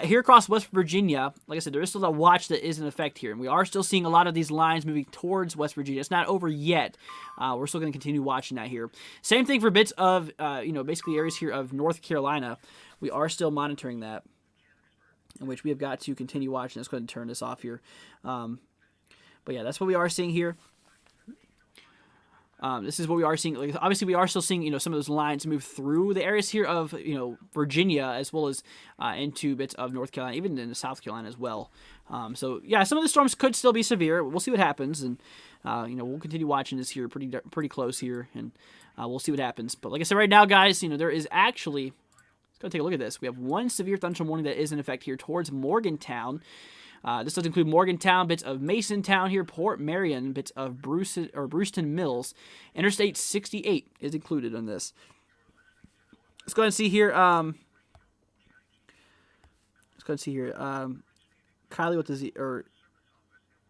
here across West Virginia, like I said, there is still a watch that is in effect here. And we are still seeing a lot of these lines moving towards West Virginia. It's not over yet. We're still going to continue watching that here. Same thing for bits of, basically areas here of North Carolina. We are still monitoring that, in which we have got to continue watching. Let's go ahead and turn this off here. But yeah, that's what we are seeing here. This is what we are seeing. Like, obviously, we are still seeing, some of those lines move through the areas here of, Virginia, as well as into bits of North Carolina, even into South Carolina as well. So yeah, some of the storms could still be severe. We'll see what happens, and we'll continue watching this here pretty close here, and we'll see what happens. But like I said, right now, guys, there is actually. Let's go take a look at this. We have one severe thunderstorm warning that is in effect here towards Morgantown. This does include Morgantown, bits of Masontown here, Port Marion, bits of Brewston Mills. Interstate 68 is included in this. Let's go ahead and see here. Kylie with the Z, or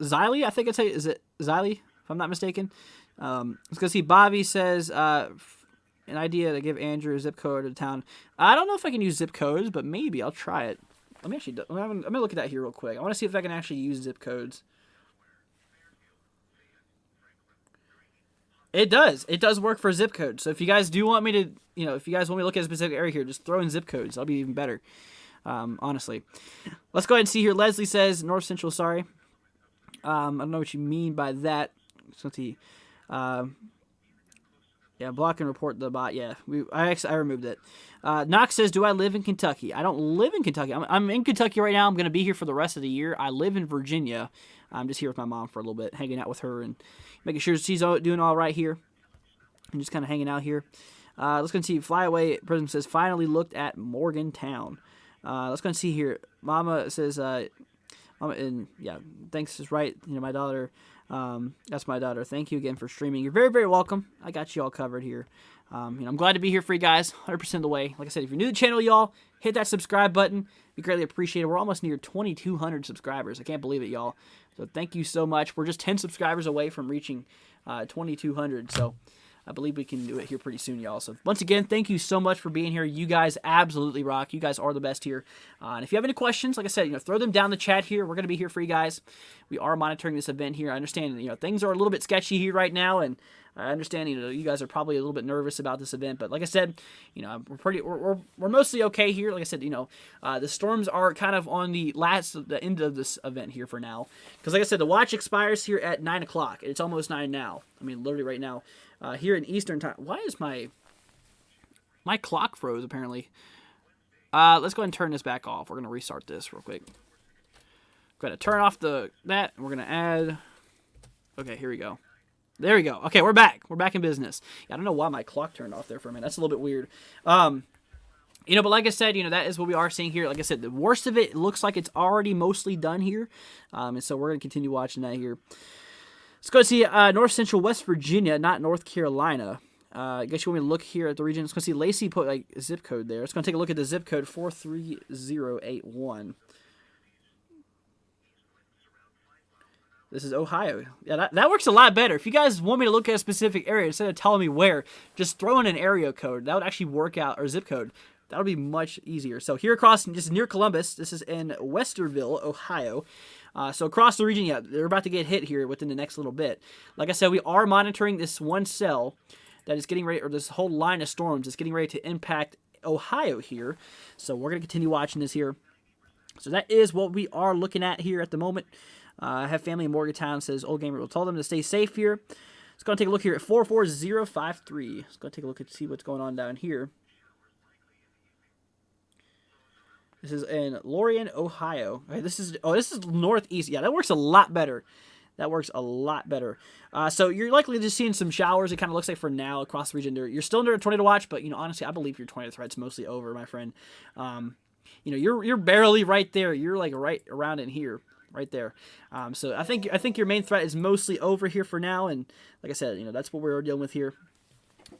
Xylee, I think it's is it Xylee, if I'm not mistaken. Let's go see. Bobby says an idea to give Andrew a zip code of the town. I don't know if I can use zip codes, but maybe I'll try it. I'm gonna look at that here real quick. I want to see if I can actually use zip codes. It does work for zip codes. So if you guys do want me to, if you guys want me to look at a specific area here, just throw in zip codes. That'll be even better. Honestly. Let's go ahead and see here. Leslie says North Central, sorry. I don't know what you mean by that. Let's see. Yeah, block and report the bot. Yeah, I removed it. Knox says, "Do I live in Kentucky?" I don't live in Kentucky. I'm in Kentucky right now. I'm going to be here for the rest of the year. I live in Virginia. I'm just here with my mom for a little bit, hanging out with her and making sure she's doing all right here. And just kind of hanging out here. Let's go and see. Flyaway Prism says, "Finally looked at Morgantown." Let's go and see here. Mama says, Mama, and yeah, thanks is right. You know, my daughter. That's my daughter. Thank you again for streaming. You're very, very welcome. I got you all covered here. I'm glad to be here for you guys, 100% of the way. Like I said, if you're new to the channel, y'all, hit that subscribe button. Be greatly appreciated. We're almost near 2,200 subscribers. I can't believe it, y'all. So thank you so much. We're just 10 subscribers away from reaching 2,200. So I believe we can do it here pretty soon, y'all. So once again, thank you so much for being here. You guys absolutely rock. You guys are the best here. And if you have any questions, like I said, throw them down the chat here. We're going to be here for you guys. We are monitoring this event here. I understand, things are a little bit sketchy here right now, and I understand, you guys are probably a little bit nervous about this event, but like I said, we're mostly okay here. Like I said, the storms are kind of on the end of this event here for now, because like I said, the watch expires here at 9 o'clock. It's almost 9 now. I mean, literally right now, here in Eastern time. Why is my clock froze apparently? Let's go ahead and turn this back off. We're gonna restart this real quick. Going to turn off that, and we're going to add... Okay, here we go. There we go. Okay, we're back. We're back in business. Yeah, I don't know why my clock turned off there for a minute. That's a little bit weird. But like I said, that is what we are seeing here. Like I said, the worst of it looks like it's already mostly done here. And so we're going to continue watching that here. Let's go see North Central West Virginia, not North Carolina. I guess you want me to look here at the region. Let's go see Lacey put a zip code there. Let's go take a look at the zip code 43081. This is Ohio. Yeah, that works a lot better. If you guys want me to look at a specific area instead of telling me where, just throw in an area code. That would actually work out, or zip code. That would be much easier. So here across, just near Columbus, this is in Westerville, Ohio. So across the region, yeah, they're about to get hit here within the next little bit. Like I said, we are monitoring this one cell that is getting ready, or this whole line of storms is getting ready to impact Ohio here. So we're going to continue watching this here. So that is what we are looking at here at the moment. I have family in Morgantown, says Old Gamer will tell them to stay safe here. Let's go and take a look here at 44053. Let's go take a look and see what's going on down here. This is in Lorien, Ohio. Okay, this is northeast. Yeah, that works a lot better. That works a lot better. So you're likely just seeing some showers. It kind of looks like for now across the region. You're still under a tornado watch, but honestly, I believe your tornado threat's mostly over, my friend. You're barely right there. You're like right around in here. Right there. So I think your main threat is mostly over here for now, and like I said, that's what we're dealing with here.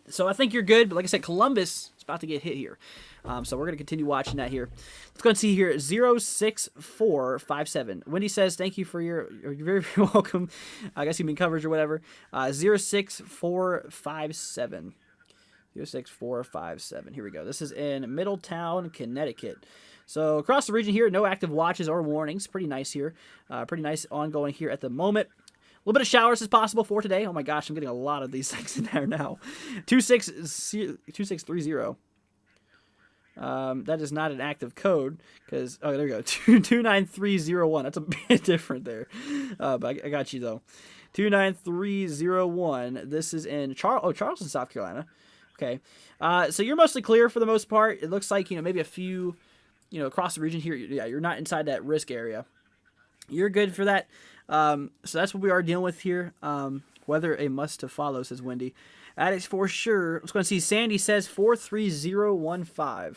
So I think you're good, but like I said, Columbus is about to get hit here. So we're going to continue watching that here. Let's go and see here, 06457. Wendy says, thank you for you're very, very welcome. I guess you've been coverage or whatever. 06457. 06457. Here we go. This is in Middletown, Connecticut. So across the region here, no active watches or warnings. Pretty nice here. Pretty nice ongoing here at the moment. A little bit of showers is possible for today. Oh my gosh, I'm getting a lot of these things in there now. 2630. That is not an active code because, oh, there we go. 29301. That's a bit different there. But I got you though. 29301. This is in Charleston, South Carolina. Okay. So you're mostly clear for the most part. It looks like, maybe a few, across the region here. Yeah, you're not inside that risk area. You're good for that. So that's what we are dealing with here. Weather a must to follow, says Wendy. That is for sure. Let's go and see. Sandy says 43015.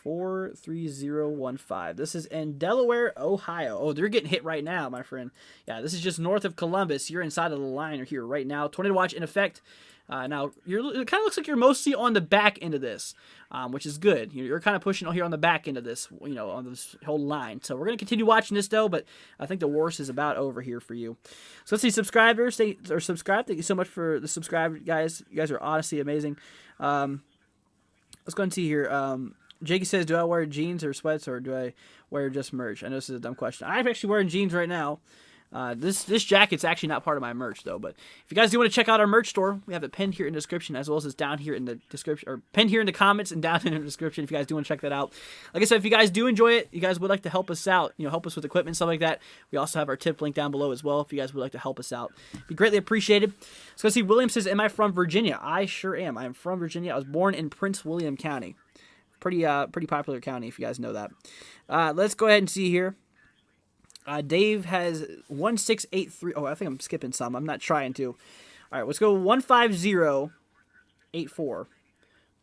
43015. This is in Delaware, Ohio. Oh, they're getting hit right now, my friend. Yeah, this is just north of Columbus. You're inside of the line here right now. Tornado watch in effect. Now, it kind of looks like you're mostly on the back end of this, which is good. You're kind of pushing here on the back end of this, on this whole line. So we're going to continue watching this, though, but I think the worst is about over here for you. So let's see, subscribers. Subscribe. Thank you so much for the subscribe, guys. You guys are honestly amazing. Let's go and see here. Jakey says, do I wear jeans or sweats, or do I wear just merch? I know this is a dumb question. I'm actually wearing jeans right now. This jacket's actually not part of my merch though, but if you guys do want to check out our merch store, we have it pinned here in the description, as well as it's down here in the description, or pinned here in the comments and down in the description if you guys do want to check that out. Like I said, if you guys do enjoy it, you guys would like to help us out, help us with equipment and stuff like that, we also have our tip link down below as well if you guys would like to help us out. It'd be greatly appreciated. So let's see, William says, am I from Virginia? I sure am. I am from Virginia. I was born in Prince William County. Pretty popular county if you guys know that. Let's go ahead and see here. Dave has 1683. Oh, I think I'm skipping some. I'm not trying to. All right, let's go 15084.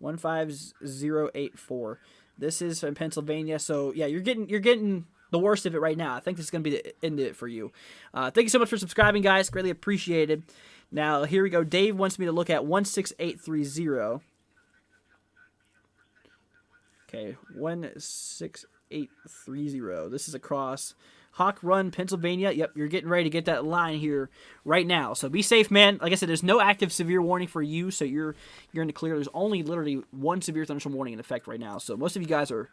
15084. This is from Pennsylvania. So yeah, you're getting the worst of it right now. I think this is gonna be the end of it for you. Thank you so much for subscribing, guys. Greatly appreciated. Now here we go. Dave wants me to look at 16830. Okay, 16830. This is across Hawk Run, Pennsylvania. Yep, you're getting ready to get that line here right now. So be safe, man. Like I said, there's no active severe warning for you, so you're in the clear. There's only literally one severe thunderstorm warning in effect right now. So most of you guys are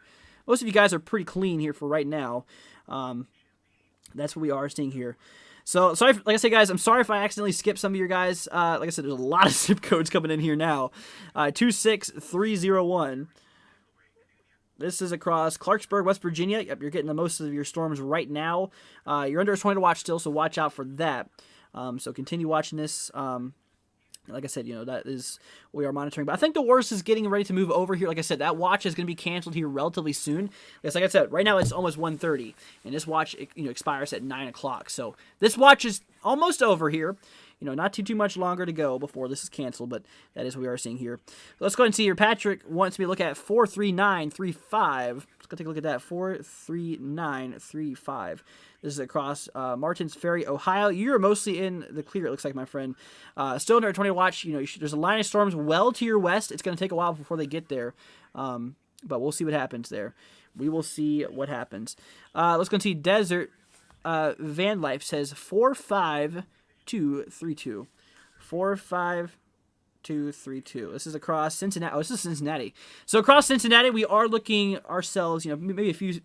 pretty clean here for right now. That's what we are seeing here. So sorry, like I said, guys, I'm sorry if I accidentally skipped some of your guys. Like I said, there's a lot of zip codes coming in here now. 26301. This is across Clarksburg, West Virginia. Yep, you're getting the most of your storms right now. You're under a tornado watch still, so watch out for that. So continue watching this. Like I said, that is what we are monitoring. But I think the worst is getting ready to move over here. Like I said, that watch is going to be canceled here relatively soon. Because like I said, right now it's almost 1:30, and this watch expires at 9 o'clock. So this watch is almost over here. Not too much longer to go before this is canceled, but that is what we are seeing here. Let's go ahead and see here. Patrick wants me to look at 43935. Let's go take a look at that. 43935. This is across Martins Ferry, Ohio. You're mostly in the clear, it looks like, my friend. Still under a tornado watch. There's a line of storms well to your west. It's going to take a while before they get there, but we'll see what happens there. We will see what happens. Let's go and see Desert. Van Life says 45232. 45232. This is across Cincinnati. Oh, this is Cincinnati. So across Cincinnati, we are looking ourselves. Maybe a few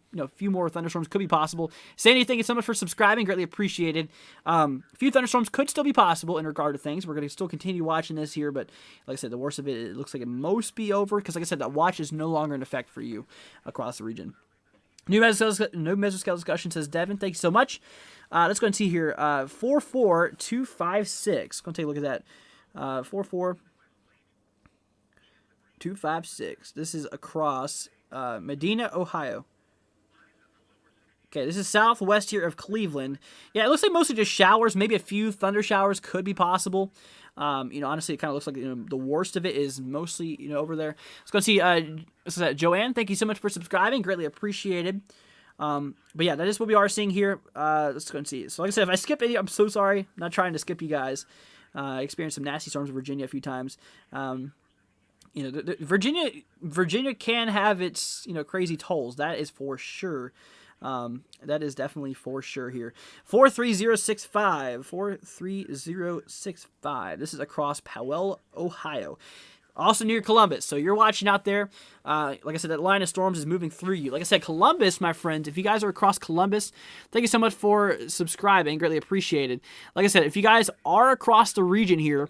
more thunderstorms could be possible. Sandy, thank you so much for subscribing. Greatly appreciated. A few thunderstorms could still be possible in regard to things. We're going to still continue watching this here, but like I said, the worst of it looks like it most be over because, like I said, that watch is no longer in effect for you across the region. New Mesoscale discussion says, Devin, thank you so much. Let's go and see here. 44256. Going to take a look at that. 44256. This is across Medina, Ohio. Okay, this is southwest here of Cleveland. Yeah, it looks like mostly just showers. Maybe a few thunder showers could be possible. Honestly, it kind of looks like the worst of it is mostly over there. Let's go see. This is Joanne. Thank you so much for subscribing. Greatly appreciated. But yeah, that is what we are seeing here. Let's go and see. So like I said, if I skip any, I'm so sorry. I'm not trying to skip you guys. I experienced some nasty storms in Virginia a few times. Virginia can have its crazy tolls. That is for sure. That is definitely for sure here. 43065. 43065. This is across Powell, Ohio. Also near Columbus. So you're watching out there. Like I said, that line of storms is moving through you. Like I said, Columbus, my friends, if you guys are across Columbus, thank you so much for subscribing. Greatly appreciated. Like I said, if you guys are across the region here,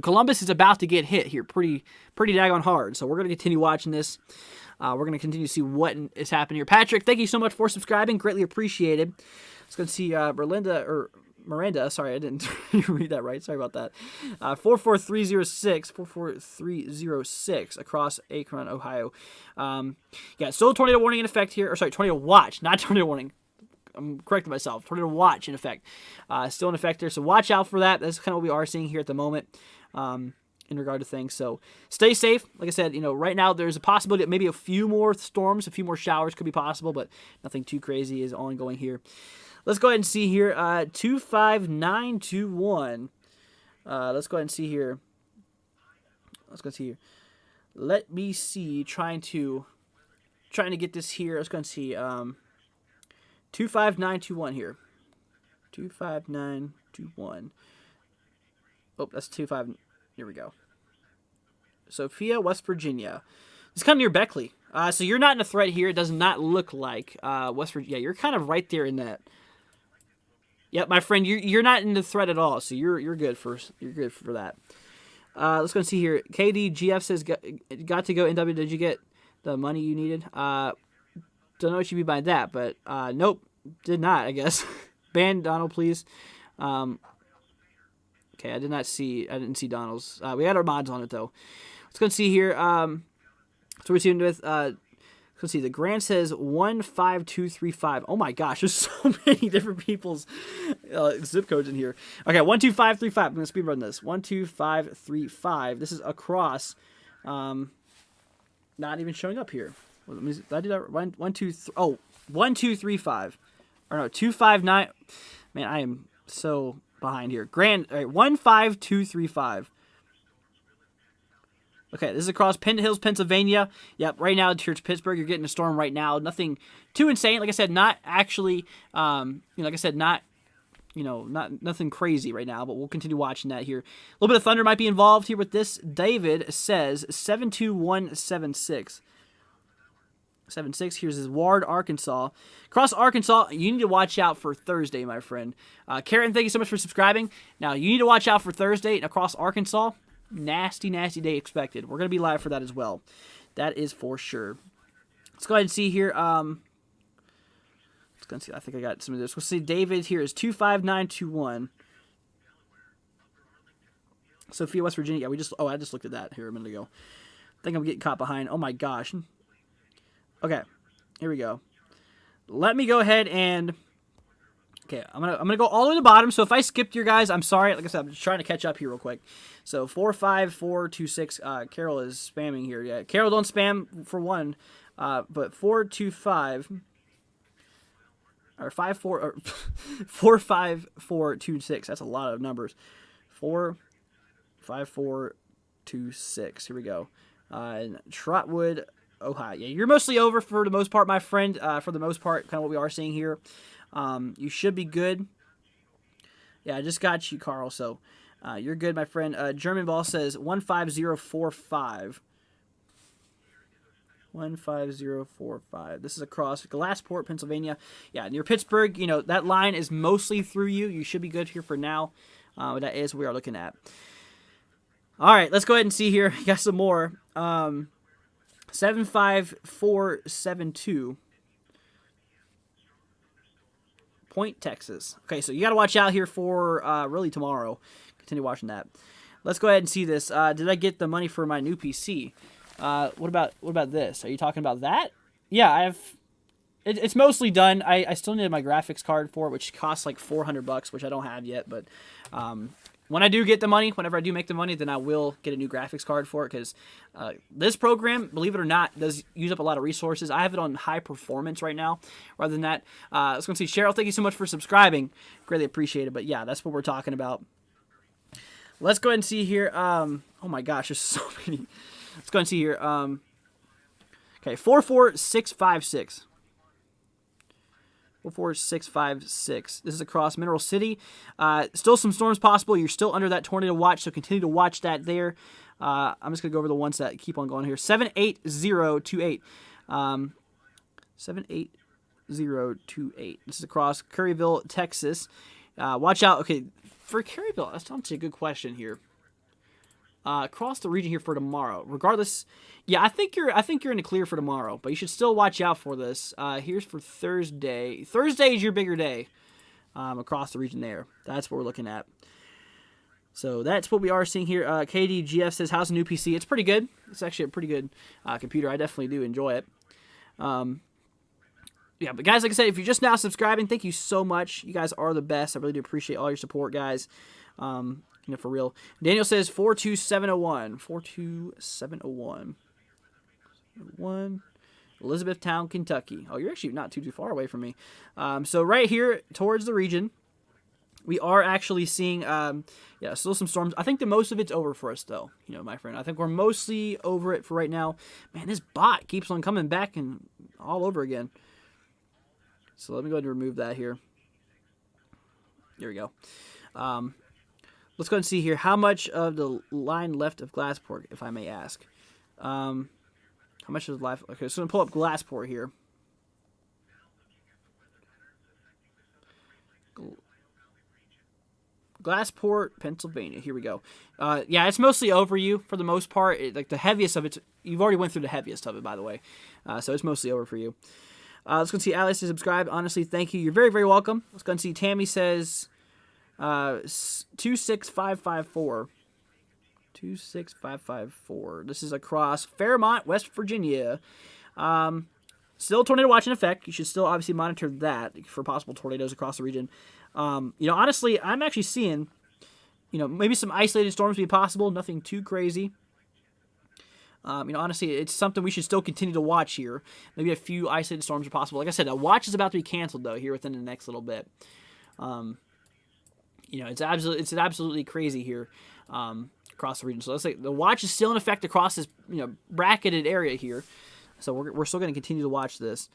Columbus is about to get hit here pretty daggone hard. So we're going to continue watching this. We're going to continue to see what is happening here. Patrick, thank you so much for subscribing. Greatly appreciated. Let's go see Miranda, sorry, I didn't read that right. Sorry about that. 44306, 44306 across Akron, Ohio. Yeah, still a tornado warning in effect here. Or sorry, tornado watch, not tornado warning. I'm correcting myself. Tornado watch in effect. Still in effect there, so watch out for that. That's kind of what we are seeing here at the moment in regard to things. So stay safe. Like I said, right now there's a possibility that maybe a few more storms, a few more showers could be possible, but nothing too crazy is ongoing here. Let's go ahead and see here. 25921. Let's go ahead and see here. Let me see. Trying to get this here. Let's go and see. 25921 here. 25921. Oh, that's 25. Here we go. Sophia, West Virginia. It's kind of near Beckley. So you're not in a threat here. It does not look like West Virginia. Yeah, you're kind of right there in that. Yep, my friend, you're not in the threat at all, so you're good for that. Let's go and see here. KDGF says got to go NW. Did you get the money you needed? Don't know what you mean by that, but nope, did not. I guess. Ban Donald, please. Okay, I didn't see Donald's. We had our mods on it though. Let's go and see here. So we're seeing with. Let's see. The grant says 15235. Oh my gosh, there's so many different people's zip codes in here. Okay, 12535. I'm gonna speedrun this. 12535. This is across. Not even showing up here. Let me. Did I do that? 1235. Or no, 259. Man, I am so behind here. All right, 15235. Okay, this is across Penn Hills, Pennsylvania. Yep, right now towards Pittsburgh, you're getting a storm right now. Nothing too insane. Like I said, not actually, not nothing crazy right now, but we'll continue watching that here. A little bit of thunder might be involved here with this. David says 72176. 76. Here's his Ward, Arkansas. Across Arkansas, you need to watch out for Thursday, my friend. Karen, thank you so much for subscribing. Now, you need to watch out for Thursday across Arkansas. Nasty, nasty day expected. We're going to be live for that as well. That is for sure. Let's go ahead and see here. Let's go and see. I think I got some of this. We'll see. David here is 25921. Sophia, West Virginia. Yeah, I just looked at that here a minute ago. I think I'm getting caught behind. Oh my gosh. Okay, here we go. Let me go ahead and okay, I'm gonna go all the way to the bottom. So if I skipped your guys, I'm sorry. Like I said, I'm just trying to catch up here real quick. So 45426. Carol is spamming here. Yeah, Carol, don't spam for one. But 425 or 54 or 45426. That's a lot of numbers. 45426. Here we go. And Trotwood, Ohio. Yeah, you're mostly over for the most part, my friend. For the most part, kind of what we are seeing here. You should be good. Yeah, I just got you, Carl. So you're good, my friend. German Ball says 15045. 15045. This is across Glassport, Pennsylvania. Yeah, near Pittsburgh. You know, that line is mostly through you. You should be good here for now. But that is what we are looking at. All right, let's go ahead and see here. Got some more. 75472. Point, Texas. Okay, so you got to watch out here for really tomorrow. Continue watching that. Let's go ahead and see this. Did I get the money for my new PC? What about this? Are you talking about that? Yeah, I have. It's mostly done. I still need my graphics card for it, which costs like $400, which I don't have yet. But when I do get the money, whenever I do make the money, then I will get a new graphics card for it because this program, believe it or not, does use up a lot of resources. I have it on high performance right now. Rather than that, let's go and see. Cheryl, thank you so much for subscribing. Greatly appreciate it. But yeah, that's what we're talking about. Let's go ahead and see here. Oh my gosh, there's so many. Let's go and see here. Okay, 44656. 44656. This is across Mineral City. Still some storms possible. You're still under that tornado watch, so continue to watch that there. I'm just going to go over the ones that keep on going here. 78028. 78028. This is across Curryville, Texas. Watch out. Okay, for Curryville, that's actually a good question here. Across the region here for tomorrow. Regardless, yeah, I think you're in the clear for tomorrow, but you should still watch out for this. Here's for Thursday. Thursday is your bigger day. Across the region there. That's what we're looking at. So that's what we are seeing here. KDGF says, how's the new PC? It's pretty good. It's actually a pretty good computer. I definitely do enjoy it. Yeah, but guys, like I said, if you're just now subscribing, thank you so much. You guys are the best. I really do appreciate all your support, guys. You know, for real. Daniel says 42701. 42701. Elizabethtown, Kentucky. Oh, you're actually not too far away from me. So right here towards the region, we are actually seeing, yeah, still some storms. I think the most of it's over for us, though. You know, my friend. I think we're mostly over it for right now. Man, this bot keeps on coming back and all over again. So let me go ahead and remove that here. There we go. Let's go and see here. How much of the line left of Glassport, if I may ask? How much is left? Okay, so I'm going to pull up Glassport here. Glassport, Pennsylvania. Here we go. Yeah, it's mostly over you for the most part. Like the heaviest of it, you've already went through the heaviest of it, by the way. So it's mostly over for you. Let's go and see Alice to subscribe. Honestly, thank you. You're very, very welcome. Let's go and see Tammy says 26554. 26554. This is across Fairmont, West Virginia. Still tornado watch in effect. You should still obviously monitor that for possible tornadoes across the region. Honestly, I'm actually seeing, maybe some isolated storms be possible. Nothing too crazy. Honestly, it's something we should still continue to watch here. Maybe a few isolated storms are possible. Like I said, a watch is about to be canceled, though, here within the next little bit. It's absolutely crazy here across the region. So let's say the watch is still in effect across this, bracketed area here. So we're still going to continue to watch this.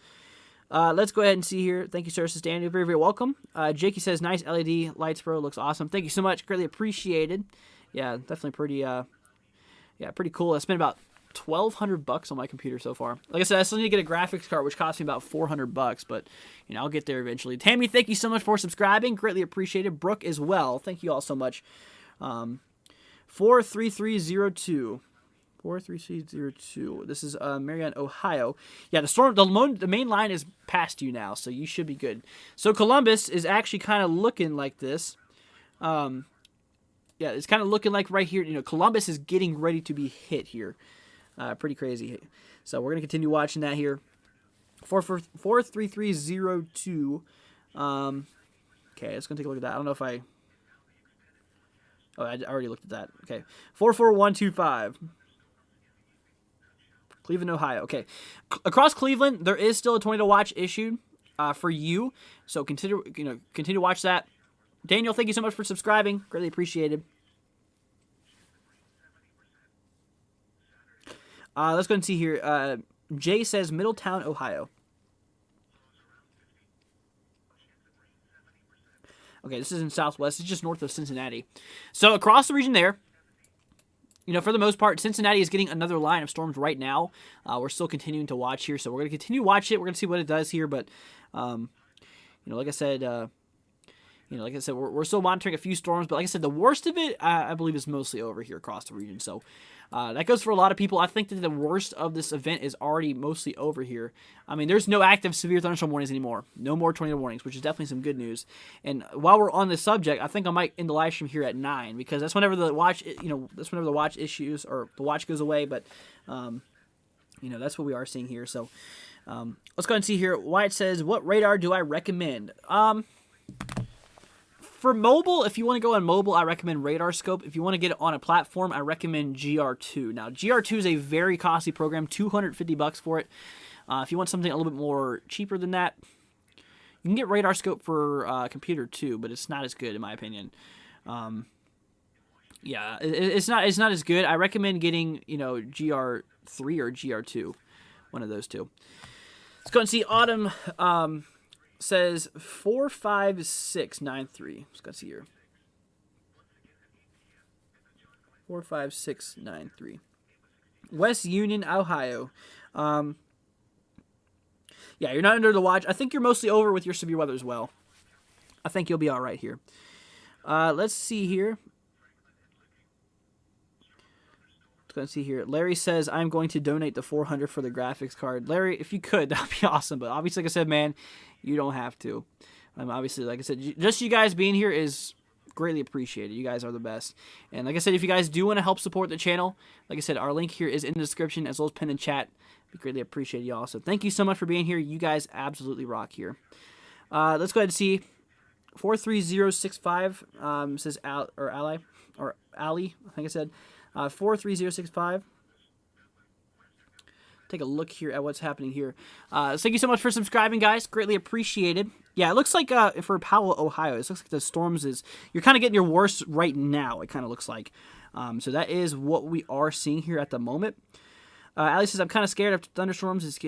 Let's go ahead and see here. Thank you, sir. This is Daniel. Very, very welcome. Jakey says, nice LED lights, bro. Looks awesome. Thank you so much. Greatly appreciated. Yeah, definitely pretty cool. I spent about $1,200 on my computer so far. Like I said, I still need to get a graphics card, which cost me about $400, but I'll get there eventually. Tammy, thank you so much for subscribing. Greatly appreciated. Brooke as well. Thank you all so much. 43302. 43302. This is Marysville, Ohio. Yeah, the main line is past you now, so you should be good. So Columbus is actually kind of looking like this. Yeah, it's kind of looking like right here. Columbus is getting ready to be hit here. Pretty crazy. So we're gonna continue watching that here. 43302. Okay, let's gonna take a look at that. I don't know if I already looked at that. Okay, 44125. Cleveland, Ohio. Okay, across Cleveland, there is still a tornado watch issued for you. So continue to watch that. Daniel, thank you so much for subscribing. Greatly appreciated. Let's go and see here. Jay says Middletown, Ohio. Okay, this is in Southwest. It's just north of Cincinnati. So across the region there, for the most part, Cincinnati is getting another line of storms right now. We're still continuing to watch here, so we're going to continue to watch it. We're going to see what it does here, but, like I said, we're still monitoring a few storms, but like I said, the worst of it, I believe, is mostly over here across the region. So that goes for a lot of people. I think that the worst of this event is already mostly over here. I mean, there's no active severe thunderstorm warnings anymore. No more tornado warnings, which is definitely some good news. And while we're on this subject, I think I might end the live stream here at 9 because that's whenever the watch, issues or the watch goes away. But that's what we are seeing here. So let's go ahead and see here. Wyatt says, "What radar do I recommend?" For mobile, if you want to go on mobile, I recommend Radar Scope. If you want to get it on a platform, I recommend GR2. Now, GR2 is a very costly program, $250 for it. If you want something a little bit more cheaper than that, you can get Radar Scope for computer too, but it's not as good in my opinion. Yeah, it's not as good. I recommend getting GR3 or GR2, one of those two. Let's go and see Autumn. Says 45693. Let's go see here. 45693. West Union, Ohio. Yeah, you're not under the watch. I think you're mostly over with your severe weather as well. I think you'll be all right here. Let's see here. Let's go and see here. Larry says, I'm going to donate the $400 for the graphics card. Larry, if you could, that'd be awesome. But obviously, like I said, man, you don't have to. Obviously, like I said, just you guys being here is greatly appreciated. You guys are the best. And like I said, if you guys do want to help support the channel, like I said, our link here is in the description as well as pinned in chat. We greatly appreciate y'all. So thank you so much for being here. You guys absolutely rock here. Let's go ahead and see. 43065 says Ali, I think I said. 43065. Take a look here at what's happening here. So thank you so much for subscribing, guys. Greatly appreciated. Yeah, it looks like for Powell, Ohio, it looks like the storms you're kind of getting your worst right now. It kind of looks like. So that is what we are seeing here at the moment. Ali says, I'm kind of scared of thunderstorms.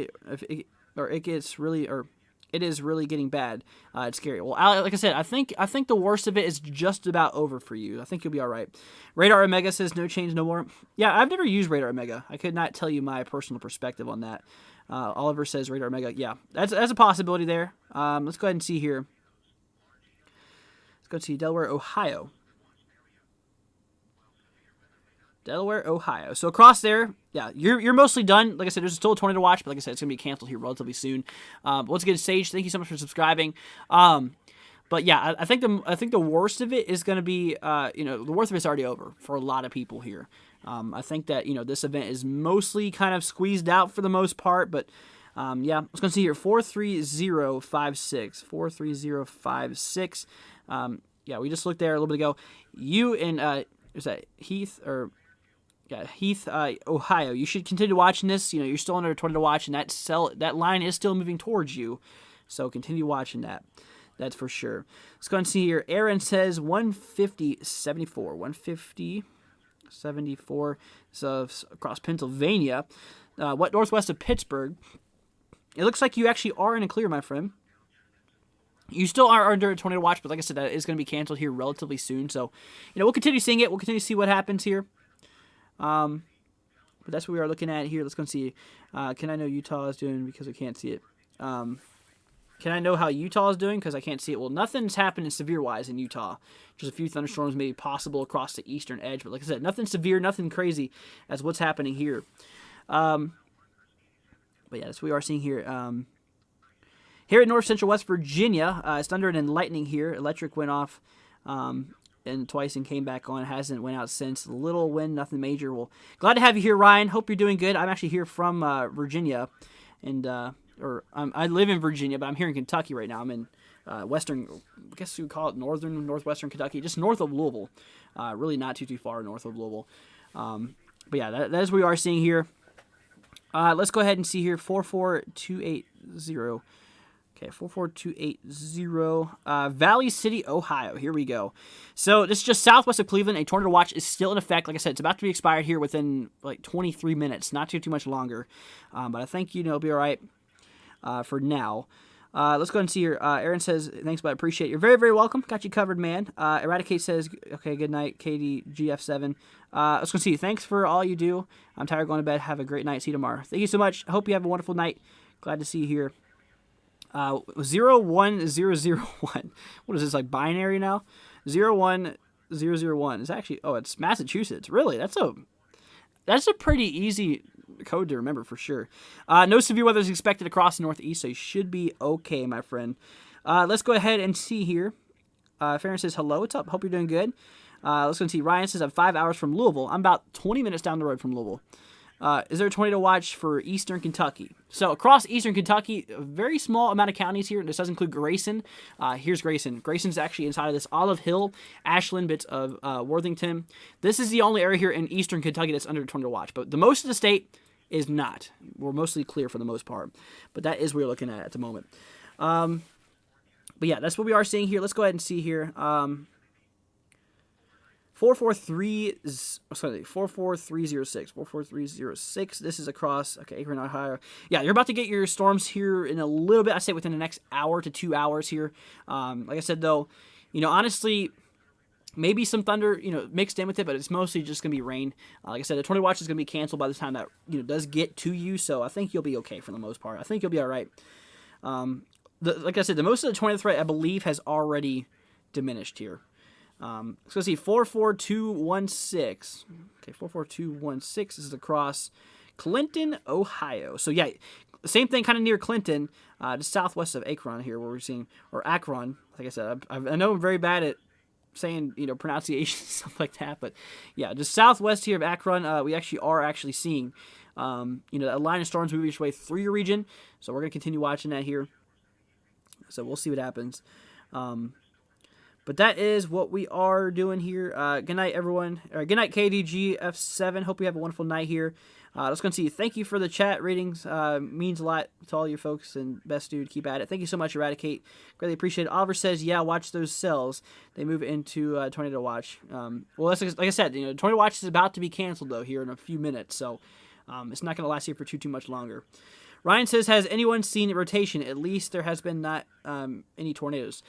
It is really getting bad. It's scary. Well, Ali, like I said, I think the worst of it is just about over for you. I think you'll be all right. Radar Omega says no change, no more. Yeah, I've never used Radar Omega. I could not tell you my personal perspective on that. Oliver says Radar Omega. Yeah, that's a possibility there. Let's go ahead and see here. Let's go see Delaware, Ohio. Delaware, Ohio. So across there, yeah, you're mostly done. Like I said, there's still a tornado to watch, but like I said, it's going to be canceled here relatively soon. Once again, Sage, thank you so much for subscribing. But yeah, I think the worst of it is going to be, the worst of it's already over for a lot of people here. I think that, this event is mostly kind of squeezed out for the most part, but yeah, let's go see here, 43056, 43056. Yeah, we just looked there a little bit ago. You and, is that Heath, or... Yeah, Heath, Ohio. You should continue watching this. You're still under a tornado watch, and that line is still moving towards you. So continue watching that. That's for sure. Let's go and see here. Aaron says 150.74. 150.74. So across Pennsylvania. Northwest of Pittsburgh. It looks like you actually are in a clear, my friend. You still are under a tornado watch, but like I said, that is going to be canceled here relatively soon. So, we'll continue seeing it. We'll continue to see what happens here. But that's what we are looking at here. Let's go and see. Can I know Utah is doing, because we can't see it? Can I know how Utah is doing, because I can't see it? Well, nothing's happening severe-wise in Utah. Just a few thunderstorms maybe possible across the eastern edge. But like I said, nothing severe, nothing crazy as what's happening here. But yeah, that's what we are seeing here. Here in north central West Virginia, it's thundering and lightning here. Electric went off. And twice and came back on. Hasn't went out since. Little wind, nothing major. Well, glad to have you here, Ryan. Hope you're doing good. I'm actually here from Virginia, and I live in Virginia, but I'm here in Kentucky right now. I'm in western, I guess you would call it northwestern Kentucky, just north of Louisville. Really not too far north of Louisville. But yeah, that is what we are seeing here. Let's go ahead and see here. 44280. Okay, 44280, Valley City, Ohio. Here we go. So this is just southwest of Cleveland. A tornado watch is still in effect. Like I said, it's about to be expired here within like 23 minutes. Not too much longer. But I think it'll be all right for now. Let's go ahead and see here. Aaron says, thanks, but I appreciate it. You're very, very welcome. Got you covered, man. Eradicate says, okay, good night, KDGF7. Let's go see. Thanks for all you do. I'm tired of going to bed. Have a great night. See you tomorrow. Thank you so much. I hope you have a wonderful night. Glad to see you here. 01001. What is this, like binary now? 01001. It's actually, it's Massachusetts. Really? That's a pretty easy code to remember for sure. No severe weather is expected across the northeast, so you should be okay, my friend. Let's go ahead and see here. Farron says, hello, what's up? Hope you're doing good. Let's go and see. Ryan says, I'm 5 hours from Louisville. I'm about 20 minutes down the road from Louisville. Is there a tornado watch for eastern Kentucky? So across eastern Kentucky, a very small amount of counties here. This does include Grayson. Here's Grayson. Grayson's actually inside of this Olive Hill, Ashland, bits of Worthington. This is the only area here in eastern Kentucky that's under a tornado watch. But the most of the state is not. We're mostly clear for the most part. But that is what we're looking at the moment. But yeah, that's what we are seeing here. Let's go ahead and see here. 44306. 44306. This is across, Akron, Ohio. Yeah, you're about to get your storms here in a little bit. I say within the next hour to 2 hours here. Like I said, though, honestly, maybe some thunder, mixed in with it, but it's mostly just going to be rain. Like I said, the tornado watch is going to be canceled by the time that, does get to you, so I think you'll be okay for the most part. I think you'll be all right. Like I said, the most of the tornado threat, I believe, has already diminished here. Let's go see, 44216. Okay, 44216. This is across Clinton, Ohio. So yeah, same thing, kind of near Clinton, just southwest of Akron here, where we're seeing, or Akron. Like I said, I know I'm very bad at saying, pronunciation and stuff like that, but yeah, just southwest here of Akron, we actually are seeing, a line of storms moving its way through your region. So we're gonna continue watching that here. So we'll see what happens. But that is what we are doing here. Good night, everyone. Good night, KDGF7. Hope you have a wonderful night here. Let's go and see. Thank you for the chat ratings. Means a lot to all you folks, and best dude, keep at it. Thank you so much, Eradicate. Greatly appreciate it. Oliver says, yeah, watch those cells. They move into Tornado Watch. Well, that's, like I said, Tornado Watch is about to be canceled, though, here in a few minutes. So it's not going to last here for too much longer. Ryan says, has anyone seen rotation? At least there has been not any tornadoes.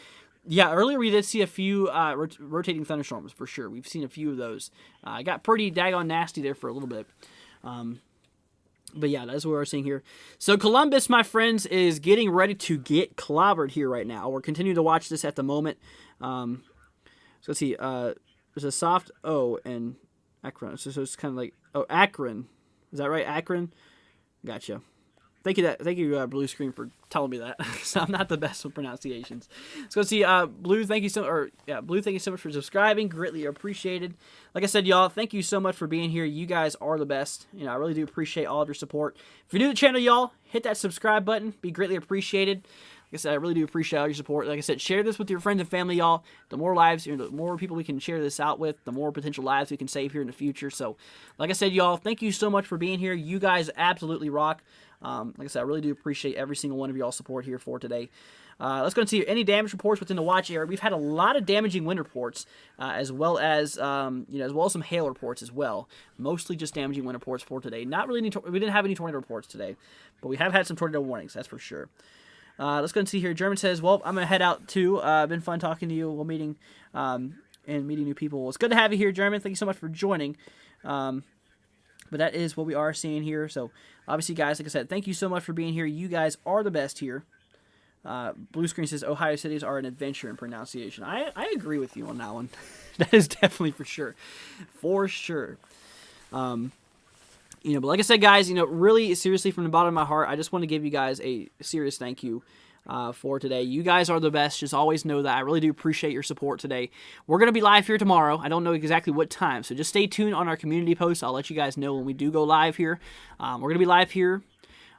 Yeah, earlier we did see a few rotating thunderstorms, for sure. We've seen a few of those. Got pretty daggone nasty there for a little bit. But yeah, that's what we're seeing here. So Columbus, my friends, is getting ready to get clobbered here right now. We're continuing to watch this at the moment. So let's see. There's a soft O, and Akron. So it's kind of like, oh, Akron. Is that right? Akron? Gotcha. Thank you, Blue Screen, for telling me that. So I'm not the best with pronunciations. Let's go see Blue. Thank you so much for subscribing. Greatly appreciated. Like I said, y'all, thank you so much for being here. You guys are the best. I really do appreciate all of your support. If you're new to the channel, y'all, hit that subscribe button. Be greatly appreciated. Like I said, I really do appreciate all your support. Like I said, share this with your friends and family, y'all. The more lives, the more people we can share this out with, the more potential lives we can save here in the future. So, like I said, y'all, thank you so much for being here. You guys absolutely rock. Like I said, I really do appreciate every single one of y'all's support here for today. Let's go and see any damage reports within the watch area. We've had a lot of damaging wind reports, as well as some hail reports as well. Mostly just damaging wind reports for today. Not really we didn't have any tornado reports today, but we have had some tornado warnings. That's for sure. Let's go and see here. German says, well, I'm going to head out too. Been fun talking to you while meeting and meeting new people. Well, it's good to have you here, German. Thank you so much for joining. But that is what we are seeing here. So, obviously, guys, like I said, thank you so much for being here. You guys are the best here. Blue Screen says, Ohio cities are an adventure in pronunciation. I agree with you on that one. That is definitely for sure. For sure. But like I said, guys, really seriously from the bottom of my heart, I just want to give you guys a serious thank you for today. You guys are the best. Just always know that. I really do appreciate your support today. We're going to be live here tomorrow. I don't know exactly what time, so just stay tuned on our community posts. I'll let you guys know when we do go live here. We're going to be live here,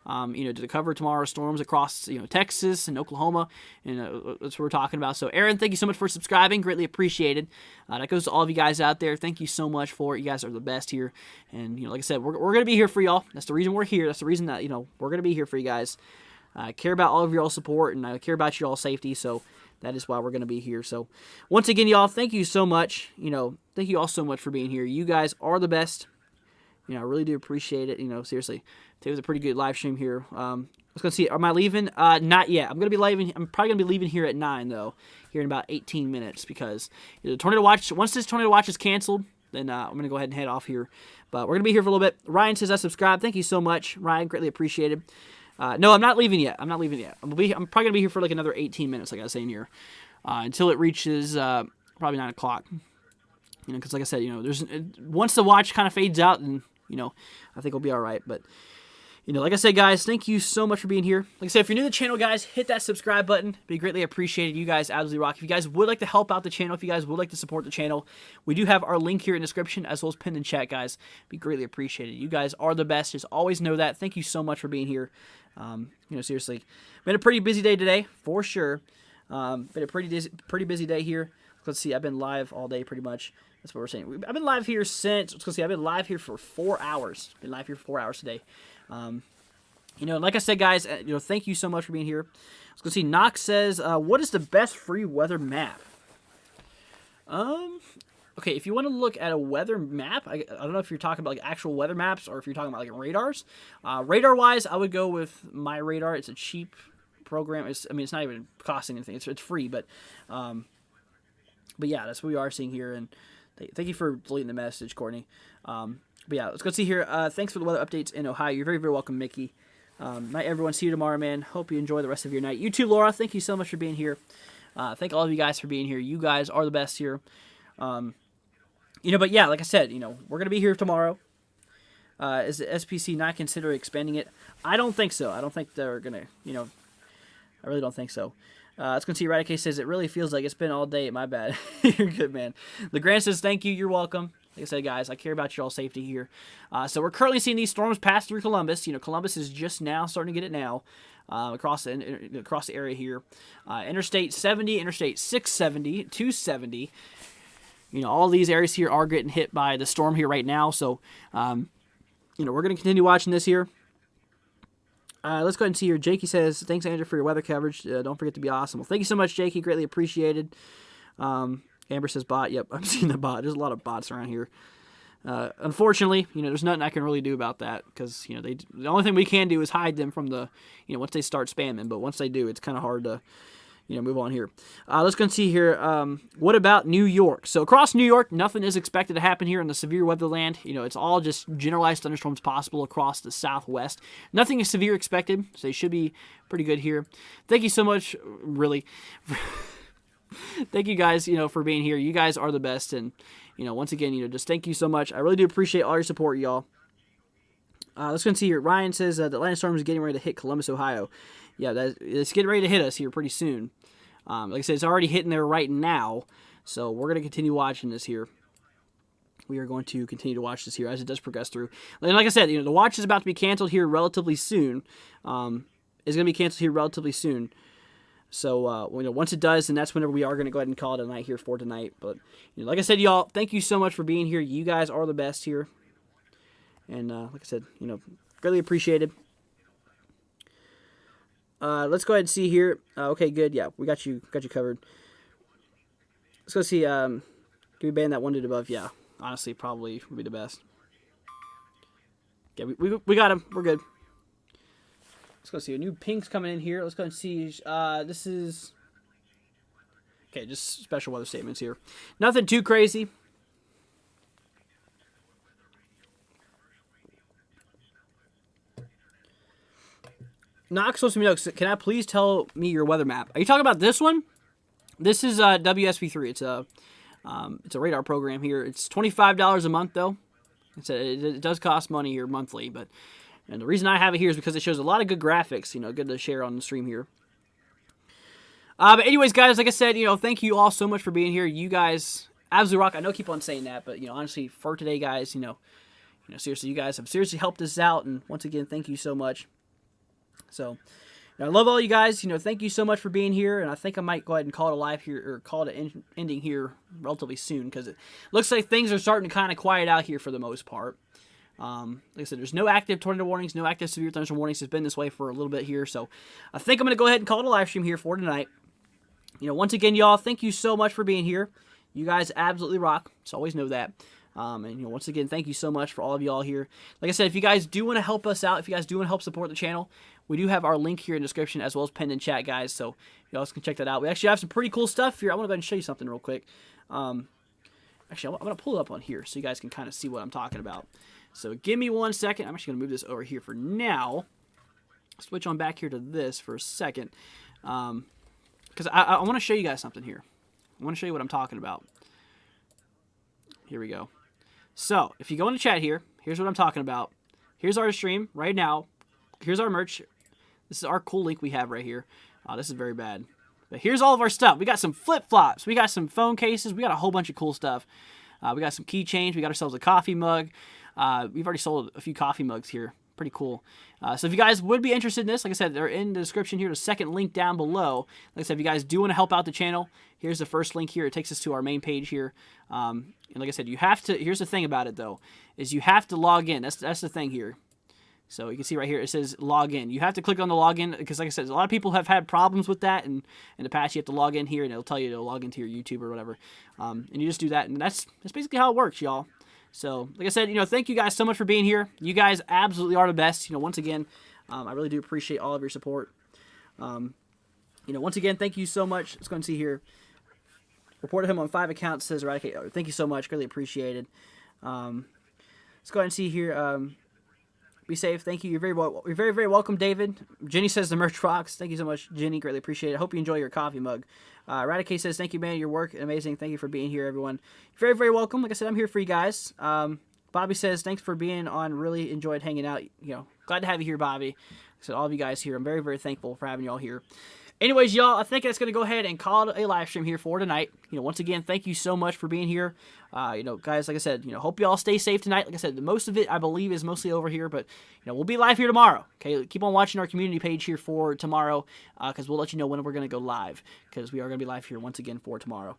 to cover tomorrow's storms across, Texas and Oklahoma, and that's what we're talking about. So, Aaron, thank you so much for subscribing. Greatly appreciated. That goes to all of you guys out there. Thank you so much for it. You guys are the best here, and like I said, we're going to be here for y'all. That's the reason we're here. That's the reason that we're going to be here for you guys. I care about all of your support, and I care about your all safety, so that is why we're going to be here. So, once again, y'all, thank you so much. Thank you all so much for being here. You guys are the best. I really do appreciate it. Seriously, today was a pretty good live stream here. Let's go see. Am I leaving? Not yet. I'm probably going to be leaving here at 9, though, here in about 18 minutes, because the tornado watch, once this tornado watch is canceled, then I'm going to go ahead and head off here. But we're going to be here for a little bit. Ryan says I subscribed. Thank you so much, Ryan. Greatly appreciated. No, I'm not leaving yet. I'm probably going to be here for like another 18 minutes, like I was saying here, until it reaches probably 9 o'clock. Because like I said, once the watch kind of fades out, and I think we'll be all right. But like I said, guys, thank you so much for being here. Like I said, if you're new to the channel, guys, hit that subscribe button. It'd be greatly appreciated. You guys absolutely rock. If you guys would like to help out the channel, if you guys would like to support the channel, we do have our link here in the description, as well as pinned in chat, guys. It'd be greatly appreciated. You guys are the best. Just always know that. Thank you so much for being here. Seriously, been a pretty busy day today, for sure. Been a pretty busy day here. Let's see, I've been live all day pretty much. That's what we're saying. I've been live here since, I've been live here for 4 hours. Been live here for 4 hours today. Like I said, guys, thank you so much for being here. Let's go see. Knox says, what is the best free weather map? Okay, if you want to look at a weather map, I don't know if you're talking about like actual weather maps or if you're talking about like radars. Radar-wise, I would go with My Radar. It's a cheap program. It's not even costing anything. It's free, but yeah, that's what we are seeing here. And thank you for deleting the message, Courtney. But yeah, let's go see here. Thanks for the weather updates in Ohio. You're very, very welcome, Mickey. Night, everyone. See you tomorrow, man. Hope you enjoy the rest of your night. You too, Laura. Thank you so much for being here. Thank all of you guys for being here. You guys are the best here. But yeah, like I said, we're going to be here tomorrow. Is the SPC not consider expanding it? I don't think so. I don't think they're going to, I really don't think so. Let's go see. Eradicate says, it really feels like it's been all day. My bad. You're good, man. LeGrand says, thank you. You're welcome. Like I said, guys, I care about your all safety here. So we're currently seeing these storms pass through Columbus. Columbus is just now starting to get it now. Across the area here. Interstate 70, Interstate 670, 270. All these areas here are getting hit by the storm here right now. So, we're going to continue watching this here. Let's go ahead and see here. Jakey says, thanks, Andrew, for your weather coverage. Don't forget to be awesome. Well, thank you so much, Jakey. Greatly appreciated. Amber says bot. Yep, I'm seeing the bot. There's a lot of bots around here. Unfortunately, there's nothing I can really do about that because, the only thing we can do is hide them from the, once they start spamming. But once they do, it's kind of hard to, move on here. Let's go and see here. What about New York? So across New York, nothing is expected to happen here in the severe weatherland. It's all just generalized thunderstorms possible across the southwest. Nothing is severe expected, so they should be pretty good here. Thank you so much, really. Thank you guys, for being here. You guys are the best, and once again, just thank you so much. I really do appreciate all your support, y'all. Let's go and see here. Ryan says the Thunderstorm is getting ready to hit Columbus, Ohio. Yeah, it's getting ready to hit us here pretty soon. Like I said, it's already hitting there right now, so we're going to continue watching this here. We are going to continue to watch this here as it does progress through. And like I said, the watch is about to be canceled here relatively soon. It's going to be canceled here relatively soon. So, once it does, then that's whenever we are going to go ahead and call it a night here for tonight. But, like I said, y'all, thank you so much for being here. You guys are the best here. And, like I said, greatly appreciated. Let's go ahead and see here. Okay, good. Yeah, we got you covered. Let's go see. Can we ban that one dude above? Yeah, honestly, probably would be the best. Yeah, we got him. We're good. Let's go see. A new pink's coming in here. Let's go and see. This is... Okay, just special weather statements here. Nothing too crazy. Knox wants me to know, can I please tell me your weather map? Are you talking about this one? This is WSV3. It's a radar program here. It's $25 a month, though. It does cost money here monthly, and the reason I have it here is because it shows a lot of good graphics, good to share on the stream here. But anyways, guys, like I said, thank you all so much for being here. You guys absolutely rock. I know I keep on saying that, but, honestly, for today, guys, seriously, you guys have seriously helped us out, and once again, thank you so much. So, I love all you guys. Thank you so much for being here, and I think I might go ahead and call it a live here, or call it an ending here relatively soon, because it looks like things are starting to kind of quiet out here for the most part. Like I said, there's no active tornado warnings, no active severe thunderstorm warnings. It's been this way for a little bit here, so I think I'm going to go ahead and call it a live stream here for tonight. Once again, y'all, thank you so much for being here. You guys absolutely rock. Just always know that. And once again, thank you so much for all of y'all here. Like I said, if you guys do want to help us out, if you guys do want to help support the channel, we do have our link here in the description as well as pinned in chat, guys. So you guys can check that out. We actually have some pretty cool stuff here. I want to go ahead and show you something real quick. Actually, I'm going to pull it up on here so you guys can kind of see what I'm talking about. So give me 1 second. I'm actually going to move this over here for now. Switch on back here to this for a second. Because I want to show you guys something here. I want to show you what I'm talking about. Here we go. So, if you go into chat here, here's what I'm talking about. Here's our stream right now. Here's our merch. This is our cool link we have right here. This is very bad. But here's all of our stuff. We got some flip-flops. We got some phone cases. We got a whole bunch of cool stuff. We got some keychains. We got ourselves a coffee mug. We've already sold a few coffee mugs here. Pretty cool. So if you guys would be interested in this, like I said, they're in the description here. The second link down below. Like I said, if you guys do want to help out the channel, here's the first link here. It takes us to our main page here. And like I said, you have to. Here's the thing about it though, is you have to log in. That's the thing here. So you can see right here, it says log in. You have to click on the login because, like I said, a lot of people have had problems with that, and in the past you have to log in here, and it'll tell you to log into your YouTube or whatever. And you just do that, and that's basically how it works, y'all. So, like I said, thank you guys so much for being here. You guys absolutely are the best. Once again, I really do appreciate all of your support. Once again, thank you so much. Let's go and see here. Reported him on 5 accounts, says Eradicate. Oh, thank you so much. Greatly appreciated. Let's go ahead and see here. Be safe. Thank you. You're very, very welcome, David. Jenny says the merch rocks. Thank you so much, Jenny. Greatly appreciate it. Hope you enjoy your coffee mug. Eradicate says, thank you, man. Your work, amazing. Thank you for being here, everyone. Very, very welcome. Like I said, I'm here for you guys. Bobby says, thanks for being on. Really enjoyed hanging out. Glad to have you here, Bobby. Like I said, all of you guys here. I'm very, very thankful for having you all here. Anyways, y'all, I think that's going to go ahead and call it a live stream here for tonight. Once again, thank you so much for being here. Guys, like I said, hope you all stay safe tonight. Like I said, most of it, I believe, is mostly over here, but, we'll be live here tomorrow. Okay, keep on watching our community page here for tomorrow, because we'll let you know when we're going to go live, because we are going to be live here once again for tomorrow.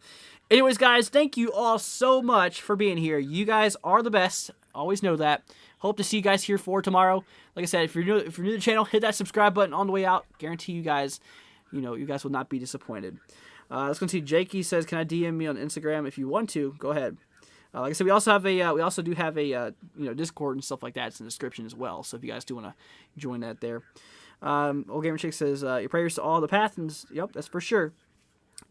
Anyways, guys, thank you all so much for being here. You guys are the best. Always know that. Hope to see you guys here for tomorrow. Like I said, if you're new to the channel, hit that subscribe button on the way out. Guarantee you guys, you guys will not be disappointed. Let's go see. Jakey says, "Can I DM me on Instagram if you want to? Go ahead." Like I said, we also do have a Discord and stuff like that. It's in the description as well. So if you guys do want to join that there. Old Gamer Chick says, "Your prayers to all the Pathans." Yep, that's for sure.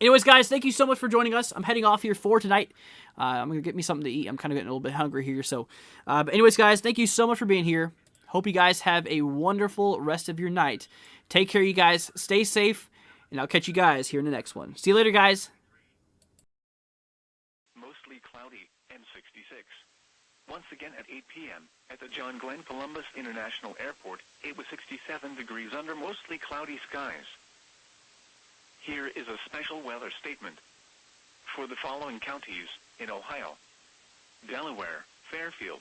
Anyways, guys, thank you so much for joining us. I'm heading off here for tonight. I'm gonna get me something to eat. I'm kind of getting a little bit hungry here. So, but anyways, guys, thank you so much for being here. Hope you guys have a wonderful rest of your night. Take care, you guys. Stay safe. And I'll catch you guys here in the next one. See you later, guys. Mostly cloudy and 66. Once again at 8 p.m., at the John Glenn Columbus International Airport, it was 67 degrees under mostly cloudy skies. Here is a special weather statement. For the following counties, in Ohio: Delaware, Fairfield,